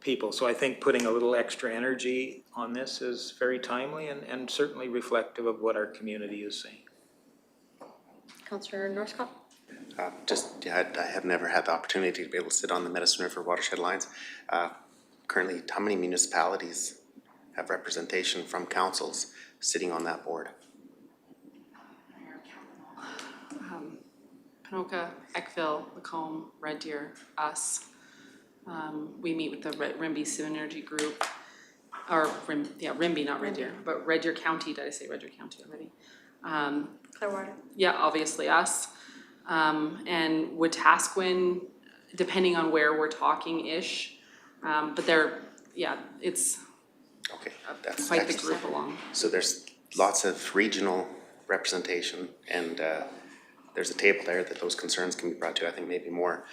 people. So I think putting a little extra energy on this is very timely and certainly reflective of what our community is saying. Councillor Northcott? I have never had the opportunity to be able to sit on the Medicine River Watershed Alliance. Currently, how many municipalities have representation from councils sitting on that board? Panoka, Eckville, Lacombe, Red Deer, us. We meet with the Rimby Synergy Group, or Rimby, not Red Deer, but Red Deer County, did I say Red Deer County already? Clearwater. Yeah, obviously us. And Wetaskiwin, depending on where we're talking-ish, but it's Okay, that's quite the excellent. group along. So there's lots of regional representation, and there's a table there that those concerns can be brought to. I think maybe more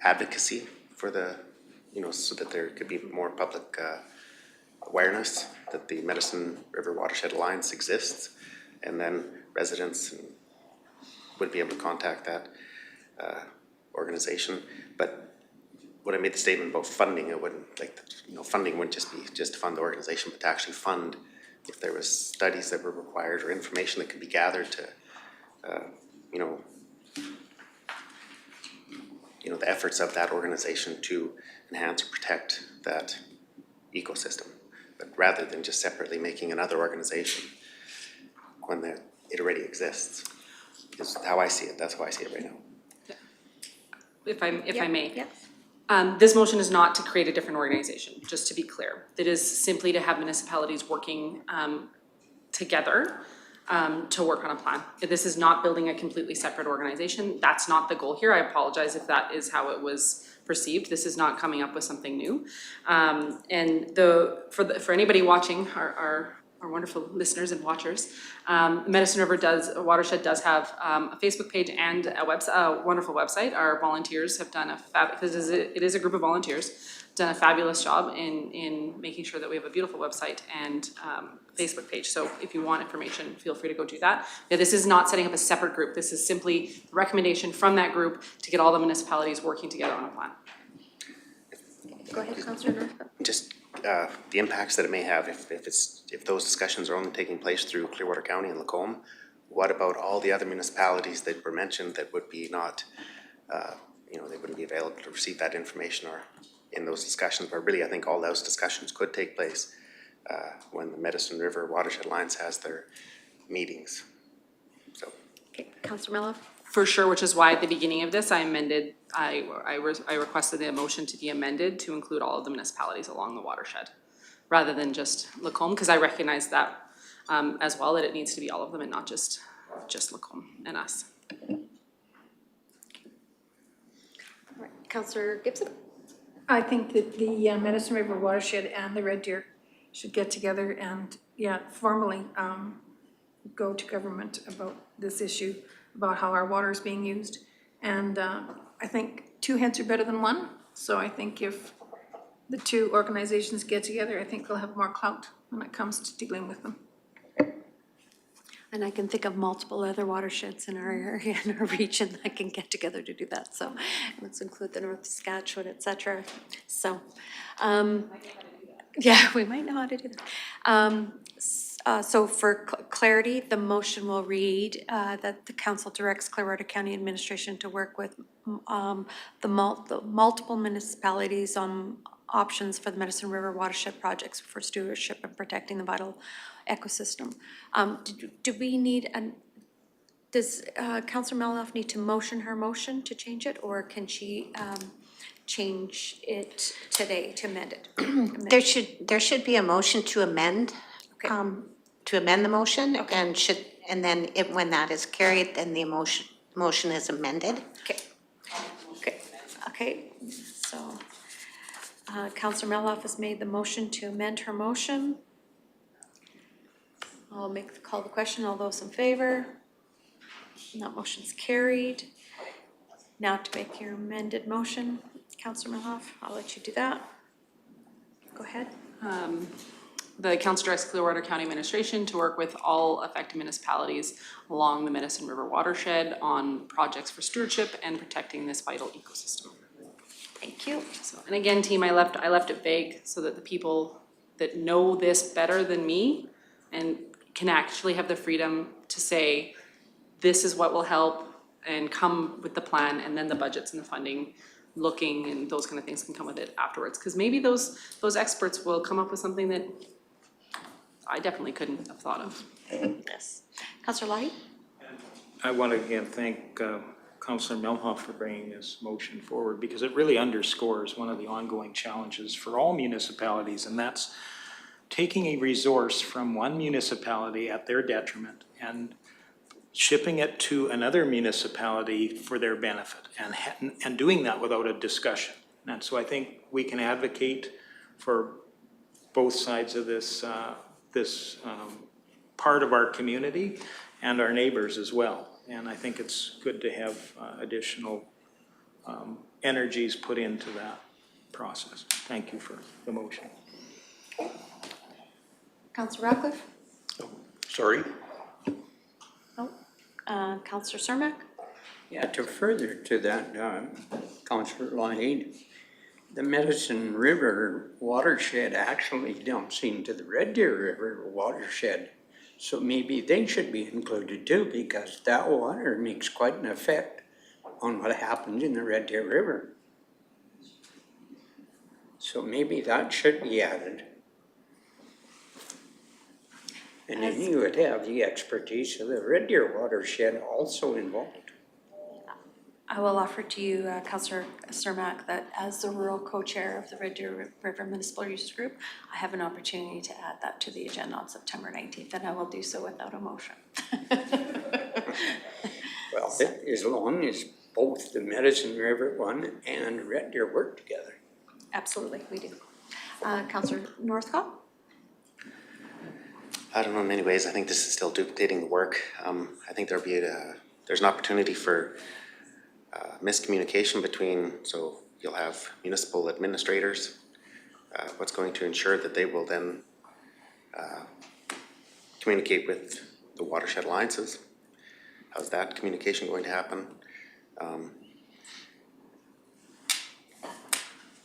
advocacy for the, so that there could be more public awareness that the Medicine River Watershed Alliance exists, and then residents would be able to contact that organization. But when I made the statement about funding, it wouldn't, funding wouldn't just be just to fund the organization, but to actually fund if there was studies that were required or information that could be gathered to, the efforts of that organization to enhance or protect that ecosystem. But rather than just separately making another organization when it already exists, is how I see it. That's how I see it right now. If I may. Yeah. This motion is not to create a different organization, just to be clear. It is simply to have municipalities working together to work on a plan. This is not building a completely separate organization. That's not the goal here. I apologize if that is how it was perceived. This is not coming up with something new. And for anybody watching, our wonderful listeners and watchers, Medicine River Watershed does have a Facebook page and a wonderful website. Our volunteers have done because it is a group of volunteers, done a fabulous job in making sure that we have a beautiful website and Facebook page. So if you want information, feel free to go do that. Yeah, this is not setting up a separate group. This is simply the recommendation from that group to get all the municipalities working together on a plan. Go ahead, Councillor. Just the impacts that it may have if those discussions are only taking place through Clearwater County and Lacombe. What about all the other municipalities that were mentioned that would be not, they wouldn't be available to receive that information or in those discussions? But really, I think all those discussions could take place when the Medicine River Watershed Alliance has their meetings. So. Okay, Councillor Mello. For sure, which is why at the beginning of this, I requested the motion to be amended to include all of the municipalities along the watershed, rather than just Lacombe, because I recognize that as well, that it needs to be all of them and not just Lacombe and us. All right, Councillor Gibson. I think that the Medicine River Watershed and the Red Deer should get together and, formally go to government about this issue, about how our water is being used. And I think two heads are better than one. So I think if the two organizations get together, I think they'll have more clout when it comes to dealing with them. And I can think of multiple other watersheds in our area, in our region, that can get together to do that. So let's include the North Saskatchewan, et cetera. So, yeah, we might know how to do that. So for clarity, the motion will read that the council directs Clearwater County Administration to work with the multiple municipalities on options for the Medicine River watershed projects for stewardship and protecting the vital ecosystem. Do we need does Councillor Meloff need to motion her motion to change it, or can she change it today to amend it? There should be a motion to amend, Okay. To amend the motion, Okay. and then when that is carried, then the motion is amended. Okay, so Councillor Meloff has made the motion to amend her motion. I'll call the question. All those in favor? And that motion's carried. Now to make your amended motion, Councillor Meloff, I'll let you do that. Go ahead. The council directs Clearwater County Administration to work with all affected municipalities along the Medicine River watershed on projects for stewardship and protecting this vital ecosystem. Thank you. So, and again, team, I left it vague so that the people that know this better than me and can actually have the freedom to say, this is what will help, and come with the plan, and then the budgets and the funding looking and those kind of things can come with it afterwards. Because maybe those experts will come up with something that I definitely couldn't have thought of. Yes. Councillor Light? I want to again thank Councillor Melhoff for bringing this motion forward, because it really underscores one of the ongoing challenges for all municipalities, and that's taking a resource from one municipality at their detriment and shipping it to another municipality for their benefit, and doing that without a discussion. And so I think we can advocate for both sides of this part of our community and our neighbors as well. And I think it's good to have additional energies put into that process. Thank you for the motion. Councillor Ratcliffe? Sorry? Councillor Cermak? Yeah, to further to that, Councillor Lynn, the Medicine River watershed actually dumps into the Red Deer River watershed. So maybe they should be included too, because that water makes quite an effect on what happens in the Red Deer River. So maybe that should be added. And then you would have the expertise of the Red Deer watershed also involved. I will offer to you, Councillor Cermak, that as the rural co-chair of the Red Deer River Municipal Users Group, I have an opportunity to add that to the agenda on September 19th, and I will do so without a motion. Well, as long as both the Medicine River one and Red Deer work together. Absolutely, we do. Councillor Northcott? I don't know, in many ways, I think this is still duplicating the work. I think there's an opportunity for miscommunication between, so you'll have municipal administrators, what's going to ensure that they will then communicate with the watershed alliances. How's that communication going to happen?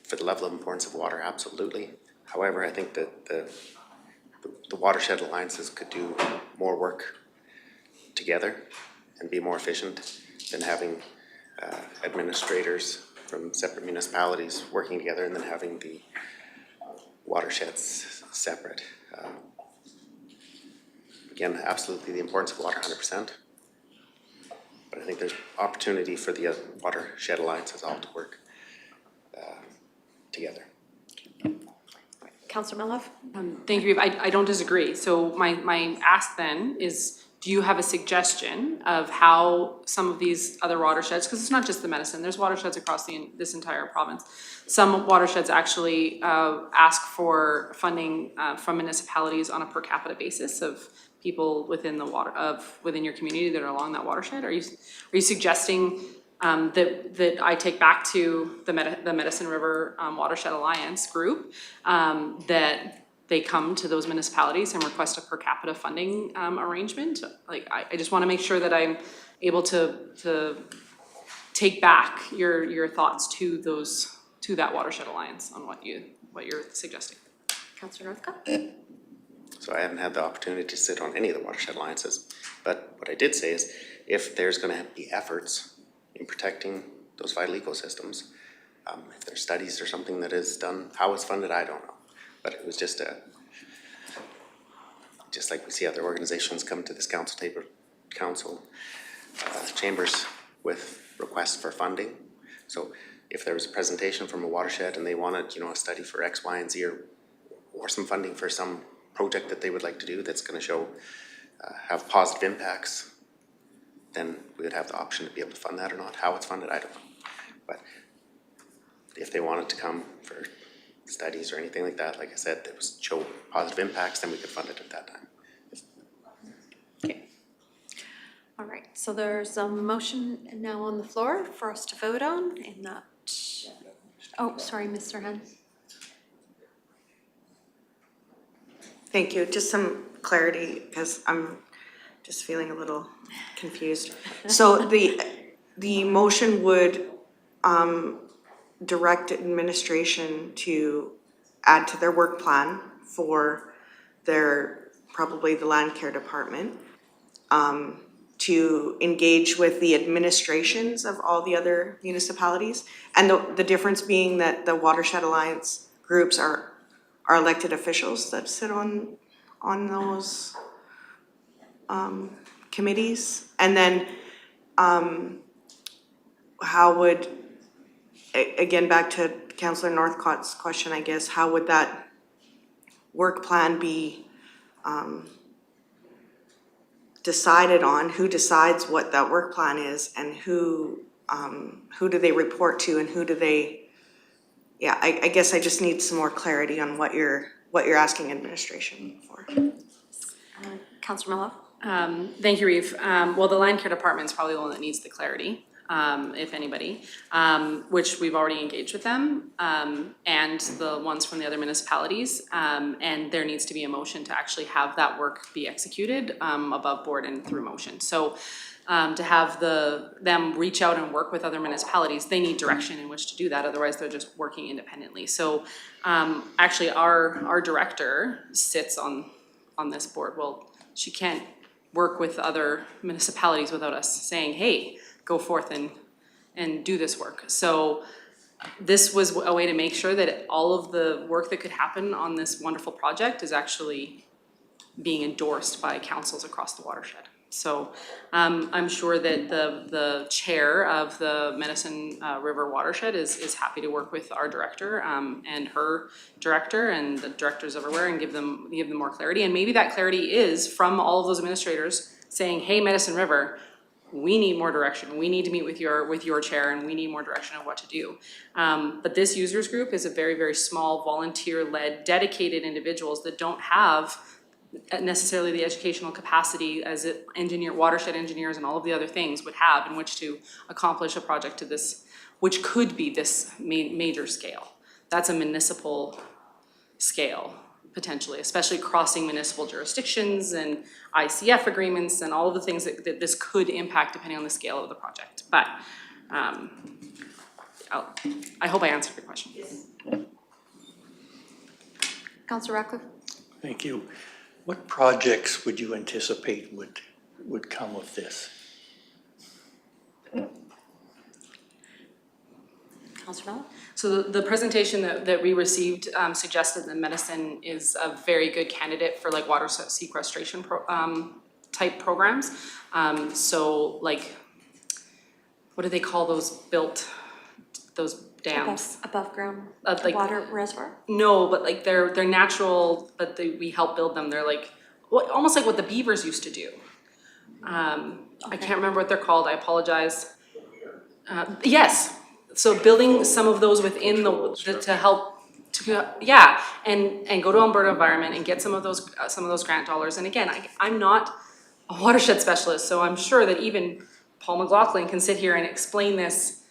For the level of importance of water, absolutely. However, I think that the watershed alliances could do more work together and be more efficient than having administrators from separate municipalities working together and then having the watersheds separate. Again, absolutely the importance of water, 100%. But I think there's opportunity for the watershed alliances all to work together. Councillor Melhoff? Thank you. I don't disagree. So my ask then is, do you have a suggestion of how some of these other watersheds, because it's not just the Medicine, there's watersheds across this entire province. Some watersheds actually ask for funding from municipalities on a per capita basis of people within within your community that are along that watershed. Are you suggesting that I take back to the Medicine River Watershed Alliance group that they come to those municipalities and request a per capita funding arrangement? Like, I just want to make sure that I'm able to take back your thoughts to that Watershed Alliance on what you're suggesting. Councillor Northcott? So I haven't had the opportunity to sit on any of the watershed alliances, but what I did say is if there's going to be efforts in protecting those vital ecosystems, if there's studies or something that is done, how it's funded, I don't know. But it was just like we see other organizations come to this council chambers with requests for funding. So if there was a presentation from a watershed and they wanted, a study for X, Y, and Z, or some funding for some project that they would like to do that's going to show have positive impacts, then we would have the option to be able to fund that or not. How it's funded, I don't know. But if they wanted to come for studies or anything like that, like I said, that was show positive impacts, then we could fund it at that time. Okay. All right, so there's a motion now on the floor for us to vote on in that. Oh, sorry, Mr. Hen. Thank you. Just some clarity, because I'm just feeling a little confused. So the motion would direct administration to add to their work plan for probably the land care department, to engage with the administrations of all the other municipalities. And the difference being that the Watershed Alliance groups are elected officials that sit on those committees. And then how would, again, back to Councillor Northcott's question, I guess, how would that work plan be decided on? Who decides what that work plan is, and who do they report to, and who do they, yeah, I guess I just need some more clarity on what you're asking administration for. Councillor Miller? Thank you, Reeve. Well, the land care department is probably the one that needs the clarity, if anybody, which we've already engaged with them, and the ones from the other municipalities. And there needs to be a motion to actually have that work be executed above board and through motion. So to have them reach out and work with other municipalities, they need direction in which to do that. Otherwise, they're just working independently. So actually, our director sits on this board. Well, she can't work with other municipalities without us saying, hey, go forth and do this work. So this was a way to make sure that all of the work that could happen on this wonderful project is actually being endorsed by councils across the watershed. So I'm sure that the chair of the Medicine River watershed is happy to work with our director and her director and the directors everywhere and give them more clarity. And maybe that clarity is from all of those administrators saying, hey, Medicine River, we need more direction. We need to meet with your chair, and we need more direction of what to do. But this users group is a very, very small, volunteer-led, dedicated individuals that don't have necessarily the educational capacity as watershed engineers and all of the other things would have in which to accomplish a project to this, which could be this major scale. That's a municipal scale, potentially, especially crossing municipal jurisdictions and ICF agreements and all of the things that this could impact depending on the scale of the project. But I hope I answered your question. Yes. Councillor Ratcliffe? Thank you. What projects would you anticipate would come of this? Councillor Miller? So the presentation that we received suggested that medicine is a very good candidate for like water sequestration type programs. So like, what do they call those dams? Above ground Like, water reservoir? No, but like they're natural, but we help build them. They're like, almost like what the beavers used to do. I can't remember what they're called, I apologize. Yes, so building some of those within to help, and go to Alberta Environment and get some of those grant dollars. And again, I'm not a watershed specialist, so I'm sure that even Paul McLaughlin can sit here and explain this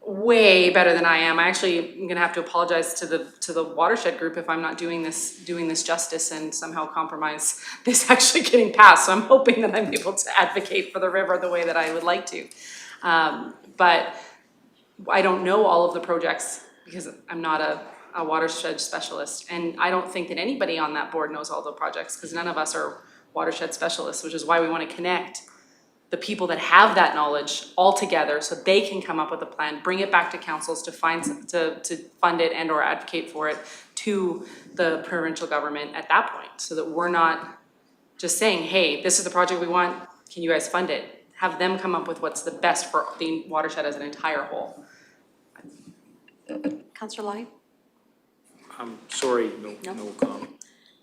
way better than I am. I actually am gonna have to apologize to the watershed group if I'm not doing this justice and somehow compromise this actually getting passed. So I'm hoping that I'm able to advocate for the river the way that I would like to. But I don't know all of the projects because I'm not a watershed specialist. And I don't think that anybody on that board knows all the projects because none of us are watershed specialists, which is why we want to connect the people that have that knowledge all together so they can come up with a plan, bring it back to councils to fund it and or advocate for it to the provincial government at that point, so that we're not just saying, hey, this is the project we want, can you guys fund it? Have them come up with what's the best for the watershed as an entire whole. Councillor Lyon? I'm sorry, no comment.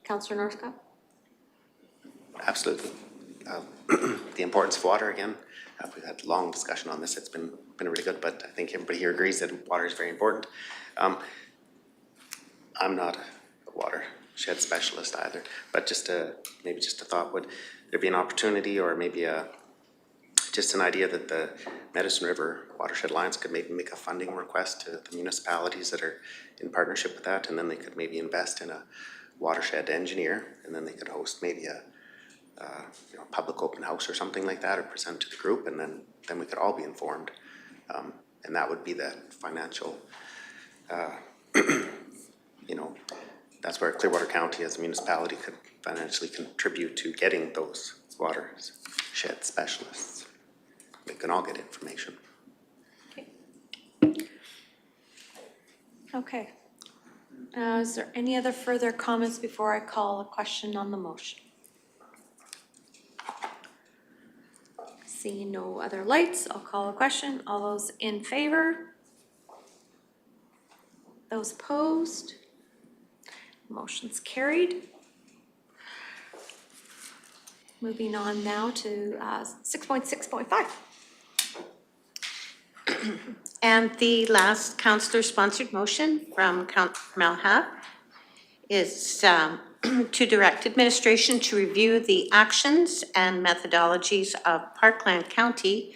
Councillor Northcott? Absolutely. The importance of water, again, we've had a long discussion on this. It's been really good, but I think everybody here agrees that water is very important. I'm not a watershed specialist either, but maybe just a thought, would there be an opportunity or maybe just an idea that the Medicine River Watershed Alliance could maybe make a funding request to the municipalities that are in partnership with that, and then they could maybe invest in a watershed engineer, and then they could host maybe a public open house or something like that, or present to the group, and then we could all be informed. And that would be the financial, that's where Clearwater County as a municipality could financially contribute to getting those watershed specialists. We can all get information. Okay. Is there any other further comments before I call a question on the motion? Seeing no other lights, I'll call a question. All those in favor? Those opposed? Motion's carried. Moving on now to 6.6.5. And the last councillor-sponsored motion from Councillor Malha is to direct administration to review the actions and methodologies of Parkland County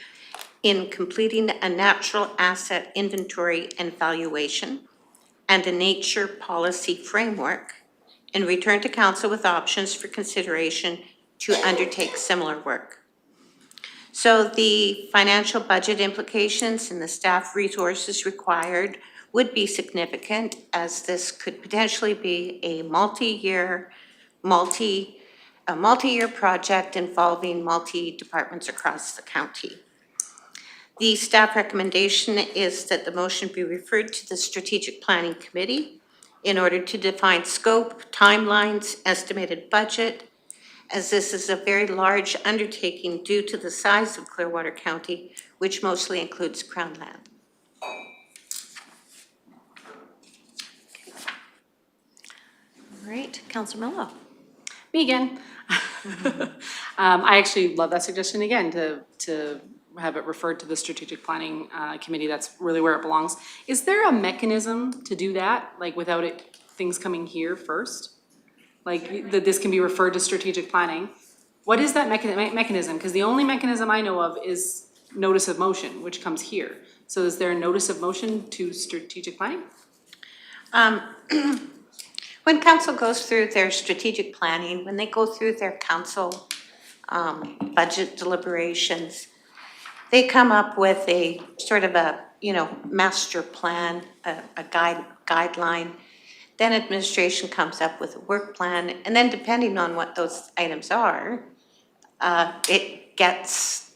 in completing a natural asset inventory and valuation and a nature policy framework, and return to council with options for consideration to undertake similar work. So the financial budget implications and the staff resources required would be significant, as this could potentially be a multi-year project involving multi-departments across the county. The staff recommendation is that the motion be referred to the Strategic Planning Committee in order to define scope, timelines, estimated budget, as this is a very large undertaking due to the size of Clearwater County, which mostly includes Crown land. All right, Councillor Mello. Me again. I actually love that suggestion again, to have it referred to the strategic planning committee. That's really where it belongs. Is there a mechanism to do that, like without things coming here first? Like that this can be referred to strategic planning? What is that mechanism? Because the only mechanism I know of is notice of motion, which comes here. So is there a notice of motion to strategic planning? When council goes through their strategic planning, when they go through their council budget deliberations, they come up with a sort of a, master plan, a guideline. Then administration comes up with a work plan, and then depending on what those items are, it gets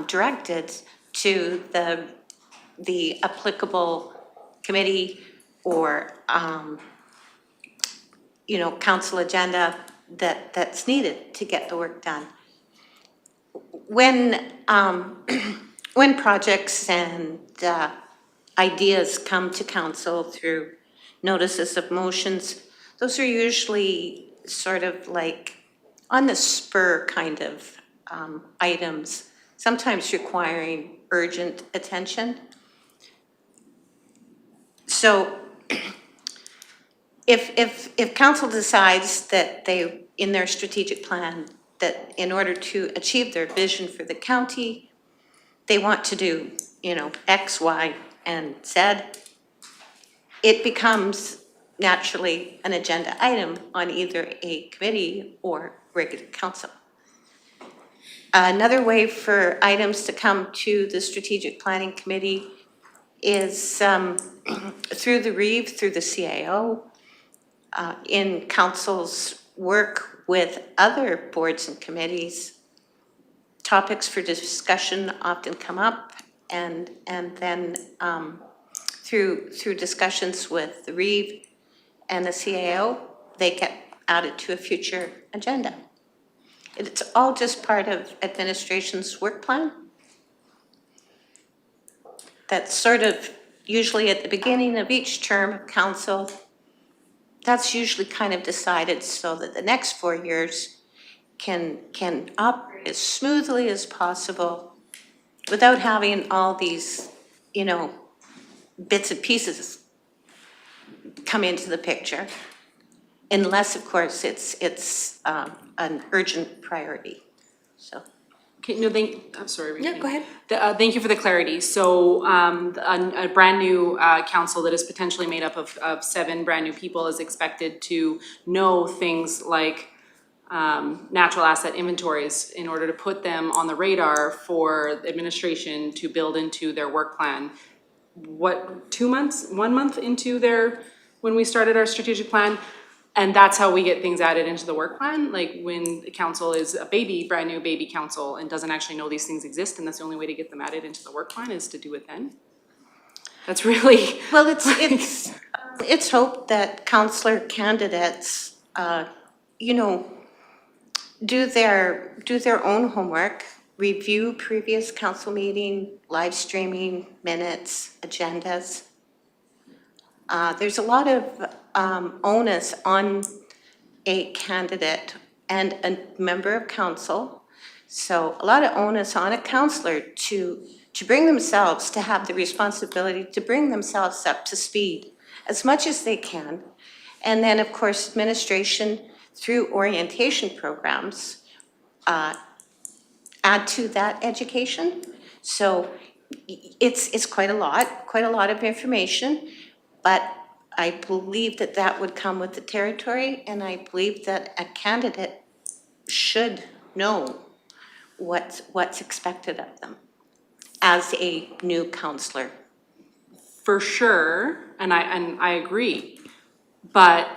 directed to the applicable committee or council agenda that's needed to get the work done. When projects and ideas come to council through notices of motions, those are usually sort of like on the spur kind of items, sometimes requiring urgent attention. So if council decides that they, in their strategic plan, that in order to achieve their vision for the county, they want to do, X, Y, and Z, it becomes naturally an agenda item on either a committee or regular council. Another way for items to come to the Strategic Planning Committee is through the REEV, through the CAO, in council's work with other boards and committees. Topics for discussion often come up, and then through discussions with the REEV and the CAO, they get added to a future agenda. It's all just part of administration's work plan. That's sort of usually at the beginning of each term of council. That's usually kind of decided so that the next 4 years can operate as smoothly as possible without having all these, bits and pieces come into the picture, unless, of course, it's an urgent priority. So. Okay, no, I'm sorry. Yeah, go ahead. Thank you for the clarity. So a brand new council that is potentially made up of 7 brand new people is expected to know things like natural asset inventories in order to put them on the radar for the administration to build into their work plan. What, 2 months, 1 month into when we started our strategic plan? And that's how we get things added into the work plan, like when the council is a brand new baby council and doesn't actually know these things exist, and that's the only way to get them added into the work plan is to do it then? That's really... Well, it's hoped that councillor candidates, do their own homework review previous council meeting, live streaming, minutes, agendas. There's a lot of onus on a candidate and a member of council. So a lot of onus on a councillor to bring themselves, to have the responsibility to bring themselves up to speed as much as they can. And then, of course, administration through orientation programs add to that education. So it's quite a lot of information, but I believe that that would come with the territory, and I believe that a candidate should know what's expected of them as a new councillor. For sure, and I agree, but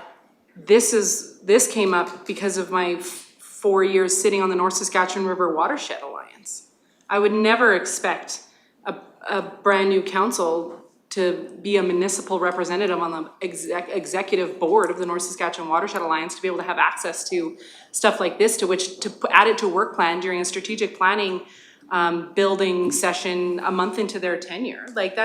this came up because of my 4 years sitting on the North Saskatchewan River Watershed Alliance. I would never expect a brand new council to be a municipal representative on the executive board of the North Saskatchewan Watershed Alliance to be able to have access to stuff like this, to add it to work plan during a strategic planning building session a month into their tenure. Like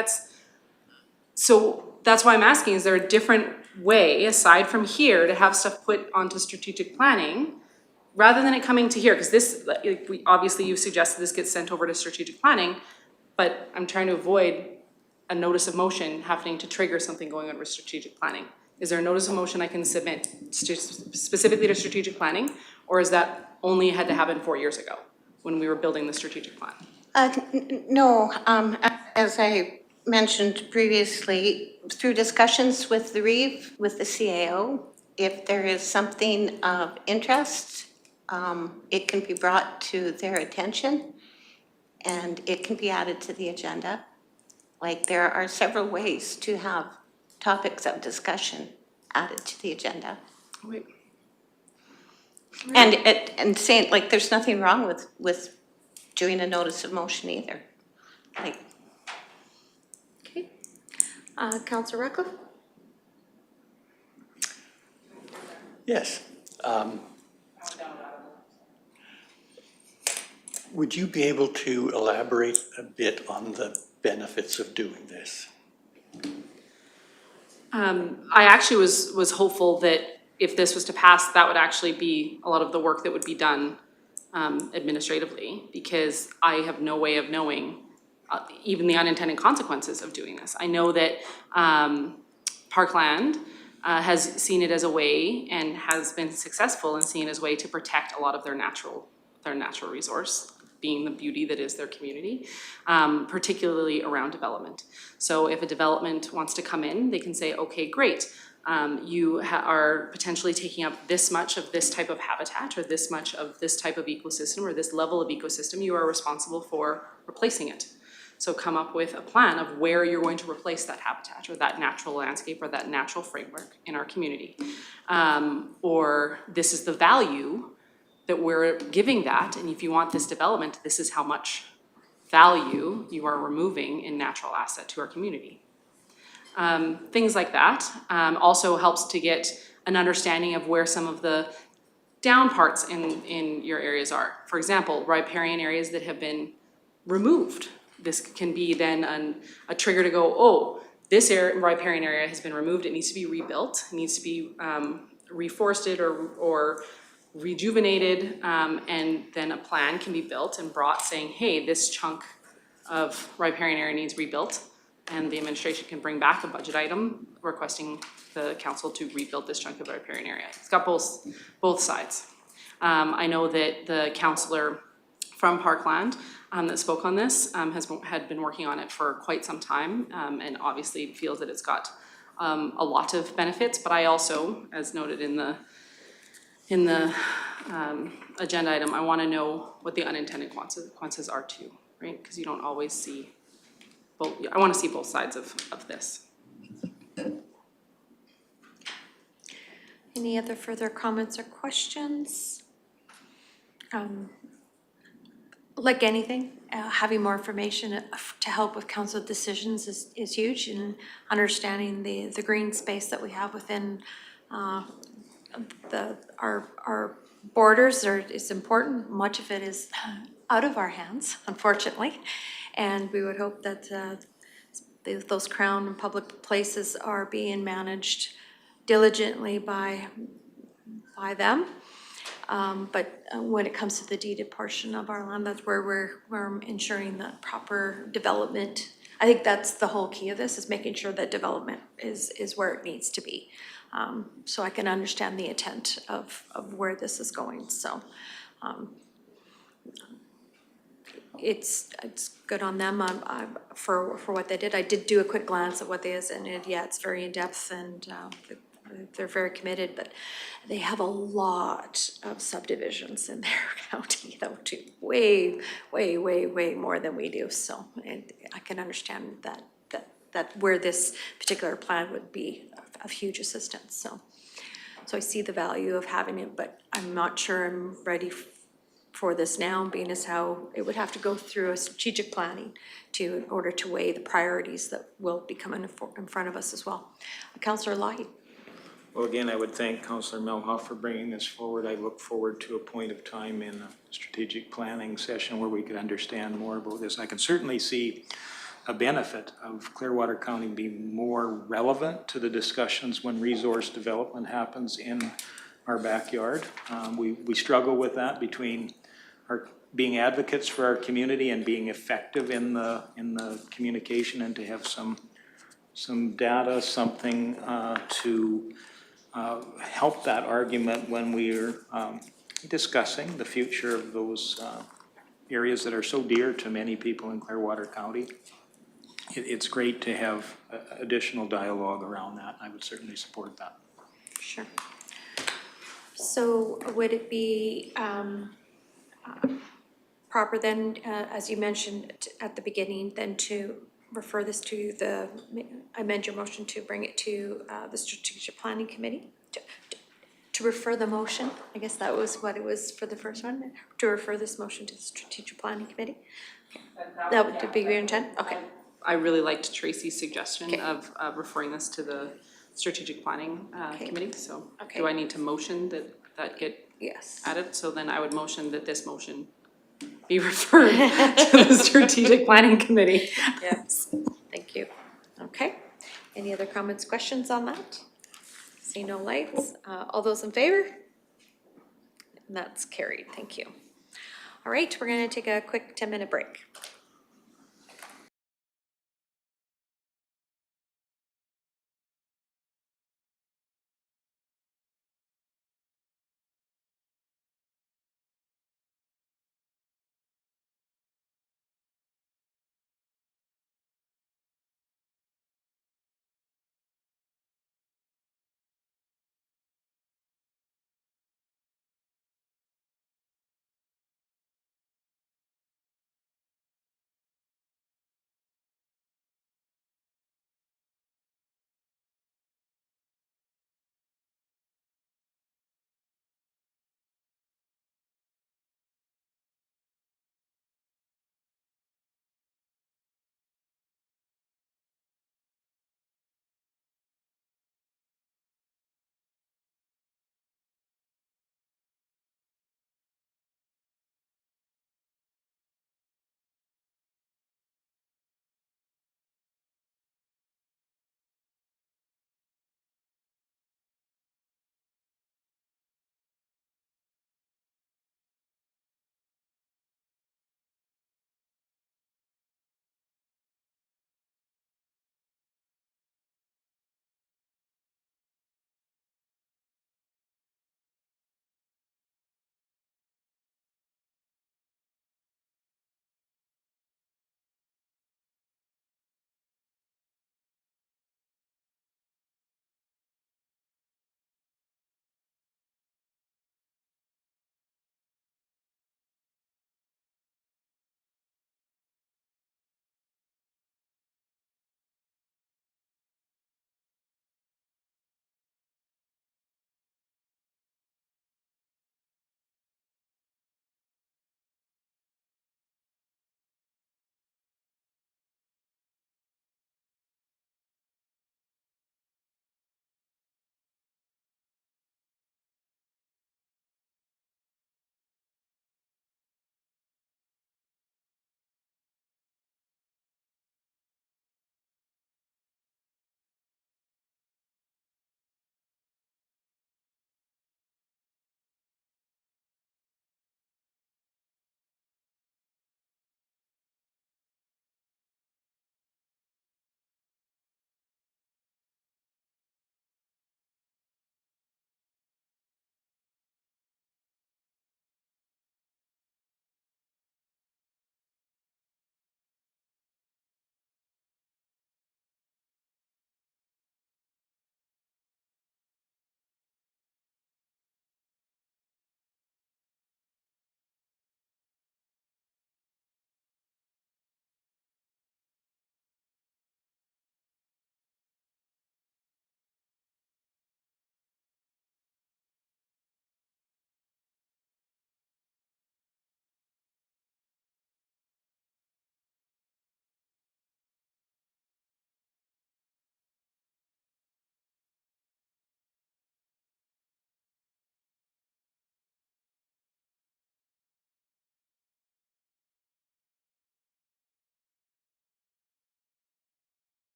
so that's why I'm asking, is there a different way aside from here to have stuff put onto strategic planning rather than it coming to here? Because this, obviously you suggested this gets sent over to strategic planning, but I'm trying to avoid a notice of motion happening to trigger something going on with strategic planning. Is there a notice of motion I can submit specifically to strategic planning, or is that only had to happen 4 years ago when we were building the strategic plan? No, as I mentioned previously, through discussions with the REEV, with the CAO, if there is something of interest, it can be brought to their attention and it can be added to the agenda. Like, there are several ways to have topics of discussion added to the agenda. Wait. And saying, like, there's nothing wrong with doing a notice of motion either. Like, Okay. Councillor Ratcliffe? Yes. Would you be able to elaborate a bit on the benefits of doing this? I actually was hopeful that if this was to pass, that would actually be a lot of the work that would be done administratively, because I have no way of knowing even the unintended consequences of doing this. I know that Parkland has seen it as a way and has been successful in seeing it as a way to protect a lot of their natural resource, being the beauty that is their community, particularly around development. So if a development wants to come in, they can say, okay, great, you are potentially taking up this much of this type of habitat or this much of this type of ecosystem or this level of ecosystem, you are responsible for replacing it. So come up with a plan of where you're going to replace that habitat or that natural landscape or that natural framework in our community. Or this is the value that we're giving that, and if you want this development, this is how much value you are removing in natural asset to our community. Things like that also helps to get an understanding of where some of the down parts in your areas are. For example, riparian areas that have been removed. This can be then a trigger to go, oh, this riparian area has been removed, it needs to be rebuilt, it needs to be reforested or rejuvenated, and then a plan can be built and brought saying, hey, this chunk of riparian area needs rebuilt, and the administration can bring back a budget item requesting the council to rebuild this chunk of riparian area. It's got both sides. I know that the councillor from Parkland that spoke on this had been working on it for quite some time, and obviously feels that it's got a lot of benefits, but I also, as noted in the agenda item, I want to know what the unintended consequences are too, right? Because you don't always see both. I want to see both sides of this. Any other further comments or questions? Like anything, having more information to help with council decisions is huge, and understanding the green space that we have within our borders is important. Much of it is out of our hands, unfortunately. And we would hope that those crown and public places are being managed diligently by them. But when it comes to the deeded portion of our land, that's where we're ensuring that proper development. I think that's the whole key of this, is making sure that development is where it needs to be. So I can understand the intent of where this is going, so. It's good on them, for what they did. I did do a quick glance at what they is, and yeah, it's very in-depth, and they're very committed, but they have a lot of subdivisions in their county, though, too. Way more than we do, so, and I can understand that where this particular plan would be of huge assistance, so. So I see the value of having it, but I'm not sure I'm ready for this now, being as how it would have to go through a strategic planning in order to weigh the priorities that will be coming in front of us as well. Councillor Lougheed. Well, again, I would thank Councillor Melhoff for bringing this forward. I look forward to a point of time in a strategic planning session where we could understand more about this. I can certainly see a benefit of Clearwater County being more relevant to the discussions when resource development happens in our backyard. We struggle with that between our being advocates for our community and being effective in the communication, and to have some data, something to help that argument when we're discussing the future of those areas that are so dear to many people in Clearwater County. It's great to have additional dialogue around that. I would certainly support that. Sure. So would it be proper then, as you mentioned at the beginning, then to refer this to amend your motion to bring it to the Strategic Planning Committee? To refer the motion, I guess that was what it was for the first one, to refer this motion to the Strategic Planning Committee? Okay. That would be your intent? Okay. I really liked Tracy's suggestion of referring this to the Strategic Planning Committee, so do I need to motion that get added? So then I would motion that this motion be referred to the Strategic Planning Committee. Yes, thank you. Okay, any other comments, questions on that? See no lights. All those in favor? And that's carried, thank you. All right, we're gonna take a quick 10-minute break.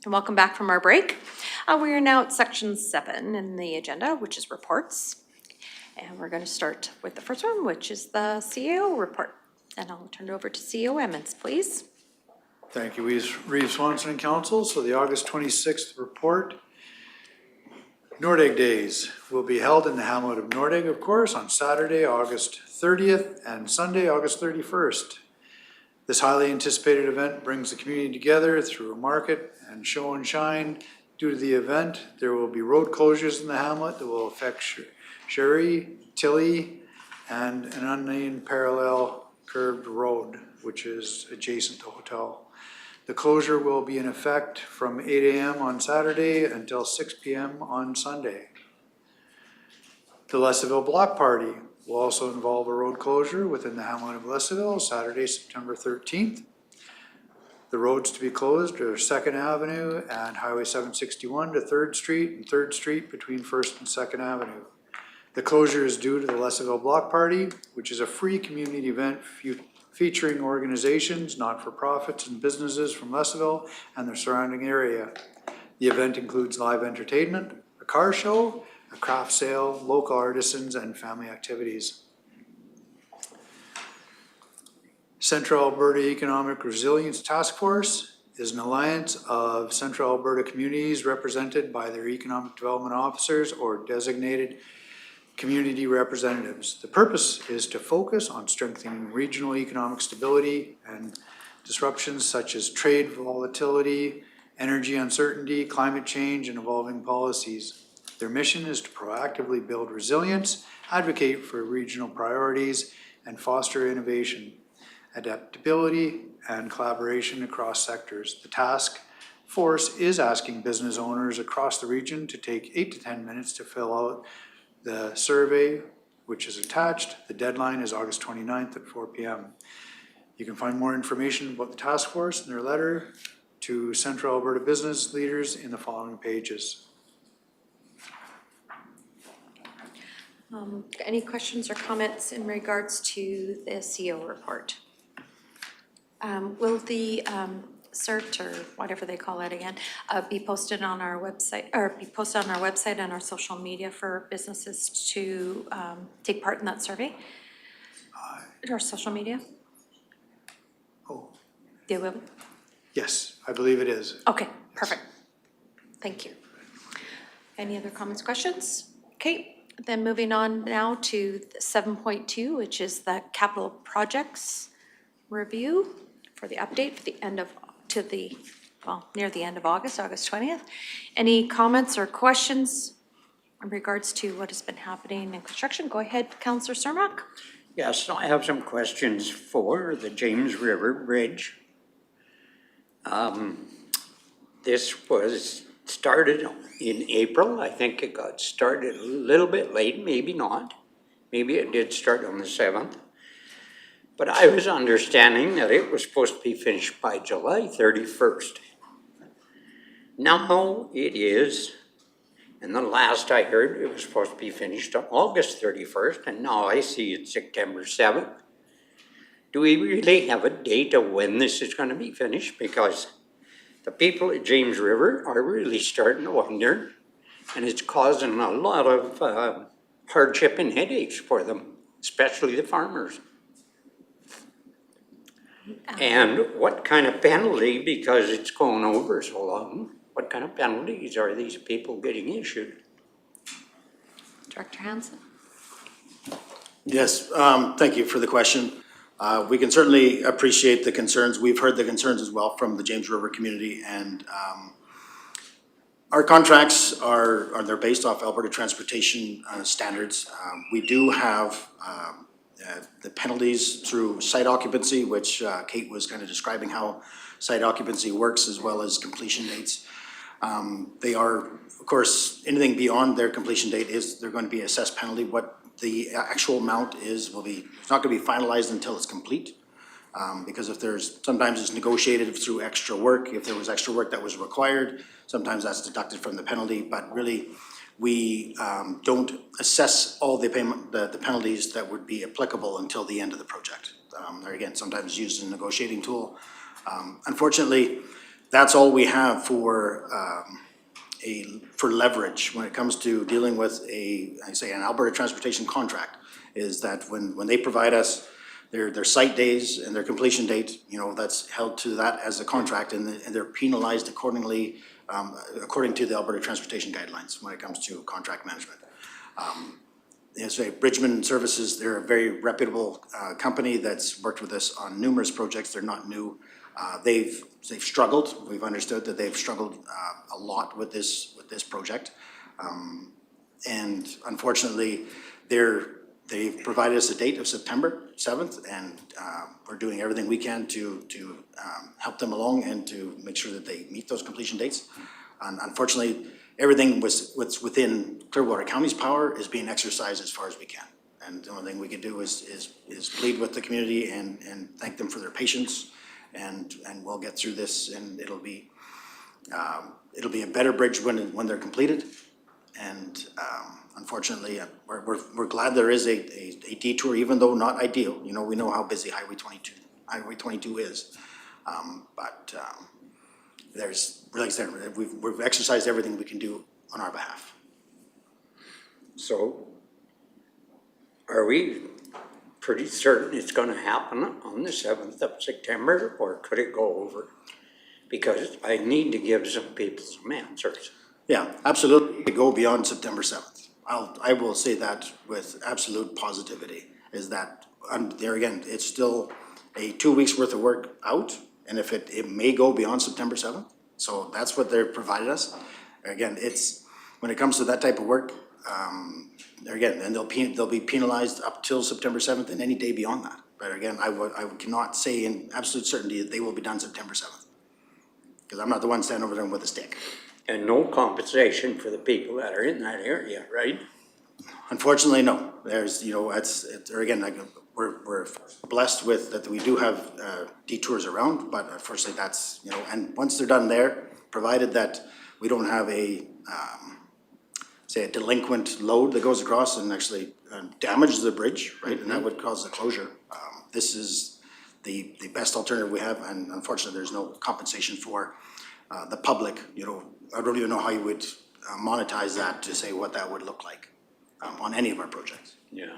and welcome back from our break. We are now at section 7 in the agenda, which is reports. And we're going to start with the first one, which is the CEO report. And I'll turn it over to CEO Emmons, please. Thank you, Reeve Swanson and Council. So the August 26th report. Nordegg Days will be held in the hamlet of Nordegg, of course, on Saturday, August 30th and Sunday, August 31st. This highly anticipated event brings the community together through a market and show and shine. Due to the event, there will be road closures in the hamlet that will affect Sherry, Tilly, and an unnamed parallel curved road, which is adjacent to the hotel. The closure will be in effect from 8 a.m. on Saturday until 6 p.m. on Sunday. The Leslieville Block Party will also involve a road closure within the hamlet of Leslieville, Saturday, September 13th. The roads to be closed are 2nd Avenue and Highway 761 to 3rd Street and 3rd Street between 1st and 2nd Avenue. The closure is due to the Leslieville Block Party, which is a free community event featuring organizations, not-for-profits, and businesses from Leslieville and the surrounding area. The event includes live entertainment, a car show, a craft sale, local artisans, and family activities. Central Alberta Economic Resilience Task Force is an alliance of Central Alberta communities represented by their economic development officers or designated community representatives. The purpose is to focus on strengthening regional economic stability and disruptions such as trade volatility, energy uncertainty, climate change, and evolving policies. Their mission is to proactively build resilience, advocate for regional priorities, and foster innovation, adaptability, and collaboration across sectors. The task force is asking business owners across the region to take 8 to 10 minutes to fill out the survey, which is attached. The deadline is August 29th at 4 p.m. You can find more information about the task force in their letter to Central Alberta business leaders in the following pages. Any questions or comments in regards to the CEO report? Will the CERT, or whatever they call it again, be posted on our website, or be posted on our website and our social media for businesses to take part in that survey? Or social media? Oh. They will? Yes, I believe it is. Okay, perfect. Thank you. Any other comments, questions? Okay, then moving on now to 7.2, which is the capital projects review for the update for the end of, near the end of August, August 20th. Any comments or questions in regards to what has been happening in construction? Go ahead, Councillor Cermak. Yes, I have some questions for the James River Bridge. This was started in April. I think it got started a little bit late, maybe not. Maybe it did start on the 7th. But I was understanding that it was supposed to be finished by July 31st. Now it is, and the last I heard, it was supposed to be finished on August 31st, and now I see it's September 7th. Do we really have a date of when this is going to be finished? Because the people at James River are really starting to wonder, and it's causing a lot of hardship and headaches for them, especially the farmers. And what kind of penalty, because it's going over so long, what kind of penalties are these people getting issued? Director Hansen. Yes, thank you for the question. We can certainly appreciate the concerns. We've heard the concerns as well from the James River community, and our contracts they're based off Alberta transportation standards. We do have the penalties through site occupancy, which Kate was kind of describing how site occupancy works, as well as completion dates. They are, of course, anything beyond their completion date they're going to be assessed penalty. What the actual amount is it's not going to be finalized until it's complete. Because sometimes it's negotiated through extra work. If there was extra work that was required, sometimes that's deducted from the penalty, but really we don't assess all the penalties that would be applicable until the end of the project. They're again sometimes used as a negotiating tool. Unfortunately, that's all we have for for leverage when it comes to dealing with an Alberta transportation contract, is that when they provide us their site days and their completion date, that's held to that as a contract, and they're penalized accordingly, according to the Alberta transportation guidelines when it comes to contract management. Bridgman Services, they're a very reputable company that's worked with us on numerous projects. They're not new. They've struggled. We've understood that they've struggled a lot with this project, and unfortunately, they've provided us a date of September 7th, and we're doing everything we can to help them along and to make sure that they meet those completion dates. And unfortunately, everything what's within Clearwater County's power is being exercised as far as we can. And the only thing we can do is plead with the community and thank them for their patience, and we'll get through this, and it'll be a better bridge when they're completed. And unfortunately, we're glad there is a detour, even though not ideal. We know how busy Highway 22 is, but there's, like I said, we've exercised everything we can do on our behalf. So are we pretty certain it's gonna happen on the 7th of September, or could it go over? Because I need to give some people some answers. Yeah, absolutely. To go beyond September 7th. I will say that with absolute positivity, is that, there again, it's still a 2 weeks worth of work out, and if it may go beyond September 7th. So that's what they've provided us. Again, when it comes to that type of work, again, and they'll be penalized up till September 7th and any day beyond that. But again, I cannot say in absolute certainty that they will be done September 7th. Because I'm not the one standing over there with a stick. And no compensation for the people that are in that area, right? Unfortunately, no. There's, we're blessed with that we do have detours around, but unfortunately that's, and once they're done there, provided that we don't have a delinquent load that goes across and actually damages the bridge, right? Mm-hmm. And that would cause the closure. This is the best alternative we have, and unfortunately there's no compensation for the public. I don't even know how you would monetize that to say what that would look like on any of our projects. Yeah.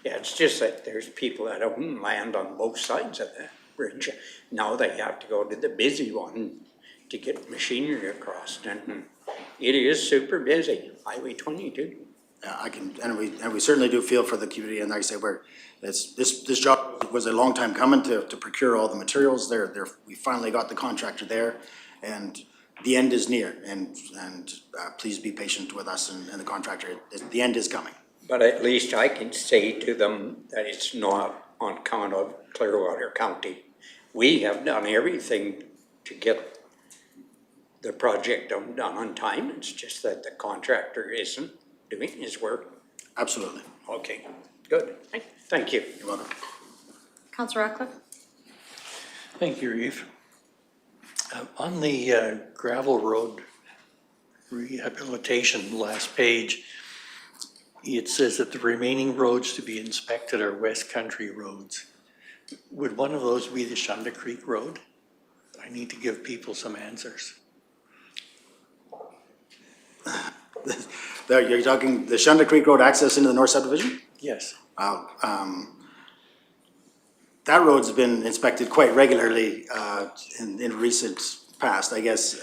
Yeah, it's just that there's people that own land on both sides of that bridge. Now they have to go to the busy one to get machinery across, and it is super busy, Highway 22. Yeah, and we certainly do feel for the community, and like I say, this job was a long time coming to procure all the materials. We finally got the contractor there, and the end is near, and please be patient with us and the contractor. The end is coming. But at least I can say to them that it's not on account of Clearwater County. We have done everything to get the project done on time. It's just that the contractor isn't doing his work. Absolutely. Okay, good. Thank you. You're welcome. Councillor Ratcliffe? Thank you, Reeve. On the gravel road rehabilitation, last page, it says that the remaining roads to be inspected are West Country roads. Would one of those be the Shunda Creek Road? I need to give people some answers. You're talking the Shunda Creek Road access into the North Subdivision? Yes. That road's been inspected quite regularly in recent past, I guess.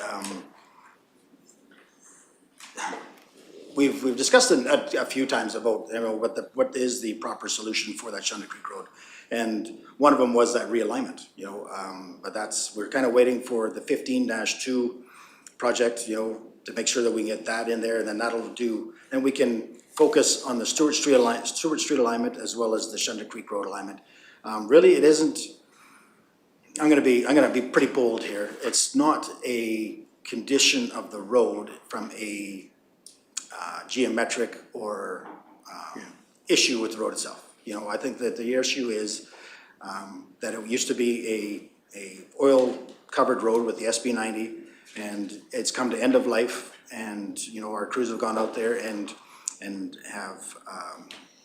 We've discussed a few times about what is the proper solution for that Shunda Creek Road, and one of them was that realignment. But we're kind of waiting for the 15-2 project, to make sure that we can get that in there, and then then we can focus on the Stewart Street alignment as well as the Shunda Creek Road alignment. Really, it isn't. I'm gonna be pretty bold here. It's not a condition of the road from a geometric or issue with the road itself. I think that the issue is that it used to be a oil covered road with the SB90, and it's come to end of life, and our crews have gone out there and have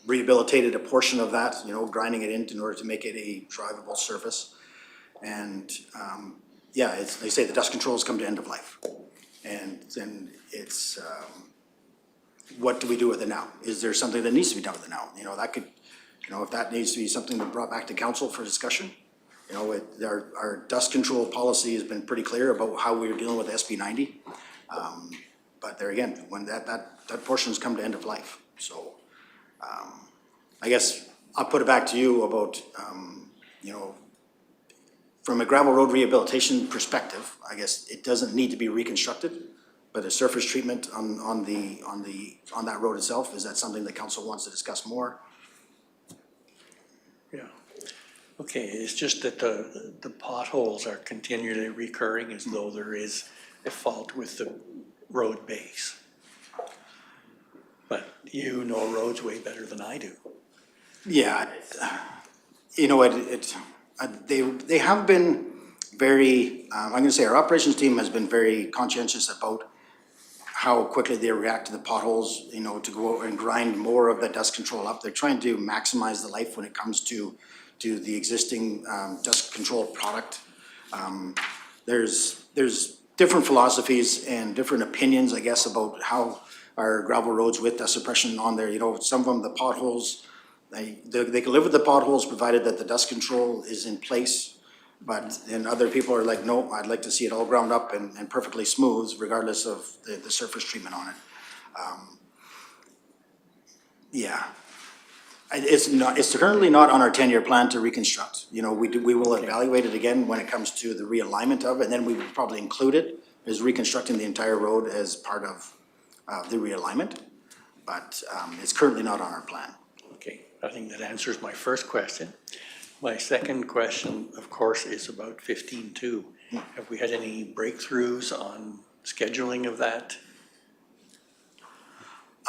rehabilitated a portion of that, grinding it in order to make it a drivable surface. And yeah, it's, they say the dust controls come to end of life. And then it's, what do we do with it now? Is there something that needs to be done with it now? You know, that could, you know, if that needs to be something brought back to council for discussion. You know, our dust control policy has been pretty clear about how we're dealing with SB 90. But there again, when that portion's come to end of life. So I guess I'll put it back to you about, you know, from a gravel road rehabilitation perspective, I guess it doesn't need to be reconstructed, but a surface treatment on that road itself, is that something the council wants to discuss more? Yeah. Okay, it's just that the potholes are continually recurring as though there is a fault with the road base. But you know roads way better than I do. Yeah, you know what, they have been very, I'm gonna say our operations team has been very conscientious about how quickly they react to the potholes, you know, to go and grind more of the dust control up. They're trying to maximize the life when it comes to the existing dust control product. There's different philosophies and different opinions, I guess, about how our gravel roads with dust suppression on there, you know, some of them, the potholes, they can live with the potholes provided that the dust control is in place. But then other people are like, no, I'd like to see it all ground up and perfectly smooth regardless of the surface treatment on it. Yeah. It's currently not on our 10-year plan to reconstruct. You know, we will evaluate it again when it comes to the realignment of it, and then we would probably include it as reconstructing the entire road as part of the realignment. But it's currently not on our plan. Okay, I think that answers my first question. My second question, of course, is about 15-2. Have we had any breakthroughs on scheduling of that?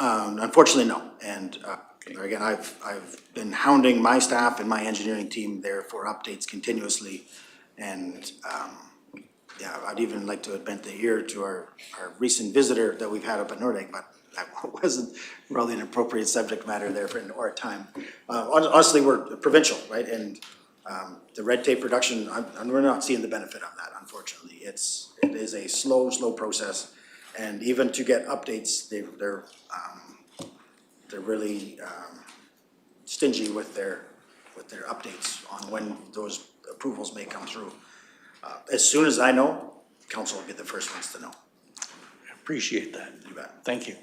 Unfortunately, no. And again, I've been hounding my staff and my engineering team there for updates continuously. And yeah, I'd even like to bend the ear to our recent visitor that we've had up at Nordegg, but that wasn't really an appropriate subject matter there for our time. Honestly, we're provincial, right? And the red tape reduction, we're not seeing the benefit of that, unfortunately. It is a slow process. And even to get updates, they're really stingy with their updates on when those approvals may come through. As soon as I know, council will be the first ones to know. I appreciate that. You bet. Thank you.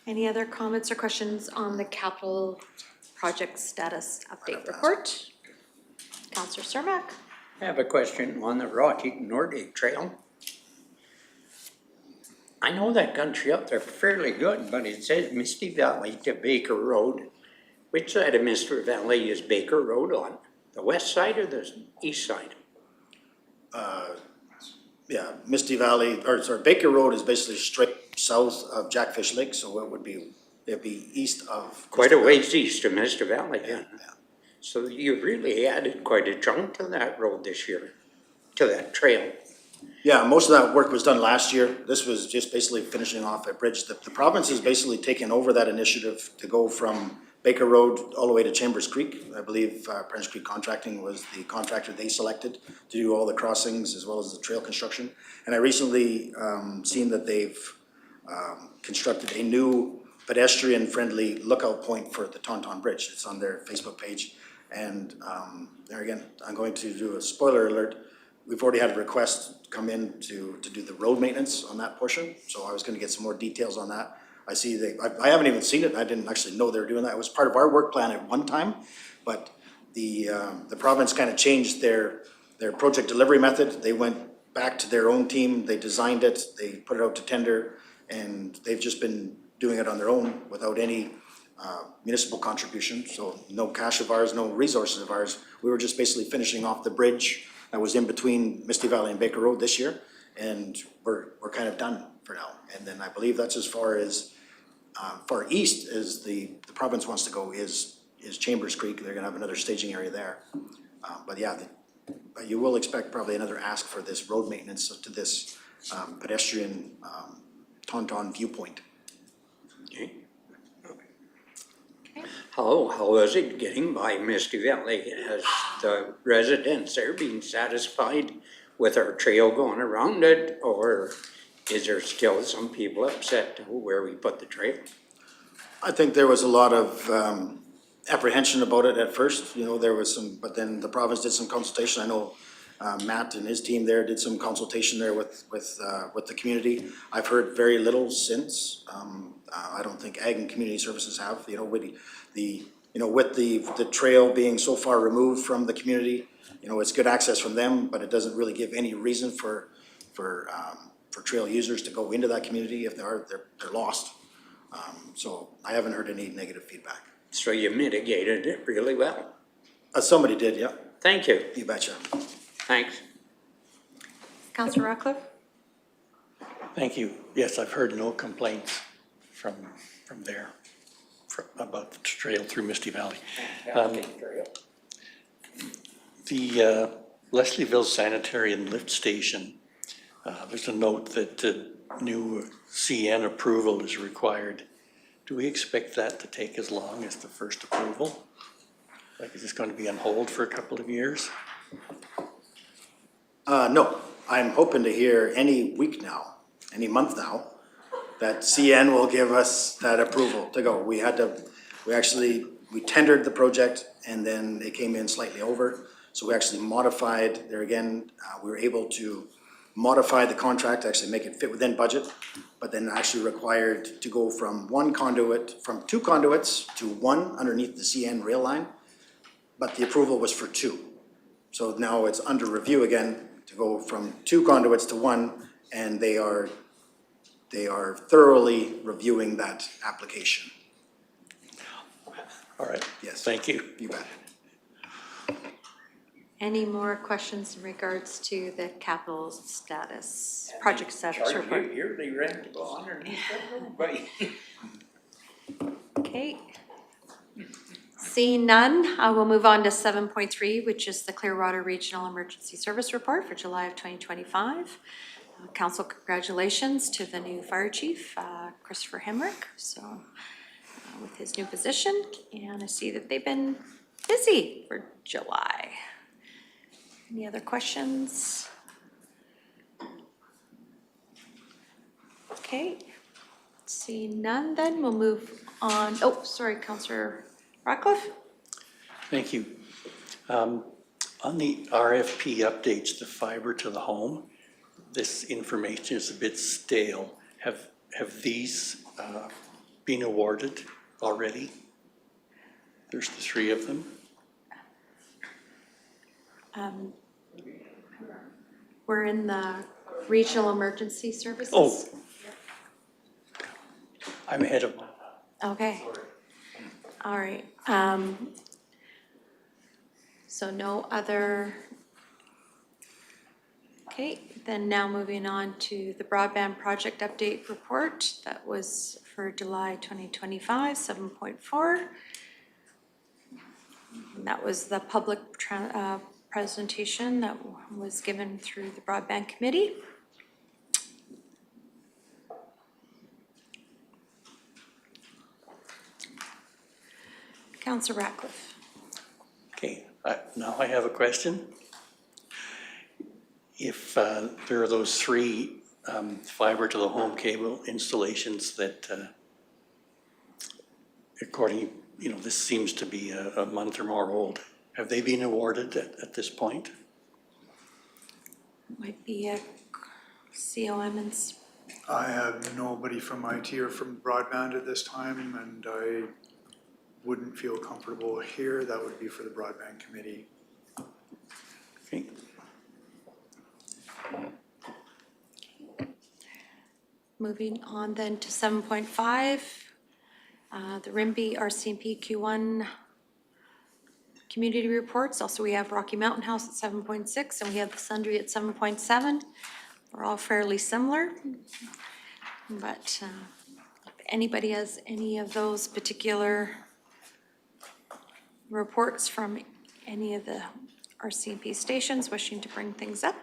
Any other comments or questions on the capital project status update report? Councillor Cermak. I have a question on the Rocky Nordic Trail. I know that country up there fairly good, but it says Misty Valley to Baker Road. Which side of Misty Valley is Baker Road on? The west side or the east side? Yeah, Misty Valley, or sorry, Baker Road is basically straight south of Jackfish Lake, so it'd be east of. Quite a ways east of Misty Valley, yeah. So you've really added quite a chunk to that road this year, to that trail. Yeah, most of that work was done last year. This was just basically finishing off a bridge. The province has basically taken over that initiative to go from Baker Road all the way to Chambers Creek. I believe Prince Creek Contracting was the contractor they selected to do all the crossings as well as the trail construction. And I recently seen that they've constructed a new pedestrian-friendly lookout point for the Tauntaun Bridge. It's on their Facebook page. And there again, I'm going to do a spoiler alert. We've already had a request come in to do the road maintenance on that portion. So I was going to get some more details on that. I see I haven't even seen it. I didn't actually know they were doing that. It was part of our work plan at one time, but the province kind of changed their project delivery method. They went back to their own team. They designed it. They put it out to tender, and they've just been doing it on their own without any municipal contribution. So no cash of ours, no resources of ours. We were just basically finishing off the bridge that was in between Misty Valley and Baker Road this year, and we're kind of done for now. And then I believe that's as far east as the province wants to go is Chambers Creek. They're gonna have another staging area there. But yeah, but you will expect probably another ask for this road maintenance to this pedestrian Tauntaun viewpoint. Okay. How is it getting by Misty Valley? Has the residents there being satisfied with our trail going around it, or is there still some people upset where we put the trail? I think there was a lot of apprehension about it at first, you know, there was some, but then the province did some consultation. I know Matt and his team there did some consultation there with the community. I've heard very little since. I don't think Ag and Community Services have, you know, with the trail being so far removed from the community, you know, it's good access from them, but it doesn't really give any reason for trail users to go into that community. If they're lost. So I haven't heard any negative feedback. So you mitigated it really well. Somebody did, yeah. Thank you. You betcha. Thanks. Councillor Ratcliffe? Thank you. Yes, I've heard no complaints from there about the trail through Misty Valley. The Leslieville Sanitary and Lift Station, there's a note that new CN approval is required. Do we expect that to take as long as the first approval? Like, is this going to be on hold for a couple of years? No, I'm hoping to hear any week now, any month now, that CN will give us that approval to go. We tendered the project and then it came in slightly over. So we actually modified, there again, we were able to modify the contract, actually make it fit within budget, but then actually required to go from two conduits to one underneath the CN rail line, but the approval was for two. So now it's under review again to go from two conduits to one, and they are thoroughly reviewing that application. All right. Yes. Thank you. You bet. Any more questions in regards to the capital status, project status report? Yearly rent to go underneath everybody. Okay. Seeing none, I will move on to 7.3, which is the Clearwater Regional Emergency Service Report for July of 2025. Council, congratulations to the new fire chief, Christopher Hemrick, with his new position, and I see that they've been busy for July. Any other questions? Okay, seeing none, then we'll move on. Oh, sorry, Councillor Ratcliffe? Thank you. On the RFP updates, the fiber to the home, this information is a bit stale. Have these been awarded already? There's the three of them. We're in the Regional Emergency Services. Oh, I'm ahead of. Okay. All right. So no other. Okay, then now moving on to the broadband project update report. That was for July 2025, 7.4. And that was the public presentation that was given through the broadband committee. Councillor Ratcliffe. Okay, now I have a question. If there are those three fiber to the home cable installations that according, this seems to be a month or more old. Have they been awarded at this point? Might be a COM and. I have nobody from IT or from broadband at this time, and I wouldn't feel comfortable here. That would be for the broadband committee. Okay. Moving on then to 7.5, the RIMBY RCMP Q1 community reports. Also, we have Rocky Mountain House at 7.6, and we have the Sundry at 7.7. We're all fairly similar, but if anybody has any of those particular reports from any of the RCMP stations wishing to bring things up.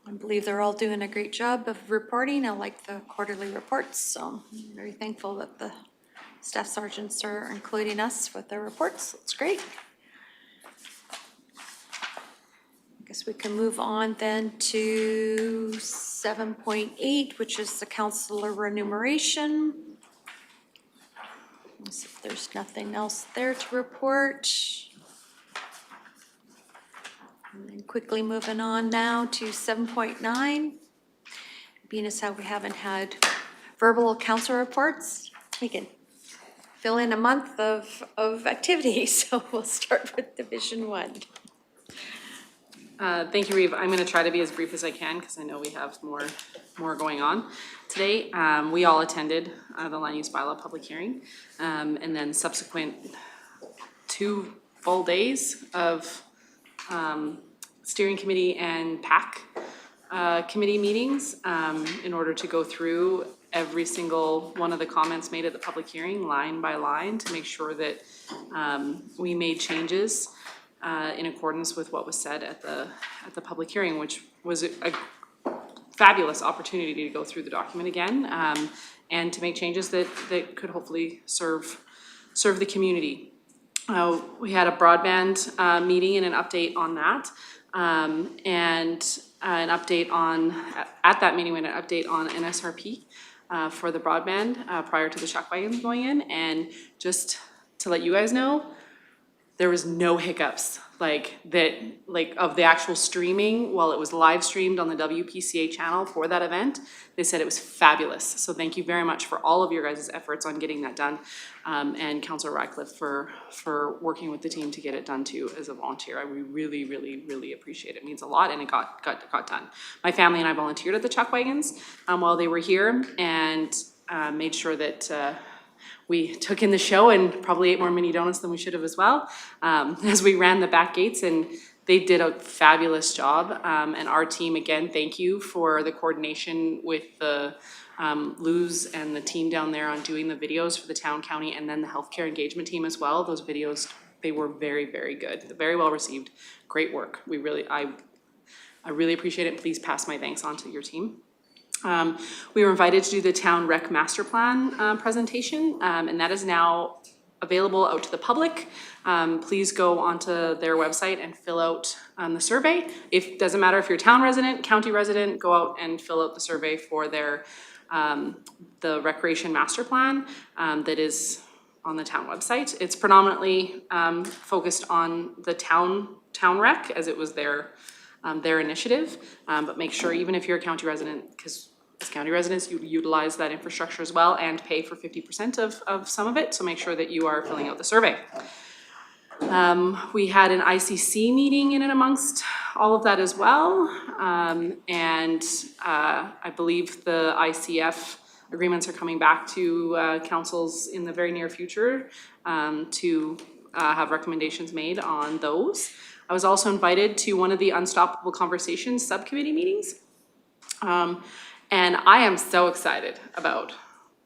I believe they're all doing a great job of reporting. I like the quarterly reports, so I'm very thankful that the staff sergeants are including us with their reports. That's great. Guess we can move on then to 7.8, which is the councillor remuneration. Unless if there's nothing else there to report. And then quickly moving on now to 7.9. Being as how we haven't had verbal council reports, we can fill in a month of activity. So we'll start with Division 1. Thank you, Reeve. I'm gonna try to be as brief as I can because I know we have more going on today. We all attended the land use bylaw public hearing, and then subsequent 2 full days of steering committee and PAC committee meetings in order to go through every single one of the comments made at the public hearing, line by line, to make sure that we made changes in accordance with what was said at the public hearing, which was a fabulous opportunity to go through the document again and to make changes that could hopefully serve the community. We had a broadband meeting and an update on that, and an update on, at that meeting we had an update on NSRP for the broadband prior to the chuck wagons going in. And just to let you guys know, there was no hiccups of the actual streaming while it was live streamed on the WPCA channel for that event. They said it was fabulous. So thank you very much for all of your guys' efforts on getting that done. And Councillor Radcliffe for working with the team to get it done too as a volunteer. We really, really, really appreciate it. It means a lot, and it got done. My family and I volunteered at the chuck wagons while they were here, and made sure that we took in the show and probably ate more mini donuts than we should have as well, as we ran the back gates, and they did a fabulous job. And our team, again, thank you for the coordination with the Luz and the team down there on doing the videos for the town, county, and then the healthcare engagement team as well. Those videos, they were very, very good, very well received, great work. I really appreciate it. Please pass my thanks on to your team. We were invited to do the town rec master plan presentation, and that is now available out to the public. Please go onto their website and fill out the survey. Doesn't matter if you're a town resident, county resident, go out and fill out the survey for their the recreation master plan that is on the town website. It's predominantly focused on the town rec, as it was their initiative, but make sure, even if you're a county resident, because as county residents, you utilize that infrastructure as well and pay for 50% of some of it, so make sure that you are filling out the survey. We had an ICC meeting in and amongst all of that as well, and I believe the ICF agreements are coming back to councils in the very near future to have recommendations made on those. I was also invited to one of the Unstoppable Conversations subcommittee meetings. And I am so excited about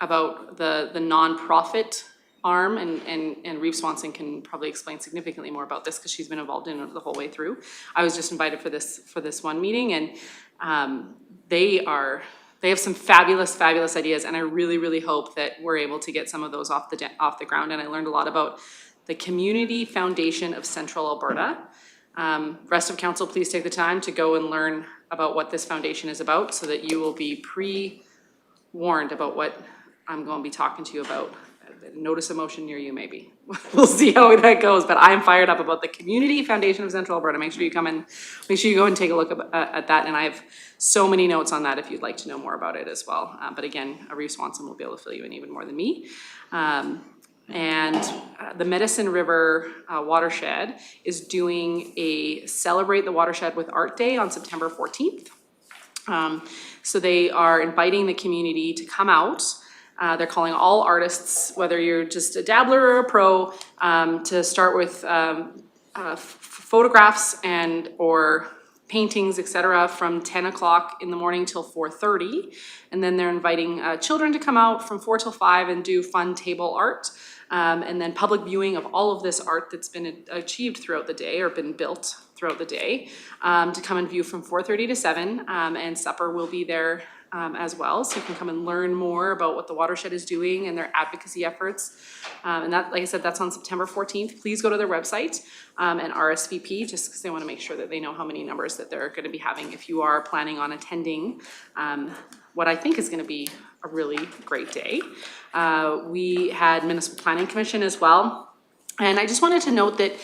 the nonprofit arm, and Reeve Swanson can probably explain significantly more about this because she's been involved in it the whole way through. I was just invited for this one meeting, and they have some fabulous ideas, and I really, really hope that we're able to get some of those off the ground. And I learned a lot about the Community Foundation of Central Alberta. Rest of council, please take the time to go and learn about what this foundation is about, so that you will be pre-warned about what I'm going to be talking to you about. Notice a motion near you, maybe. We'll see how that goes, but I'm fired up about the Community Foundation of Central Alberta. Make sure you go and take a look at that, and I have so many notes on that if you'd like to know more about it as well. But again, Reeve Swanson will be able to fill you in even more than me. And the Medicine River watershed is doing a Celebrate the Watershed with Art Day on September 14th. So they are inviting the community to come out. They're calling all artists, whether you're just a dabbler or a pro, to start with photographs or paintings, etc., from 10 o'clock in the morning till 4:30. And then they're inviting children to come out from 4 till 5 and do fun table art. And then public viewing of all of this art that's been achieved throughout the day or been built throughout the day, to come and view from 4:30 to 7, and supper will be there as well, so you can come and learn more about what the watershed is doing and their advocacy efforts. And that, like I said, that's on September 14th. Please go to their website and RSVP, just because they want to make sure that they know how many numbers that they're going to be having if you are planning on attending what I think is going to be a really great day. We had Municipal Planning Commission as well. And I just wanted to note that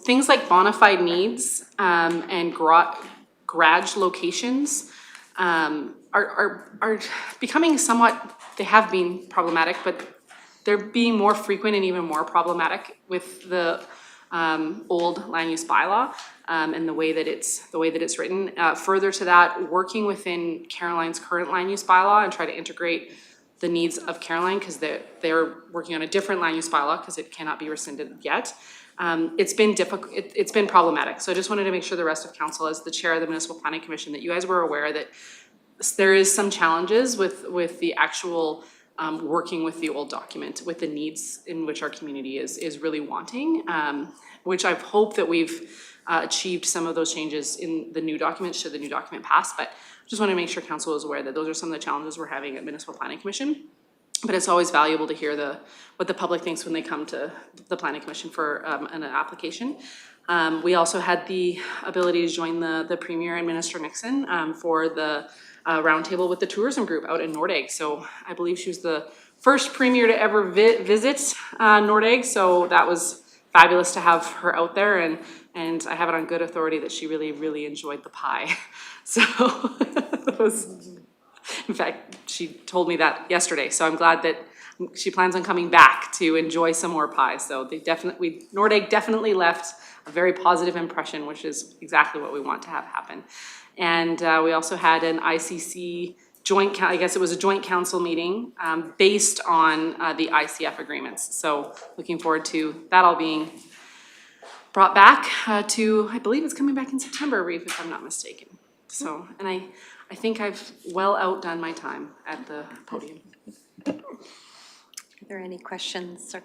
things like bona fide needs and garage locations are becoming somewhat, they have been problematic, but they're being more frequent and even more problematic with the old land use bylaw and the way that it's written. Further to that, working within Caroline's current land use bylaw and try to integrate the needs of Caroline, because they're working on a different land use bylaw because it cannot be rescinded yet. It's been difficult, it's been problematic. So I just wanted to make sure the rest of council, as the chair of the Municipal Planning Commission, that you guys were aware that there is some challenges with the actual working with the old document, with the needs in which our community is really wanting, which I hope that we've achieved some of those changes in the new document, should the new document pass. But just want to make sure council is aware that those are some of the challenges we're having at Municipal Planning Commission. But it's always valuable to hear what the public thinks when they come to the Planning Commission for an application. We also had the ability to join the Premier and Minister Nixon for the roundtable with the tourism group out in Nordegg. So I believe she was the first Premier to ever visit Nordegg. So that was fabulous to have her out there, and I have it on good authority that she really, really enjoyed the pie. So it was, in fact, she told me that yesterday. So I'm glad that she plans on coming back to enjoy some more pie. So Nordegg definitely left a very positive impression, which is exactly what we want to have happen. And we also had an ICC joint, I guess it was a joint council meeting based on the ICF agreements. So looking forward to that all being brought back to, I believe it's coming back in September, Reeve, if I'm not mistaken. So, and I think I've well outdone my time at the podium. Are there any questions?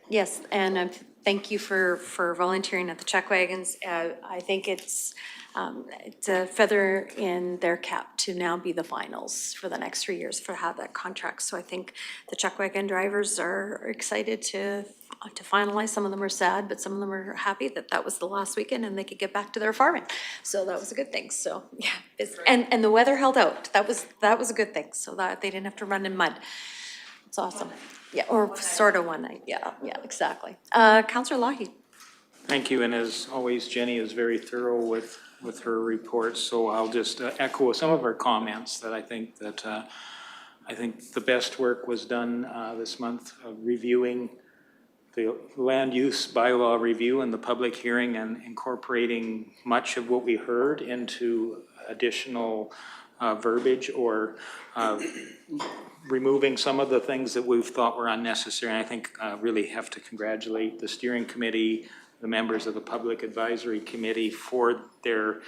Yes, and thank you for volunteering at the Chuck Wagons. I think it's a feather in their cap to now be the finals for the next 3 years for have that contract. So I think the Chuck Wagon drivers are excited to finalize. Some of them are sad, but some of them are happy that was the last weekend and they could get back to their farming. So that was a good thing. So yeah, and the weather held out. That was a good thing. So that they didn't have to run in mud. It's awesome. Yeah, or sort of one night. Yeah, exactly. Councillor Lougheed. Thank you, and as always, Jenny is very thorough with her reports, so I'll just echo some of her comments that I think the best work was done this month of reviewing the land use bylaw review and the public hearing and incorporating much of what we heard into additional verbiage or removing some of the things that we've thought were unnecessary. And I think really have to congratulate the steering committee, the members of the Public Advisory Committee for their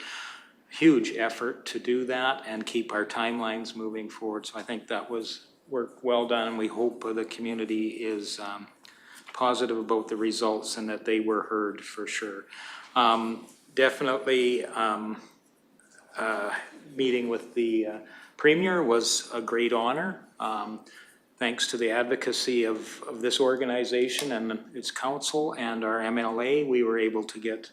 huge effort to do that and keep our timelines moving forward. So I think that was work well done, and we hope the community is positive about the results and that they were heard for sure. Definitely meeting with the Premier was a great honor. Thanks to the advocacy of this organization and its council and our MLA, we were able to get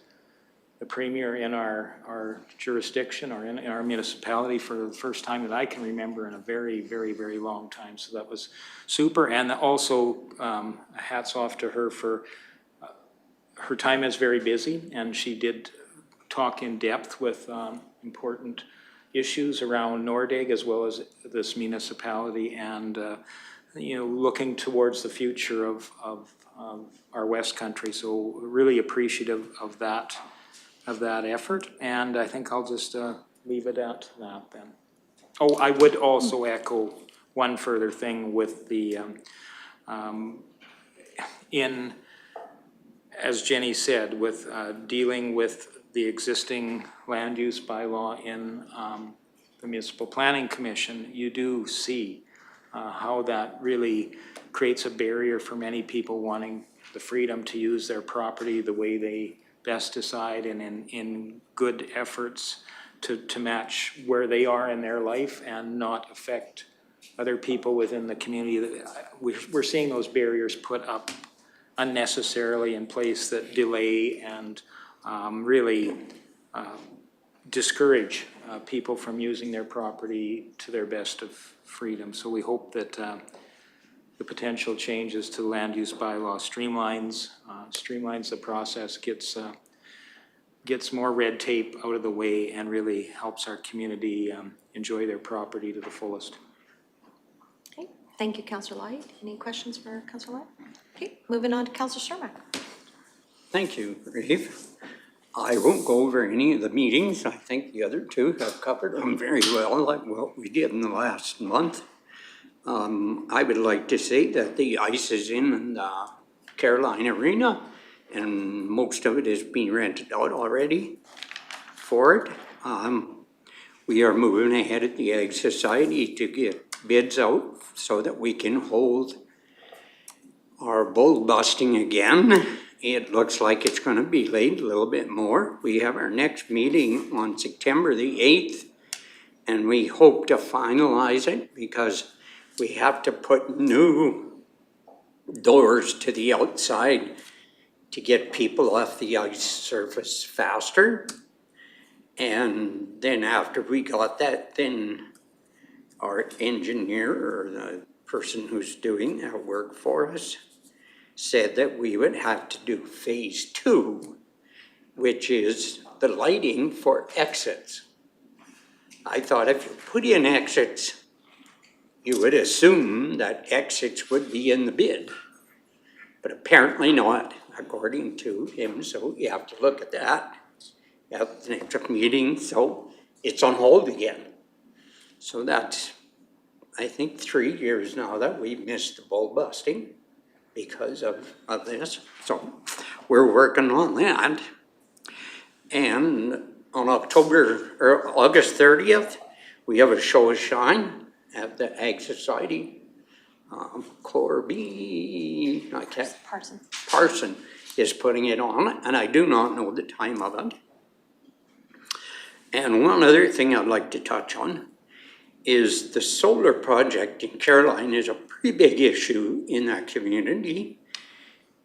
the Premier in our jurisdiction or in our municipality for the first time that I can remember in a very, very, very long time. So that was super. And also hats off to her for her time is very busy, and she did talk in depth with important issues around Nordegg as well as this municipality, and looking towards the future of our West Country. So really appreciative of that effort, and I think I'll just leave it at that then. Oh, I would also echo one further thing with the as Jenny said, with dealing with the existing land use bylaw in the Municipal Planning Commission, you do see how that really creates a barrier for many people wanting the freedom to use their property the way they best decide, and in good efforts to match where they are in their life and not affect other people within the community. We're seeing those barriers put up unnecessarily in place that delay and really discourage people from using their property to their best of freedom. So we hope that the potential changes to the land use bylaw streamlines the process, gets more red tape out of the way, and really helps our community enjoy their property to the fullest. Okay, thank you, Councillor Lloyd. Any questions for Councillor Lloyd? Okay, moving on to Councillor Cermak. Thank you, Reeve. I won't go over any of the meetings. I think the other two have covered them very well, like what we did in the last month. I would like to say that the ice is in the Caroline Arena, and most of it is being rented out already for it. We are moving ahead at the Ag Society to get bids out so that we can hold our bull busting again. It looks like it's going to be late a little bit more. We have our next meeting on September the 8th, and we hope to finalize it because we have to put new doors to the outside to get people off the ice surface faster. And then after we got that, then our engineer or the person who's doing that work for us said that we would have to do phase 2, which is the lighting for exits. I thought if you put in exits, you would assume that exits would be in the bid, but apparently not, according to him. So you have to look at that at the next meeting. So it's on hold again. So that's, I think, 3 years now that we missed the bull busting because of this. So we're working on that. And on August 30th, we have a show of shine at the Ag Society. Corby, I can't. Parson is putting it on, and I do not know the time of it. And one other thing I'd like to touch on is the solar project in Caroline is a pretty big issue in that community.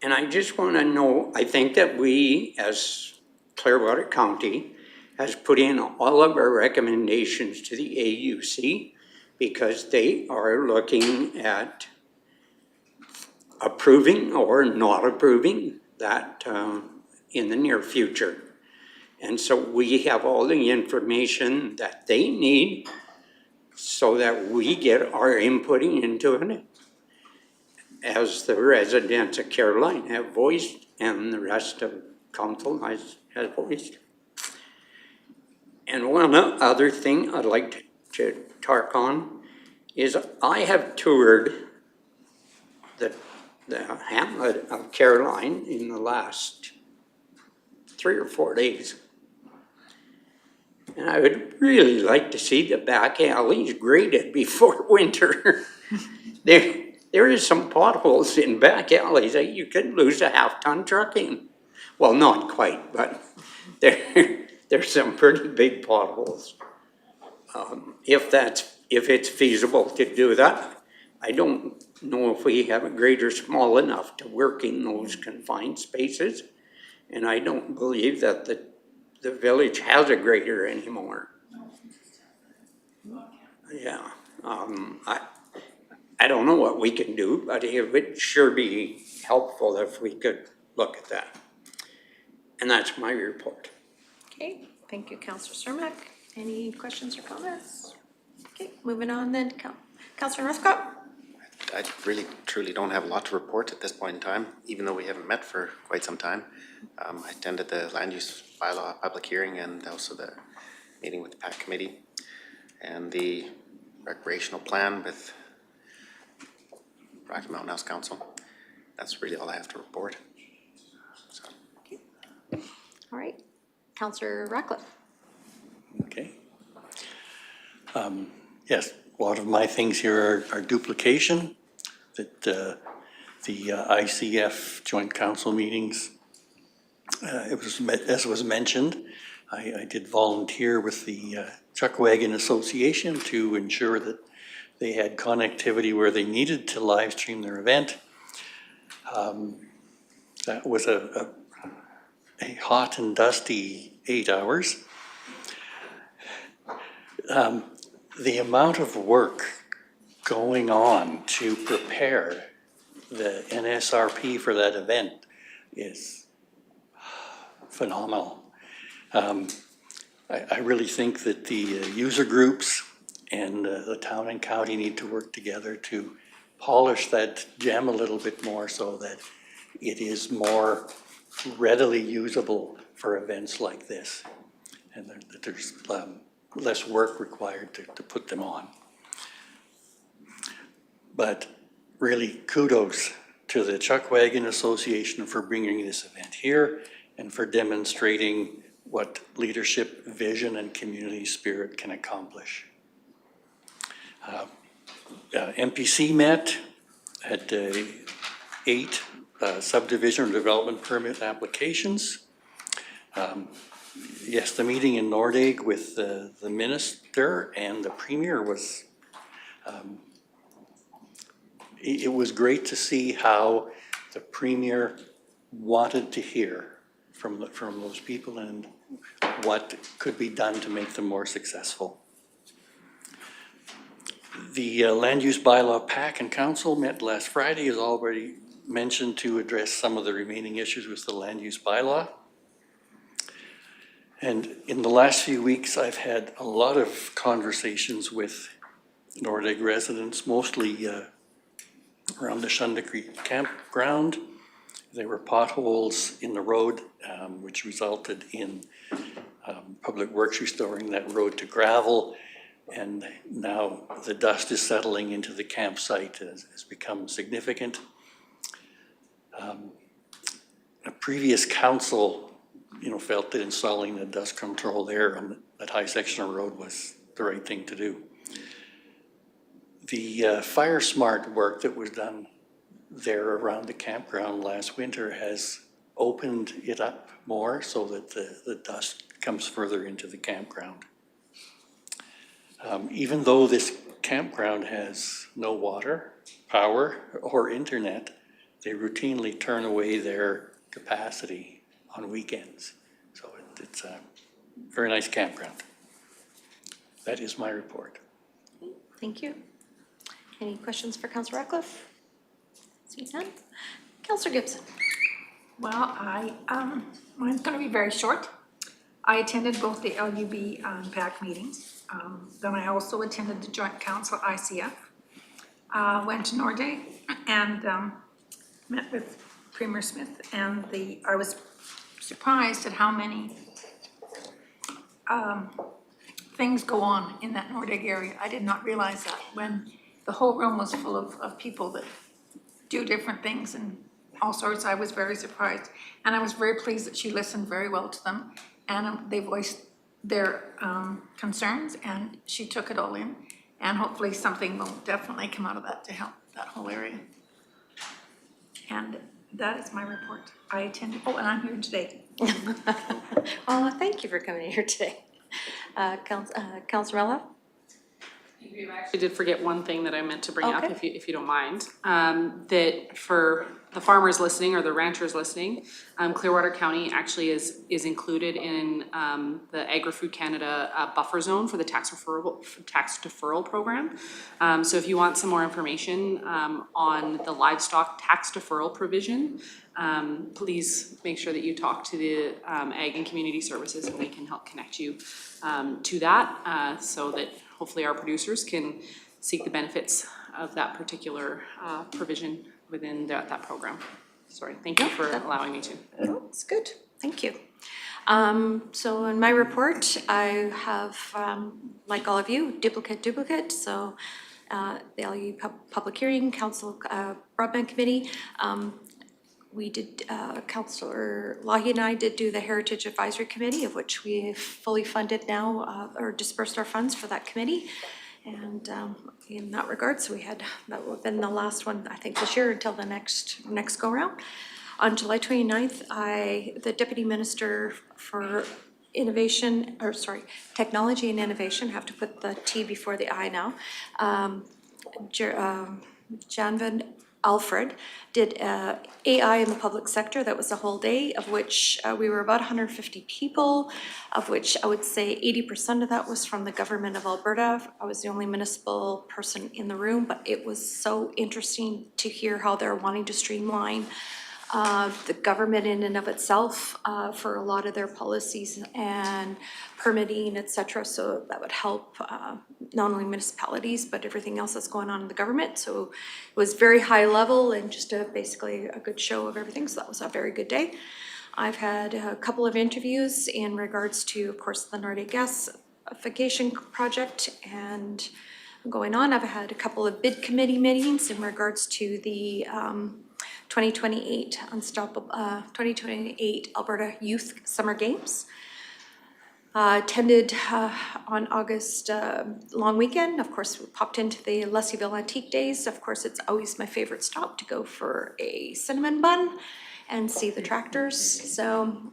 And I just want to know, I think that we as Clearwater County has put in all of our recommendations to the AUC because they are looking at approving or not approving that in the near future. And so we have all the information that they need so that we get our inputting into it, as the residents of Caroline have voiced and the rest of council has voiced. And one other thing I'd like to talk on is I have toured the hamlet of Caroline in the last 3 or 4 days. And I would really like to see the back alleys graded before winter. There is some potholes in back alleys that you could lose a half-ton truck in. Well, not quite, but there's some pretty big potholes. If it's feasible to do that, I don't know if we have a grader small enough to work in those confined spaces. And I don't believe that the village has a grader anymore. Yeah, I don't know what we can do, but it would sure be helpful if we could look at that. And that's my report. Okay, thank you, Councillor Cermak. Any questions or comments? Okay, moving on then, Councillor Northcott. I really, truly don't have a lot to report at this point in time, even though we haven't met for quite some time. I attended the land use bylaw public hearing and also the meeting with the PAC committee and the recreational plan with Rocky Mountain House Council. That's really all I have to report. So. Okay. All right, Councillor Ratcliffe. Okay. Yes, A lot of my things here are duplication, that the ICF joint council meetings, as was mentioned, I did volunteer with the Chuck Wagon Association to ensure that they had connectivity where they needed to live stream their event. That was a hot and dusty 8 hours. The amount of work going on to prepare the NSRP for that event is phenomenal. I really think that the user groups and the town and county need to work together to polish that gem a little bit more so that it is more readily usable for events like this, and that there's less work required to put them on. But really kudos to the Chuck Wagon Association for bringing this event here and for demonstrating what leadership, vision, and community spirit can accomplish. MPC met, had 8 subdivision or development permit applications. Yes, the meeting in Nordegg with the minister and the premier was, it was great to see how the premier wanted to hear from those people and what could be done to make them more successful. The Land Use Bylaw PAC and Council met last Friday, as already mentioned, to address some of the remaining issues with the Land Use Bylaw. And in the last few weeks, I've had a lot of conversations with Nordegg residents, mostly around the Shunda Creek campground. There were potholes in the road, which resulted in Public Works restoring that road to gravel. And now the dust is settling into the campsite has become significant. A previous council, felt that installing the dust control there on that high section of road was the right thing to do. The Fire Smart work that was done there around the campground last winter has opened it up more so that the dust comes further into the campground. Even though this campground has no water, power, or internet, they routinely turn away their capacity on weekends. So it's a very nice campground. That is my report. Thank you. Any questions for Councillor Ratcliffe? See none. Councillor Gibson. Well, mine's going to be very short. I attended both the LUB PAC meetings. Then I also attended the Joint Council ICF. Went to Nordegg and met with Premier Smith, and I was surprised at how many things go on in that Nordegg area. I did not realize that when the whole room was full of people that do different things and all sorts. I was very surprised, and I was very pleased that she listened very well to them, and they voiced their concerns, and she took it all in, and hopefully something will definitely come out of that to help that whole area. And that is my report. I attended, and I'm here today. Well, thank you for coming here today. Councillor Mello? I did forget one thing that I meant to bring up, Okay. if you don't mind. That for the farmers listening or the ranchers listening, Clearwater County actually is included in the Agri-Food Canada buffer zone for the tax deferral program. So if you want some more information on the livestock tax deferral provision, please make sure that you talk to the Ag and Community Services, and we can help connect you to that, so that hopefully our producers can seek the benefits of that particular provision within that program. Sorry, thank you for allowing me to. Oh, it's good, thank you. So in my report, I have, like all of you, duplicate. So the LU Public Hearing Council Broadband Committee, we did, Councillor Lahi and I did do the Heritage Advisory Committee, of which we fully funded now, or dispersed our funds for that committee. And And in that regard, so that would have been the last one, I think, this year until the next go round. On July 29th, the Deputy Minister for Technology and Innovation, have to put the T before the I now, Janvan Alfred did AI in the public sector. That was the whole day, of which we were about 150 people, of which I would say 80% of that was from the government of Alberta. I was the only municipal person in the room, but it was so interesting to hear how they're wanting to streamline the government in and of itself for a lot of their policies and permitting, et cetera. So that would help not only municipalities, but everything else that's going on in the government. So it was very high level and just basically a good show of everything. So that was a very good day. I've had a couple of interviews in regards to, of course, the Nordic gasification project and going on. I've had a couple of bid committee meetings in regards to the 2028 Alberta Youth Summer Games. Attended on August long weekend. Of course, we popped into the Leslieville Antique Days. Of course, it's always my favorite stop to go for a cinnamon bun and see the tractors. So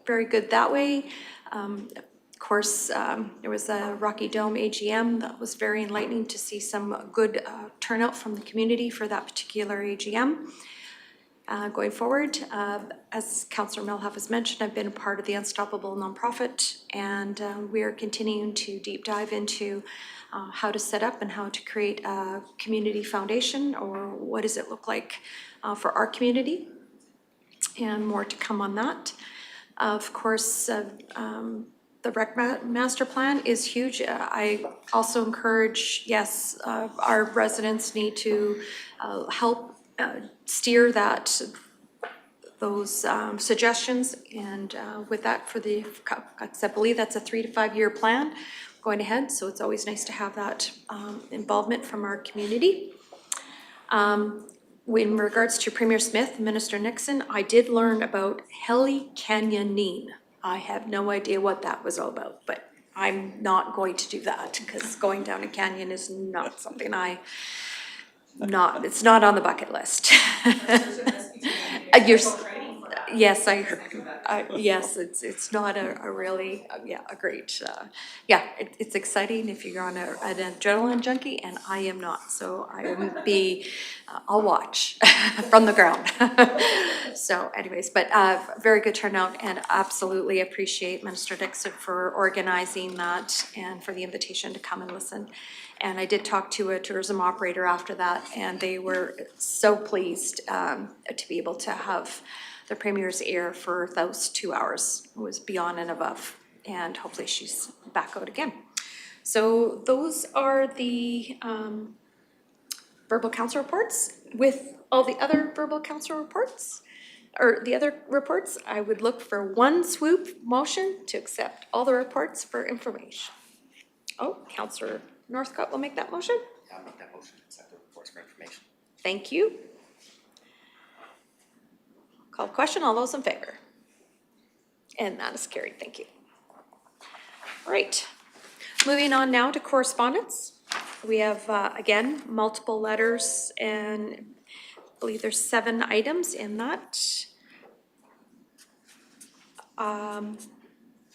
very good that way. Of course, there was a Rocky Dome AGM. That was very enlightening to see some good turnout from the community for that particular AGM. Going forward, as Councillor Melhoff has mentioned, I've been a part of the Unstoppable nonprofit, and we are continuing to deep dive into how to set up and how to create a community foundation, or what does it look like for our community, and more to come on that. Of course, the rec master plan is huge. I also encourage, yes, our residents need to help steer those suggestions, and with that I believe that's a 3 to 5 year plan going ahead, so it's always nice to have that involvement from our community. In regards to Premier Smith, Minister Nixon, I did learn about heli-canyoning. I have no idea what that was all about, but I'm not going to do that because going down a canyon is not something it's not on the bucket list. Yes, yes, it's not a really, a great, it's exciting if you're on an adrenaline junkie, and I am not, so I'll watch from the ground. So anyways, but very good turnout, and absolutely appreciate Minister Dixon for organizing that and for the invitation to come and listen. And I did talk to a tourism operator after that, and they were so pleased to be able to have the Premier's ear for those 2 hours. It was beyond and above, and hopefully she's back out again. So those are the verbal council reports. With all the other verbal council reports, or the other reports, I would look for one swoop motion to accept all the reports for information. Oh, Councillor Northcott will make that motion. Yeah, I'll make that motion to accept the reports for information. Thank you. Call the question, all those in favor? And that is carried, thank you. All right, moving on now to correspondence. We have, again, multiple letters, and I believe there's 7 items in that.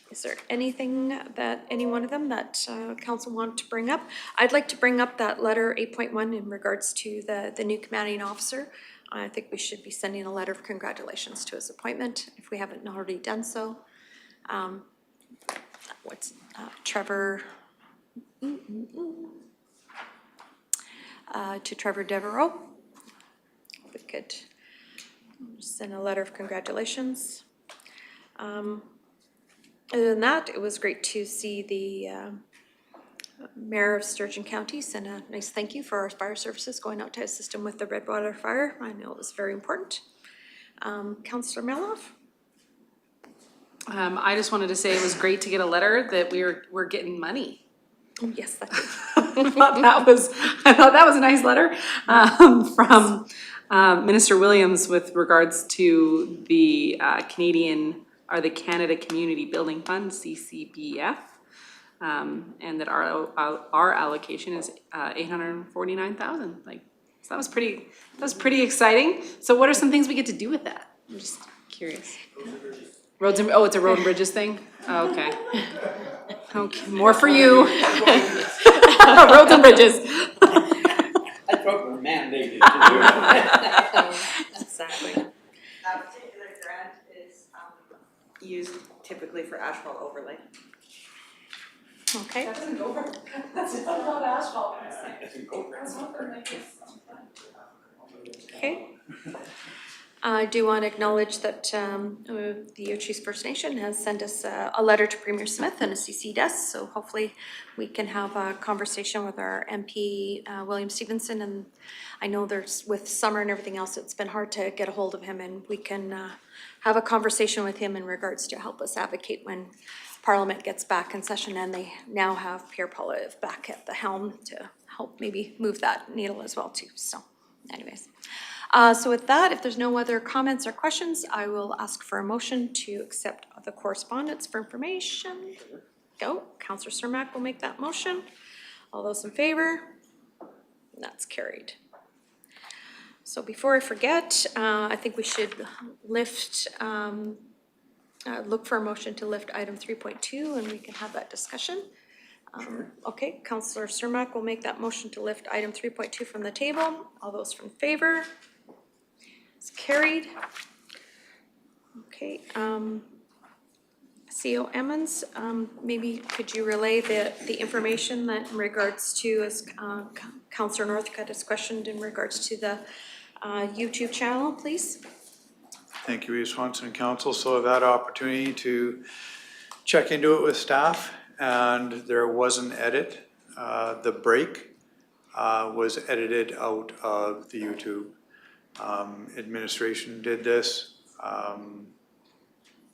Is there anything that, any one of them that council want to bring up? I'd like to bring up that letter 8.1 in regards to the new commanding officer. I think we should be sending a letter of congratulations to his appointment if we haven't already done so. Trevor, to Trevor Devereaux. We could send a letter of congratulations. Other than that, it was great to see the Mayor of Sturgeon County send a nice thank you for our fire services going out to assist him with the Redwater fire. I know it was very important. Councillor Melhoff? I just wanted to say it was great to get a letter that we're getting money. Oh, yes, that is. I thought that was a nice letter from Minister Williams with regards to the the Canada Community Building Fund, CCBF. And that our allocation is $849,000, like, so that was pretty exciting. So what are some things we get to do with that? I'm just curious. Roads and, oh, it's a road and bridges thing? Oh, okay. Okay, more for you. Roads and bridges. That's what we're mandated to do. Exactly. That particular grant is used typically for asphalt overlay. Okay. That doesn't go for, that's not asphalt. Okay. I do want to acknowledge that the Ochese First Nation has sent us a letter to Premier Smith and a CC'd us, so hopefully we can have a conversation with our MP, William Stevenson, and I know there's, with summer and everything else, it's been hard to get a hold of him, and we can have a conversation with him in regards to help us advocate when Parliament gets back in session, and they now have Pierre Poilievre back at the helm to help maybe move that needle as well too, so anyways. So with that, if there's no other comments or questions, I will ask for a motion to accept the correspondence for information. Go, Councillor Cermak will make that motion. All those in favor? That's carried. So before I forget, I think we should lift, look for a motion to lift item 3.2 and we can have that discussion. Okay, Councillor Cermak will make that motion to lift item 3.2 from the table. All those in favor? It's carried. Okay, CO Emmons, maybe could you relay the information that in regards to, as Councillor Northcutt has questioned in regards to the YouTube channel, please? Thank you, Reeve Swanson Council. So I've had opportunity to check into it with staff, and there was an edit. The break was edited out of the YouTube. Administration did this.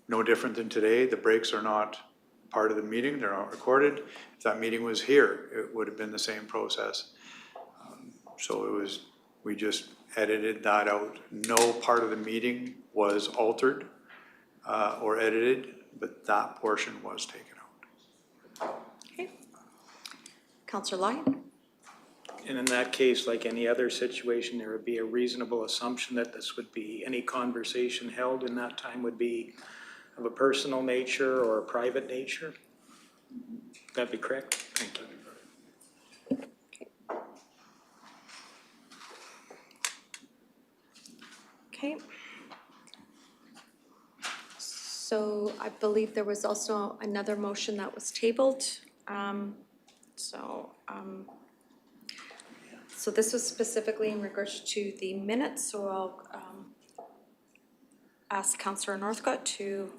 No different than today. The breaks are not part of the meeting. They're not recorded. If that meeting was here, it would have been the same process. So it was, we just edited that out. No part of the meeting was altered or edited, but that portion was taken out. Okay. Councillor Lyon? And in that case, like any other situation, there would be a reasonable assumption that this would be, any conversation held in that time would be of a personal nature or a private nature? That'd be correct? Thank you. Okay. So I believe there was also another motion that was tabled. So this was specifically in regards to the minutes, so I'll ask Councillor Northcutt to,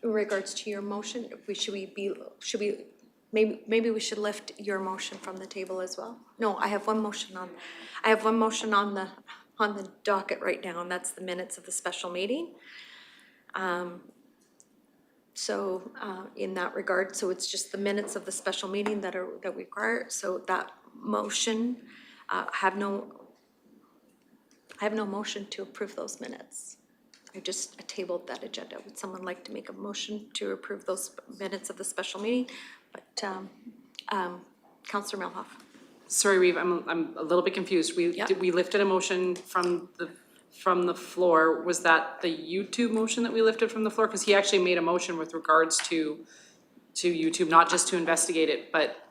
in regards to your motion, maybe we should lift your motion from the table as well? No, I have one motion on the docket right now, and that's the minutes of the special meeting. So in that regard, so it's just the minutes of the special meeting that we require. So that motion, I have no motion to approve those minutes. I just tabled that agenda. Would someone like to make a motion to approve those minutes of the special meeting? But Councillor Melhoff. Sorry, Reeve, I'm a little bit confused. We lifted a motion from the floor. Was that the YouTube motion that we lifted from the floor? Because he actually made a motion with regards to YouTube, not just to investigate it, but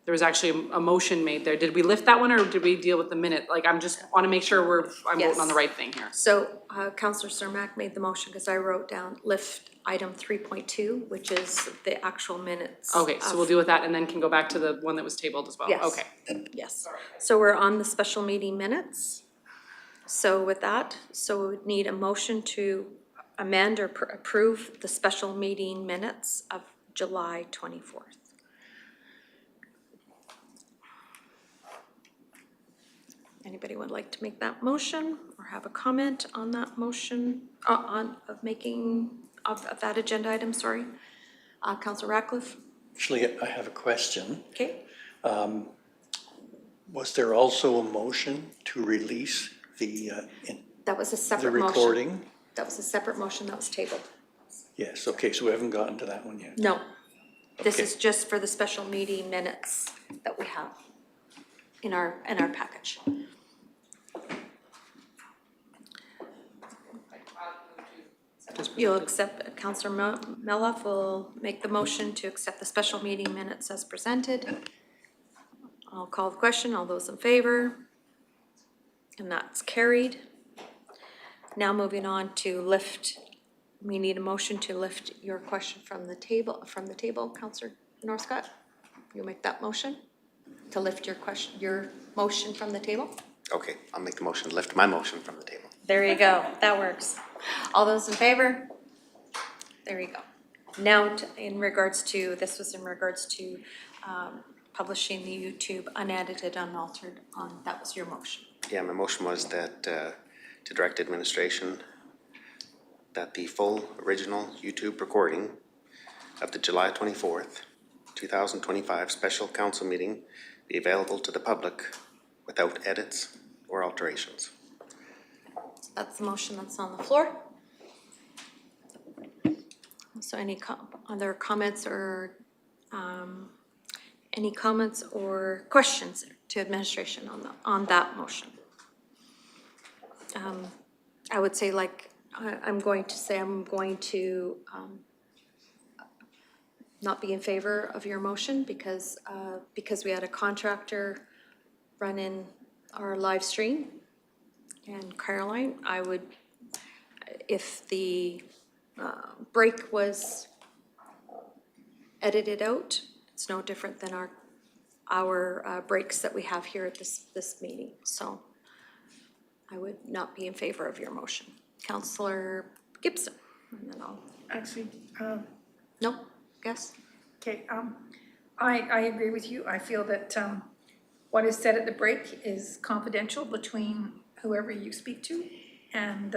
there was actually a motion made there. Did we lift that one or did we deal with the minute? Like, I'm just want to make sure I'm voting on the right thing here. So Councillor Cermak made the motion because I wrote down lift item 3.2, which is the actual minutes. Okay, so we'll deal with that and then can go back to the one that was tabled as well. Yes. Okay. Yes. So we're on the special meeting minutes. So with that, so we would need a motion to amend or approve the special meeting minutes of July 24th. Anybody would like to make that motion or have a comment on that motion, of that agenda item, sorry? Councillor Ratcliffe? Actually, I have a question. Okay. Was there also a motion to release the That was a separate motion. recording? That was a separate motion that was tabled. Yes, okay, so we haven't gotten to that one yet. No. This is just for the special meeting minutes that we have in our package. You'll accept, Councillor Meloff will make the motion to accept the special meeting minutes as presented. I'll call the question, all those in favor? And that's carried. Now moving on to lift, we need a motion to lift your question from the table, Councillor Northcott. You'll make that motion to lift your question, your motion from the table? Okay, I'll make the motion, lift my motion from the table. There you go, that works. All those in favor? There you go. Now, in regards to, this was in regards to publishing the YouTube unedited, unaltered, that was your motion. Yeah, my motion was that, to direct administration, that the full original YouTube recording of the July 24th, 2025 special council meeting be available to the public without edits or alterations. So that's the motion that's on the floor. So any other comments or any comments or questions to administration on that motion? I would say, like, I'm going to not be in favor of your motion because we had a contractor run in our live stream. And Caroline, I would, if the break was edited out, it's no different than our breaks that we have here at this meeting. So I would not be in favor of your motion. Councillor Gibson, and then I'll. Actually, No, guess? okay, I agree with you. I feel that what is said at the break is confidential between whoever you speak to, and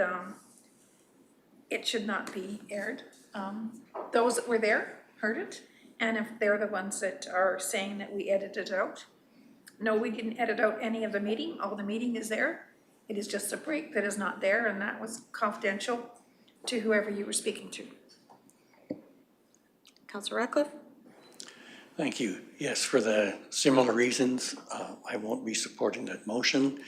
it should not be aired. Those that were there heard it, and if they're the ones that are saying that we edited it out, no, we didn't edit out any of the meeting. All the meeting is there. It is just a break that is not there, and that was confidential to whoever you were speaking to. Councillor Ratcliffe? Thank you. Yes, for the similar reasons, I won't be supporting that motion.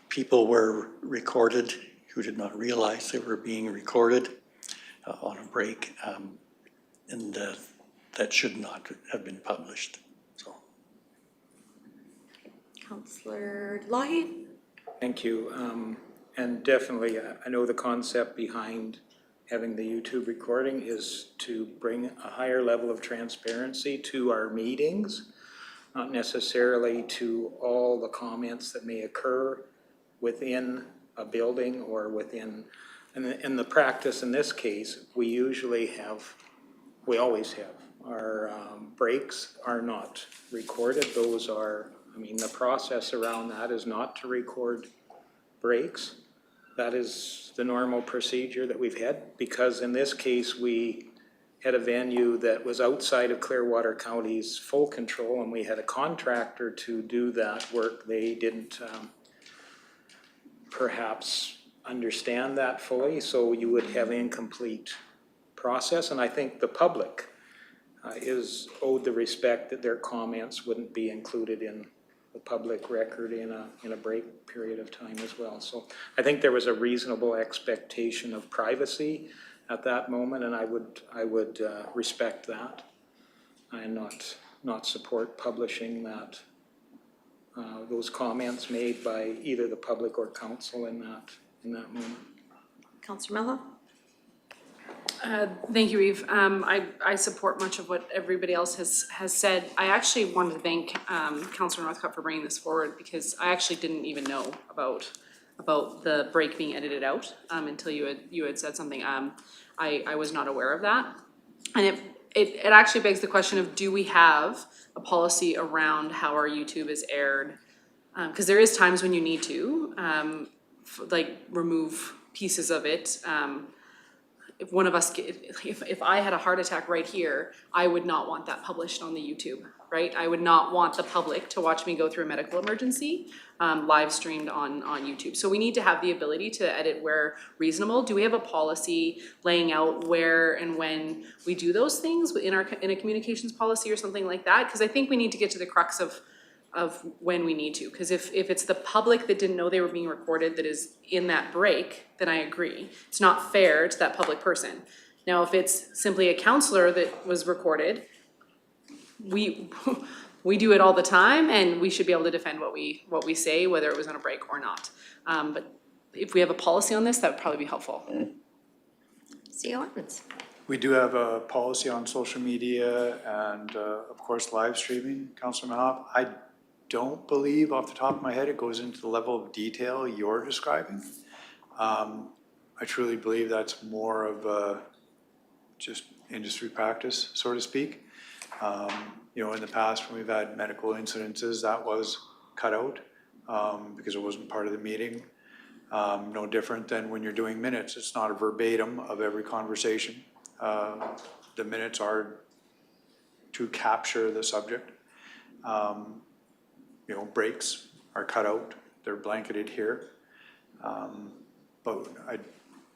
People were recorded who did not realize they were being recorded on a break, and that should not have been published. So, Councillor Lougheed? Thank you. And definitely, I know the concept behind having the YouTube recording is to bring a higher level of transparency to our meetings, not necessarily to all the comments that may occur within a building or within, in the practice in this case, we always have. Our breaks are not recorded. Those are, I mean, the process around that is not to record breaks. That is the normal procedure that we've had, because in this case, we had a venue that was outside of Clearwater County's full control, and we had a contractor to do that work. They didn't perhaps understand that fully, so you would have an incomplete process. And I think the public is owed the respect that their comments wouldn't be included in the public record in a break period of time as well. So I think there was a reasonable expectation of privacy at that moment, and I would respect that and not support publishing that those comments made by either the public or council in that moment. Councillor Mello? Thank you, Eve. I support much of what everybody else has said. I actually wanted to thank Councillor Northcott for bringing this forward, because I actually didn't even know about the break being edited out until you had said something. I was not aware of that, and it actually begs the question of, do we have a policy around how our YouTube is aired? Because there is times when you need to like remove pieces of it. If one of us, if I had a heart attack right here, I would not want that published on the YouTube, right? I would not want the public to watch me go through a medical emergency, live streamed on YouTube. So we need to have the ability to edit where reasonable. Do we have a policy laying out where and when we do those things in a communications policy or something like that? Because I think we need to get to the crux of when we need to. Because if it's the public that didn't know they were being recorded that is in that break, then I agree. It's not fair to that public person. Now, if it's simply a counselor that was recorded, we do it all the time, and we should be able to defend what we say, whether it was on a break or not. But if we have a policy on this, that would probably be helpful. CEO Evans. We do have a policy on social media and, of course, live streaming, Councilor Mahop. I don't believe off the top of my head it goes into the level of detail you're describing. I truly believe that's more of just industry practice, so to speak. You know, in the past when we've had medical incidences, that was cut out because it wasn't part of the meeting. No different than when you're doing minutes. It's not a verbatim of every conversation. The minutes are to capture the subject. You know, breaks are cut out. They're blanketed here. But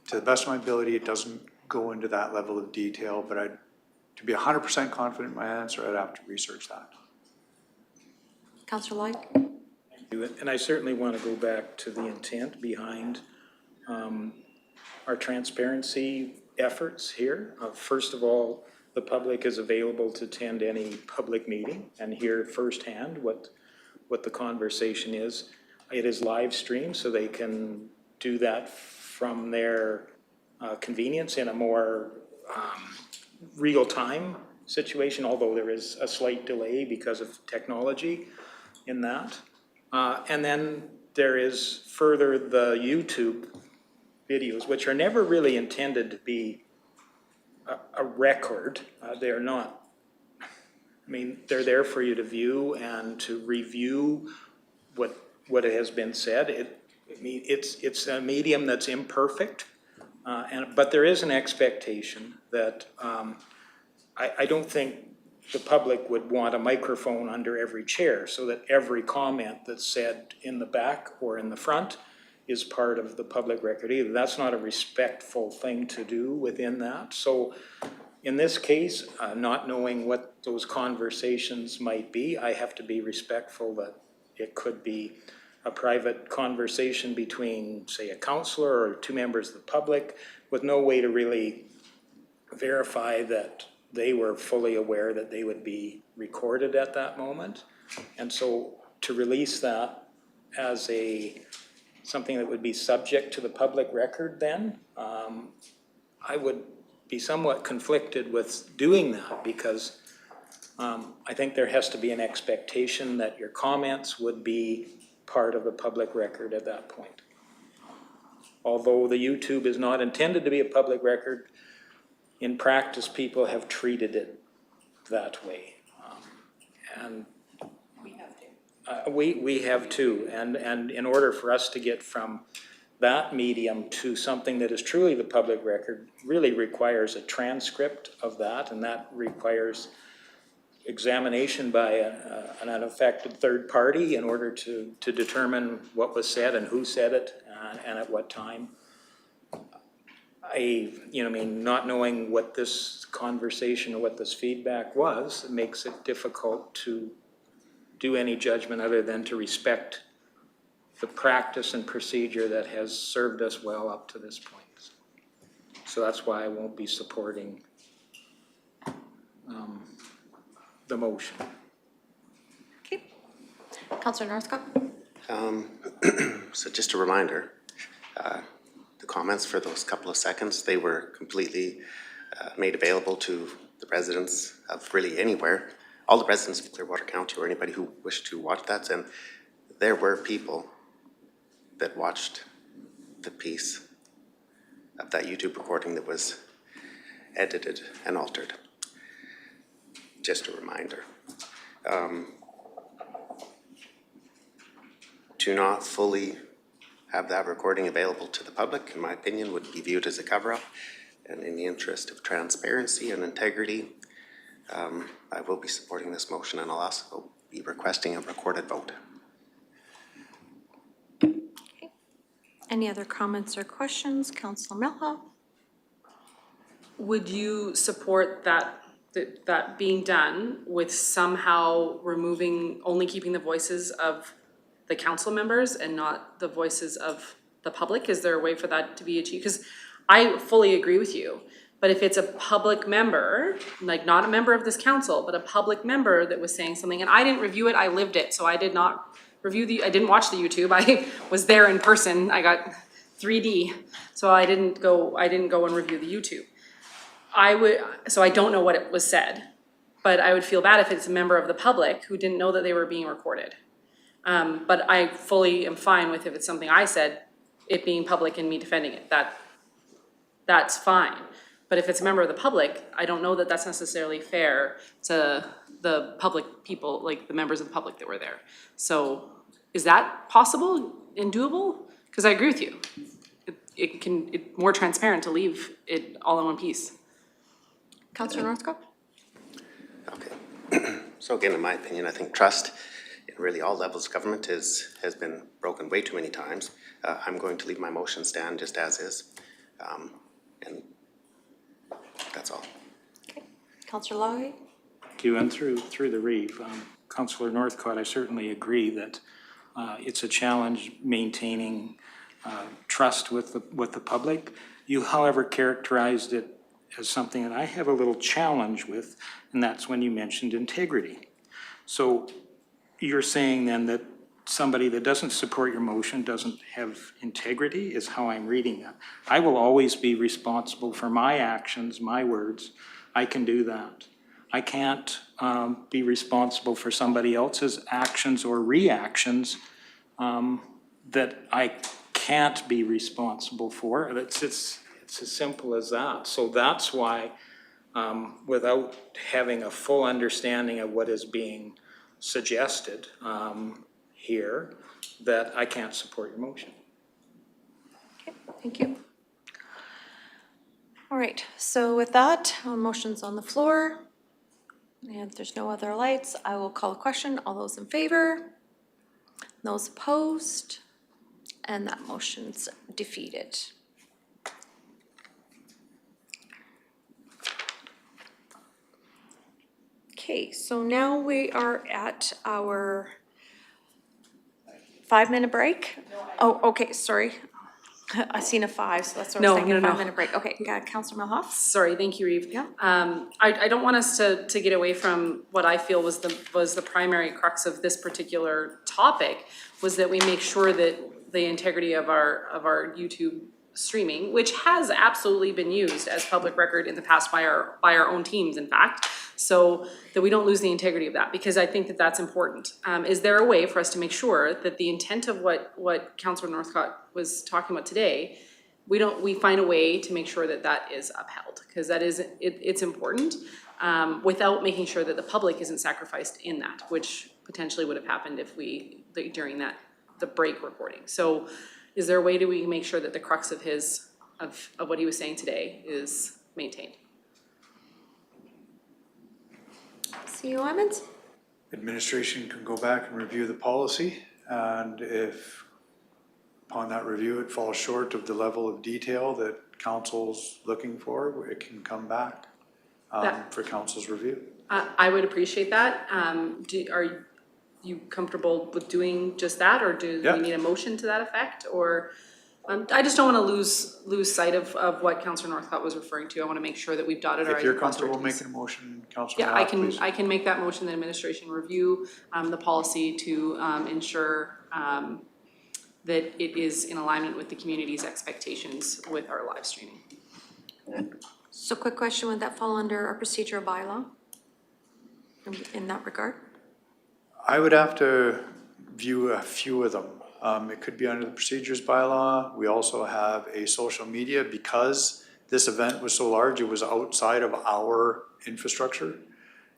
to the best of my ability, it doesn't go into that level of detail, but to be 100% confident in my answer, I'd have to research that. Councillor Lloyd? And I certainly want to go back to the intent behind our transparency efforts here. First of all, the public is available to attend any public meeting and hear firsthand what the conversation is. It is live streamed, so they can do that from their convenience in a more real-time situation, although there is a slight delay because of technology in that. And then there is further the YouTube videos, which are never really intended to be a record. They're not, I mean, they're there for you to view and to review what has been said. It's a medium that's imperfect, but there is an expectation that I don't think the public would want a microphone under every chair so that every comment that's said in the back or in the front is part of the public record either. That's not a respectful thing to do within that. So in this case, not knowing what those conversations might be, I have to be respectful that it could be a private conversation between, say, a councillor or two members of the public with no way to really verify that they were fully aware that they would be recorded at that moment. And so to release that as something that would be subject to the public record then, I would be somewhat conflicted with doing that because I think there has to be an expectation that your comments would be part of the public record at that point. Although the YouTube is not intended to be a public record, in practice, people have treated it that way. And we have to. We have too. And in order for us to get from that medium to something that is truly the public record really requires a transcript of that, and that requires examination by an unaffected third party in order to determine what was said and who said it and at what time. Not knowing what this conversation or what this feedback was, it makes it difficult to do any judgment other than to respect the practice and procedure that has served us well up to this point. So that's why I won't be supporting the motion. Okay. Councillor Northcott? So just a reminder, the comments for those couple of seconds, they were completely made available to the residents of really anywhere, all the residents of Clearwater County or anybody who wished to watch that. And there were people that watched the piece of that YouTube recording that was edited and altered. Just a reminder. To not fully have that recording available to the public, in my opinion, would be viewed as a cover-up. And in the interest of transparency and integrity, I will be supporting this motion, and I'll also be requesting a recorded vote. Any other comments or questions? Councillor Milhoff? Would you support that being done with somehow removing, only keeping the voices of the council members and not the voices of the public? Is there a way for that to be achieved? Because I fully agree with you, but if it's a public member, like not a member of this council, but a public member that was saying something, and I didn't review it, I lived it, so I did not I didn't watch the YouTube, I was there in person, I got 3D, so I didn't go and review the YouTube. So I don't know what it was said, but I would feel bad if it's a member of the public who didn't know that they were being recorded. But I fully am fine with if it's something I said, it being public and me defending it, that's fine. But if it's a member of the public, I don't know that that's necessarily fair to the public people, like the members of the public that were there. So is that possible and doable? Because I agree with you. It's more transparent to leave it all in one piece. Councillor Northcott? Okay. So again, in my opinion, I think trust in really all levels of government has been broken way too many times. I'm going to leave my motion stand just as is. And that's all. Okay. Councillor Lawley? Thank you, and through the Reeve, Councillor Northcott, I certainly agree that it's a challenge maintaining trust with the public. You, however, characterized it as something that I have a little challenge with, and that's when you mentioned integrity. So you're saying then that somebody that doesn't support your motion doesn't have integrity, is how I'm reading that. I will always be responsible for my actions, my words. I can do that. I can't be responsible for somebody else's actions or reactions that I can't be responsible for. It's as simple as that. So that's why, without having a full understanding of what is being suggested here, that I can't support your motion. Okay, thank you. All right, so with that, motion's on the floor. And if there's no other lights, I will call a question. All those in favor? Those opposed? And that motion's defeated. Okay, so now we are at our 5-minute break. Oh, okay, sorry. I seen a 5, so that's what I was thinking, a 5-minute break. Okay, Councillor Milhoff? Sorry, thank you, Reeve. Yeah. I don't want us to get away from what I feel was the primary crux of this particular topic, was that we make sure that the integrity of our YouTube streaming, which has absolutely been used as public record in the past by our own teams, in fact, so that we don't lose the integrity of that, because I think that that's important. Is there a way for us to make sure that the intent of what Councillor Northcott was talking about today, we find a way to make sure that that is upheld, because that is, it's important, without making sure that the public isn't sacrificed in that, which potentially would have happened if during the break recording. So is there a way we can make sure that the crux of what he was saying today is maintained? CEO Emmons? Administration can go back and review the policy, and if upon that review it falls short of the level of detail that council's looking for, it can come back for council's review. I would appreciate that. Are you comfortable with doing just that, or do we need a motion to that effect? Or I just don't want to lose sight of what Councillor Northcott was referring to. I want to make sure that we've dotted our I's. If you're comfortable making a motion, Councillor Yeah, Milhoff, please. I can make that motion that administration review the policy to ensure that it is in alignment with the community's expectations with our live streaming. So quick question, would that fall under our procedural bylaw in that regard? I would have to view a few of them. It could be under the procedures bylaw. We also have a social media, because this event was so large, it was outside of our infrastructure.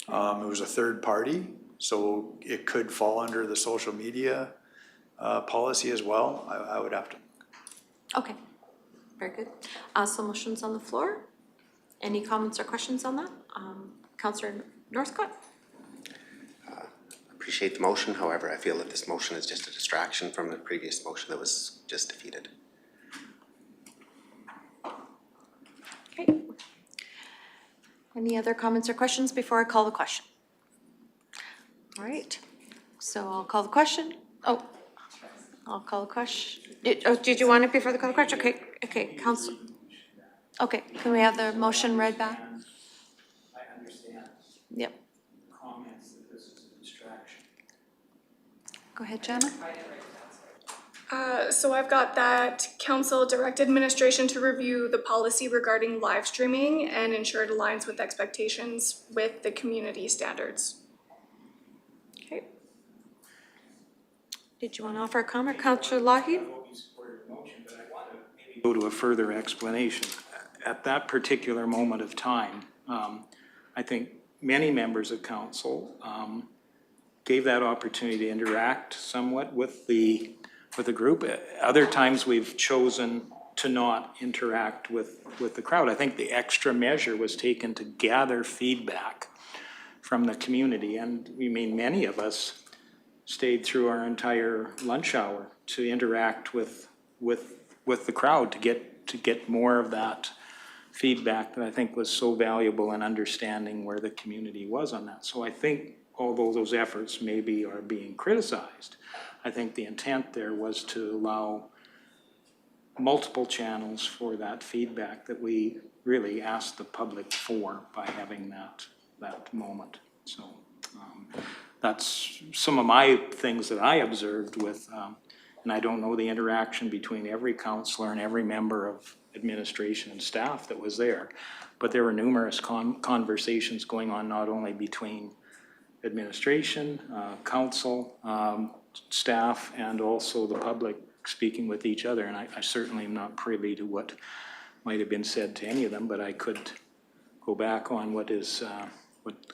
It was a third party, so it could fall under the social media policy as well. I would have to. Okay, very good. So motion's on the floor. Any comments or questions on that? Councillor Northcott? Appreciate the motion, however, I feel that this motion is just a distraction from the previous motion that was just defeated. Okay. Any other comments or questions before I call the question? All right, so I'll call the question. Oh, I'll call the question. Did you want it before the call the question? Okay, council. Okay, can we have the motion read back? I understand Yep, comments that this is a distraction. go ahead, Jana. So I've got that council direct administration to review the policy regarding live streaming and ensure it aligns with expectations with the community standards. Okay. Did you want to offer a comment, Councillor Lougheed? Go to a further explanation. At that particular moment of time, I think many members of council gave that opportunity to interact somewhat with the group. Other times we've chosen to not interact with the crowd. I think the extra measure was taken to gather feedback from the community, and we mean many of us stayed through our entire lunch hour to interact with the crowd to get more of that feedback that I think was so valuable in understanding where the community was on that. So I think although those efforts maybe are being criticized, I think the intent there was to allow multiple channels for that feedback that we really asked the public for by having that moment. So that's some of my things that I observed with, and I don't know the interaction between every councillor and every member of administration and staff that was there, but there were numerous conversations going on not only between administration, council, staff, and also the public speaking with each other. And I certainly am not privy to what might have been said to any of them, but I could go back on what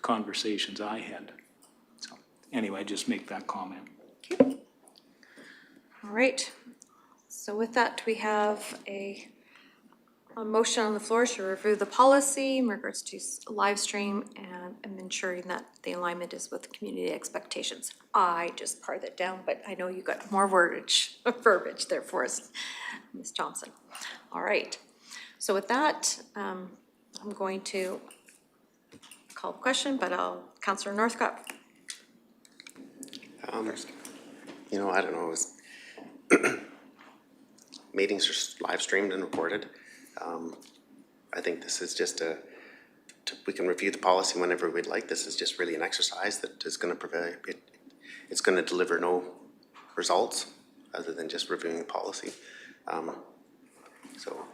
conversations I had. So anyway, just make that comment. All right, so with that, we have a motion on the floor to review the policy in regards to live stream and ensuring that the alignment is with community expectations. I just parred it down, but I know you got more verbiage there for us, Ms. Thompson. All right, so with that, I'm going to call the question, but Councillor Northcott. You know, I don't know, meetings are live streamed and recorded. I think this is just we can review the policy whenever we'd like. This is just really an exercise that is going to provide, it's going to deliver no results other than just reviewing the policy. So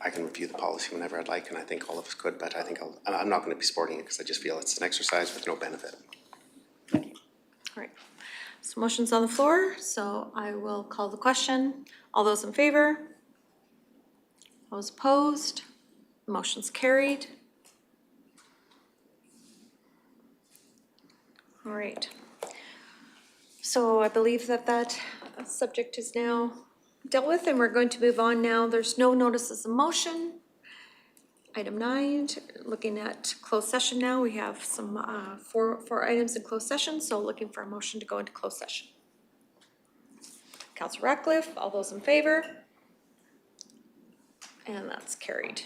I can review the policy whenever I'd like, and I think all of us could, but I think I'm not going to be supporting it because I just feel it's an exercise with no benefit. All right, so motion's on the floor, so I will call the question. All those in favor? Those opposed? Motion's carried. All right. So I believe that subject is now dealt with, and we're going to move on now. There's no notices of motion. Item 9, looking at closed session now. We have some four items in closed session, so looking for a motion to go into closed session. Councillor Ratcliffe, all those in favor? And that's carried.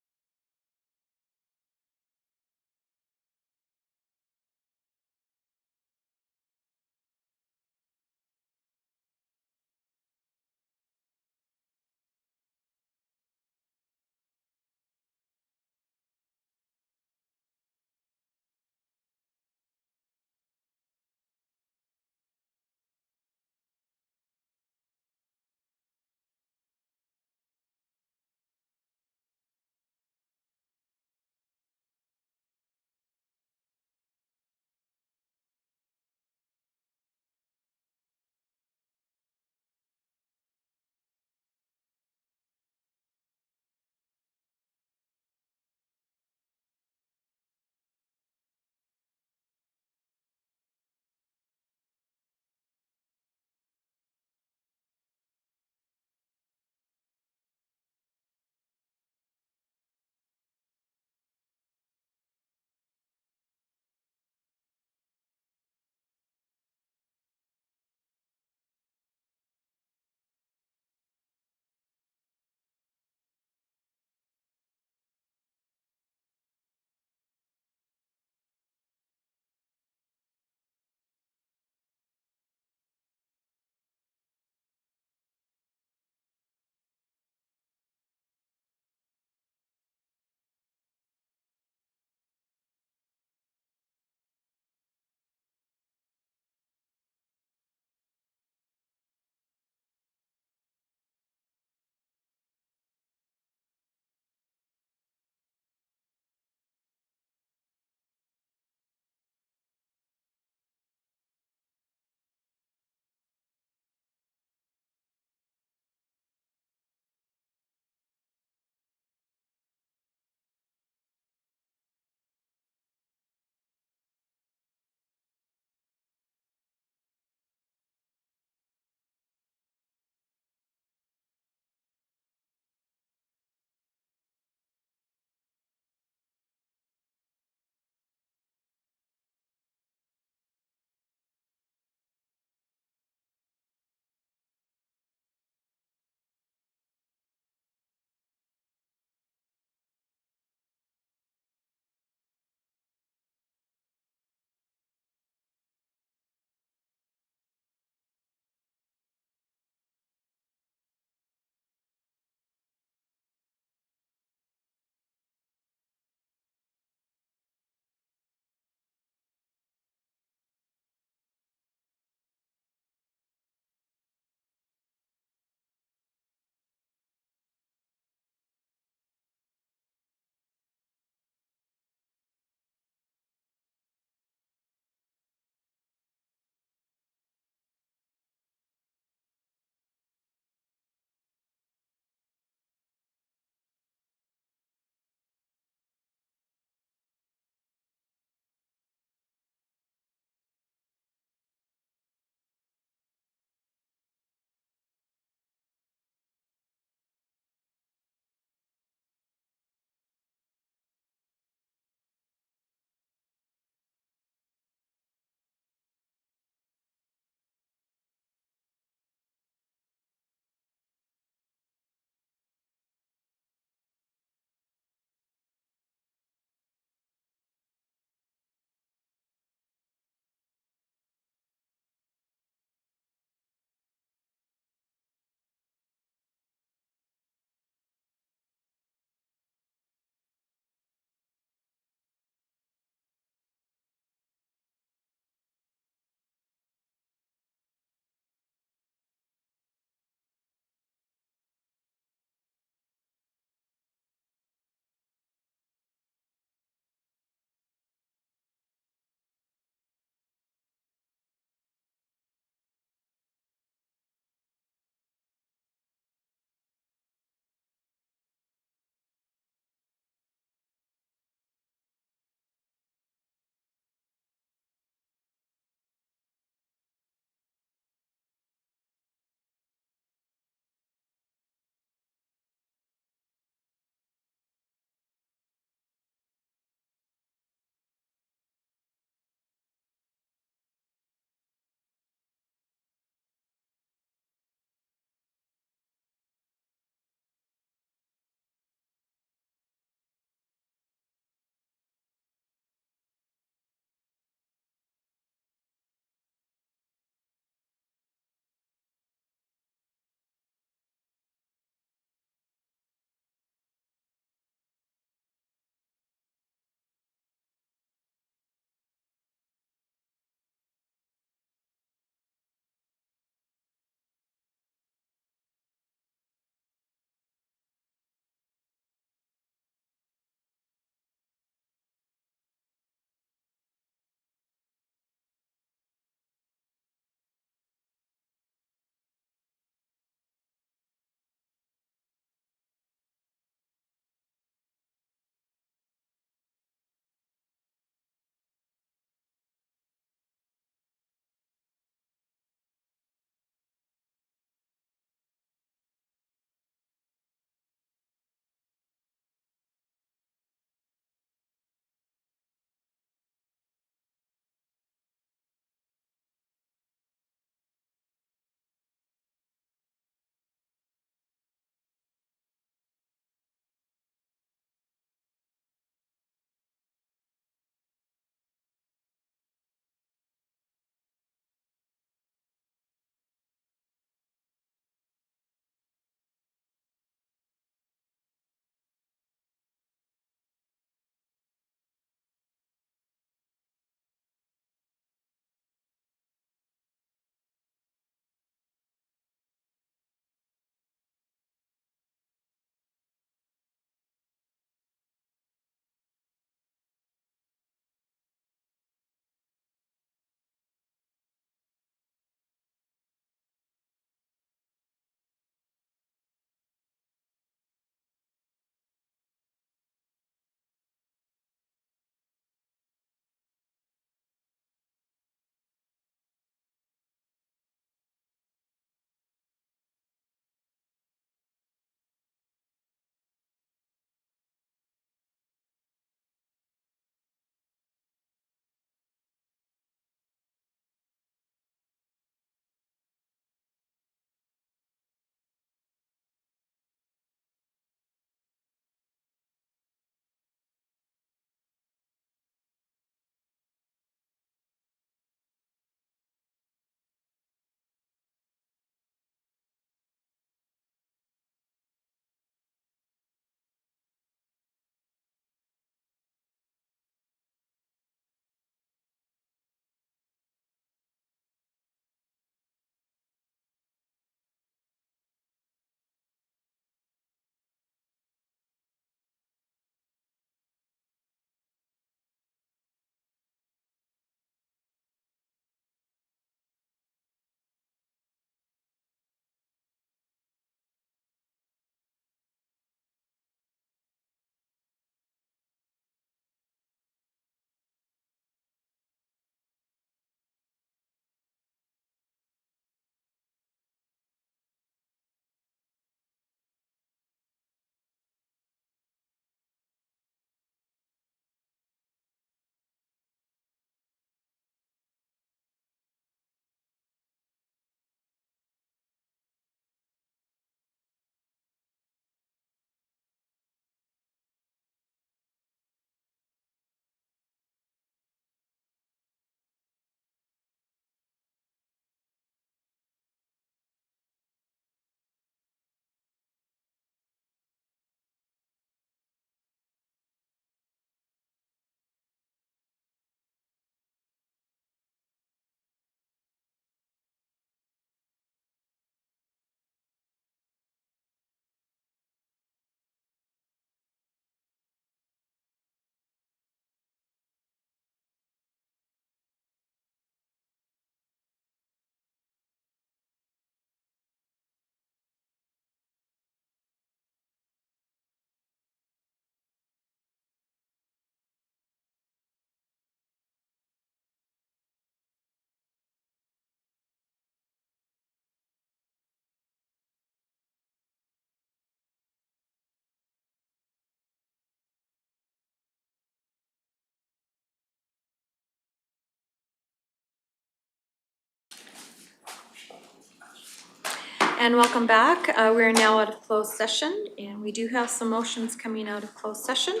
And welcome back. We're now out of closed session, and we do have some motions coming out of closed session.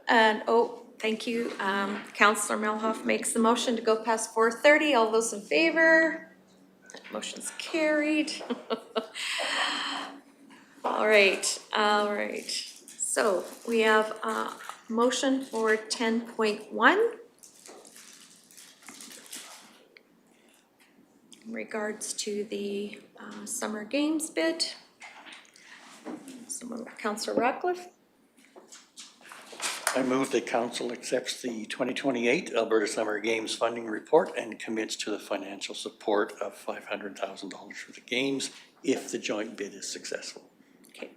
And, oh, thank you. Counselor Melhoff makes the motion to go past 4:30. All those in favor? Motion's carried. All right, all right. So we have a motion for 10.1. In regards to the summer games bid. Someone, Councillor Ratcliffe. I move that council accepts the 2028 Alberta Summer Games funding report and commits to the financial support of $500,000 for the games if the joint bid is successful. Okay.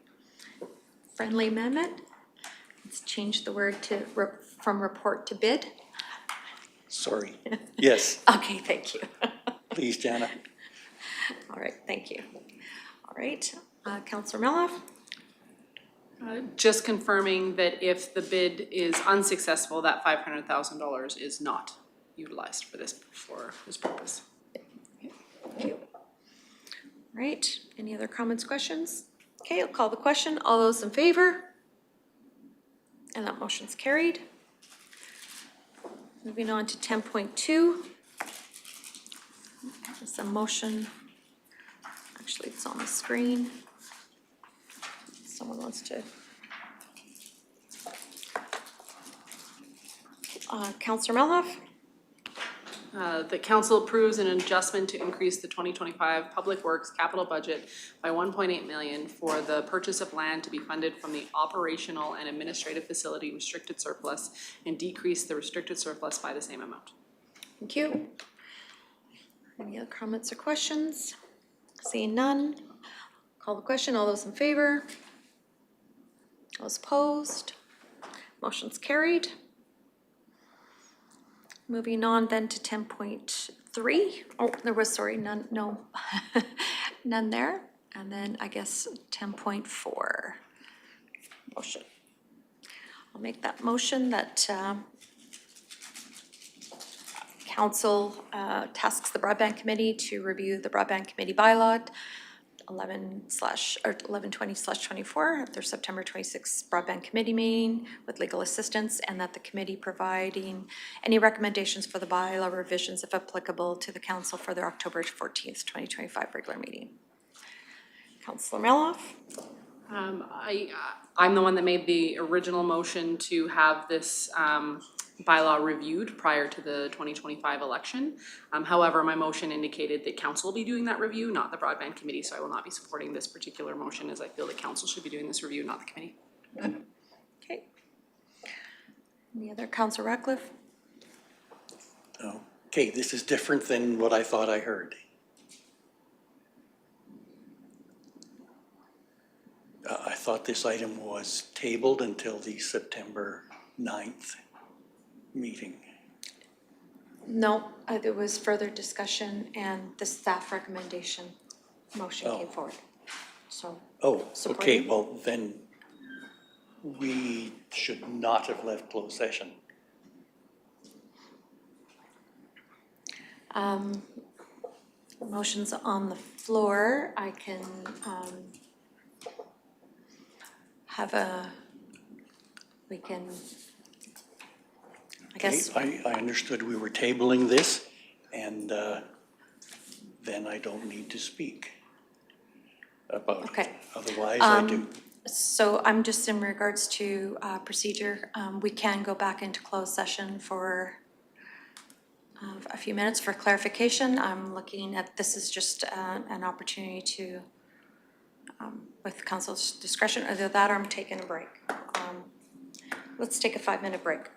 Friendly amendment. Let's change the word to from report to bid. Sorry. Yes. Okay, thank you. Please, Jana. All right, thank you. All right, Councillor Melhoff. Just confirming that if the bid is unsuccessful, that $500,000 is not utilized for this purpose. Thank you. All right, any other comments, questions? Okay, I'll call the question. All those in favor? And that motion's carried. Moving on to 10.2. It's a motion, actually it's on the screen. Someone wants to. Councillor Melhoff? The council approves an adjustment to increase the 2025 Public Works capital budget by 1.8 million for the purchase of land to be funded from the operational and administrative facility restricted surplus and decrease the restricted surplus by the same amount. Thank you. Any other comments or questions? Seeing none, call the question. All those in favor? Those opposed? Motion's carried. Moving on then to 10.3. Oh, there was, sorry, none, no, none there. And then I guess 10.4. Motion. I'll make that motion that council tasks the broadband committee to review the broadband committee bylaw 1120/24 at their September 26th broadband committee meeting with legal assistance, and that the committee providing any recommendations for the bylaw revisions if applicable to the council for their October 14th, 2025 regular meeting. Councillor Melhoff? I'm the one that made the original motion to have this bylaw reviewed prior to the 2025 election. However, my motion indicated that council will be doing that review, not the broadband committee, so I will not be supporting this particular motion as I feel that council should be doing this review, not the committee. Okay. Any other, Councillor Ratcliffe? Okay, this is different than what I thought I heard. I thought this item was tabled until the September 9th meeting. No, there was further discussion and the staff recommendation motion came forward. So. Oh, okay, supporting. well then we should not have left closed session. Motion's on the floor. I can we can, I guess. Okay, I understood we were tabling this, and then I don't need to speak about it. Otherwise, I do. So I'm just in regards to procedure, we can go back into closed session for a few minutes for clarification. I'm looking at, this is just an opportunity to, with council's discretion, either that or I'm taking a break. Let's take a 5-minute break.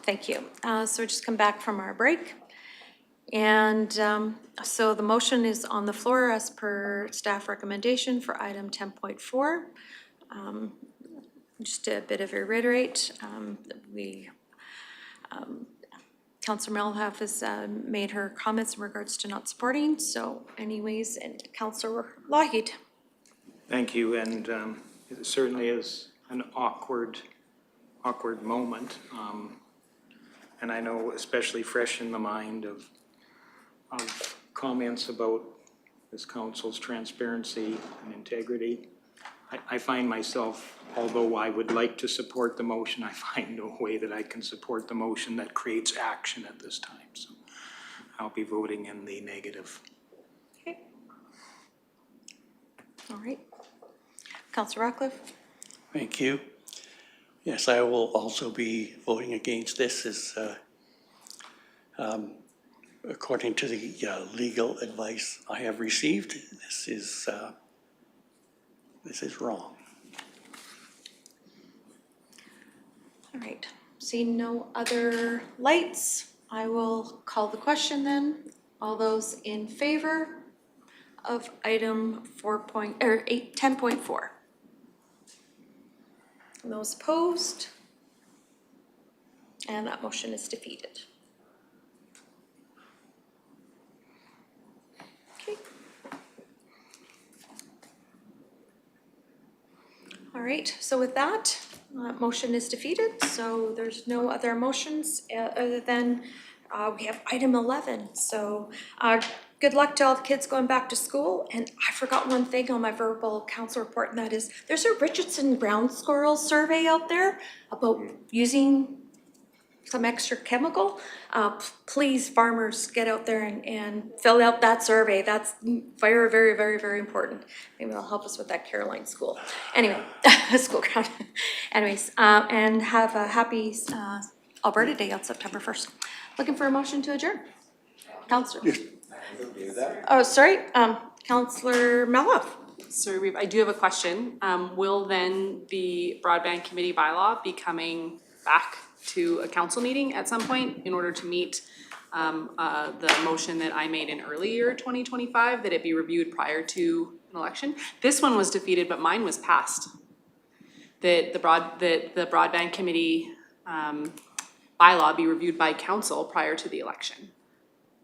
Thank you. So we just come back from our break. And so the motion is on the floor as per staff recommendation for item 10.4. Just a bit of a reiterate, Councillor Melhoff has made her comments in regards to not supporting. So anyways, and Councillor Lougheed. Thank you, and it certainly is an awkward moment. And I know, especially fresh in the mind of comments about this council's transparency and integrity. I find myself, although I would like to support the motion, I find no way that I can support the motion that creates action at this time. So I'll be voting in the negative. Okay. All right. Councillor Ratcliffe. Thank you. Yes, I will also be voting against this as according to the legal advice I have received, this is wrong. All right. Seeing no other lights, I will call the question then. All those in favor of item 10.4? Those opposed? And that motion is defeated. Okay. All right, so with that, motion is defeated. So there's no other motions other than we have item 11. So good luck to all the kids going back to school. And I forgot one thing on my verbal council report, and that is there's a Richardson ground squirrel survey out there about using some extra chemical. Please, farmers, get out there and fill out that survey. That's very, very, very, very important. Maybe it'll help us with that Caroline school. Anyway, school ground. Anyways, and have a happy Alberta Day on September 1st. Looking for a motion to adjourn. Councillor. Oh, sorry, Councillor Melhoff. Sorry, I do have a question. Will then the broadband committee bylaw be coming back to a council meeting at some point in order to meet the motion that I made in earlier 2025, that it be reviewed prior to an election? This one was defeated, but mine was passed. That the broadband committee bylaw be reviewed by council prior to the election.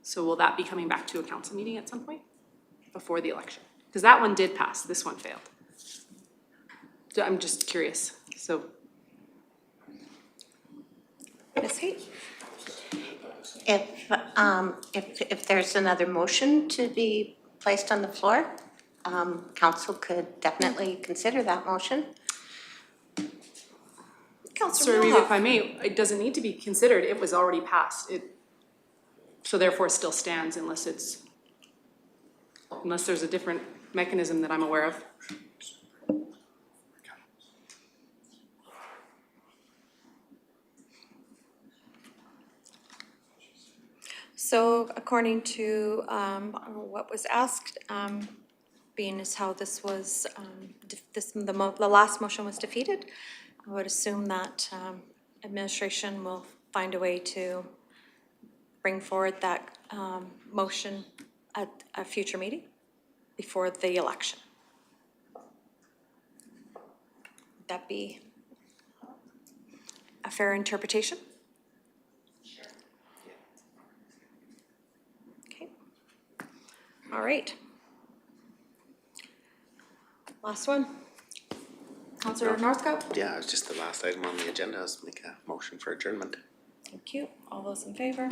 So will that be coming back to a council meeting at some point before the election? Because that one did pass, this one failed. So I'm just curious, so. Ms. Haight? If there's another motion to be placed on the floor, council could definitely consider that motion. Councillor Sorry, Melhoff. if I may, it doesn't need to be considered, it was already passed. So therefore it still stands unless there's a different mechanism that I'm aware of. So according to what was asked, being as how this was, the last motion was defeated, I would assume that administration will find a way to bring forward that motion at a future meeting before the election. Would that be a fair interpretation? All right. Last one. Councillor Northcote? Yeah, it's just the last item on the agenda is make a motion for adjournment. Thank you. All those in favor?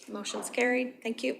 Motion's carried. Thank you.